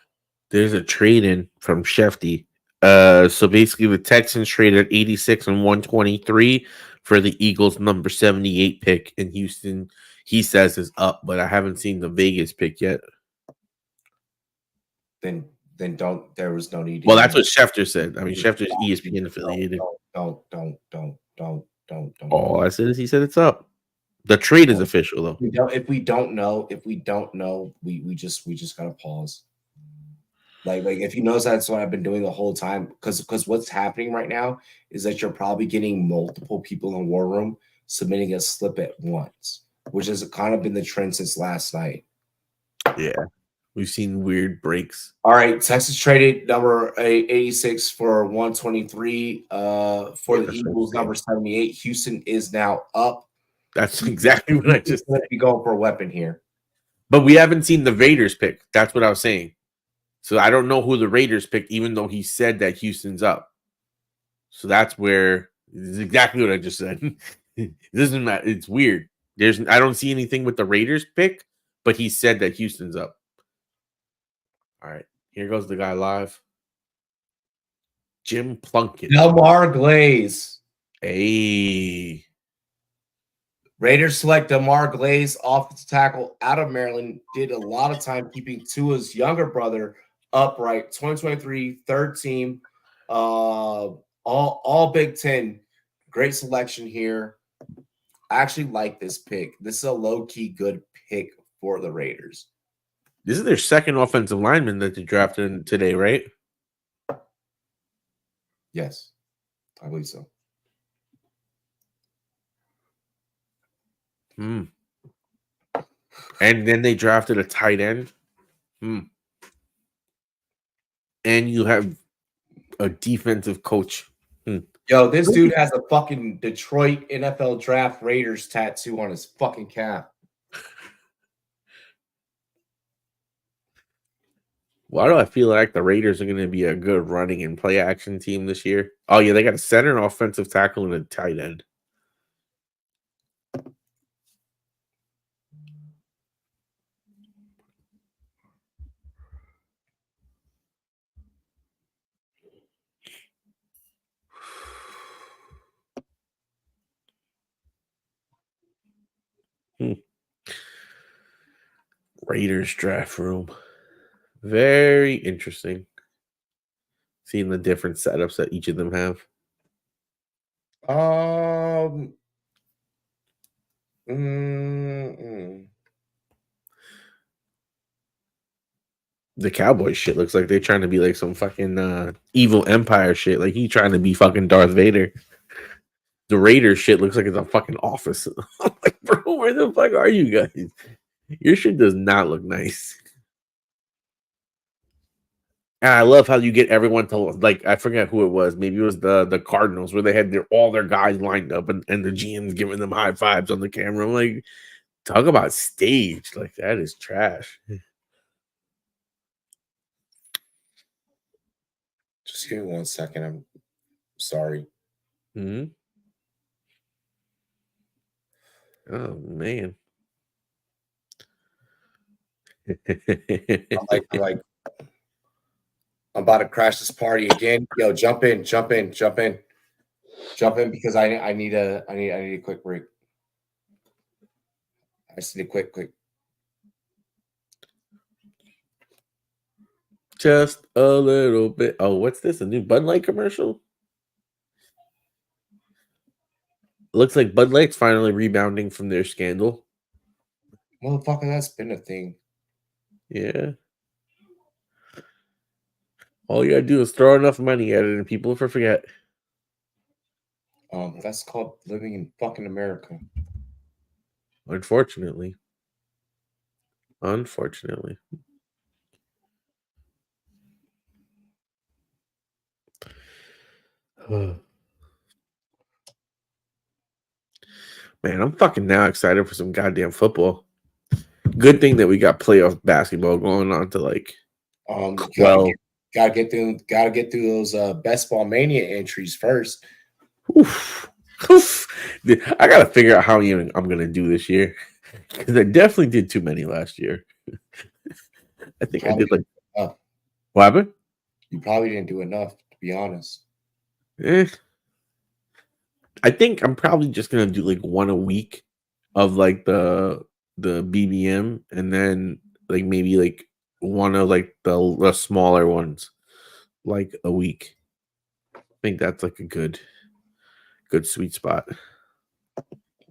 S9: There's a trade-in from Shefty. So basically the Texans traded 86 and 123 for the Eagles number 78 pick in Houston. He says is up, but I haven't seen the Vegas pick yet.
S2: Then there was no need.
S9: Well, that's what Schefter said. I mean, Schefter's ESPN affiliated.
S2: Don't.
S9: All I said is he said it's up. The trade is official though.
S2: If we don't know, we just gotta pause. Like if you notice, that's what I've been doing the whole time. Because what's happening right now is that you're probably getting multiple people in the war room submitting a slip at once, which has kind of been the trend since last night.
S9: Yeah. We've seen weird breaks.
S2: All right, Texas traded number 86 for 123 for the Eagles number 78. Houston is now up.
S9: That's exactly what I just said.
S2: Be going for a weapon here.
S9: But we haven't seen the Raiders pick. That's what I was saying. So I don't know who the Raiders picked, even though he said that Houston's up. So that's where this is exactly what I just said. It doesn't matter. It's weird. I don't see anything with the Raiders pick, but he said that Houston's up. All right, here goes the guy live. Jim Plunkett.
S2: Delmar Glaze.
S9: Hey.
S2: Raiders select Delmar Glaze, offensive tackle out of Maryland. Did a lot of time keeping Tua's younger brother upright. 2023 third team. All Big Ten. Great selection here. I actually like this pick. This is a low-key good pick for the Raiders.
S9: This is their second offensive lineman that they drafted today, right?
S2: Yes, I believe so.
S9: And then they drafted a tight end. And you have a defensive coach.
S2: Yo, this dude has a fucking Detroit NFL Draft Raiders tattoo on his fucking cap.
S9: Why do I feel like the Raiders are going to be a good running and play action team this year? Oh, yeah, they got a center, an offensive tackle, and a tight end. Raiders draft room. Very interesting. Seeing the different setups that each of them have. The Cowboys shit looks like they're trying to be like some fucking evil empire shit. Like he trying to be fucking Darth Vader. The Raiders shit looks like it's a fucking office. I'm like, bro, where the fuck are you guys? Your shit does not look nice. And I love how you get everyone to, like, I forget who it was. Maybe it was the Cardinals where they had all their guys lined up and the GM's giving them high fives on the camera. I'm like, talk about stage. Like, that is trash.
S2: Just give me 1 second. I'm sorry.
S9: Mm-hmm. Oh, man.
S2: I'm about to crash this party again. Yo, jump in because I need a quick break. I just need a quick.
S9: Just a little bit. Oh, what's this? A new Bud Light commercial? Looks like Bud Light's finally rebounding from their scandal.
S2: Motherfucker, that's been a thing.
S9: Yeah. All you gotta do is throw enough money at it and people will forget.
S2: That's called living in fucking America.
S9: Unfortunately. Man, I'm fucking now excited for some goddamn football. Good thing that we got playoff basketball going on to like 12.
S2: Gotta get through those best ball mania entries first.
S9: Oof. I gotta figure out how I'm gonna do this year. Because I definitely did too many last year. I think I did like what happened?
S2: You probably didn't do enough, to be honest.
S9: I think I'm probably just gonna do like one a week of like the BBM, and then like maybe like one of like the smaller ones like a week. I think that's like a good sweet spot.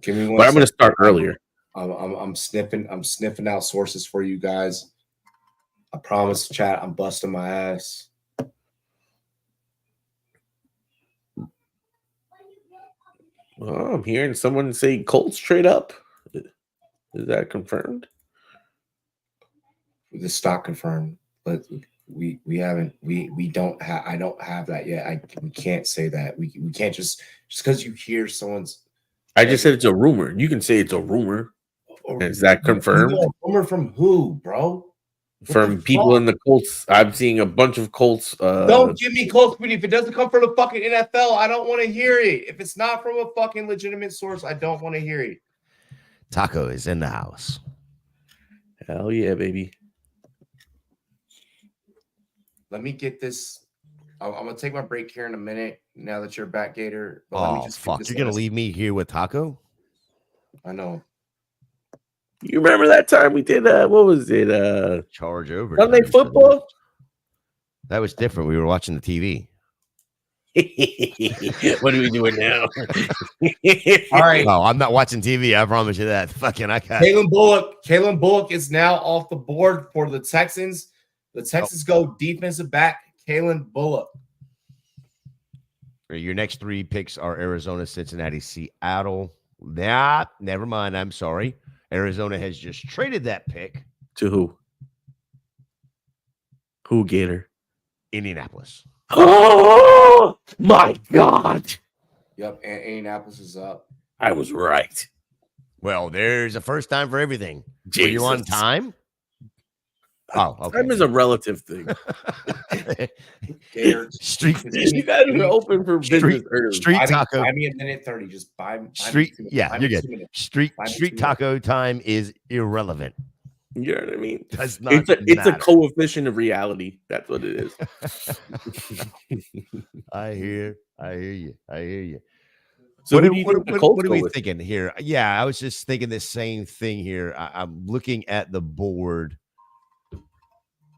S2: Give me one.
S9: But I'm gonna start earlier.
S2: I'm sniffing out sources for you guys. I promise, chat. I'm busting my ass.
S9: Oh, I'm hearing someone say Colts trade up. Is that confirmed?
S2: The stock confirmed, but we haven't. We don't have. I don't have that yet. We can't say that. We can't just because you hear someone's.
S9: I just said it's a rumor. You can say it's a rumor. Is that confirmed?
S2: A rumor from who, bro?
S9: From people in the Colts. I'm seeing a bunch of Colts.
S2: Don't give me Colts. If it doesn't come from the fucking NFL, I don't want to hear it. If it's not from a fucking legitimate source, I don't want to hear it.
S4: Taco is in the house.
S9: Hell yeah, baby.
S2: Let me get this. I'm gonna take my break here in a minute. Now that you're back, Gator. But
S4: Oh
S2: let me just
S4: fuck! You're gonna leave me here with Taco?
S2: I know.
S9: You remember that time we did what was it?
S4: Charge over
S9: Sunday football?
S4: That was different. We were watching the TV.
S9: What are we doing now?
S2: All right.
S4: No, I'm not watching TV. I promise you that. Fucking I got
S2: Kalen Bullock is now off the board for the Texans. The Texans go defensive back, Kalen Bullock.
S4: Your next three picks are Arizona, Cincinnati, Seattle. Nah, never mind. I'm sorry. Arizona has just traded that pick
S9: to who? Who, Gator?
S4: Indianapolis.
S9: Oh my God!
S2: Yep, and Indianapolis is up.
S9: I was right.
S4: Well, there's a first time for everything. Were you on
S9: Jesus.
S4: time? Oh, okay.
S9: Time is a relative thing.
S4: Street
S9: You guys are open for business early.
S4: street taco.
S2: Buy me a minute 30. Just buy me
S4: Street.
S2: 2 minutes.
S4: Yeah,
S2: Buy
S4: you're
S2: me
S4: good.
S2: 2 minutes.
S4: Street
S2: Buy me 2 minutes.
S4: taco time is irrelevant.
S9: You know what I mean?
S4: Does not
S9: It's a
S4: matter.
S9: coefficient of reality. That's what it is.
S4: I hear you.
S9: So
S4: what
S9: who do you think the Colts
S4: what are
S9: go
S4: we
S9: with?
S4: thinking here? Yeah, I was just thinking the same thing here. I'm looking at the board.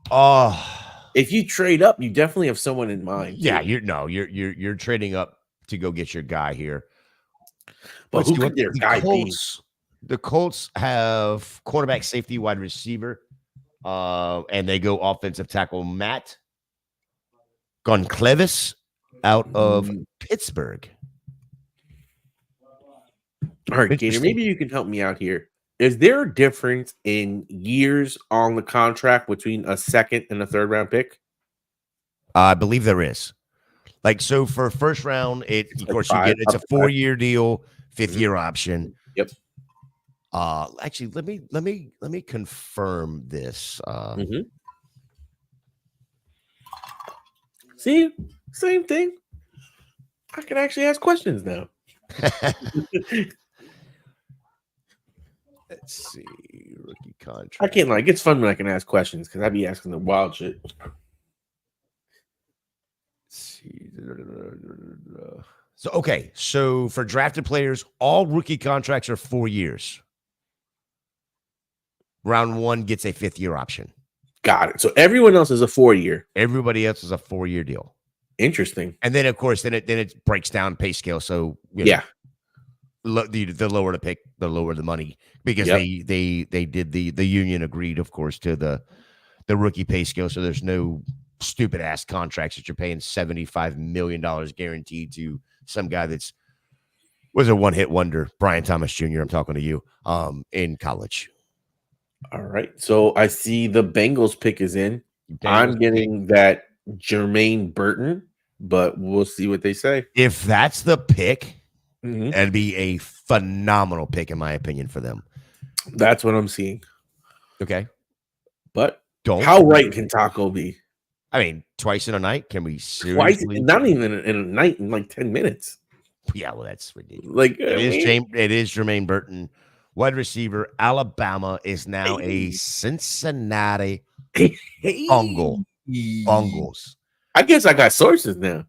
S4: Oh,
S9: If you trade up, you definitely have someone in mind.
S4: yeah,
S9: too.
S4: you're trading up to go get your guy here.
S9: But
S4: Let's
S9: who
S4: see
S9: could
S4: what
S9: their
S4: the
S9: guy be?
S4: Colts, the Colts have quarterback, safety, wide receiver, and they go offensive tackle Matt Goncalves out of Pittsburgh.
S9: All right, Gator,
S4: Interesting.
S9: maybe you can help me out here. Is there a difference in years on the contract between a second and a third round pick?
S4: I believe there is. Like, so for first round, of
S9: like
S4: course,
S9: five,
S4: you get it's a
S9: up to five.
S4: 4-year deal, 5th-year option.
S9: Yep.
S4: Actually, let me confirm this.
S9: See, same thing. I can actually ask questions now.
S4: Let's see, rookie contract.
S9: I can't lie. It gets fun when I can ask questions because I'd be asking the wild shit.
S4: Let's see. So okay, so for drafted players, all rookie contracts are 4 years. Round 1 gets a 5th-year option.
S9: Got it. So everyone else is a 4-year.
S4: Everybody else is a 4-year deal.
S9: Interesting.
S4: And then, of course, then it breaks down pay scale. So
S9: Yeah.
S4: The lower the pick, the lower the money, because they did the union agreed, of course, to the rookie pay scale. So there's no stupid ass contracts that you're paying $75 million guaranteed to some guy was a one-hit wonder, Brian Thomas Jr. I'm talking to you, in college.
S9: All right. So I see the Bengals pick is in. I'm getting that Jermaine Burton, but we'll see what they say.
S4: If that's the pick, that'd be a phenomenal pick, in my opinion, for them.
S9: That's what I'm seeing.
S4: Okay.
S9: But how right can Taco be?
S4: I mean, twice in a night? Can we seriously?
S9: Twice, not even in a night, in like 10 minutes.
S4: Yeah, well, that's ridiculous.
S9: Like
S4: it is Jermaine Burton, wide receiver. Alabama is now a Cincinnati Bungles.
S9: I guess I got sources now.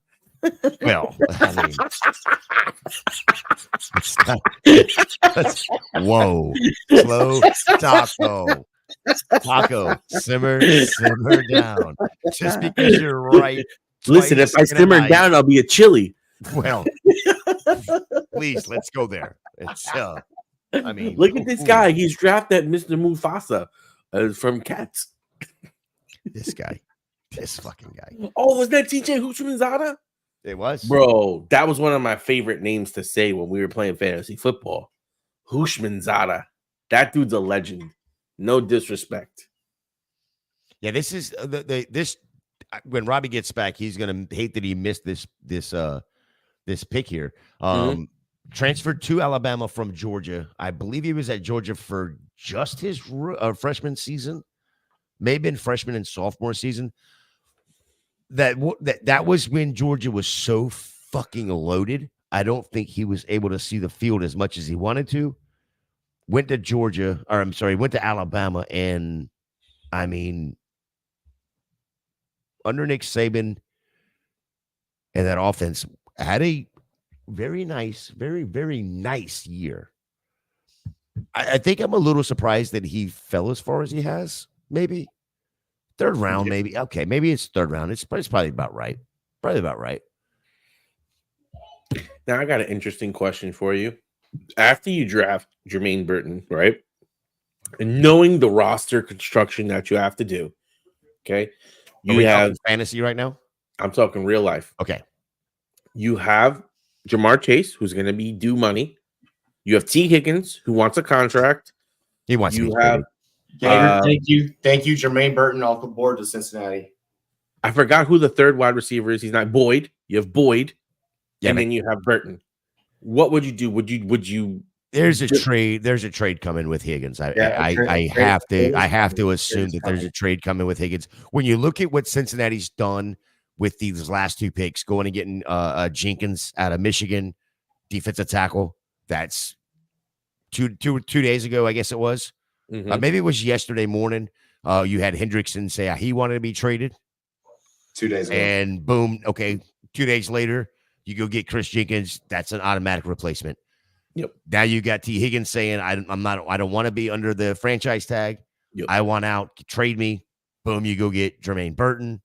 S4: Well, I mean, whoa, slow taco, simmer down. Just because you're right.
S9: Listen, if I simmer down, I'll be a chili.
S4: Well, please, let's go there. It's I mean,
S9: look at this guy. He's drafted Mr. Mufasa from Cats.
S4: This fucking guy.
S9: Oh, was that TJ Houshmandzadeh?
S4: It was,
S9: bro. That was one of my favorite names to say when we were playing fantasy football. Houshmandzadeh. That dude's a legend. No disrespect.
S4: Yeah, this is this. When Robbie gets back, he's gonna hate that he missed this pick here. Transferred to Alabama from Georgia. I believe he was at Georgia for just his freshman season, maybe in freshman and sophomore season. That was when Georgia was so fucking loaded. I don't think he was able to see the field as much as he wanted to. Went to Alabama, and I mean, under Nick Saban and that offense had a very nice, very, very nice year. I think I'm a little surprised that he fell as far as he has. Maybe third round, maybe. Okay, maybe it's third round. It's probably about right. Probably about right.
S9: Now I got an interesting question for you. After you draft Jermaine Burton, right? And knowing the roster construction that you have to do, okay? You have
S4: fantasy right now?
S9: I'm talking real life.
S4: Okay.
S9: You have Jamar Chase, who's going to be due money. You have T. Higgins, who wants a contract.
S4: He wants
S9: you have
S2: thank you, Jermaine Burton off the board to Cincinnati.
S9: I forgot who the third wide receiver is. He's not Boyd. You have Boyd, and then you have Burton. What would you do? Would you?
S4: There's a trade. There's a trade coming with Higgins. I have to assume that there's a trade coming with Higgins. When you look at what Cincinnati's done with these last 2 picks, going and getting Jenkins out of Michigan, defensive tackle. That's two days ago, I guess it was. Maybe it was yesterday morning. You had Hendrickson say he wanted to be traded
S2: 2 days ago, and
S4: boom. Okay, 2 days later, you go get Chris Jenkins. That's an automatic replacement.
S9: Yep.
S4: Now you got T. Higgins saying, I don't want to be under the franchise tag.
S9: Yep.
S4: I want out. Trade me. Boom. You go get Jermaine Burton.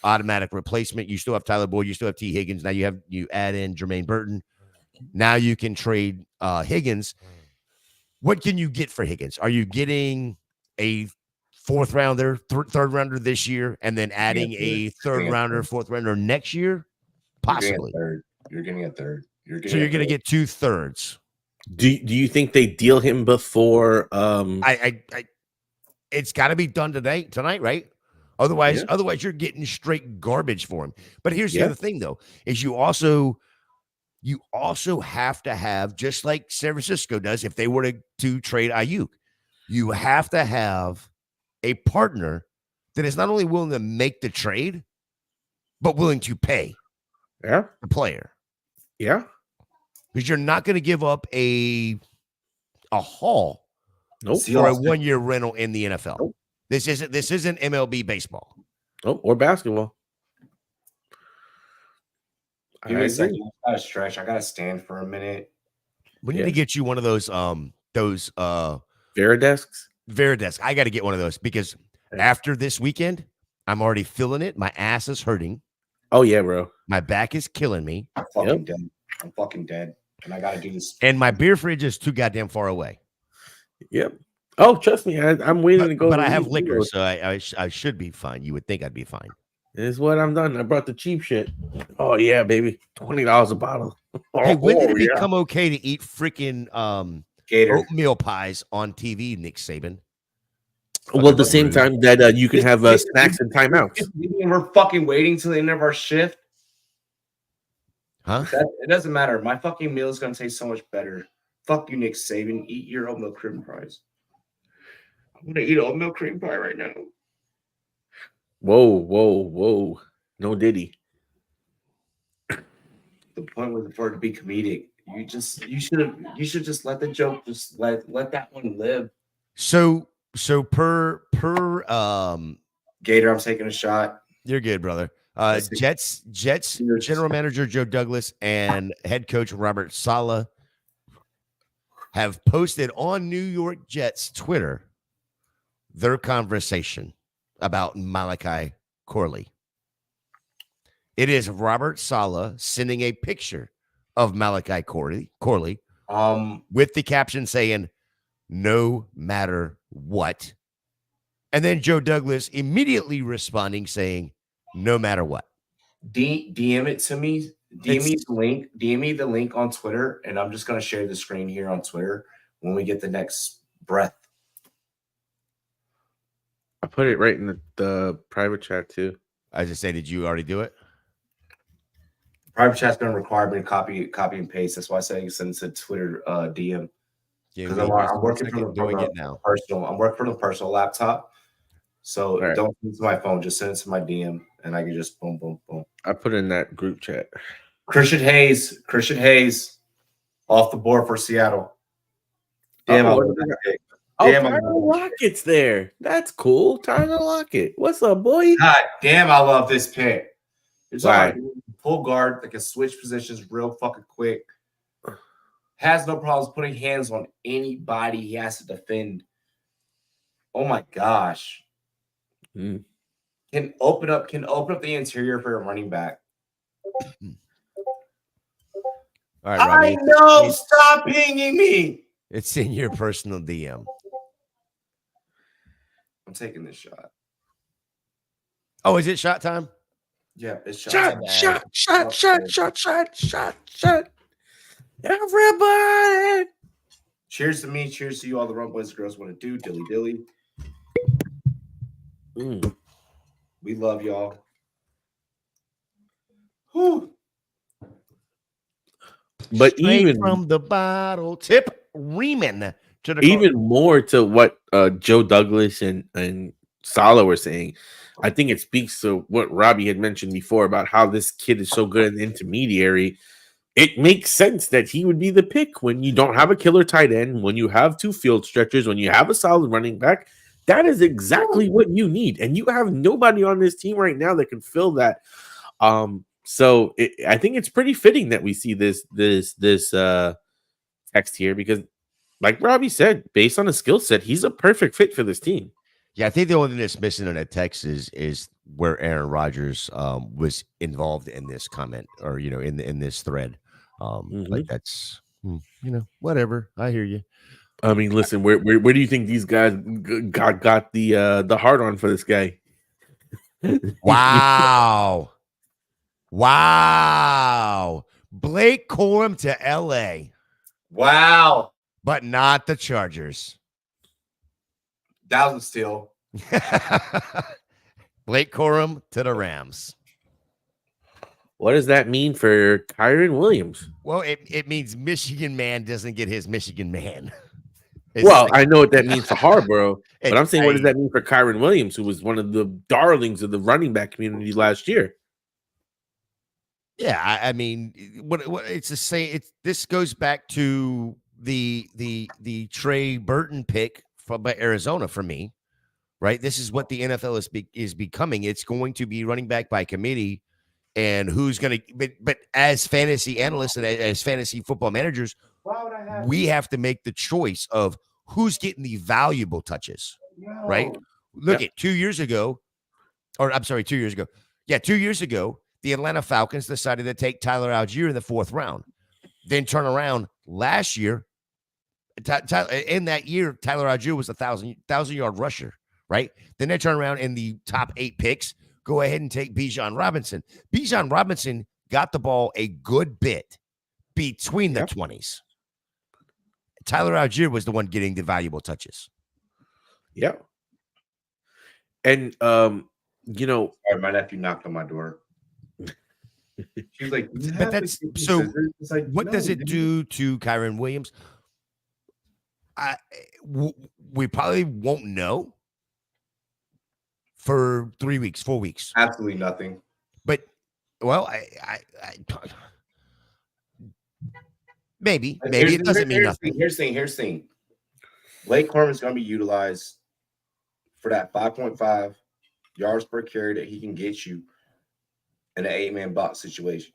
S4: Automatic replacement. You still have Tyler Boyd. You still have T. Higgins. Now you add in Jermaine Burton. Now you can trade Higgins. What can you get for Higgins? Are you getting a 4th rounder, 3rd rounder this year, and then adding a 3rd rounder, 4th rounder next year? Possibly.
S2: You're getting a third.
S4: You're going to get 2 thirds.
S9: Do you think they deal him before?
S4: It's got to be done tonight, right? Otherwise you're getting straight garbage for him. But here's the other thing, though, is you also have to have, just like San Francisco does, if they were to trade Ayuk, you have to have a partner that is not only willing to make the trade, but willing to pay the player.
S9: Yeah.
S4: Because you're not going to give up a haul
S9: for
S4: a 1-year rental in the NFL. Nope. This isn't MLB baseball.
S9: Or basketball.
S2: Give me a second. I gotta stretch. I gotta stand for a minute.
S4: We need to get you one of those
S9: Veridesks.
S4: I got to get one of those because after this weekend, I'm already feeling it. My ass is hurting.
S9: Oh yeah, bro.
S4: My back is killing me.
S2: I'm fucking dead. I'm fucking dead. And I gotta do this.
S4: And my beer fridge is too goddamn far away.
S9: Yep. Oh, trust me, I'm waiting to go.
S4: But I have liquor, so I should be fine. You would think I'd be fine.
S9: This is what I'm done. I brought the cheap shit. Oh yeah, baby, $20 a bottle.
S4: Hey, when did it become okay to eat freaking oatmeal pies on TV, Nick Saban?
S9: Well, at the same time that you can have snacks and timeouts.
S2: We're fucking waiting till the end of our shift.
S4: Huh?
S2: It doesn't matter. My fucking meal is gonna taste so much better. Fuck you, Nick Saban. Eat your oatmeal cream pies. I'm gonna eat oatmeal cream pie right now.
S9: Whoa. No Diddy.
S2: The point was for it to be comedic. You should just let the joke let that one live.
S4: So per
S2: Gator, I'm taking a shot.
S4: You're good, brother. Jets general manager Joe Douglas and head coach Robert Saleh have posted on New York Jets Twitter their conversation about Malachi Corley. It is Robert Saleh sending a picture of Malachi Corley with the caption saying, "No matter what." And then Joe Douglas immediately responding saying, "No matter what."
S2: DM it to me. DM me the link on Twitter, and I'm just going to share the screen here on Twitter when we get the next breath.
S9: I put it right in the private chat too.
S4: I just say, did you already do it?
S2: Private chat's going to require me to copy and paste. That's why I say you send it to Twitter DM. Because I'm working from the personal laptop. So don't send it to my phone. Just send it to my DM, and I can just boom, boom, boom.
S9: I put it in that group chat.
S2: Christian Hayes, off the board for Seattle. Damn,
S9: Tyler Lockett's there. That's cool. Tyler Lockett. What's up, boy?
S2: God damn, I love this pick. It's all right. Full guard that can switch positions real fucking quick. Has no problems putting hands on anybody he has to defend. Oh my gosh. Can open up the interior for a running back.
S4: All right, Robbie,
S2: I know. Stop pinging me.
S4: It's in your personal DM.
S2: I'm taking this shot.
S4: Oh, is it shot time?
S2: Yeah, it's
S9: shot. Everybody.
S2: Cheers to me. Cheers to you, all the Rumboyz girls want to do. Dilly. We love y'all. Whew.
S9: But
S4: Straight
S9: even
S4: from the bottle, Tip Reeman to the
S9: even more to what Joe Douglas and Sala were saying, I think it speaks to what Robbie had mentioned before about how this kid is so good at intermediary. It makes sense that he would be the pick when you don't have a killer tight end, when you have two field stretchers, when you have a solid running back. That is exactly what you need, and you have nobody on this team right now that can fill that. So I think it's pretty fitting that we see this text here because, like Robbie said, based on his skill set, he's a perfect fit for this team.
S4: Yeah, I think the only thing that's missing on that text is where Aaron Rodgers was involved in this comment or in this thread. But that's whatever. I hear you.
S9: I mean, listen, where do you think these guys got the hard on for this guy?
S4: Wow. Blake Corum to LA,
S2: Wow.
S4: but not the Chargers.
S2: That was a steal.
S4: Blake Corum to the Rams.
S9: What does that mean for Kyron Williams?
S4: Well, it means Michigan man doesn't get his Michigan man.
S9: Well, I know what that means for Harborough, but I'm saying, what does that mean for Kyron Williams, who was one of the darlings of the running back community last year?
S4: Yeah, I mean, what it's the same. This goes back to the Trey Burton pick by Arizona for me, right? This is what the NFL is becoming. It's going to be running back by committee, and who's going to. But as fantasy analysts and as fantasy football managers, we have to make the choice of who's getting the valuable touches, right? Look at 2 years ago, or I'm sorry, 2 years ago. Yeah, 2 years ago, the Atlanta Falcons decided to take Tyler Algier in the 4th round. Then turn around last year. In that year, Tyler Algier was a 1,000-yard rusher, right? Then they turn around in the top 8 picks, go ahead and take Bijan Robinson. Bijan Robinson got the ball a good bit between the 20s. Tyler Algier was the one getting the valuable touches.
S9: Yeah. And,
S2: Sorry, my nephew knocked on my door. She's like,
S4: but that's so. Like, what does it do to Kyron Williams? We probably won't know for 3 weeks, 4 weeks.
S2: Absolutely nothing.
S4: But maybe it doesn't mean nothing.
S2: Here's the thing. Blake Corum is going to be utilized for that 5.5 yards per carry that he can get you in an 8-man box situation.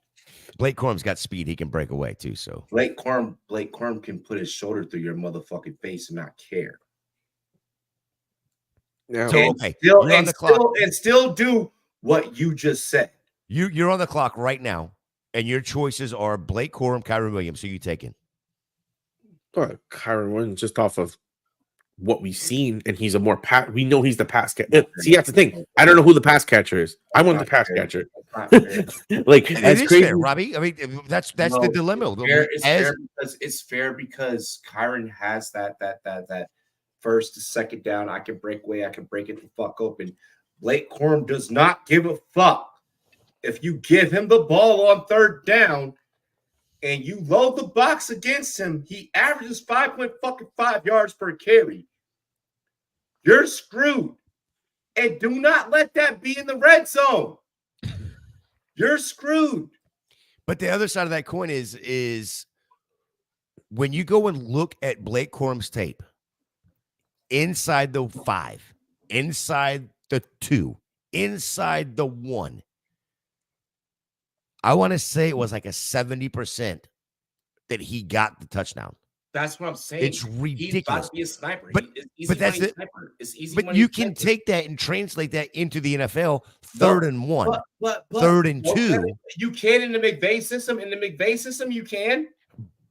S4: Blake Corum's got speed; he can break away too. So
S2: Blake Corum can put his shoulder through your motherfucking face and not care.
S9: Now,
S2: and still do what you just said.
S4: You're on the clock right now, and your choices are Blake Corum, Kyron Williams. Who you taking?
S9: Kyron Williams, just off of what we've seen, and he's we know he's the pass catcher. See, that's the thing. I don't know who the pass catcher is. I want the pass catcher. Like,
S4: it is fair, Robbie. I mean, that's the dilemma.
S2: It's fair because Kyron has that first to second down. I can break away. I can break it the fuck open. Blake Corum does not give a fuck. If you give him the ball on 3rd down and you load the box against him, he averages 5.5 yards per carry. You're screwed. And do not let that be in the red zone. You're screwed.
S4: But the other side of that coin is when you go and look at Blake Corum's tape, inside the 5, inside the 2, inside the 1, I want to say it was like a 70% that he got the touchdown.
S2: That's what I'm saying.
S4: It's ridiculous.
S2: He's about to be a sniper.
S4: But that's it.
S2: It's easy.
S4: But you can take that and translate that into the NFL. 3rd and 1, 3rd and 2.
S2: You can in the McVay system. In the McVay system, you can.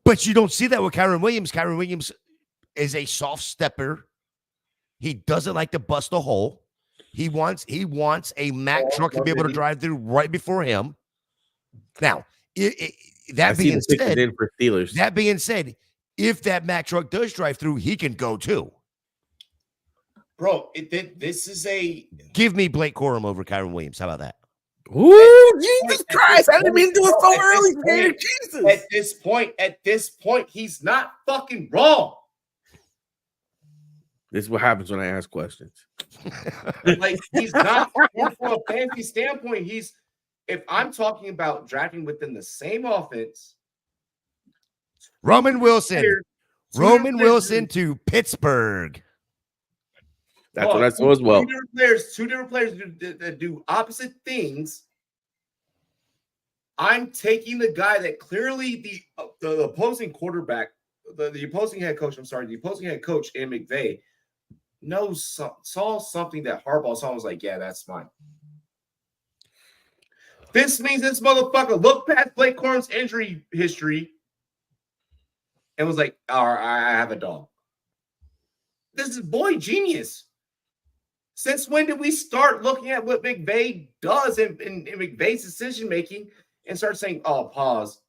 S4: But you don't see that with Kyron Williams. Kyron Williams is a soft stepper. He doesn't like to bust a hole. He wants a Mack truck to be able to drive through right before him. Now, that being said, if that Mack truck does drive through, he can go too.
S2: Bro, this is a...
S4: Give me Blake Corum over Kyron Williams. How about that?
S9: Ooh, Jesus Christ! I didn't mean to do it so early, Gator. Jesus.
S2: At this point, he's not fucking wrong.
S9: This is what happens when I ask questions.
S2: Like, he's not from a fantasy standpoint. If I'm talking about drafting within the same offense,
S4: Roman Wilson. Roman Wilson to Pittsburgh.
S9: That's what I saw as well.
S2: Two different players that do opposite things. I'm taking the guy that clearly the opposing quarterback, the opposing head coach, the opposing head coach in McVay saw something that Harbaugh saw and was like, yeah, that's fine. This means this motherfucker looked past Blake Corum's injury history and was like, all right, I have a dog. This is boy genius. Since when did we start looking at what McVay does in McVay's decision-making and start saying, oh, pause?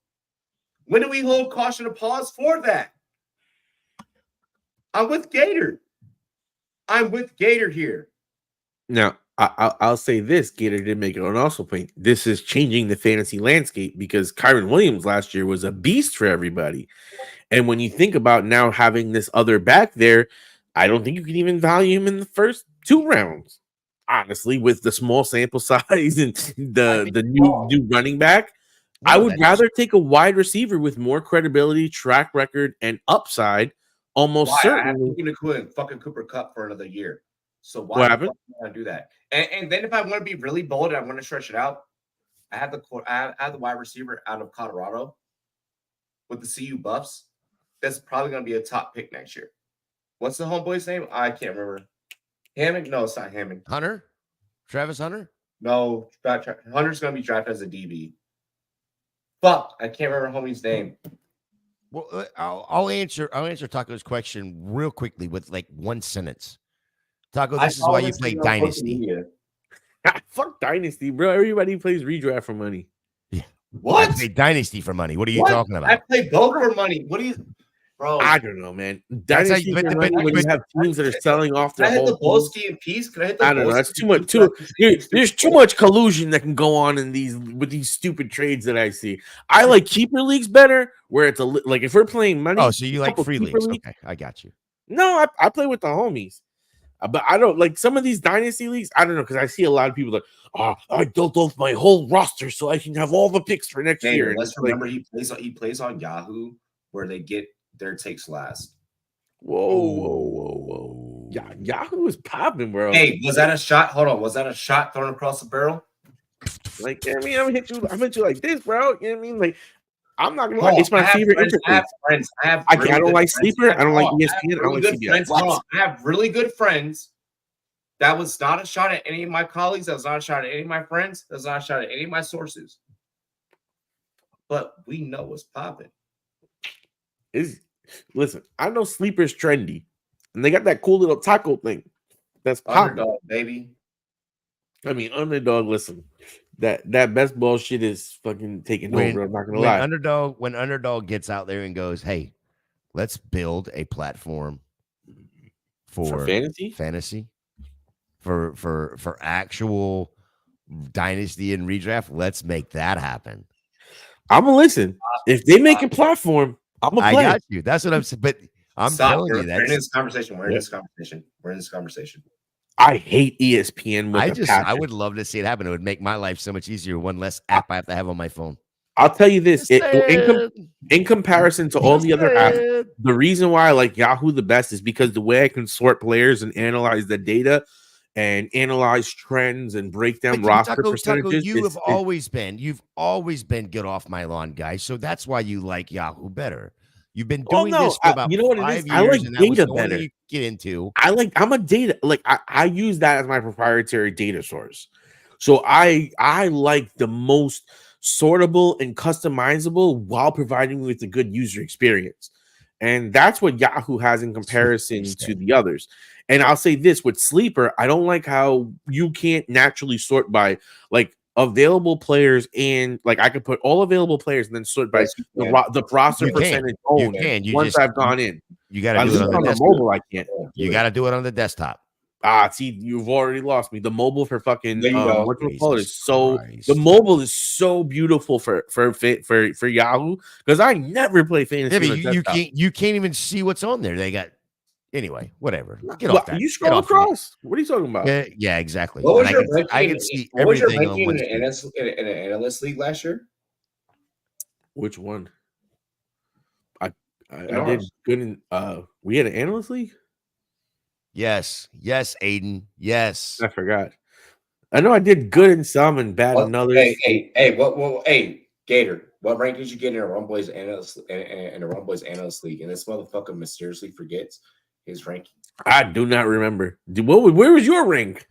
S2: When do we hold caution to pause for that? I'm with Gator. Here.
S9: Now, I'll say this. Gator did make it an also point. This is changing the fantasy landscape because Kyron Williams last year was a beast for everybody. And when you think about now having this other back there, I don't think you can even value him in the first 2 rounds. Honestly, with the small sample size and the new running back, I would rather take a wide receiver with more credibility, track record, and upside. Almost certainly.
S2: I have fucking Cooper Kupp for another year. So why would I want to do that? And then if I want to be really bold and I want to stretch it out, I have the wide receiver out of Colorado with the CU Buffs. That's probably going to be a top pick next year. What's the homeboy's name? I can't remember. Hammond? No, it's not Hammond.
S4: Hunter? Travis Hunter?
S2: No, Hunter's going to be drafted as a DB. Fuck, I can't remember homie's name.
S4: Well, I'll answer Taco's question real quickly with like one sentence. Taco, this is why you play Dynasty.
S9: Fuck Dynasty, bro. Everybody plays redraft for money.
S4: Yeah.
S2: What?
S4: I play Dynasty for money. What are you talking about?
S2: I play both for money. What do you... Bro,
S9: I don't know, man. Dynasty when you have teams that are selling off their whole
S2: Bolski in peace. Can I hit the
S9: I don't know. That's too much. There's too much collusion that can go on in these stupid trades that I see. I like keeper leagues better, where it's like if we're playing money.
S4: Oh, so you like free leagues? Okay, I got you.
S9: No, I play with the homies, but I don't like some of these dynasty leagues. I don't know because I see a lot of people like, oh, I built off my whole roster so I can have all the picks for next year.
S2: Let's remember he plays on Yahoo where they get their takes last.
S9: Whoa. Yeah, Yahoo is popping, bro.
S2: Hey, was that a shot? Hold on. Was that a shot thrown across the barrel?
S9: Like, you know what I mean, I'm hit you like this, bro. You know what I mean? Like, I'm not gonna lie, it's my favorite interface. I don't like Sleeper. I don't like ESPN. I don't like CBS.
S2: I have really good friends. That was not a shot at any of my colleagues. That was not a shot at any of my friends. That was not a shot at any of my sources. But we know what's popping.
S9: Listen, I know Sleeper's trendy, and they got that cool little taco thing. That's
S2: Underdog, baby.
S9: I mean, Underdog. Listen, that best ball shit is fucking taking over. I'm not gonna lie.
S4: When Underdog gets out there and goes, "Hey, let's build a platform for fantasy, for actual dynasty and redraft. Let's make that happen."
S9: I'm gonna listen. If they make a platform, I'm gonna play.
S4: I got you. That's what I'm saying. But I'm telling you,
S2: we're in this conversation. We're in this conversation.
S9: I hate ESPN.
S4: I would love to see it happen. It would make my life so much easier. One less app I have to have on my phone.
S9: I'll tell you this: in comparison to all the other apps, the reason why I like Yahoo the best is because the way I can sort players and analyze the data and analyze trends and break down roster percentages.
S4: You've always been get off my lawn, guy. So that's why you like Yahoo better. You've been doing this for about 5 years.
S9: I like data better.
S4: You get into.
S9: I'm a data I use that as my proprietary data source. So I like the most sortable and customizable while providing with a good user experience. And that's what Yahoo has in comparison to the others. And I'll say this with Sleeper, I don't like how you can't naturally sort by like available players and like I could put all available players and then sort by the roster percentage only. Once I've gone in,
S4: you got to do it on the
S9: mobile. I can't.
S4: You got to do it on the desktop.
S9: See, you've already lost me. The mobile for fucking
S2: There you go.
S9: whatchamacallit is so
S4: Christ.
S9: the mobile is so beautiful for Yahoo because I never play fantasy.
S4: Yeah, but
S9: on a desktop.
S4: you can't even see what's on there. They got anyway, whatever. Get
S9: What,
S4: off that.
S9: you
S4: Get
S9: scroll
S4: off that.
S9: across. What are you talking about?
S4: Yeah, exactly.
S2: What was
S4: And
S2: your
S4: I
S2: ranking?
S4: can see
S2: What was your
S4: everything on
S2: ranking
S4: one
S2: in
S4: screen.
S2: an analyst league last year?
S9: Which one? I did
S2: ours.
S9: good in we had an analyst league?
S4: Yes, Aiden. Yes.
S9: I forgot. I know I did good in some and bad in others.
S2: Hey, Gator, what rank did you get in a Rumboyz analyst league? And this motherfucker mysteriously forgets his ranking.
S9: I do not remember. Where was your rank?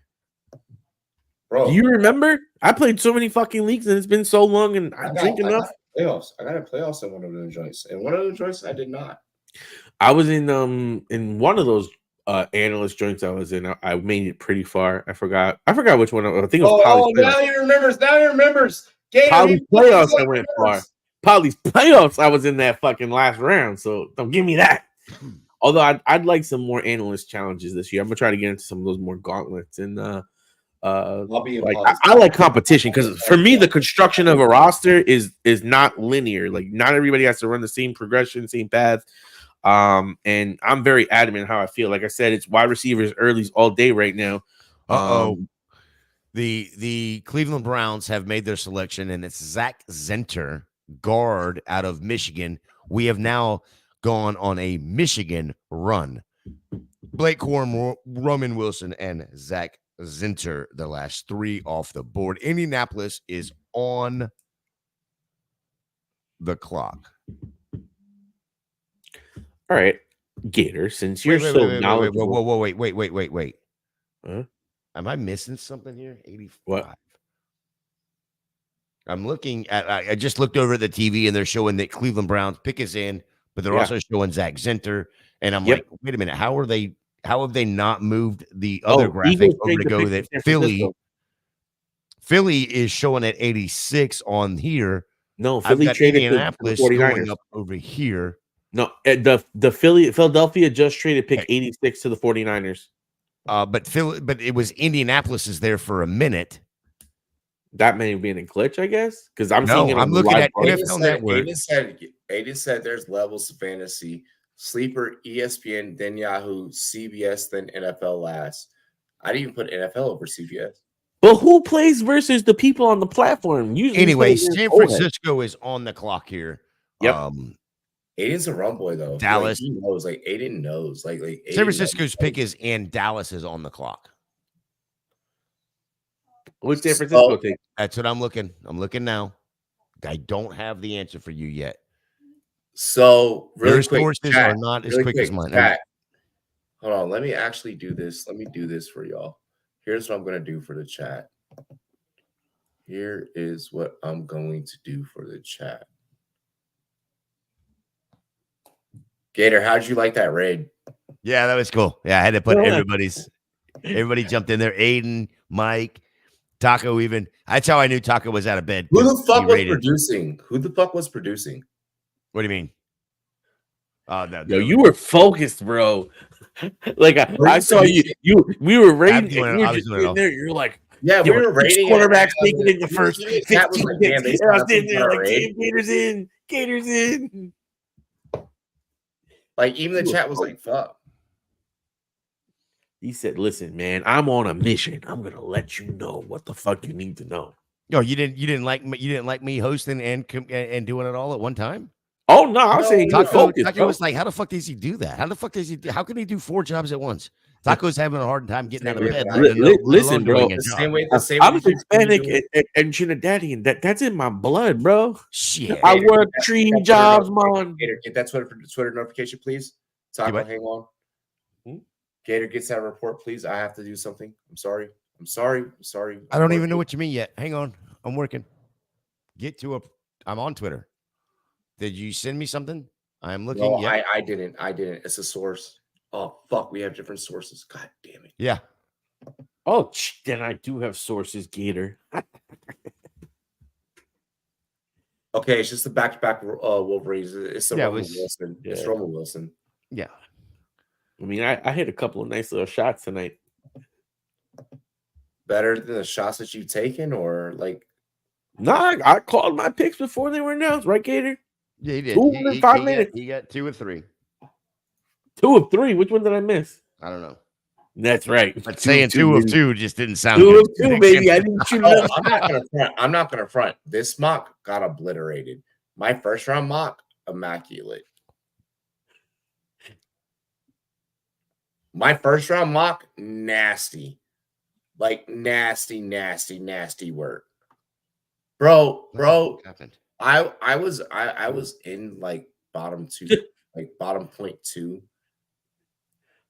S2: Bro,
S9: Do you remember? I played so many fucking leagues and it's been so long and I drink enough.
S2: Playoffs. I got a playoffs in one of those joints. And one of those joints I did not.
S9: I was in one of those analyst joints I was in. I made it pretty far. I forgot which one. I think it was Poly's
S2: now he remembers. Gator,
S9: Poly's playoffs I went far. Poly's playoffs I was in that fucking last round. So don't give me that. Although I'd like some more analyst challenges this year. I'm gonna try to get into some of those more gauntlets and I like competition because for me the construction of a roster is not linear. Like not everybody has to run the same progression, same path. And I'm very adamant how I feel. Like I said, it's wide receivers earlys all day right now.
S4: The Cleveland Browns have made their selection, and it's Zach Zenter, guard out of Michigan. We have now gone on a Michigan run. Blake Corum, Roman Wilson, and Zach Zenter, the last three off the board. Indianapolis is on the clock.
S9: All right, Gator, since you're knowledgeable.
S4: Wait.
S9: Huh?
S4: Am I missing something here? 85.
S9: What?
S4: I'm looking at, I just looked over at the TV and they're showing that Cleveland Browns pick is in, but they're also showing Zach Zenter. And I'm like, wait a minute, how have they not moved the other graphic over to go that Philly is showing at 86 on here?
S9: No, Philly traded
S4: Indianapolis going up over here.
S9: No, the Philadelphia just traded pick 86 to the 49ers.
S4: But it was Indianapolis is there for a minute.
S9: That may have been a glitch, I guess, because I'm seeing it.
S4: I'm looking at NFL Network.
S2: Aiden said there's levels of fantasy. Sleeper, ESPN, then Yahoo, CBS, then NFL last. I didn't even put NFL over CBS.
S9: But who plays versus the people on the platform? Usually
S4: anyway, San Francisco is on the clock here.
S9: Yep.
S2: Aiden's a run boy though.
S4: Dallas.
S2: He knows. Like Aiden knows. Like Aiden
S4: San Francisco's pick is in. Dallas is on the clock.
S9: What's San Francisco take?
S4: That's what I'm looking. I'm looking now. I don't have the answer for you yet.
S2: So
S4: really quick, sources are not as quick as mine.
S2: Hold on. Let me actually do this. Let me do this for y'all. Here's what I'm going to do for the chat. Here is what I'm going to do for the chat. Gator, how'd you like that raid?
S4: Yeah, that was cool. Yeah, I had to put everybody jumped in there. Aiden, Mike, Taco even. That's how I knew Taco was out of bed.
S2: Who the fuck was producing? Who the fuck was producing?
S4: What do you mean? Oh, no.
S9: Yo, you were focused, bro. Like I saw you. We were raiding. You were just in there. You're like,
S2: yeah, we were raiding.
S9: Quarterbacks making in the first 15
S2: I was
S9: sitting there like, damn, Gators in.
S2: Like even the chat was like, "Fuck."
S9: He said, "Listen, man, I'm on a mission. I'm gonna let you know what the fuck you need to know."
S4: Yo, you didn't like me hosting and doing it all at one time.
S9: Oh no, I'm saying
S4: Taco was like, how the fuck does he do that? How can he do 4 jobs at once? Taco's having a hard time getting out of bed.
S9: Listen, bro.
S2: The same
S9: I'm Hispanic and Trinidadian. That's in my blood, bro.
S4: Shit.
S9: I work 3 jobs, man.
S2: Gator, get that Twitter notification, please. Taco, hang on. Gator gets that report, please. I have to do something. I'm sorry.
S4: I don't even know what you mean yet. Hang on. I'm working. I'm on Twitter. Did you send me something? I'm looking.
S2: No, I didn't. It's a source. Oh, fuck. We have different sources. God damn it.
S4: Yeah.
S9: Oh, then I do have sources, Gator.
S2: Okay, it's just the back-to-back Wolverines. It's Roman Wilson.
S4: Yeah.
S2: It's Roman Wilson.
S4: Yeah.
S9: I mean, I hit a couple of nice little shots tonight.
S2: better than the shots that you've taken, or like?
S9: Nah, I called my picks before they were announced, right, Gator?
S4: Yeah, he did.
S9: 2 in 5 minutes.
S4: He got 2 of 3.
S9: 2 of 3. Which one did I miss?
S4: I don't know.
S9: That's right.
S4: But saying 2 of 2 just didn't sound
S9: 2
S4: good.
S9: of 2, baby. I didn't shoot
S2: Oh,
S9: enough.
S2: I'm not gonna front. This mock got obliterated. My first round mock, immaculate. My first round mock, nasty. Like nasty work. Bro. I was in like bottom 2, like bottom 0.2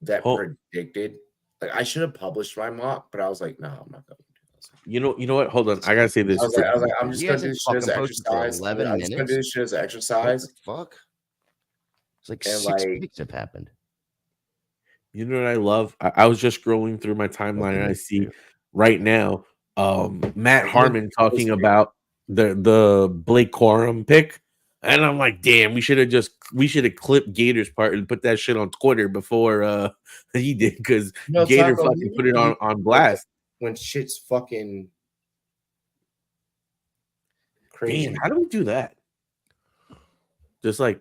S2: that predicted. Like I should have published my mock, but I was like, no, I'm not going to do this.
S9: You know what? Hold on. I gotta say this.
S2: I was like, I'm just gonna do this shit as an exercise. I'm just gonna do this shit as an exercise.
S4: Fuck. It's like
S2: And
S4: 6 weeks have happened.
S9: You know what I love? I was just scrolling through my timeline and I see right now Matt Harmon talking about the Blake Corum pick. And I'm like, damn, we should have clipped Gator's part and put that shit on Twitter before he did, because Gator fucking put it on blast.
S2: When shit's fucking crazy.
S9: Damn, how do we do that? Just like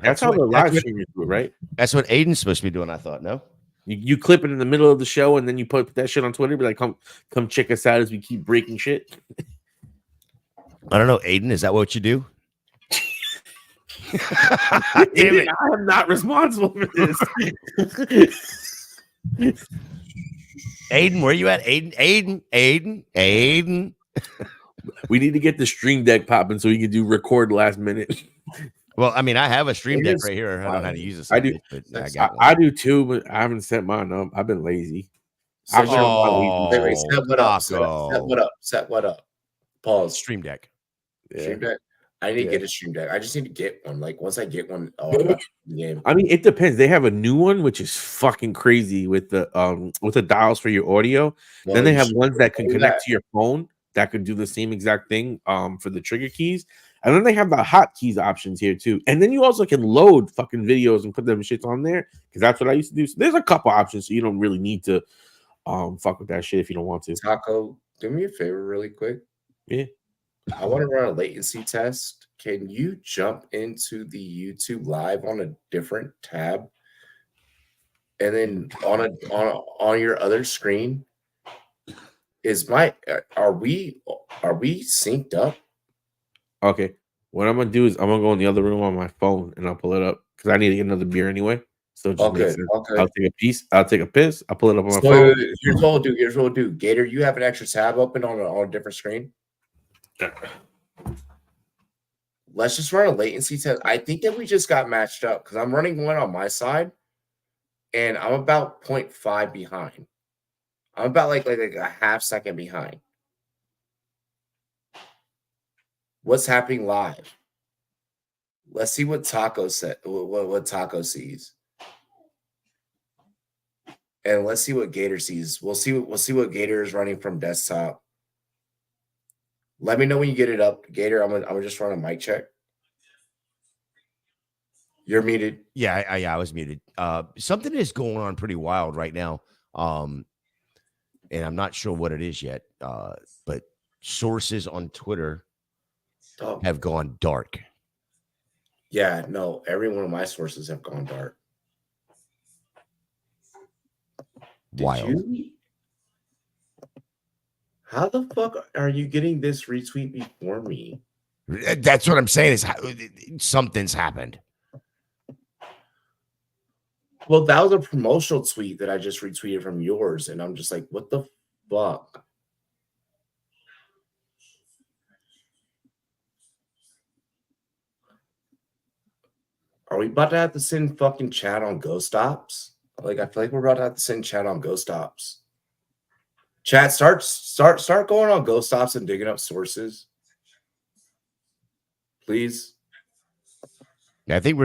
S9: that's how the live streamers do it, right?
S4: That's what Aiden's supposed to be doing, I thought. No,
S9: you clip it in the middle of the show and then you put that shit on Twitter. Be like, come check us out as we keep breaking shit.
S4: I don't know, Aiden. Is that what you do?
S9: Damn it! I am not responsible for this.
S4: Aiden, where you at? Aiden.
S9: We need to get the stream deck popping so we can do record last minute.
S4: Well, I mean, I have a stream deck right here. I don't know how to use it.
S9: I do. I do too, but I haven't set mine up. I've been lazy.
S2: Set what up? Pause.
S4: Stream deck.
S9: Yeah.
S2: Stream deck. I need to get a stream deck. I just need to get one. Like once I get one, the game.
S9: I mean, it depends. They have a new one which is fucking crazy with the dials for your audio.
S2: Well,
S9: then they have ones that can connect to your phone that could do the same exact thing for the trigger keys. And then they have the hotkeys options here too. And then you also can load fucking videos and put them shits on there, because that's what I used to do. So there's a couple options, so you don't really need to fuck with that shit if you don't want to.
S2: Taco, do me a favor really quick.
S9: Yeah.
S2: I want to run a latency test. Can you jump into the YouTube live on a different tab? And then on your other screen are we synced up?
S9: Okay. What I'm gonna do is I'm gonna go in the other room on my phone and I'll pull it up because I need to get another beer anyway. So just
S2: okay.
S9: I'll take a piece. I'll take a piss. I'll pull it up on my phone.
S2: Here's what we'll do. Gator, you have an extra tab open on a different screen. Let's just run a latency test. I think that we just got matched up because I'm running one on my side, and I'm about 0.5 behind. I'm about like a half second behind. What's happening live? Let's see what Taco said. What Taco sees, and let's see what Gator sees. We'll see what Gator is running from desktop. Let me know when you get it up, Gator. I'm gonna just run a mic check. You're muted.
S4: Yeah, I was muted. Something is going on pretty wild right now. And I'm not sure what it is yet. But sources on Twitter have gone dark.
S2: Yeah, no, every one of my sources have gone dark.
S4: Wild.
S2: How the fuck are you getting this retweet before me?
S4: That's what I'm saying is something's happened.
S2: Well, that was a promotional tweet that I just retweeted from yours, and I'm just like, what the fuck? Are we about to have to send fucking chat on Ghost Ops? Like, I feel like we're about to have to send chat on Ghost Ops. Chat, start going on Ghost Ops and digging up sources, please.
S4: Yeah, I think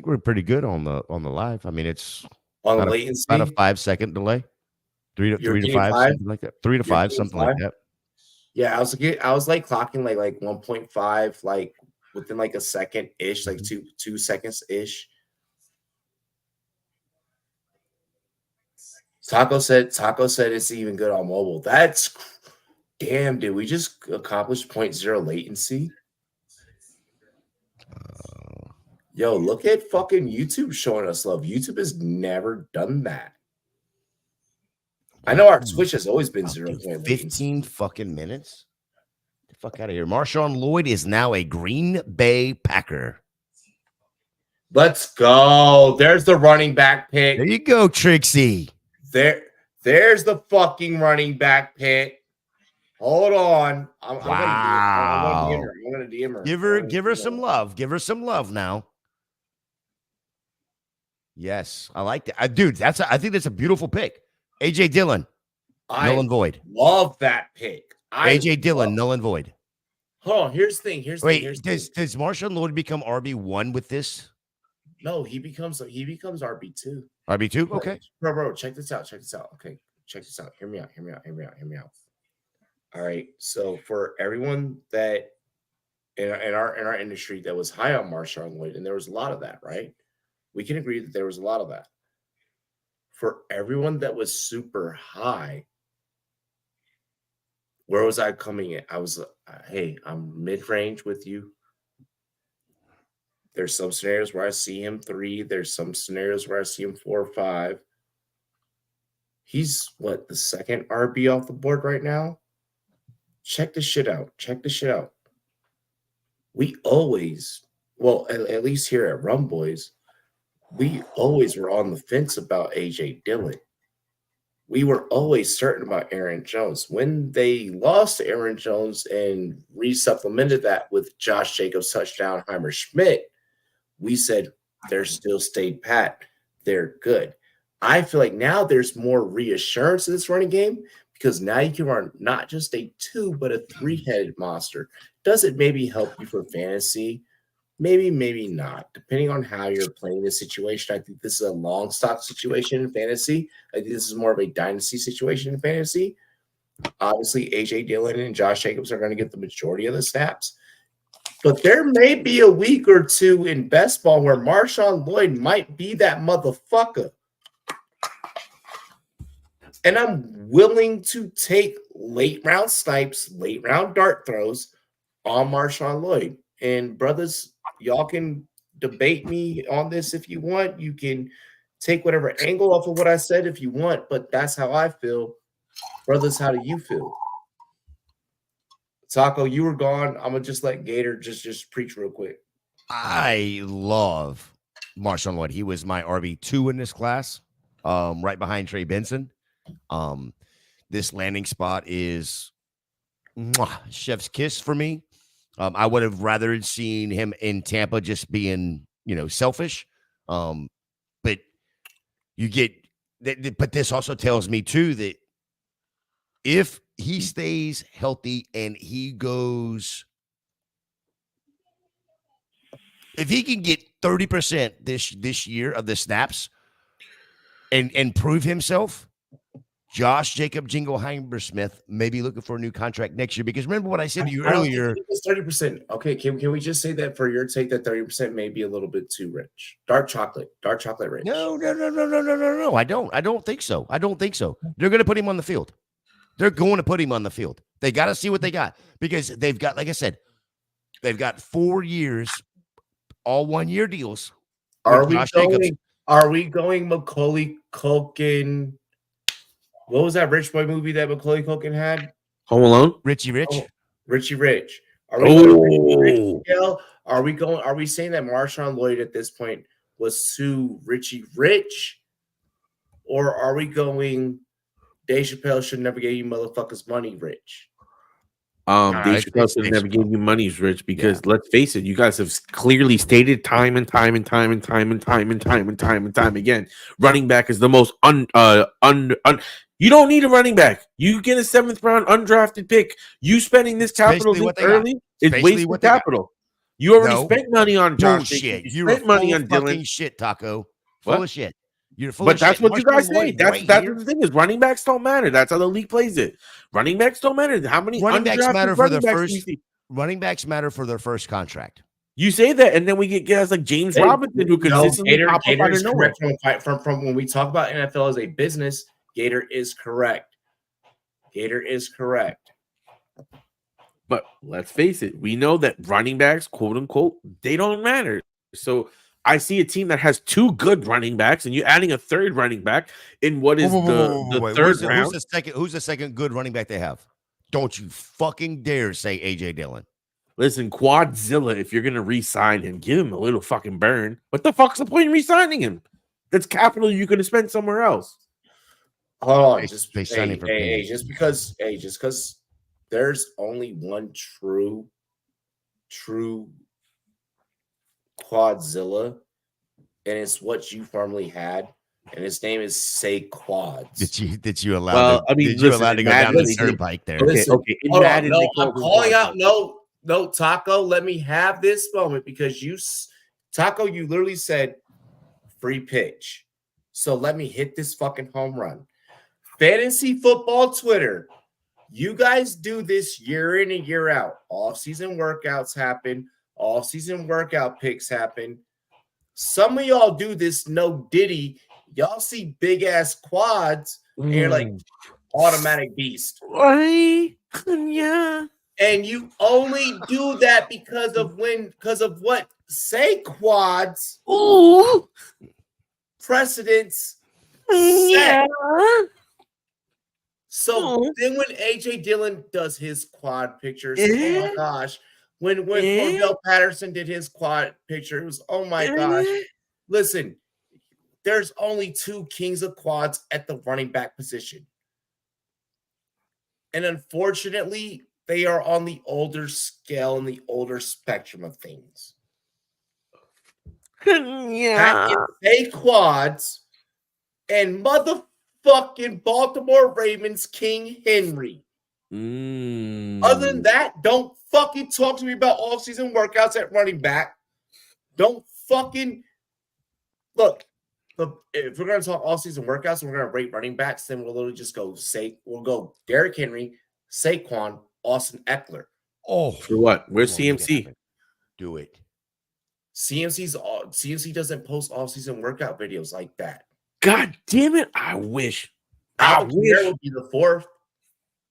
S4: we're pretty good on the live. I mean, it's
S2: on the latency,
S4: about a 5-second delay, 3 to 5, something like that. 3 to 5, something like that.
S2: Yeah, I was like clocking like 1.5, like within like a second ish, like 2 seconds ish. Taco said it's even good on mobile. That's damn. Did we just accomplish 0.0 latency? Yo, look at fucking YouTube showing us love. YouTube has never done that. I know our Twitch has always been 0 point
S4: 15 fucking minutes. Get the fuck out of here. Marshawn Lloyd is now a Green Bay Packer.
S2: Let's go. There's the running back pick.
S4: There you go, Trixie.
S2: There's the fucking running back pick. Hold on. I'm gonna DM her.
S4: Give her some love. Give her some love now. Yes, I like that. Dude, I think that's a beautiful pick. AJ Dillon, null and void.
S2: Love that pick.
S4: AJ Dillon, null and void.
S2: Hold on. Here's the thing.
S4: Does Marshawn Lloyd become RB1 with this?
S2: No, he becomes RB2.
S4: RB2? Okay.
S2: Bro, check this out. Okay, check this out. Hear me out. All right. So for everyone that in our industry that was high on Marshawn Lloyd, and there was a lot of that, right? We can agree that there was a lot of that. For everyone that was super high, where was I coming in? I was, hey, I'm mid-range with you. There's some scenarios where I see him 3. There's some scenarios where I see him 4 or 5. He's the second RB off the board right now? Check this shit out. We always, at least here at Rumboyz, we always were on the fence about AJ Dillon. We were always certain about Aaron Jones. When they lost to Aaron Jones and re-supplemented that with Josh Jacobs, touchdown, Heimer Schmidt, we said they're still stayed pat. They're good. I feel like now there's more reassurance in this running game because now you can run not just a 2, but a 3-headed monster. Does it maybe help you for fantasy? Maybe not, depending on how you're playing this situation. I think this is a long stock situation in fantasy. I think this is more of a dynasty situation in fantasy. Obviously, AJ Dillon and Josh Jacobs are going to get the majority of the snaps. But there may be a week or two in best ball where Marshawn Lloyd might be that motherfucker. And I'm willing to take late round snipes, late round dart throws on Marshawn Lloyd. And brothers, y'all can debate me on this if you want. You can take whatever angle off of what I said if you want, but that's how I feel. Brothers, how do you feel? Taco, you were gone. I'm gonna just let Gator just preach real quick.
S4: I love Marshawn Lloyd. He was my RB2 in this class, right behind Trey Benson. This landing spot is chef's kiss for me. I would have rather seen him in Tampa just being, selfish. But you get, but this also tells me too that if he stays healthy and he goes, if he can get 30% this year of the snaps and prove himself, Josh Jacob Jingleheimer Smith may be looking for a new contract next year. Because remember what I said to you earlier.
S2: It's 30%. Okay, can we just say that for your take that 30% may be a little bit too rich? Dark chocolate rich.
S4: No. I don't think so. They're going to put him on the field. They're going to put him on the field. They got to see what they got because they've got, like I said, they've got 4 years, all 1-year deals.
S2: Are we going Macaulay Culkin? What was that Rich Boy movie that Macaulay Culkin had?
S9: Home Alone?
S4: Richie Rich.
S2: Oh, Richie Rich. Are we going Rich? Are we saying that Marshawn Lloyd at this point was too Richie Rich? Or are we going Dave Chappelle should never give you motherfuckers money, Rich?
S9: Dave Chappelle should never give you money, Rich, because let's face it, you guys have clearly stated time and time again. Running back is the most you don't need a running back. You get a 7th round undrafted pick. You spending this capital this early is wasting capital. You already spent money on Josh.
S4: Bullshit. You spent money on Dylan. Shit, Taco. Full of shit. You're full of shit.
S9: But that's what you guys say. That's the thing is running backs don't matter. That's how the league plays it. Running backs don't matter. How many
S4: running backs matter for the first? Running backs matter for their first contract.
S9: You say that, and then we get guys like James Robinson who consistently pop up out of nowhere.
S2: From when we talk about NFL as a business, Gator is correct. Gator is correct.
S9: But let's face it, we know that running backs, quote unquote, they don't matter. So I see a team that has 2 good running backs, and you're adding a 3rd running back in what is the
S4: Wait,
S9: 3rd round.
S4: Who's the second good running back they have? Don't you fucking dare say AJ Dillon.
S9: Listen, Quadzilla, if you're gonna re-sign him, give him a little fucking burn. What the fuck's the point in re-signing him? That's capital you could have spent somewhere else.
S2: Hold on,
S4: Just
S2: because there's only one true Quadzilla, and it's what you formerly had, and his name is Say Quads.
S4: Did you allow? Did you allow to go down the turnpike there?
S9: Okay.
S2: Hold on, no, I'm calling out. No, Taco, let me have this moment because Taco, you literally said free pitch. So let me hit this fucking home run. Fantasy football Twitter, you guys do this year in and year out. Off-season workouts happen. Off-season workout picks happen. Some of y'all do this no diddy. Y'all see big-ass quads, and you're like, automatic beast.
S9: Yeah.
S2: And you only do that because of what Say Quads precedents set. So then when AJ Dillon does his quad pictures, oh my gosh. When Cordell Patterson did his quad picture, it was, oh my gosh. Listen, there's only 2 kings of quads at the running back position. And unfortunately, they are on the older scale and the older spectrum of things.
S9: Yeah.
S2: Say Quads and motherfucking Baltimore Ravens King Henry. Other than that, don't fucking talk to me about off-season workouts at running back. Don't fucking look. If we're gonna talk off-season workouts and we're gonna rate running backs, then we'll literally just we'll go Derrick Henry, Saquon, Austin Eckler.
S4: Oh,
S9: for what? Where's CMC?
S4: Do it.
S2: CMC doesn't post off-season workout videos like that.
S9: God damn it! I wish.
S2: Would be the 4th.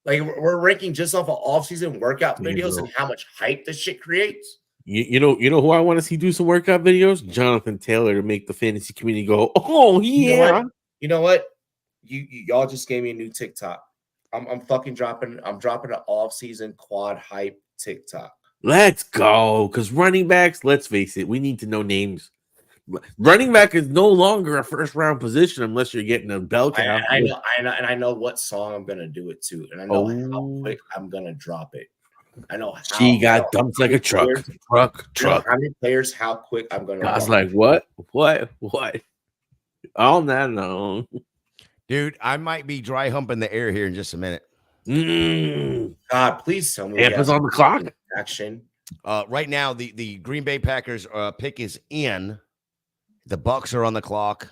S2: Like we're ranking just off of off-season workout videos and how much hype this shit creates.
S9: You know who I want to see do some workout videos? Jonathan Taylor, to make the fantasy community go, oh yeah.
S2: You know what? Y'all just gave me a new TikTok. I'm fucking dropping. I'm dropping an off-season quad hype TikTok.
S9: Let's go. Because running backs, let's face it, we need to know names. Running back is no longer a first-round position unless you're getting a bell count.
S2: I know, and I know what song I'm gonna do it to, and I know how quick I'm gonna drop it. I know how
S9: she got dumped like a truck. Truck.
S2: How many players? How quick I'm gonna?
S9: I was like, what? All that no,
S4: dude. I might be dry humping the air here in just a minute.
S2: God, please tell me.
S9: Ampa's on the clock.
S2: Action.
S4: Right now, the Green Bay Packers pick is in. The Bucks are on the clock.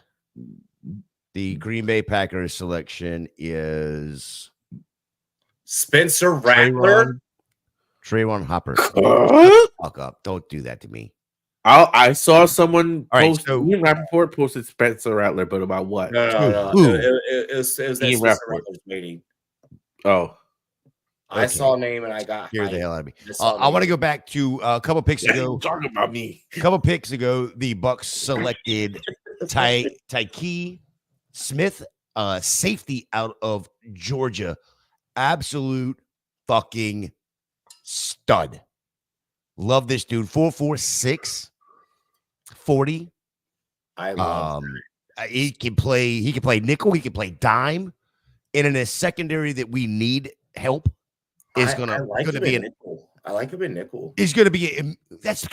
S4: The Green Bay Packers selection is
S2: Spencer Rattler.
S4: Trayvon Hopper. Fuck up. Don't do that to me.
S9: I saw someone post.
S4: Ian
S9: Rappaport posted Spencer Rattler, but about what?
S2: No. It was Ian Rappaport meeting.
S9: Oh.
S2: I saw a name and I got
S4: scared the hell out of me. I want to go back to a couple picks ago.
S9: Talking about me.
S4: A couple picks ago, the Bucks selected Tyke Smith, safety out of Georgia. Absolute fucking stud. Love this dude. 4.46, 40.
S2: I love
S4: he can play nickel, he can play dime. And in a secondary that we need help. Is gonna be a
S2: nickel. I like him in nickel.
S4: He's gonna be. That's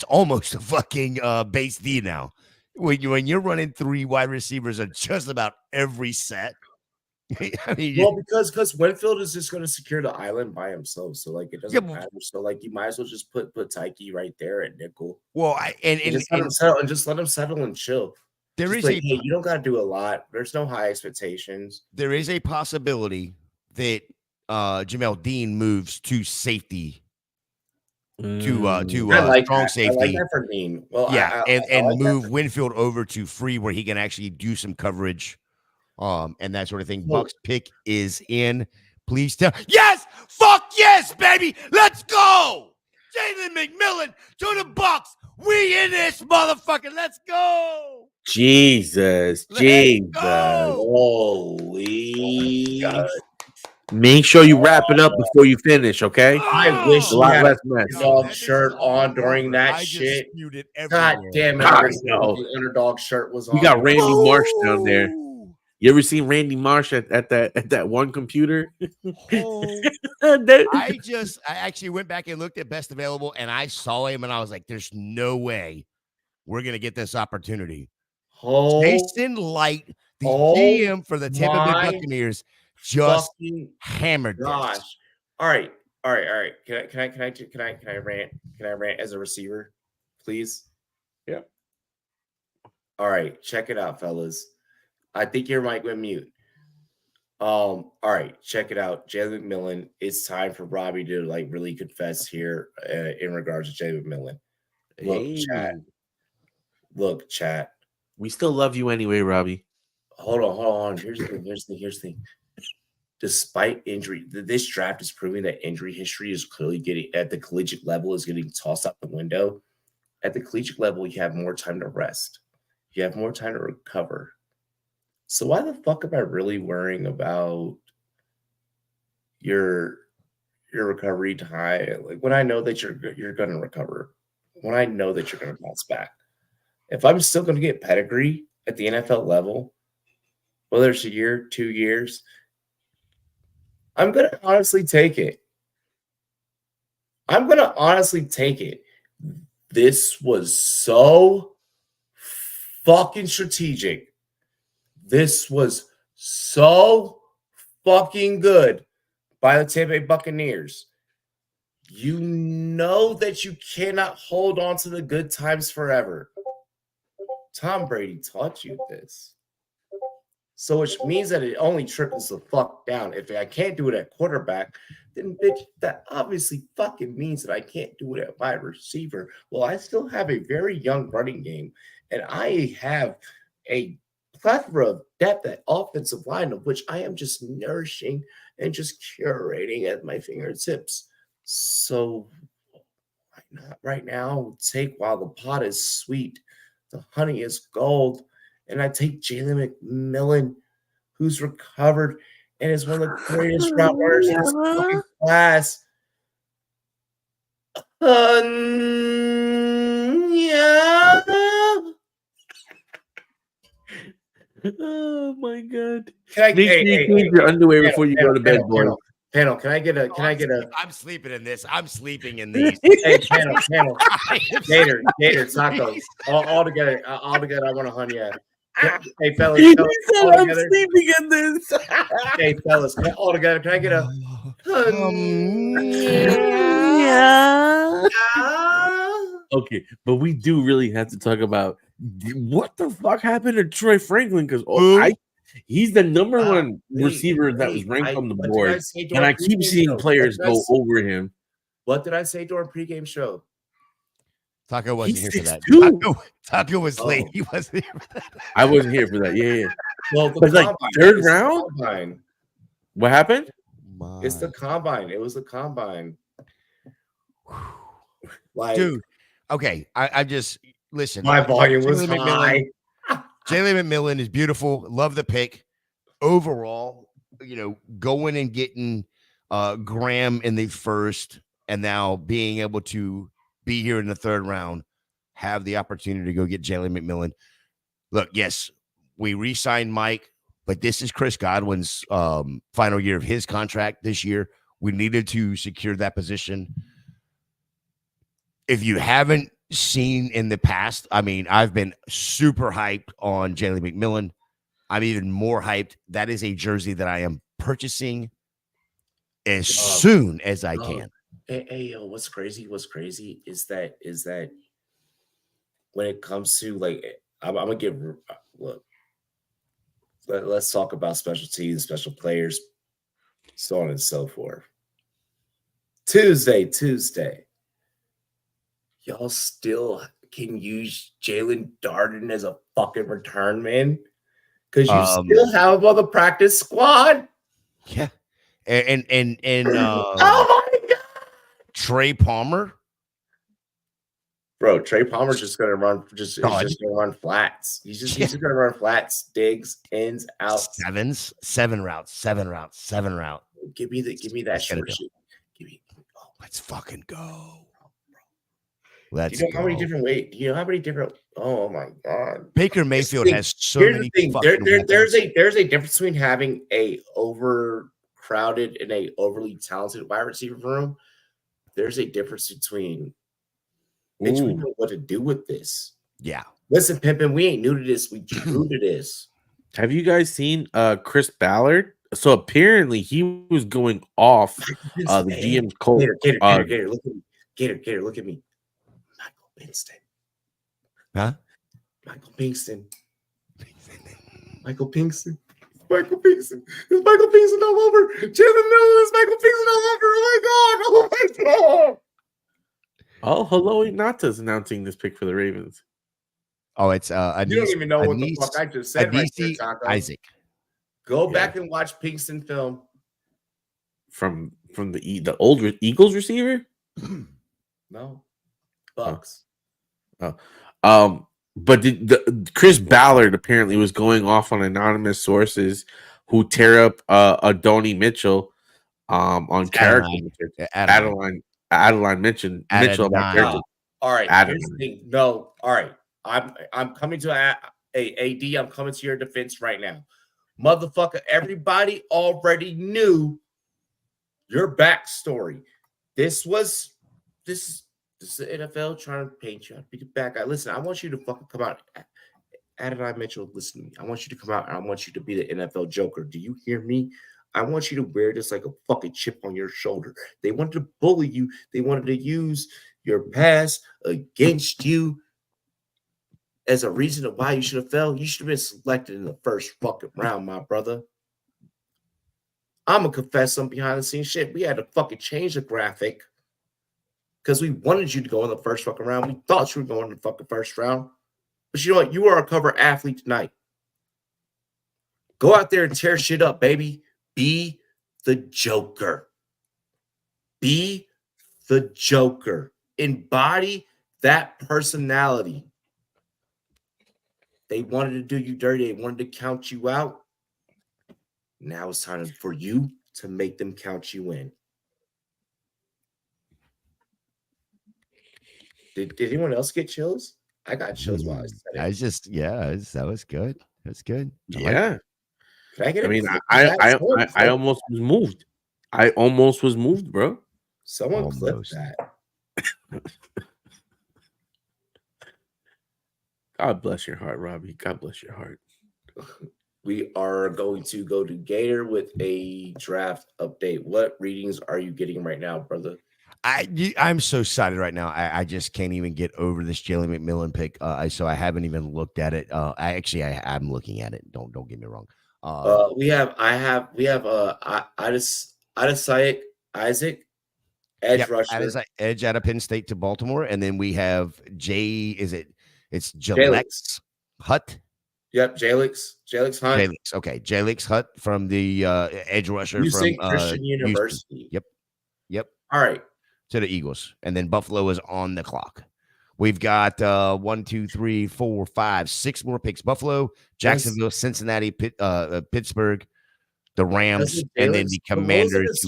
S4: almost a fucking base D now. When you're running 3 wide receivers on just about every set. I mean,
S2: because Winfield is just going to secure the island by himself, so like it doesn't matter. So like you might as well just put Tyke right there at nickel.
S4: Well,
S2: just let him settle and chill. You don't got to do a lot. There's no high expectations.
S4: There is a possibility that Jamel Dean moves to safety to strong safety. I like
S2: that for Dean. Well,
S4: yeah, and move Winfield over to free where he can actually do some coverage and that sort of thing. Bucks pick is in. Please tell. Yes, fuck yes, baby. Let's go. Jalen McMillan to the Bucks. We in this motherfucker. Let's go.
S9: Jesus.
S4: Let's go.
S9: Holy. Make sure you wrap it up before you finish, okay?
S2: I wish
S9: A
S2: you
S9: lot
S2: had
S9: less
S2: a
S9: mess.
S2: underdog shirt on during that
S4: I
S2: shit.
S4: just spewed it
S2: God
S4: everywhere.
S2: damn it!
S9: I
S2: I wish
S9: know.
S2: the underdog shirt was on.
S9: We got Randy Marsh down
S4: Oh.
S9: there. You ever seen Randy Marsh at that one computer?
S4: Oh.
S9: That-
S4: I actually went back and looked at best available, and I saw him, and I was like, "There's no way we're gonna get this opportunity."
S2: Oh,
S4: Jason Light, the
S2: oh
S4: GM for the Tampa Bay
S2: my
S4: Buccaneers, just
S2: fucking
S4: hammered
S2: gosh!
S4: this.
S2: All right. Can I rant? Can I rant as a receiver, please?
S9: Yeah.
S2: All right, check it out, fellas. I think your mic went mute. All right, check it out. Jalen McMillan. It's time for Robbie to like really confess here in regards to Jalen McMillan. Look, chat.
S9: We still love you anyway, Robbie.
S2: Hold on. Here's the thing. Despite injury, this draft is proving that injury history is clearly getting at the collegiate level is getting tossed out the window. At the collegiate level, you have more time to rest. You have more time to recover. So why the fuck am I really worrying about your recovery time? Like when I know that you're gonna recover, when I know that you're gonna bounce back. If I'm still gonna get pedigree at the NFL level, whether it's a year, 2 years, I'm going to honestly take it. This was so fucking strategic. This was so fucking good by the Tampa Bay Buccaneers. You know that you cannot hold on to the good times forever. Tom Brady taught you this. So which means that it only trickles the fuck down. If I can't do it at quarterback, then bitch, that obviously fucking means that I can't do it at wide receiver. Well, I still have a very young running game, and I have a plethora of depth at offensive line of which I am just nourishing and just curating at my fingertips. So why not right now take while the pot is sweet, the honey is gold, and I take Jalen McMillan, who's recovered and is one of the greatest route runners in this fucking class. Yeah.
S9: Oh my god!
S2: Can I
S9: Make sure you change your underwear before you go to bed, boy.
S2: Panel, can I get a?
S4: I'm sleeping in this. I'm sleeping in these.
S2: Hey, panel. Gator, tacos, all together. I want a honey. Hey, fellas, all
S9: I'm
S2: together.
S9: sleeping in this.
S2: Hey, fellas, all together. Can I get a?
S9: Okay, but we do really have to talk about what the fuck happened to Troy Franklin because he's the number one receiver that was ranked on the board, and I keep seeing players go over him.
S2: What did I say during pregame show?
S4: Taco wasn't here for that.
S9: 6'2".
S4: Taco was late. He wasn't here for that.
S9: I wasn't here for that. Yeah.
S2: Well,
S9: But like third round.
S2: Combine.
S9: What happened?
S2: It's the combine. It was the combine. Like,
S4: dude. Okay, I just listen.
S2: My volume was high.
S4: Jalen McMillan is beautiful. Love the pick. Overall, going and getting Graham in the first, and now being able to be here in the third round, have the opportunity to go get Jalen McMillan. Look, yes, we re-signed Mike, but this is Chris Godwin's final year of his contract this year. We needed to secure that position. If you haven't seen in the past, I mean, I've been super hyped on Jalen McMillan. I'm even more hyped. That is a jersey that I am purchasing as soon as I can.
S2: Hey, yo, what's crazy is that when it comes to like, I'm gonna give look. Let's talk about special teams, special players, so on and so forth. Tuesday. Y'all still can use Jalen Darden as a fucking return man? Because you still have him on the practice squad.
S4: Yeah. And
S2: Oh my God.
S4: Trey Palmer.
S2: Bro, Trey Palmer's just gonna run is
S4: God.
S2: just gonna run flats. He's just gonna run flats, digs, ins, outs.
S4: Seven routes.
S2: Give me that short shit.
S4: Let's fucking go.
S2: Do you know how many different ways? Do you know how many different? Oh my God!
S4: Baker Mayfield has so
S2: here's
S4: many.
S2: The thing. There's a difference between having a overcrowded and a overly talented wide receiver room. There's a difference between. Bitch, we know what to do with this.
S4: Yeah.
S2: Listen, Pimpin', we ain't new to this. We grew to this.
S9: Have you guys seen Chris Ballard? So apparently he was going off the GM's coach.
S2: Gator, look at me. Gator, look at me. Michael Pinkston.
S4: Huh?
S2: Michael Pinkston. Michael Pinkston. It's Michael Pinkston all over. Jalen Mills, Michael Pinkston all over. Oh my God.
S9: Oh, hello, Ignata's announcing this pick for the Ravens.
S4: Oh, it's
S2: you don't even know what the fuck I just said right there, Taco.
S4: Isaac.
S2: Go back and watch Pinkston film.
S9: From the old Eagles receiver?
S2: No. Bucks.
S9: Oh. But the Chris Ballard apparently was going off on anonymous sources who tear up Adonai Mitchell on character. Adeline mentioned Mitchell about character.
S2: All right. Here's the thing. No. All right. I'm coming to AD. I'm coming to your defense right now. Motherfucker, everybody already knew your backstory. This is the NFL trying to paint you out to be the bad guy. Listen, I want you to fucking come out. Adonai Mitchell, listen to me. I want you to come out and I want you to be the NFL Joker. Do you hear me? I want you to wear this like a fucking chip on your shoulder. They wanted to bully you. They wanted to use your past against you as a reason of why you should have fell. You should have been selected in the first fucking round, my brother. I'm going to confess some behind the scenes shit. We had to fucking change the graphic because we wanted you to go in the first fucking round. We thought you were going in the fucking first round. But you know what? You are a cover athlete tonight. Go out there and tear shit up, baby. Be the Joker. Be the Joker. Embody that personality. They wanted to do you dirty. They wanted to count you out. Now it's time for you to make them count you in. Did anyone else get chills? I got chills while I said it.
S4: That was good. That's good.
S9: Yeah.
S2: Can I get
S9: I almost was moved. I almost was moved, bro.
S2: Someone clip that.
S9: God bless your heart, Robbie. God bless your heart.
S2: We are going to go to Gator with a draft update. What readings are you getting right now, brother?
S4: I'm so excited right now. I just can't even get over this Jalen McMillan pick. So I haven't even looked at it. I'm looking at it. Don't get me wrong.
S2: We have Isaac, edge rusher.
S4: Edge out of Penn State to Baltimore. And then we have it's Jalix Hutt.
S2: Yep, Jalix Hunt.
S4: Jalix Hutt from the edge rusher from
S2: Christian University.
S4: Yep.
S2: All right.
S4: To the Eagles. And then Buffalo is on the clock. We've got 1, 2, 3, 4, 5, 6 more picks. Buffalo, Jacksonville, Cincinnati, Pittsburgh, the Rams, and then the Commanders.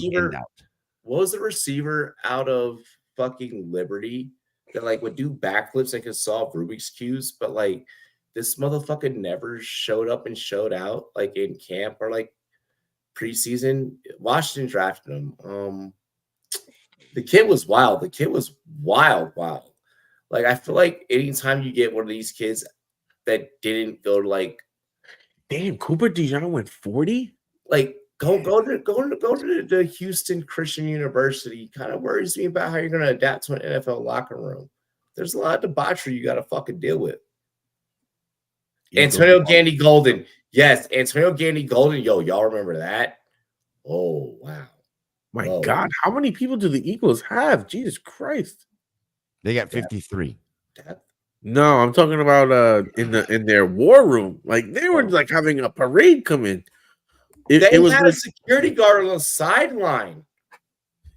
S2: What was the receiver out of fucking Liberty that like would do backflips and could solve Rubik's cubes, but like this motherfucker never showed up and showed out like in camp or like preseason? Washington drafted him. The kid was wild. Wild. Like, I feel like anytime you get one of these kids that didn't go to like,
S9: damn, Cooper DeJean went 40.
S2: Like, go to the Houston Christian University. Kind of worries me about how you're going to adapt to an NFL locker room. There's a lot of debauchery you got to fucking deal with. Antonio Gandy Golden, yes, Antonio Gandy Golden. Yo, y'all remember that? Oh wow.
S9: My God, how many people do the Eagles have? Jesus Christ.
S4: They got 53.
S2: Depth.
S9: No, I'm talking about in their war room. Like they were like having a parade come in.
S2: They
S9: It was
S2: had a
S9: like,
S2: security guard on the sideline.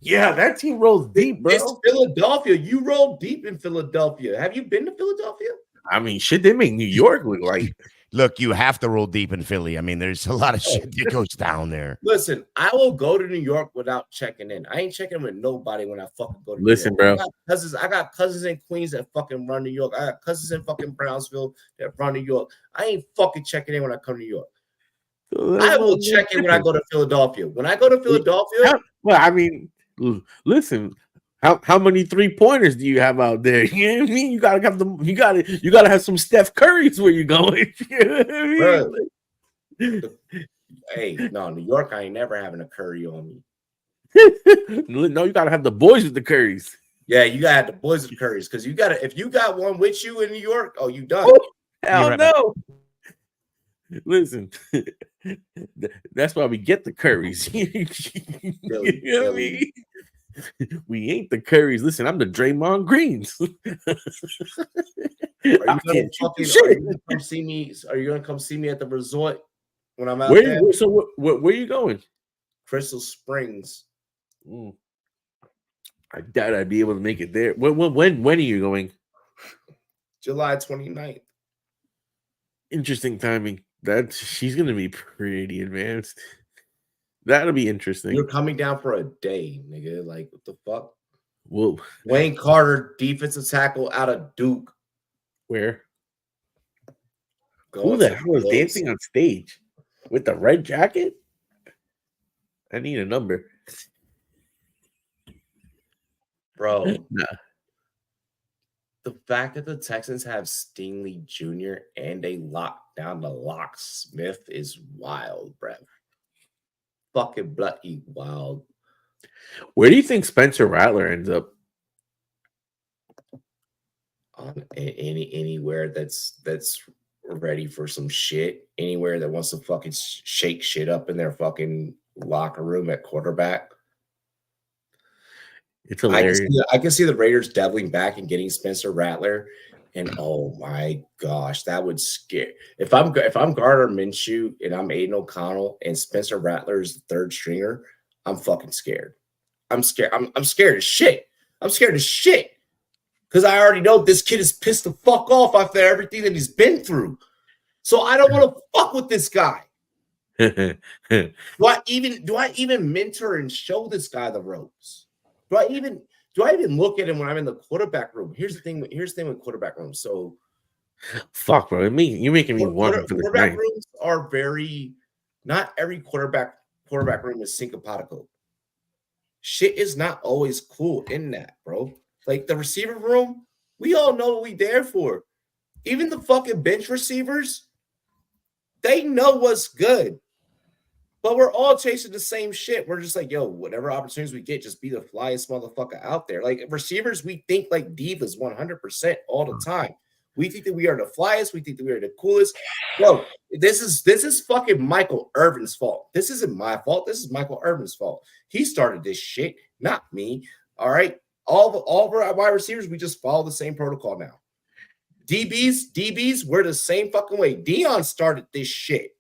S9: yeah, that team rolls deep, bro.
S2: It's Philadelphia. You roll deep in Philadelphia. Have you been to Philadelphia?
S9: I mean, shit, they make New York look like.
S4: Look, you have to roll deep in Philly. I mean, there's a lot of shit that goes down there.
S2: Listen, I will go to New York without checking in. I ain't checking in with nobody when I fucking go to
S9: Listen,
S2: New York.
S9: bro.
S2: I got cousins in Queens that fucking run New York. I got cousins in fucking Brownsville that run New York. I ain't fucking checking in when I come to New York. I will check in when I go to Philadelphia. When I go to Philadelphia,
S9: well, I mean, listen, how many 3-pointers do you have out there? You know what I mean? You gotta have them. You gotta have some Steph Currys where you going. You know what I mean?
S2: Hey, no, New York, I ain't never having a Curry on me.
S9: No, you gotta have the boys with the Currys.
S2: Yeah, you gotta have the boys with the Currys because you gotta. If you got one with you in New York, oh, you done.
S9: Oh, hell no. Listen, that's why we get the Currys. You know what I mean? We ain't the Currys. Listen, I'm the Draymond Greens.
S2: Are you gonna come see me? Are you gonna come see me at the resort when I'm out there?
S9: So where you going?
S2: Crystal Springs.
S9: I doubt I'd be able to make it there. When are you going?
S2: July 29th.
S9: Interesting timing. She's gonna be pretty advanced. That'll be interesting.
S2: You're coming down for a day, nigga. Like, what the fuck?
S9: Whoa.
S2: Wayne Carter, defensive tackle out of Duke.
S9: Where? Who the hell was dancing on stage with the red jacket? I need a number.
S2: Bro.
S9: Nah.
S2: The fact that the Texans have Stingley Jr. and they locked down the locksmith is wild, bro. Fucking bloody wild.
S9: Where do you think Spencer Rattler ends up?
S2: Anywhere that's ready for some shit. Anywhere that wants to fucking shake shit up in their fucking locker room at quarterback.
S9: It's hilarious.
S2: I can see the Raiders doubling back and getting Spencer Rattler, and oh my gosh, that would scare. If I'm Gardner Minshew and I'm Aiden O'Connell and Spencer Rattler's the third stringer, I'm fucking scared. I'm scared. I'm scared as shit. I'm scared as shit because I already know this kid is pissed the fuck off after everything that he's been through. So I don't want to fuck with this guy. Do I even mentor and show this guy the ropes? Do I even look at him when I'm in the quarterback room? Here's the thing with quarterback rooms. So
S9: fuck, bro. You're making me want
S2: quarterback rooms are very not every quarterback room is syncopatical. Shit is not always cool in that, bro. Like the receiver room, we all know what we there for. Even the fucking bench receivers, they know what's good. But we're all chasing the same shit. We're just like, yo, whatever opportunities we get, just be the flyest motherfucker out there. Like receivers, we think like divas 100% all the time. We think that we are the flyest. We think that we are the coolest. Bro, this is fucking Michael Irvin's fault. This isn't my fault. This is Michael Irvin's fault. He started this shit, not me. All right. All of our wide receivers, we just follow the same protocol now. DBs, we're the same fucking way. Dion started this shit.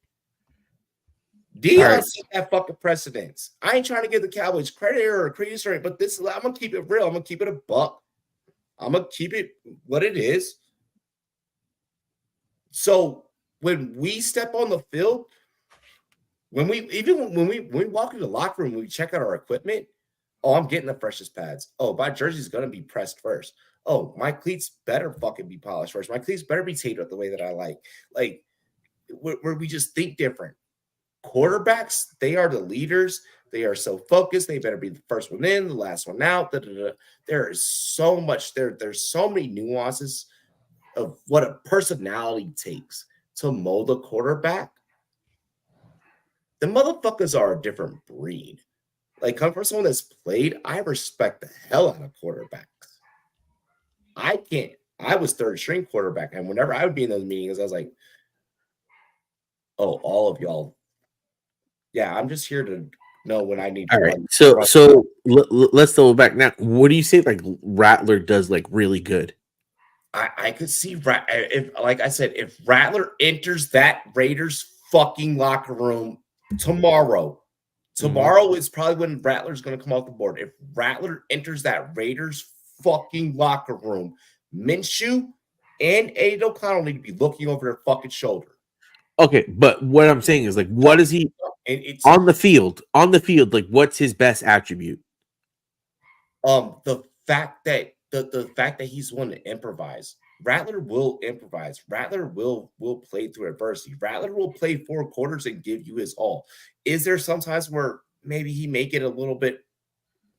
S2: Dion set that fucking precedence. I ain't trying to give the Cowboys credit or credit, but I'm gonna keep it real. I'm gonna keep it a buck. I'm gonna keep it what it is. So when we step on the field, when we walk in the locker room, we check out our equipment. Oh, I'm getting the freshest pads. Oh, my jersey's gonna be pressed first. Oh, my cleats better fucking be polished first. My cleats better be taped up the way that I like. Like where we just think different. Quarterbacks, they are the leaders. They are so focused. They better be the first one in, the last one out. There is so much. There's so many nuances of what a personality takes to mold a quarterback. The motherfuckers are a different breed. Like, come from someone that's played, I respect the hell out of quarterbacks. I was third string quarterback, and whenever I would be in those meetings, I was like, oh, all of y'all. Yeah, I'm just here to know when I need to.
S9: All right. So let's go back now. What do you say like Rattler does like really good?
S2: I could see if, like I said, if Rattler enters that Raiders fucking locker room tomorrow is probably when Rattler's going to come off the board. If Rattler enters that Raiders fucking locker room, Minshew and Aiden O'Connell need to be looking over their fucking shoulder.
S9: Okay, but what I'm saying is, like, what is he on the field? On the field, like, what's his best attribute?
S2: The fact that the fact that he's one to improvise. Rattler will improvise. Rattler will play through adversity. Rattler will play 4 quarters and give you his all. Is there sometimes where maybe he may get a little bit,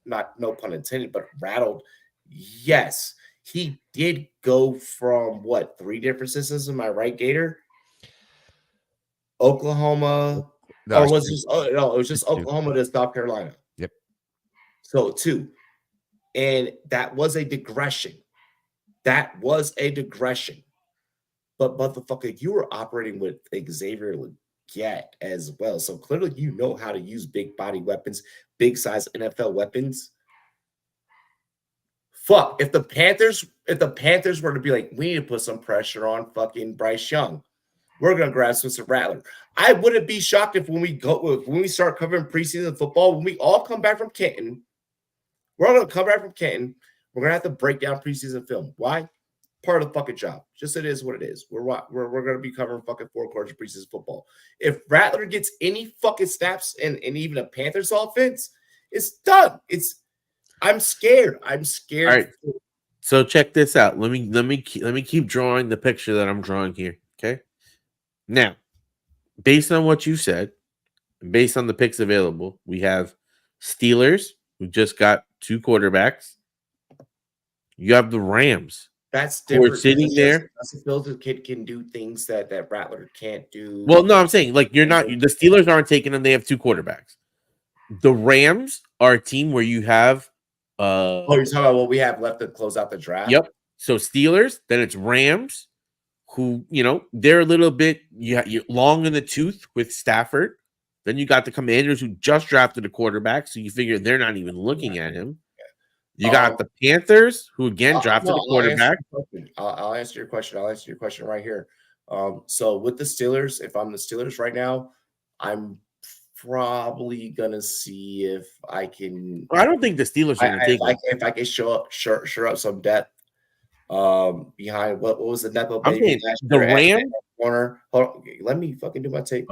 S2: no pun intended, but rattled? Yes. He did go from 3 different systems. Am I right, Gator? Oklahoma,
S4: No,
S2: or was it just it was just Oklahoma to South Carolina.
S4: Yep.
S2: So 2. And that was a digression. But motherfucker, you were operating with Xavier Legette as well. So clearly you know how to use big body weapons, big size NFL weapons. Fuck, if the Panthers were to be like, we need to put some pressure on fucking Bryce Young, we're gonna grab Spencer Rattler. I wouldn't be shocked if when we start covering preseason football, when we all come back from Canton, we're all gonna come back from Canton. We're gonna have to break down preseason film. Why? Part of the fucking job. Just it is what it is. We're gonna be covering fucking 4 quarters of preseason football. If Rattler gets any fucking snaps and even a Panthers offense, it's done. I'm scared. I'm scared.
S9: All right. So check this out. Let me keep drawing the picture that I'm drawing here. Okay. Now, based on what you said, based on the picks available, we have Steelers, who just got 2 quarterbacks. You have the Rams.
S2: That's different.
S9: We're sitting there.
S2: The kid can do things that Rattler can't do.
S9: Well, no, I'm saying, like, you're not. The Steelers aren't taking them. They have 2 quarterbacks. The Rams are a team where you have.
S2: You're talking about what we have left to close out the draft.
S9: Yep. So Steelers, then it's Rams, who they're a little bit you long in the tooth with Stafford. Then you got the Commanders, who just drafted a quarterback, so you figure they're not even looking at him. You got the Panthers, who again drafted a quarterback.
S2: I'll answer your question. I'll answer your question right here. So with the Steelers, if I'm the Steelers right now, I'm probably gonna see if I can.
S9: I don't think the Steelers are gonna take it.
S2: If I can sure up some depth behind what was the Nepo baby?
S9: The Rams
S2: corner. Hold on, let me fucking do my tape.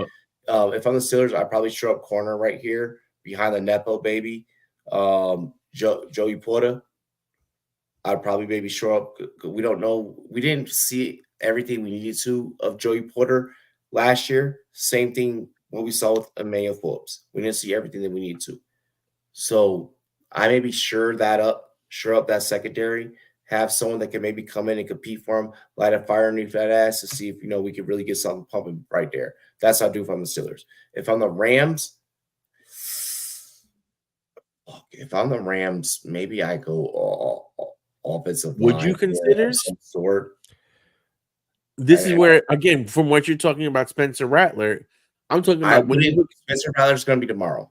S2: If I'm the Steelers, I probably show up corner right here behind the Nepo baby. Joey Porter. I'd probably maybe show up. We don't know. We didn't see everything we needed to of Joey Porter last year. Same thing what we saw with Emmanuel Phillips. We didn't see everything that we needed to. So I maybe sure up that secondary, have someone that can maybe come in and compete for him, light a fire underneath that ass to see if we could really get something pumping right there. That's what I do if I'm the Steelers. If I'm the Rams, maybe I go offensive line.
S9: Would you consider
S2: some sort?
S9: This is where, again, from what you're talking about, Spencer Rattler, I'm talking about
S2: Spencer Rattler's going to be tomorrow.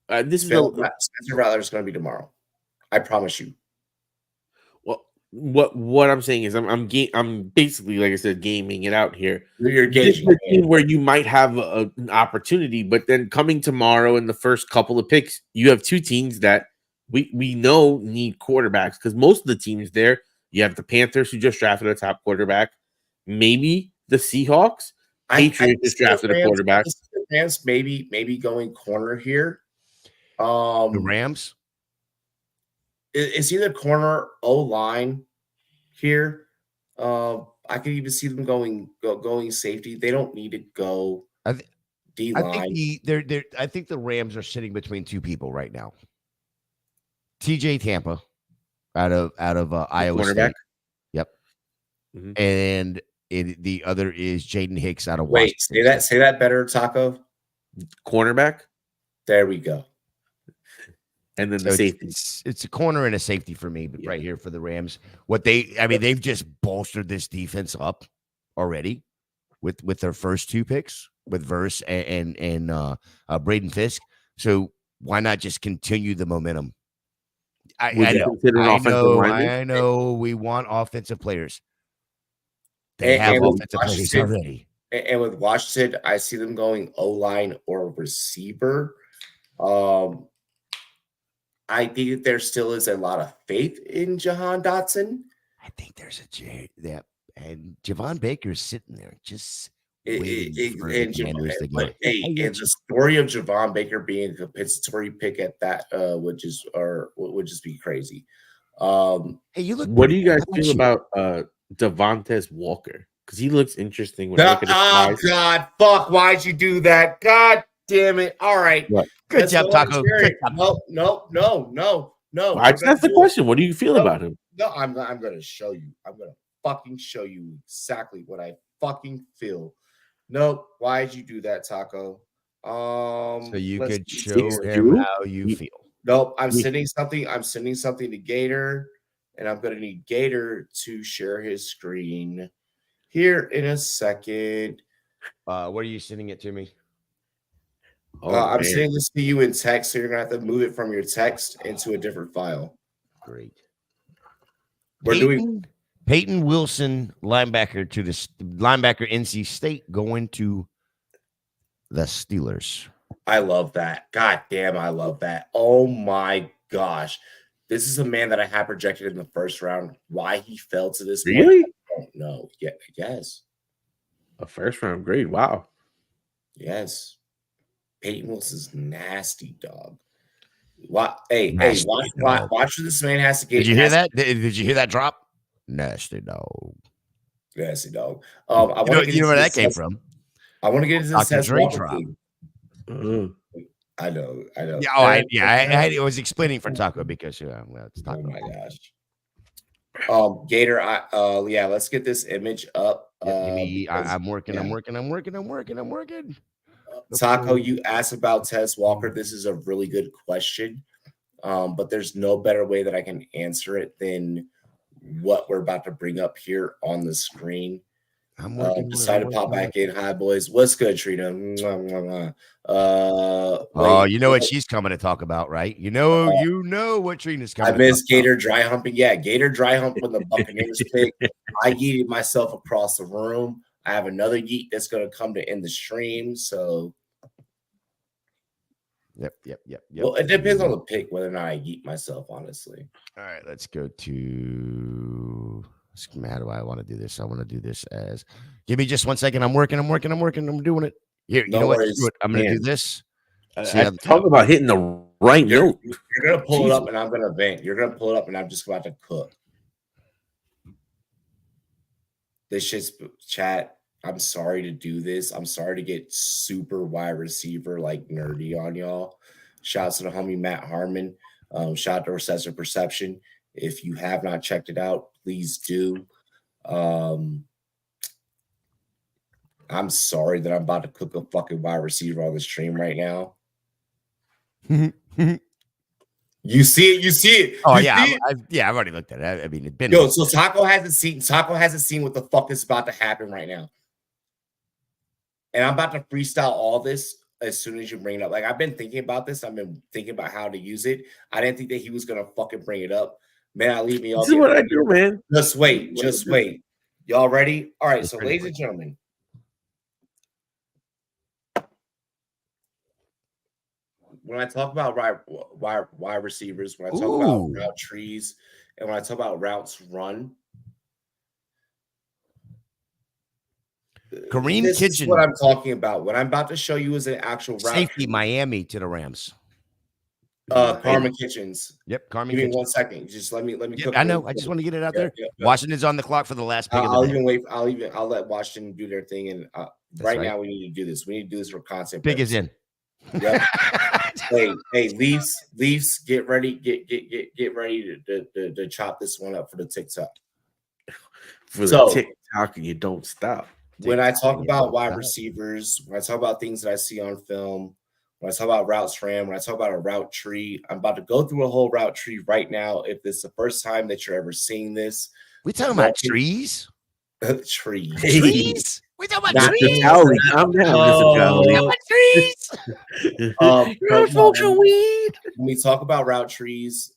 S2: Spencer Rattler's going to be tomorrow. I promise you.
S9: Well, what I'm saying is I'm basically, like I said, gaming it out here.
S2: You're gauging
S9: where you might have an opportunity, but then coming tomorrow in the first couple of picks, you have 2 teams that we know need quarterbacks, because most of the teams there, you have the Panthers, who just drafted a top quarterback, maybe the Seahawks. Patriots just drafted a quarterback.
S2: The Rams maybe going corner here.
S4: The Rams.
S2: It's either corner O-line here. I could even see them going safety. They don't need to go D-line.
S4: I think the Rams are sitting between 2 people right now. TJ Tampa out of Iowa State. Yep. Mm-hmm. And the other is Jaden Hicks out of Washington.
S2: Wait, say that better, Taco.
S9: Cornerback.
S2: There we go.
S9: And then the safety.
S4: It's a corner and a safety for me, but right here for the Rams. They've just bolstered this defense up already with their first 2 picks with Verse and Braden Fisk. So why not just continue the momentum?
S9: Would you consider an offensive lineman?
S4: I know. We want offensive players. They have offensive players already.
S2: And with Washington, I see them going O-line or receiver. I think that there still is a lot of faith in Jahan Dotson.
S4: I think there's and Javon Baker's sitting there just
S2: And
S4: waiting
S2: the story of Javon Baker being a compensatory pick at that would just be crazy.
S4: Hey, you look.
S9: What do you guys feel about Devontae Walker? Because he looks interesting. When I look at his
S2: oh
S9: size.
S2: God, fuck! Why'd you do that? God damn it! All right,
S9: What?
S4: Good job, Taco.
S2: No.
S9: That's the question. What do you feel about him?
S2: No, I'm gonna show you. I'm gonna fucking show you exactly what I fucking feel. Nope. Why'd you do that, Taco?
S4: So you could show him how you feel.
S2: Nope. I'm sending something to Gator, and I'm gonna need Gator to share his screen here in a second.
S4: What are you sending it to me?
S2: I'm sending this to you in text, so you're gonna have to move it from your text into a different file.
S4: Great.
S2: Peyton
S4: Wilson, linebacker NC State, going to the Steelers.
S2: I love that. God damn, I love that. Oh my gosh. This is a man that I had projected in the first round. Why he fell to this
S9: really?
S2: point, I don't know. Yeah, yes.
S9: A first round grade. Wow.
S2: Yes. Peyton Wilson's nasty, dog. Watch what this man has to get.
S4: Did you hear that? Did you hear that drop? Nasty dog.
S2: Nasty dog.
S4: You know where that came from?
S2: I want to get into this
S4: Dr. Dre drop.
S2: I know.
S4: Yeah, I was explaining for Taco because it's Taco.
S2: Oh my gosh. Gator, let's get this image up.
S4: I'm working.
S2: Taco, you asked about Tez Walker. This is a really good question, but there's no better way that I can answer it than what we're about to bring up here on the screen. Decided to pop back in. Hi, boys. What's good, Trina?
S4: You know what she's coming to talk about, right? You know what Trina's coming.
S2: I miss Gator dry humping. Yeah, Gator dry hump when the Buccaneers pick. I yeeted myself across the room. I have another yeet that's going to come to end the stream. So,
S4: yep.
S2: Well, it depends on the pick whether or not I yeet myself, honestly.
S4: All right, let's go to. How do I want to do this? I want to do this as. Give me just 1 second. I'm working. I'm doing it. Here, you know what? I'm going to do this.
S9: Talk about hitting the right note.
S2: You're going to pull it up, and I'm going to vent. You're going to pull it up, and I'm just about to cook. This shit's chat. I'm sorry to do this. I'm sorry to get super wide receiver like nerdy on y'all. Shouts to the homie Matt Harmon. Shout out to Recessive Perception. If you have not checked it out, please do. I'm sorry that I'm about to cook a fucking wide receiver on the stream right now. You see it.
S4: Oh, yeah. I've already looked at it. I mean, it's been.
S2: So Taco hasn't seen what the fuck is about to happen right now. And I'm about to freestyle all this as soon as you bring it up. Like, I've been thinking about this. I've been thinking about how to use it. I didn't think that he was going to fucking bring it up. Man, I leave me all.
S9: This is what I do, man.
S2: Just wait. Y'all ready? All right. So, ladies and gentlemen. When I talk about wide receivers, when I talk about route trees, and when I talk about routes run,
S4: Kareem
S2: this
S4: Kitchen.
S2: is what I'm talking about. What I'm about to show you is an actual route
S4: Safety
S2: tree.
S4: Miami to the Rams.
S2: Carmen Kitchens.
S4: Yep, Carmen.
S2: Give me 1 second. Just let me.
S4: Yep, I know. I just want to get it out there. Washington's on the clock for the last pick.
S2: I'll even wait. I'll let Washington do their thing. And right now we need to do this. We need to do this for content.
S4: Big is in.
S2: Yep. hey, Leafs, get ready. Get ready to chop this one up for the TikTok.
S9: For the TikTok, you don't stop.
S2: When I talk about wide receivers, when I talk about things that I see on film, when I talk about routes ran, when I talk about a route tree, I'm about to go through a whole route tree right now. If this is the first time that you're ever seeing this,
S4: we talking about trees?
S2: Trees.
S4: Trees? We talking about trees?
S9: Calm down,
S4: we talking about trees?
S2: When we talk about route trees,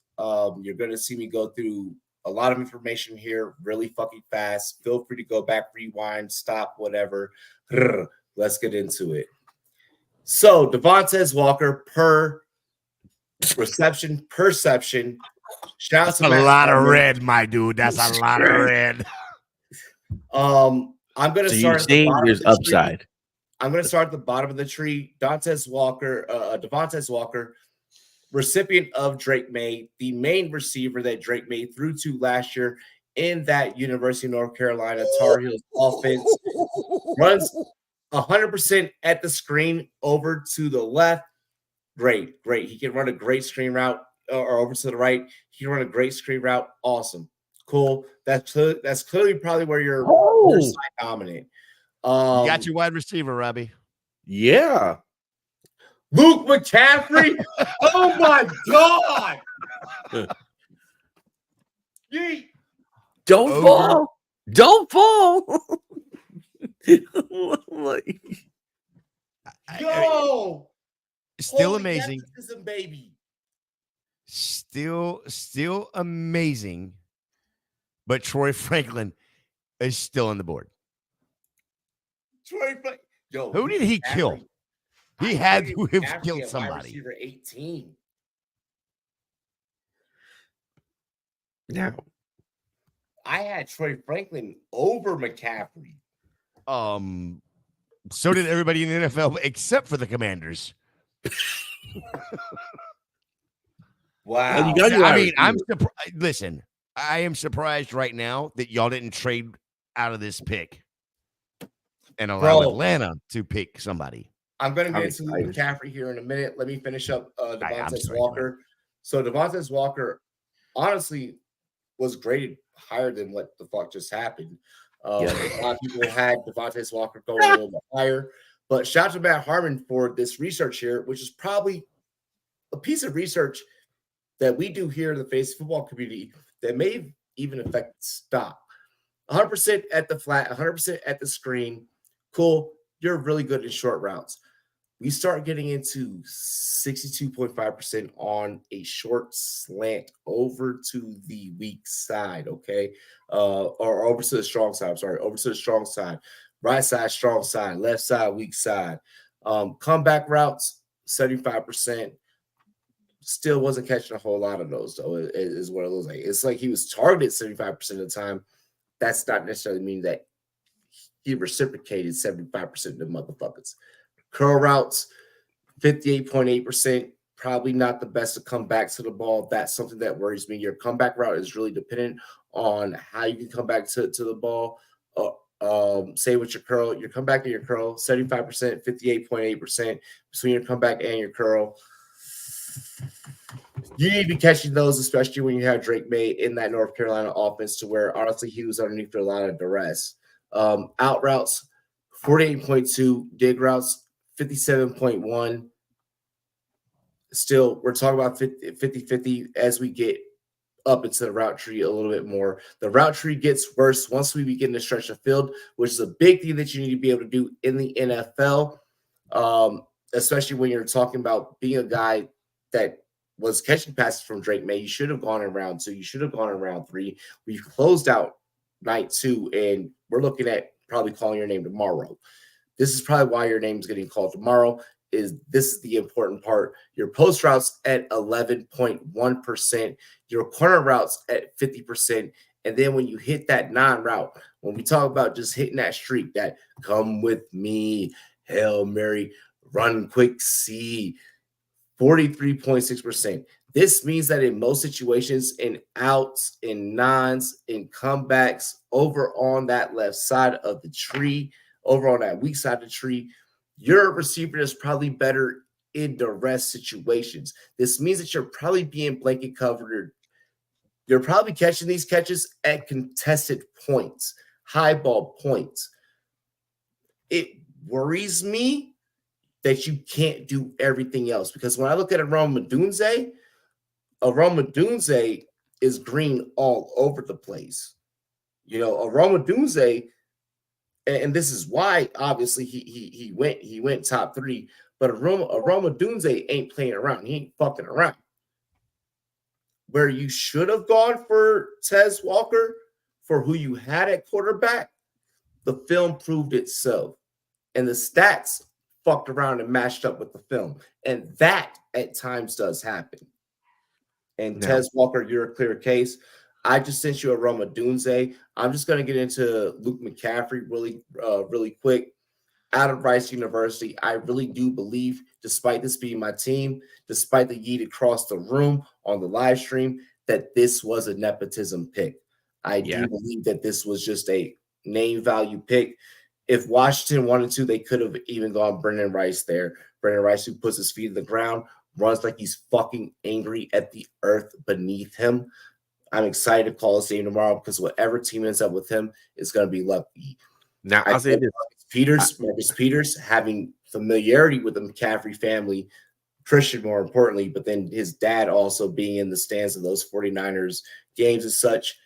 S2: You're going to see me go through a lot of information here really fucking fast. Feel free to go back, rewind, stop, whatever. Let's get into it. So, Devontae Walker per perception. Shout out
S4: That's
S2: to
S4: a
S2: Matt
S4: lot of
S2: Harmon.
S4: red, my dude. That's a lot of red.
S2: I'm going to
S9: So
S2: start
S9: you're
S2: at the
S9: saying
S2: bottom
S9: there's
S2: of the tree.
S9: upside.
S2: I'm going to start at the bottom of the tree. Devontae Walker, recipient of Drake May, the main receiver that Drake May threw to last year in that University of North Carolina Tar Heels offense. Runs 100% at the screen over to the left. Great. He can run a great screen route or over to the right. He can run a great screen route. Awesome. Cool. That's clearly probably where you're side dominant.
S4: You got your wide receiver, Robbie.
S9: Yeah.
S2: Luke McCaffrey. Oh my God. Yeet.
S9: Don't fall. Don't fall.
S2: Yo.
S4: Still
S2: Holy
S4: amazing.
S2: athleticism, baby.
S4: Still amazing. But Troy Franklin is still on the board.
S2: Troy Franklin. Yo,
S4: Who did he kill? He had to have killed somebody.
S2: Receiver 18.
S9: Now,
S2: I had Troy Franklin over McCaffrey.
S4: So did everybody in the NFL except for the Commanders.
S2: Wow.
S9: Well, you got your
S4: I
S9: wide
S4: mean, I'm
S9: receiver.
S4: surprised. Listen, I am surprised right now that y'all didn't trade out of this pick and allow Atlanta to pick somebody.
S2: I'm going to get into Luke McCaffrey here in a minute. Let me finish up Devontae Walker. So Devontae Walker, honestly, was graded higher than what the fuck just happened. A lot of people had Devontae Walker going a little bit higher. But shout out to Matt Harmon for this research here, which is probably a piece of research that we do here in the fantasy football community that may even affect stock. 100% at the flat, 100% at the screen. Cool. You're really good in short routes. We start getting into 62.5% on a short slant over to the weak side, okay? Or over to the strong side. I'm sorry, over to the strong side. Right side, strong side. Left side, weak side. Comeback routes, 75%. Still wasn't catching a whole lot of those, though. It is what it looks like. It's like he was targeted 75% of the time. That's not necessarily mean that he reciprocated 75% of the motherfuckers. Curl routes, 58.8%. Probably not the best to come back to the ball. That's something that worries me. Your comeback route is really dependent on how you can come back to the ball. Say with your curl, your comeback and your curl, 75%, 58.8% between your comeback and your curl. You need to be catching those, especially when you have Drake May in that North Carolina offense, to where honestly he was underneath a lot of duress. Out routes, 48.2, dig routes, 57.1. Still, we're talking about 50-50 as we get up into the route tree a little bit more. The route tree gets worse once we begin to stretch the field, which is a big thing that you need to be able to do in the NFL, especially when you're talking about being a guy that was catching passes from Drake May. You should have gone in round 2. You should have gone in round 3. We've closed out night 2, and we're looking at probably calling your name tomorrow. This is probably why your name's getting called tomorrow. This is the important part. Your post routes at 11.1%, your corner routes at 50%, and then when you hit that non-route, when we talk about just hitting that streak, that come with me, Hail Mary, run quick, see, 43.6%. This means that in most situations, in outs, in nons, in comebacks, over on that left side of the tree, over on that weak side of the tree, your receiver is probably better in duress situations. This means that you're probably being blanket covered. You're probably catching these catches at contested points, high ball points. It worries me that you can't do everything else, because when I look at Rome Odunze is green all over the place. You know, Rome Odunze, and this is why obviously he went top 3, but Rome Odunze ain't playing around. He ain't fucking around. where you should have gone for Tez Walker, for who you had at quarterback, the film proved itself. And the stats fucked around and matched up with the film. And that at times does happen. And
S9: No.
S2: Tez Walker, you're a clear case. I just sent you a Roma Dunze. I'm just going to get into Luke McCaffrey really quick. Out of Rice University, I really do believe, despite this being my team, despite the yeet across the room on the live stream, that this was a nepotism pick. I do believe that this was just a name value pick. If Washington wanted to, they could have even gone Brendan Rice there. Brendan Rice, who puts his feet in the ground, runs like he's fucking angry at the earth beneath him. I'm excited to call this game tomorrow because whatever team ends up with him is going to be lucky.
S9: Now, I'll say this.
S2: Marcus Peters having familiarity with the McCaffrey family, Christian more importantly, but then his dad also being in the stands of those 49ers games and such,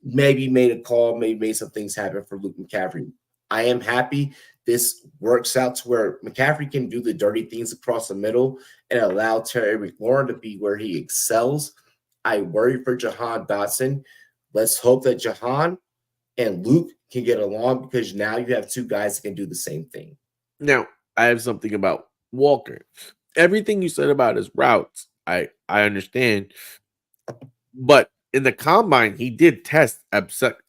S2: maybe made a call, maybe made some things happen for Luke McCaffrey. I am happy this works out to where McCaffrey can do the dirty things across the middle and allow Terry McLaurin to be where he excels. I worry for Jahan Dotson. Let's hope that Jahan and Luke can get along because now you have two guys that can do the same thing.
S9: Now, I have something about Walker. Everything you said about his routes, I understand. But in the combine, he did test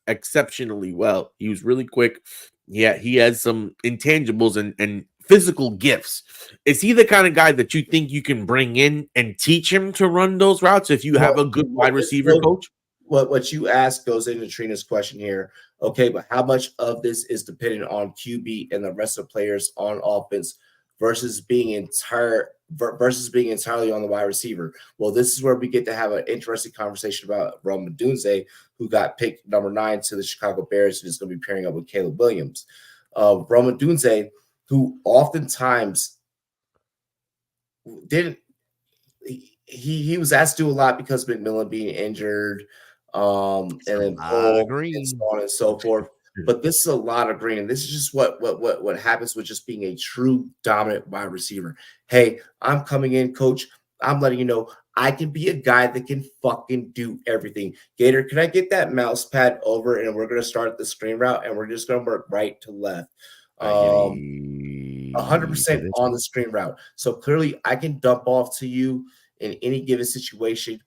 S9: exceptionally well. He was really quick. Yeah, he has some intangibles and physical gifts. Is he the kind of guy that you think you can bring in and teach him to run those routes if you have a good wide receiver coach?
S2: What you ask goes into Trina's question here. Okay, but how much of this is dependent on QB and the rest of players on offense versus being entirely on the wide receiver? Well, this is where we get to have an interesting conversation about Roma Dunze, who got picked number 9 to the Chicago Bears and is going to be pairing up with Caleb Williams. Roma Dunze, who oftentimes didn't he was asked to do a lot because of McMillan being injured, and then and so on and so forth. But this is a lot of green, and this is just what happens with just being a true dominant wide receiver. Hey, I'm coming in, coach. I'm letting you know I can be a guy that can fucking do everything. Gator, can I get that mouse pad over, and we're gonna start the screen route, and we're just gonna work right to left. 100% on the screen route. So clearly, I can dump off to you in any given situation.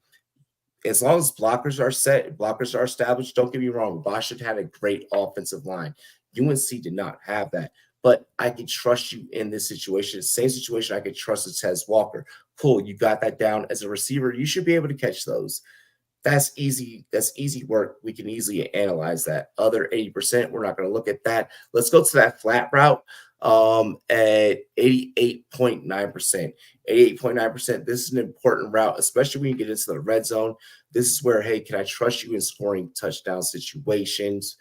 S2: As long as blockers are set, blockers are established, don't get me wrong, Washington had a great offensive line. UNC did not have that. But I can trust you in this situation. Same situation I could trust with Tez Walker. Cool, you got that down as a receiver. You should be able to catch those. That's easy. That's easy work. We can easily analyze that. Other 80%, we're not going to look at that. Let's go to that flat route at 88.9%. 88.9%. This is an important route, especially when you get into the red zone. This is where, hey, can I trust you in scoring touchdown situations?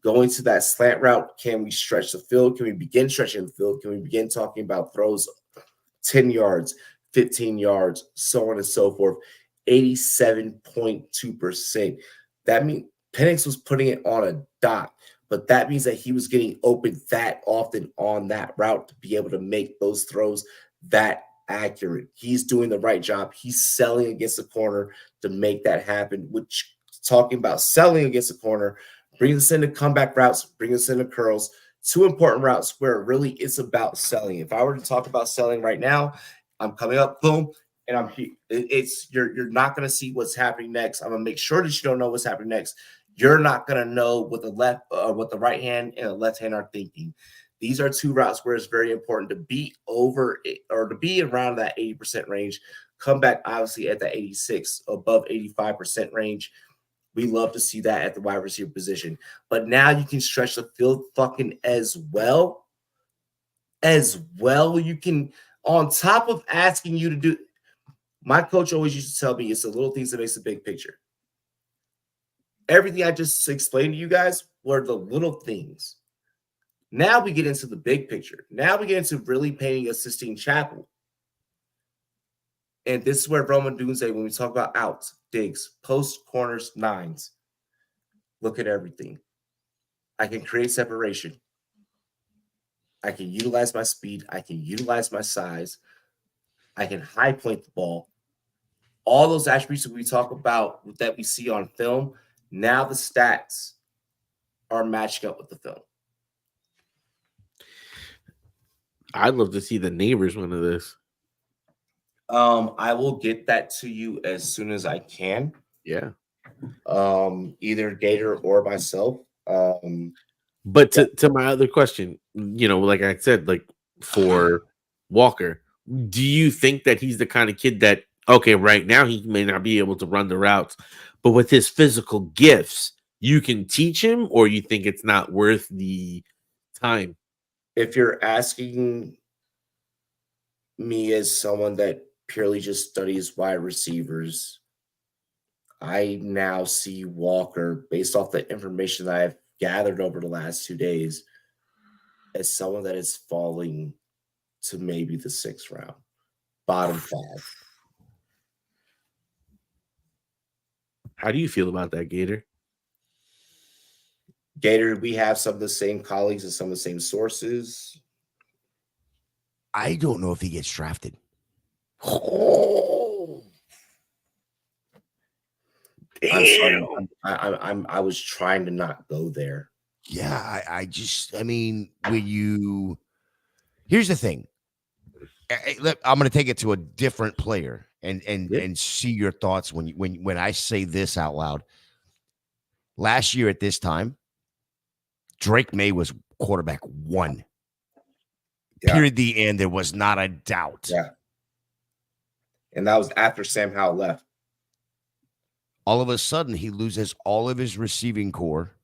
S2: Going to that slant route, can we stretch the field? Can we begin stretching the field? Can we begin talking about throws 10 yards, 15 yards, so on and so forth? 87.2%. That means Penix was putting it on a dot, but that means that he was getting open that often on that route to be able to make those throws that accurate. He's doing the right job. He's selling against the corner to make that happen, which talking about selling against the corner, bring us into comeback routes, bring us into curls, two important routes where really it's about selling. If I were to talk about selling right now, I'm coming up, boom, and I'm here. You're not going to see what's happening next. I'm going to make sure that you don't know what's happening next. You're not going to know what the right hand and the left hand are thinking. These are two routes where it's very important to be over or to be around that 80% range. Come back, obviously, at the 86, above 85% range. We love to see that at the wide receiver position. But now you can stretch the field fucking as well. You can, on top of asking you to do, my coach always used to tell me it's the little things that makes the big picture. Everything I just explained to you guys were the little things. Now we get into the big picture. Now we get into really painting a Sistine Chapel. And this is where Roma Dunze, when we talk about outs, digs, post, corners, nines, look at everything. I can create separation. I can utilize my speed. I can utilize my size. I can high point the ball. all those attributes that we talk about that we see on film, now the stats are matching up with the film.
S9: I'd love to see the neighbors one of this.
S2: I will get that to you as soon as I can.
S9: Yeah.
S2: Either Gator or myself.
S9: But to my other question, like I said, like for Walker, do you think that he's the kind of kid that, okay, right now he may not be able to run the routes, but with his physical gifts, you can teach him, or you think it's not worth the time?
S2: If you're asking me as someone that purely just studies wide receivers, I now see Walker, based off the information that I've gathered over the last 2 days, as someone that is falling to maybe the 6th round, bottom 5.
S9: How do you feel about that, Gator?
S2: Gator, we have some of the same colleagues and some of the same sources.
S4: I don't know if he gets drafted.
S2: Oh. I'm sorry. I was trying to not go there.
S4: Yeah, I mean, here's the thing. I'm going to take it to a different player and see your thoughts when I say this out loud. Last year at this time, Drake May was quarterback 1.
S2: Yeah.
S4: Period. The end. There was not a doubt.
S2: Yeah. And that was after Sam Howell left.
S4: All of a sudden, he loses all of his receiving core,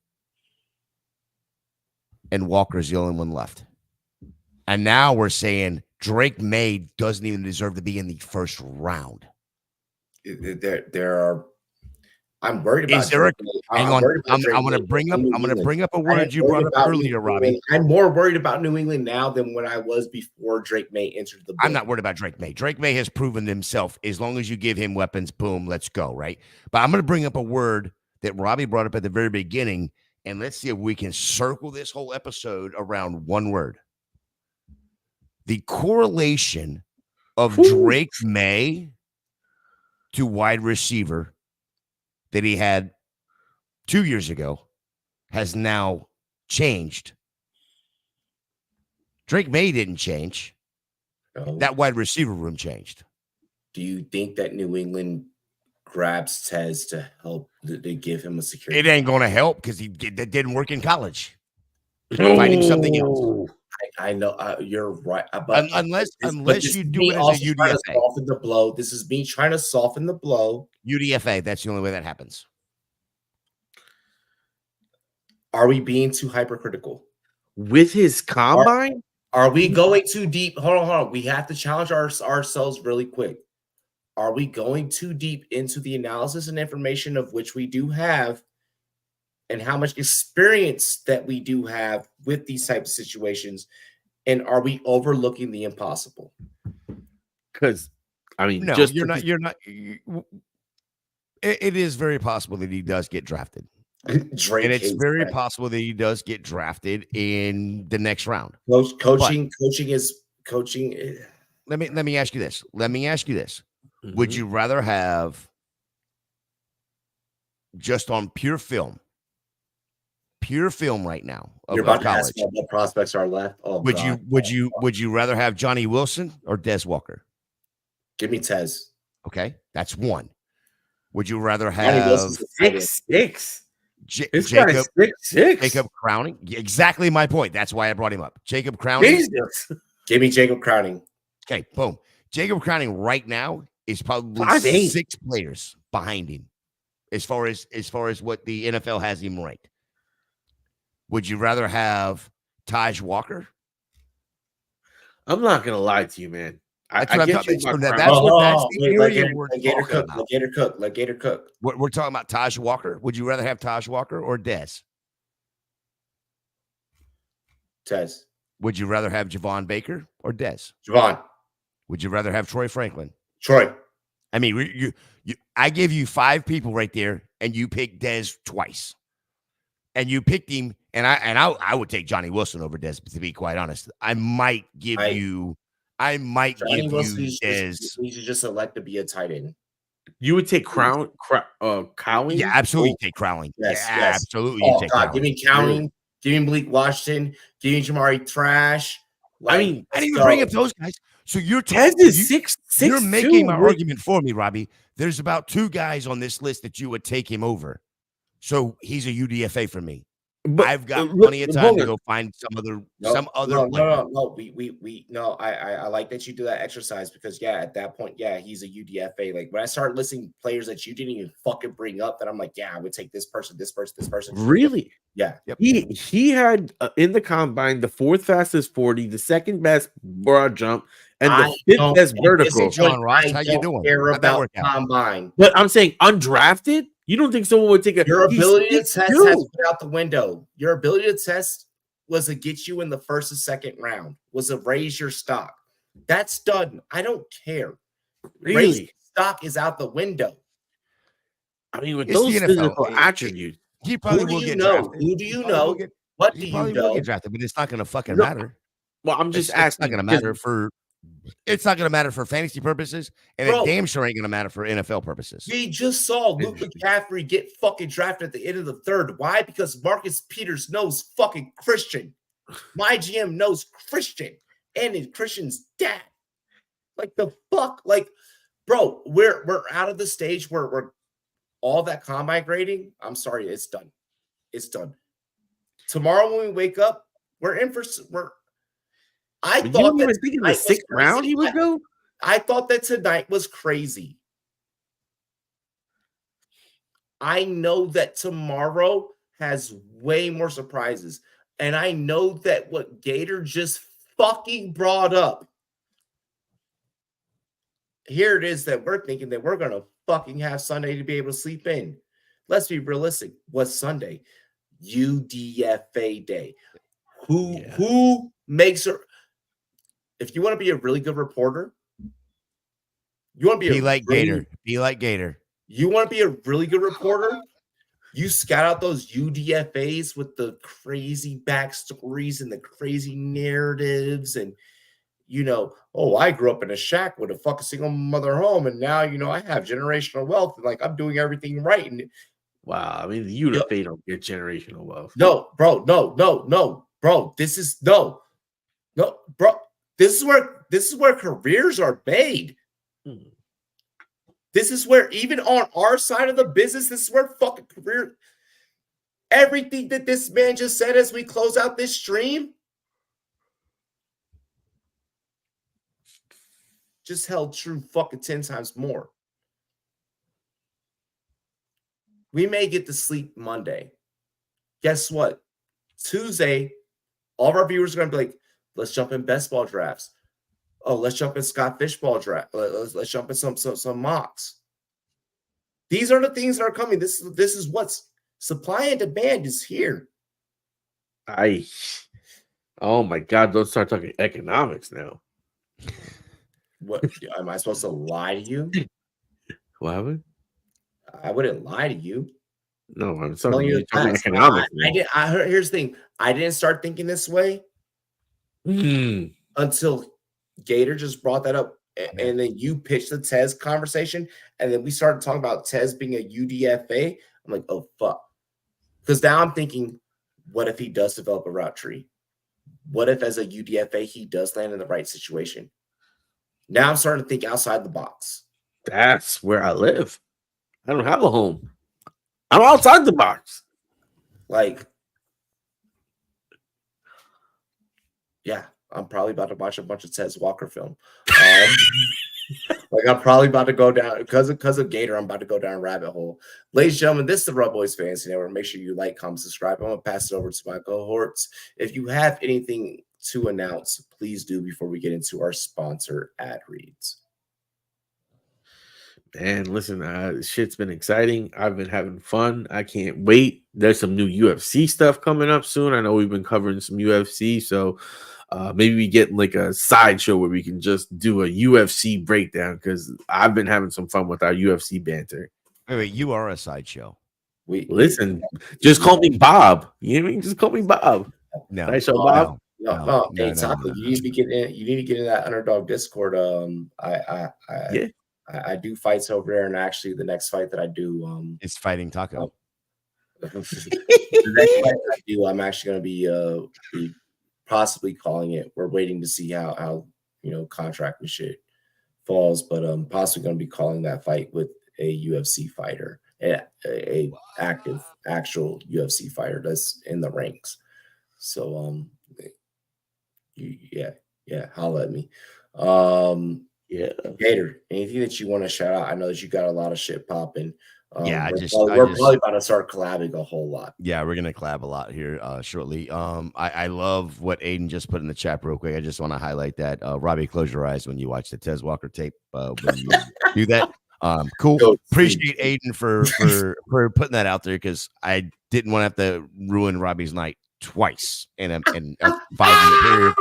S4: and Walker's the only one left. And now we're saying Drake May doesn't even deserve to be in the first round.
S2: There are. I'm worried about.
S4: Is there a, hang on. I'm going to bring up a word you brought up earlier, Robbie.
S2: I'm more worried about New England now than when I was before Drake May entered the.
S4: I'm not worried about Drake May. Drake May has proven himself. As long as you give him weapons, boom, let's go, right? But I'm going to bring up a word that Robbie brought up at the very beginning, and let's see if we can circle this whole episode around one word. The correlation of Drake May to wide receiver that he had 2 years ago has now changed. Drake May didn't change.
S2: No.
S4: That wide receiver room changed.
S2: Do you think that New England grabs Tez to help to give him a security?
S4: It ain't going to help because that didn't work in college. Finding something else.
S2: I know you're right, but
S4: unless you do it as a UDFA.
S2: Soften the blow. This is me trying to soften the blow.
S4: UDFA. That's the only way that happens.
S2: Are we being too hypercritical
S9: with his combine?
S2: Are we going too deep? Hold on. We have to challenge ourselves really quick. Are we going too deep into the analysis and information of which we do have, and how much experience that we do have with these types of situations? And are we overlooking the impossible?
S9: Because, I mean,
S4: no, you're not. It is very possible that he does get drafted.
S2: Drake,
S4: and it's very possible that he does get drafted in the next round.
S2: Coaching.
S4: Let me ask you this.
S9: Mm-hmm.
S4: Would you rather have, just on pure film right now of
S2: You're about
S4: college,
S2: to ask what prospects are left? Oh,
S4: would you rather have Johnny Wilson or Des Walker?
S2: Give me Tez.
S4: Okay, that's one. Would you rather have
S9: 6'6"?
S4: Jacob Crowning? Exactly my point. That's why I brought him up. Jacob Crowning.
S2: Jesus. Give me Jacob Crowning.
S4: Okay, boom. Jacob Crowning right now is probably
S9: 5'8".
S4: 6 players behind him, as far as what the NFL has him ranked. Would you rather have Taj Walker?
S9: I'm not gonna lie to you, man.
S4: That's what I'm talking about. That's the area we're talking about.
S2: Let Gator cook.
S4: We're talking about Taj Walker. Would you rather have Taj Walker or Dez?
S2: Tez.
S4: Would you rather have Javon Baker or Dez?
S2: Javon.
S4: Would you rather have Troy Franklin?
S2: Troy.
S4: I mean, I give you 5 people right there, and you pick Dez twice, and you picked him. And I would take Johnny Wilson over Dez, to be quite honest. I might give you Dez.
S2: He should just elect to be a tight end.
S9: You would take Cowing?
S4: Yeah, absolutely
S2: Oh,
S4: take Crowling.
S2: yes,
S4: Yeah,
S2: yes.
S4: absolutely you
S2: Oh
S4: take
S2: God, give
S4: Crowling.
S2: me Counting, give me Malik Washington, give me Jamari Trash.
S9: I
S2: Like,
S9: mean,
S4: I didn't even bring up those guys. So you're
S9: Tez
S4: talking,
S9: is 6'2".
S4: you're making my argument for me, Robbie. There's about 2 guys on this list that you would take him over. So he's a UDFA for me.
S9: But
S4: I've got plenty of time to go find some other player.
S2: No. We no. I like that you do that exercise because at that point, he's a UDFA. Like when I started listing players that you didn't even fucking bring up, that I'm like, I would take this person.
S9: Really?
S2: Yeah.
S4: Yep.
S9: He had in the combine the 4th fastest 40, the 2nd best broad jump, and the 5th best vertical.
S4: John Ross, how you doing?
S2: Care
S4: How'd that
S2: about
S4: work out?
S2: combine.
S9: But I'm saying undrafted. You don't think someone would take
S2: Your ability to test has
S9: 6'2".
S2: put out the window. Your ability to test was to get you in the 1st and 2nd round, was to raise your stock. That's done. I don't care.
S9: Really?
S2: Raising stock is out the window.
S9: I mean, with
S4: It's
S9: those
S4: the NFL.
S9: physical attributes,
S4: He probably will get drafted.
S2: Who do you know? What do
S4: He
S2: you
S4: probably will
S2: know?
S4: get drafted, but it's not going to fucking
S9: No.
S4: matter.
S9: well, I'm just
S4: It's
S9: asking.
S4: not going to matter for. It's not going to matter for fantasy purposes, and
S2: Bro.
S4: it damn sure ain't going to matter for NFL purposes.
S2: We just saw Luke McCaffrey get fucking drafted at the end of the 3rd. Why? Because Marcus Peters knows fucking Christian. My GM knows Christian and is Christian's dad. Like the fuck? Like, bro, we're out of the stage where we're all that combine grading. I'm sorry, it's done. It's done. Tomorrow when we wake up, we're in for I
S9: But
S2: thought
S9: you
S2: that
S9: was thinking the 6th round he would go.
S2: I thought that tonight was crazy. I know that tomorrow has way more surprises. And I know that what Gator just fucking brought up, here it is that we're thinking that we're going to fucking have Sunday to be able to sleep in. Let's be realistic. What's Sunday? UDFA day. Who makes her? If you want to be a really good reporter, you want to be
S4: like Gator. Be like Gator.
S2: You want to be a really good reporter? You scout out those UDFAs with the crazy backstories and the crazy narratives, and I grew up in a shack with a fucking single mother home, and now I have generational wealth, and like I'm doing everything right. And
S9: wow, I mean the UDFA don't get generational wealth.
S2: No, bro, no, bro. This is bro. This is where careers are made. This is where, even on our side of the business, this is where fucking career. Everything that this man just said as we close out this stream just held true fucking 10 times more. We may get to sleep Monday. Guess what? Tuesday, all of our viewers are going to be like, let's jump in best ball drafts. Oh, let's jump in Scott Fishball draft. Let's jump in some mocks. These are the things that are coming. This is what's supply and demand is here.
S9: Oh my God! Don't start talking economics now.
S2: What am I supposed to lie to you?
S9: What happened?
S2: I wouldn't lie to you.
S9: No, I'm talking economics.
S2: Here's the thing. I didn't start thinking this way until Gator just brought that up, and then you pitched the Tez conversation, and then we started talking about Tez being a UDFA. I'm like, oh fuck, because now I'm thinking, what if he does develop a route tree? What if as a UDFA he does land in the right situation? Now I'm starting to think outside the box.
S9: That's where I live. I don't have a home. I'm outside the box.
S2: Like, yeah. I'm probably about to watch a bunch of Tez Walker film. Like I'm probably about to go down because of Gator. I'm about to go down a rabbit hole. Ladies and gentlemen, this is the Rumboyz Fantasy Network. Make sure you like, comment, subscribe. I'm gonna pass it over to my cohorts. If you have anything to announce, please do before we get into our sponsor ad reads.
S9: And listen, shit's been exciting. I've been having fun. I can't wait. There's some new UFC stuff coming up soon. I know we've been covering some UFC, so maybe we get like a sideshow where we can just do a UFC breakdown because I've been having some fun with our UFC banter.
S4: Wait, you are a sideshow.
S9: Listen, just call me Bob. You know what I mean? Just call me Bob.
S4: No,
S9: Sideshow Bob.
S2: No. Hey, Taco, you need to get in. You need to get in that underdog Discord.
S9: Yeah.
S2: I do fights over there, and actually, the next fight that I do,
S4: It's fighting Taco.
S2: the next fight I do, I'm actually going to be possibly calling it. We're waiting to see how contract and shit falls, but possibly going to be calling that fight with a UFC fighter, a active actual UFC fighter that's in the ranks. So yeah, holla at me.
S9: Yeah.
S2: Gator, anything that you want to shout out? I know that you got a lot of shit popping.
S4: Yeah,
S2: we're probably about to start collabing a whole lot.
S4: Yeah, we're gonna collab a lot here shortly. I love what Aiden just put in the chat real quick. I just want to highlight that. Robbie, close your eyes when you watch the Tez Walker tape. When you do that. Cool. Appreciate Aiden for putting that out there, because I didn't want to have to ruin Robbie's night twice in a 5-minute period.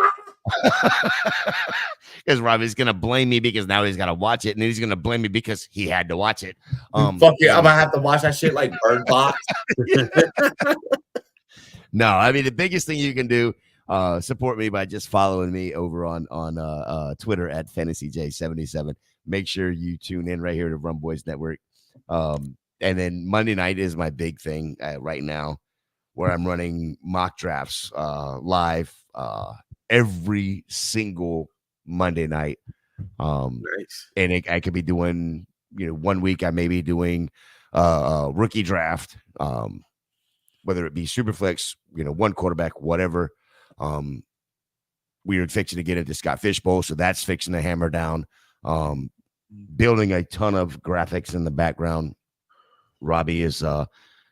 S4: Because Robbie's gonna blame me because now he's got to watch it, and then he's gonna blame me because he had to watch it.
S2: Fuck yeah, I'm gonna have to watch that shit like Bird Box.
S4: No, I mean, the biggest thing you can do, support me by just following me over on Twitter at FantasyJ77. Make sure you tune in right here to Rumboyz Network. And then Monday night is my big thing right now, where I'm running mock drafts live every single Monday night.
S9: Nice.
S4: And I could be doing, 1 week I may be doing rookie draft, whether it be Superflex, one quarterback, whatever. We are fixing to get into Scott Fishbowl, so that's fixing to hammer down. Building a ton of graphics in the background. Robbie is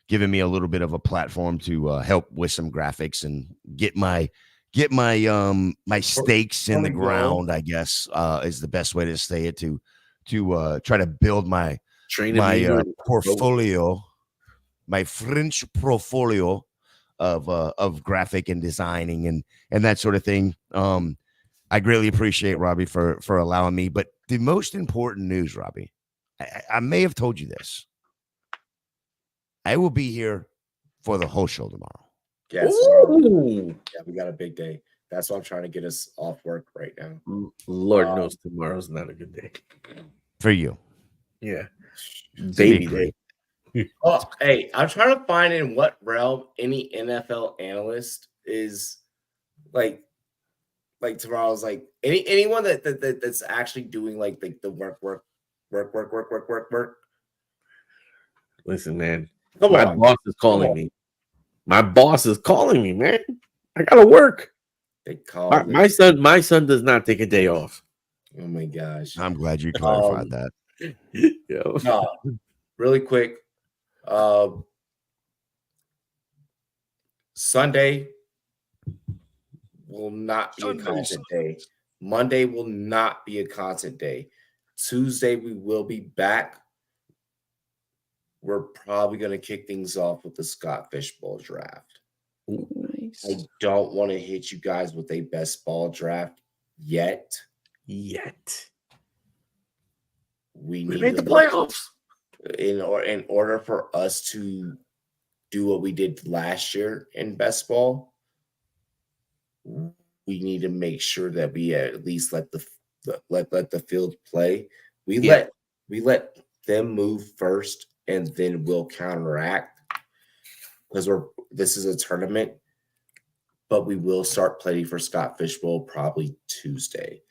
S4: giving me a little bit of a platform to help with some graphics and get my my stakes in the ground, I guess, is the best way to say it, to try to build my portfolio, my French portfolio of graphic and designing and that sort of thing. I greatly appreciate Robbie for allowing me. But the most important news, Robbie, I may have told you this. I will be here for the whole show tomorrow.
S2: Yes. Yeah, we got a big day. That's why I'm trying to get us off work right now.
S9: Lord knows tomorrow's not a good day
S4: for you.
S9: Yeah, baby day.
S2: Oh, hey, I'm trying to find in what realm any NFL analyst is like tomorrow's like anyone that's actually doing like the work.
S9: Listen, man, my boss is calling me. My boss is calling me, man. I gotta work.
S2: They call
S9: my son. My son does not take a day off.
S2: Oh my gosh!
S4: I'm glad you clarified that.
S9: Yo.
S2: No, really quick. Sunday will not be a content day. Monday will not be a content day. Tuesday we will be back. We're probably going to kick things off with the Scott Fishbowl draft.
S9: Ooh, nice.
S2: I don't want to hit you guys with a best ball draft yet. We need
S9: the playoffs.
S2: In order for us to do what we did last year in best ball, we need to make sure that we at least let the field play. We let them move first, and then we'll counteract, because this is a tournament. But we will start planning for Scott Fishbowl probably Tuesday.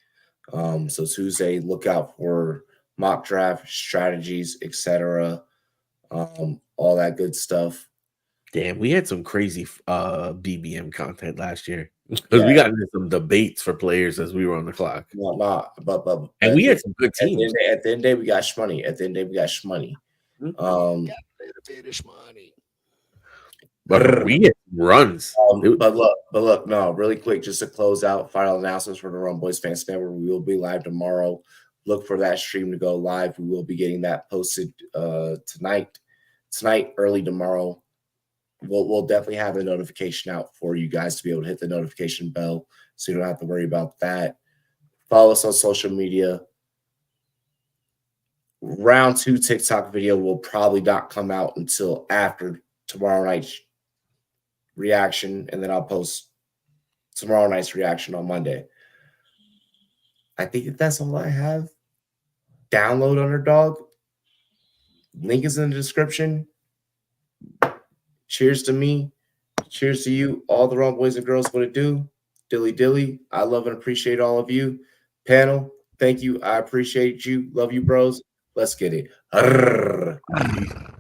S2: So Tuesday, look out for mock draft strategies, etc. All that good stuff.
S9: Damn, we had some crazy BBM content last year, because we got into some debates for players as we were on the clock.
S2: And
S9: we had some good teams.
S2: At the end of the day, we got shmoney.
S9: But we had runs.
S2: But look, no, really quick, just to close out, final announcements for the Rumboyz Fantasy Network. We will be live tomorrow. Look for that stream to go live. We will be getting that posted tonight, early tomorrow. We'll definitely have a notification out for you guys to be able to hit the notification bell, so you don't have to worry about that. Follow us on social media. Round 2 TikTok video will probably not come out until after tomorrow night's reaction, and then I'll post tomorrow night's reaction on Monday. I think that's all I have. download Underdog. Link is in the description. Cheers to me. Cheers to you. All the wrong boys and girls want to do. Dilly dilly. I love and appreciate all of you. Panel, thank you. I appreciate you. Love you, bros. Let's get it. Arrgh.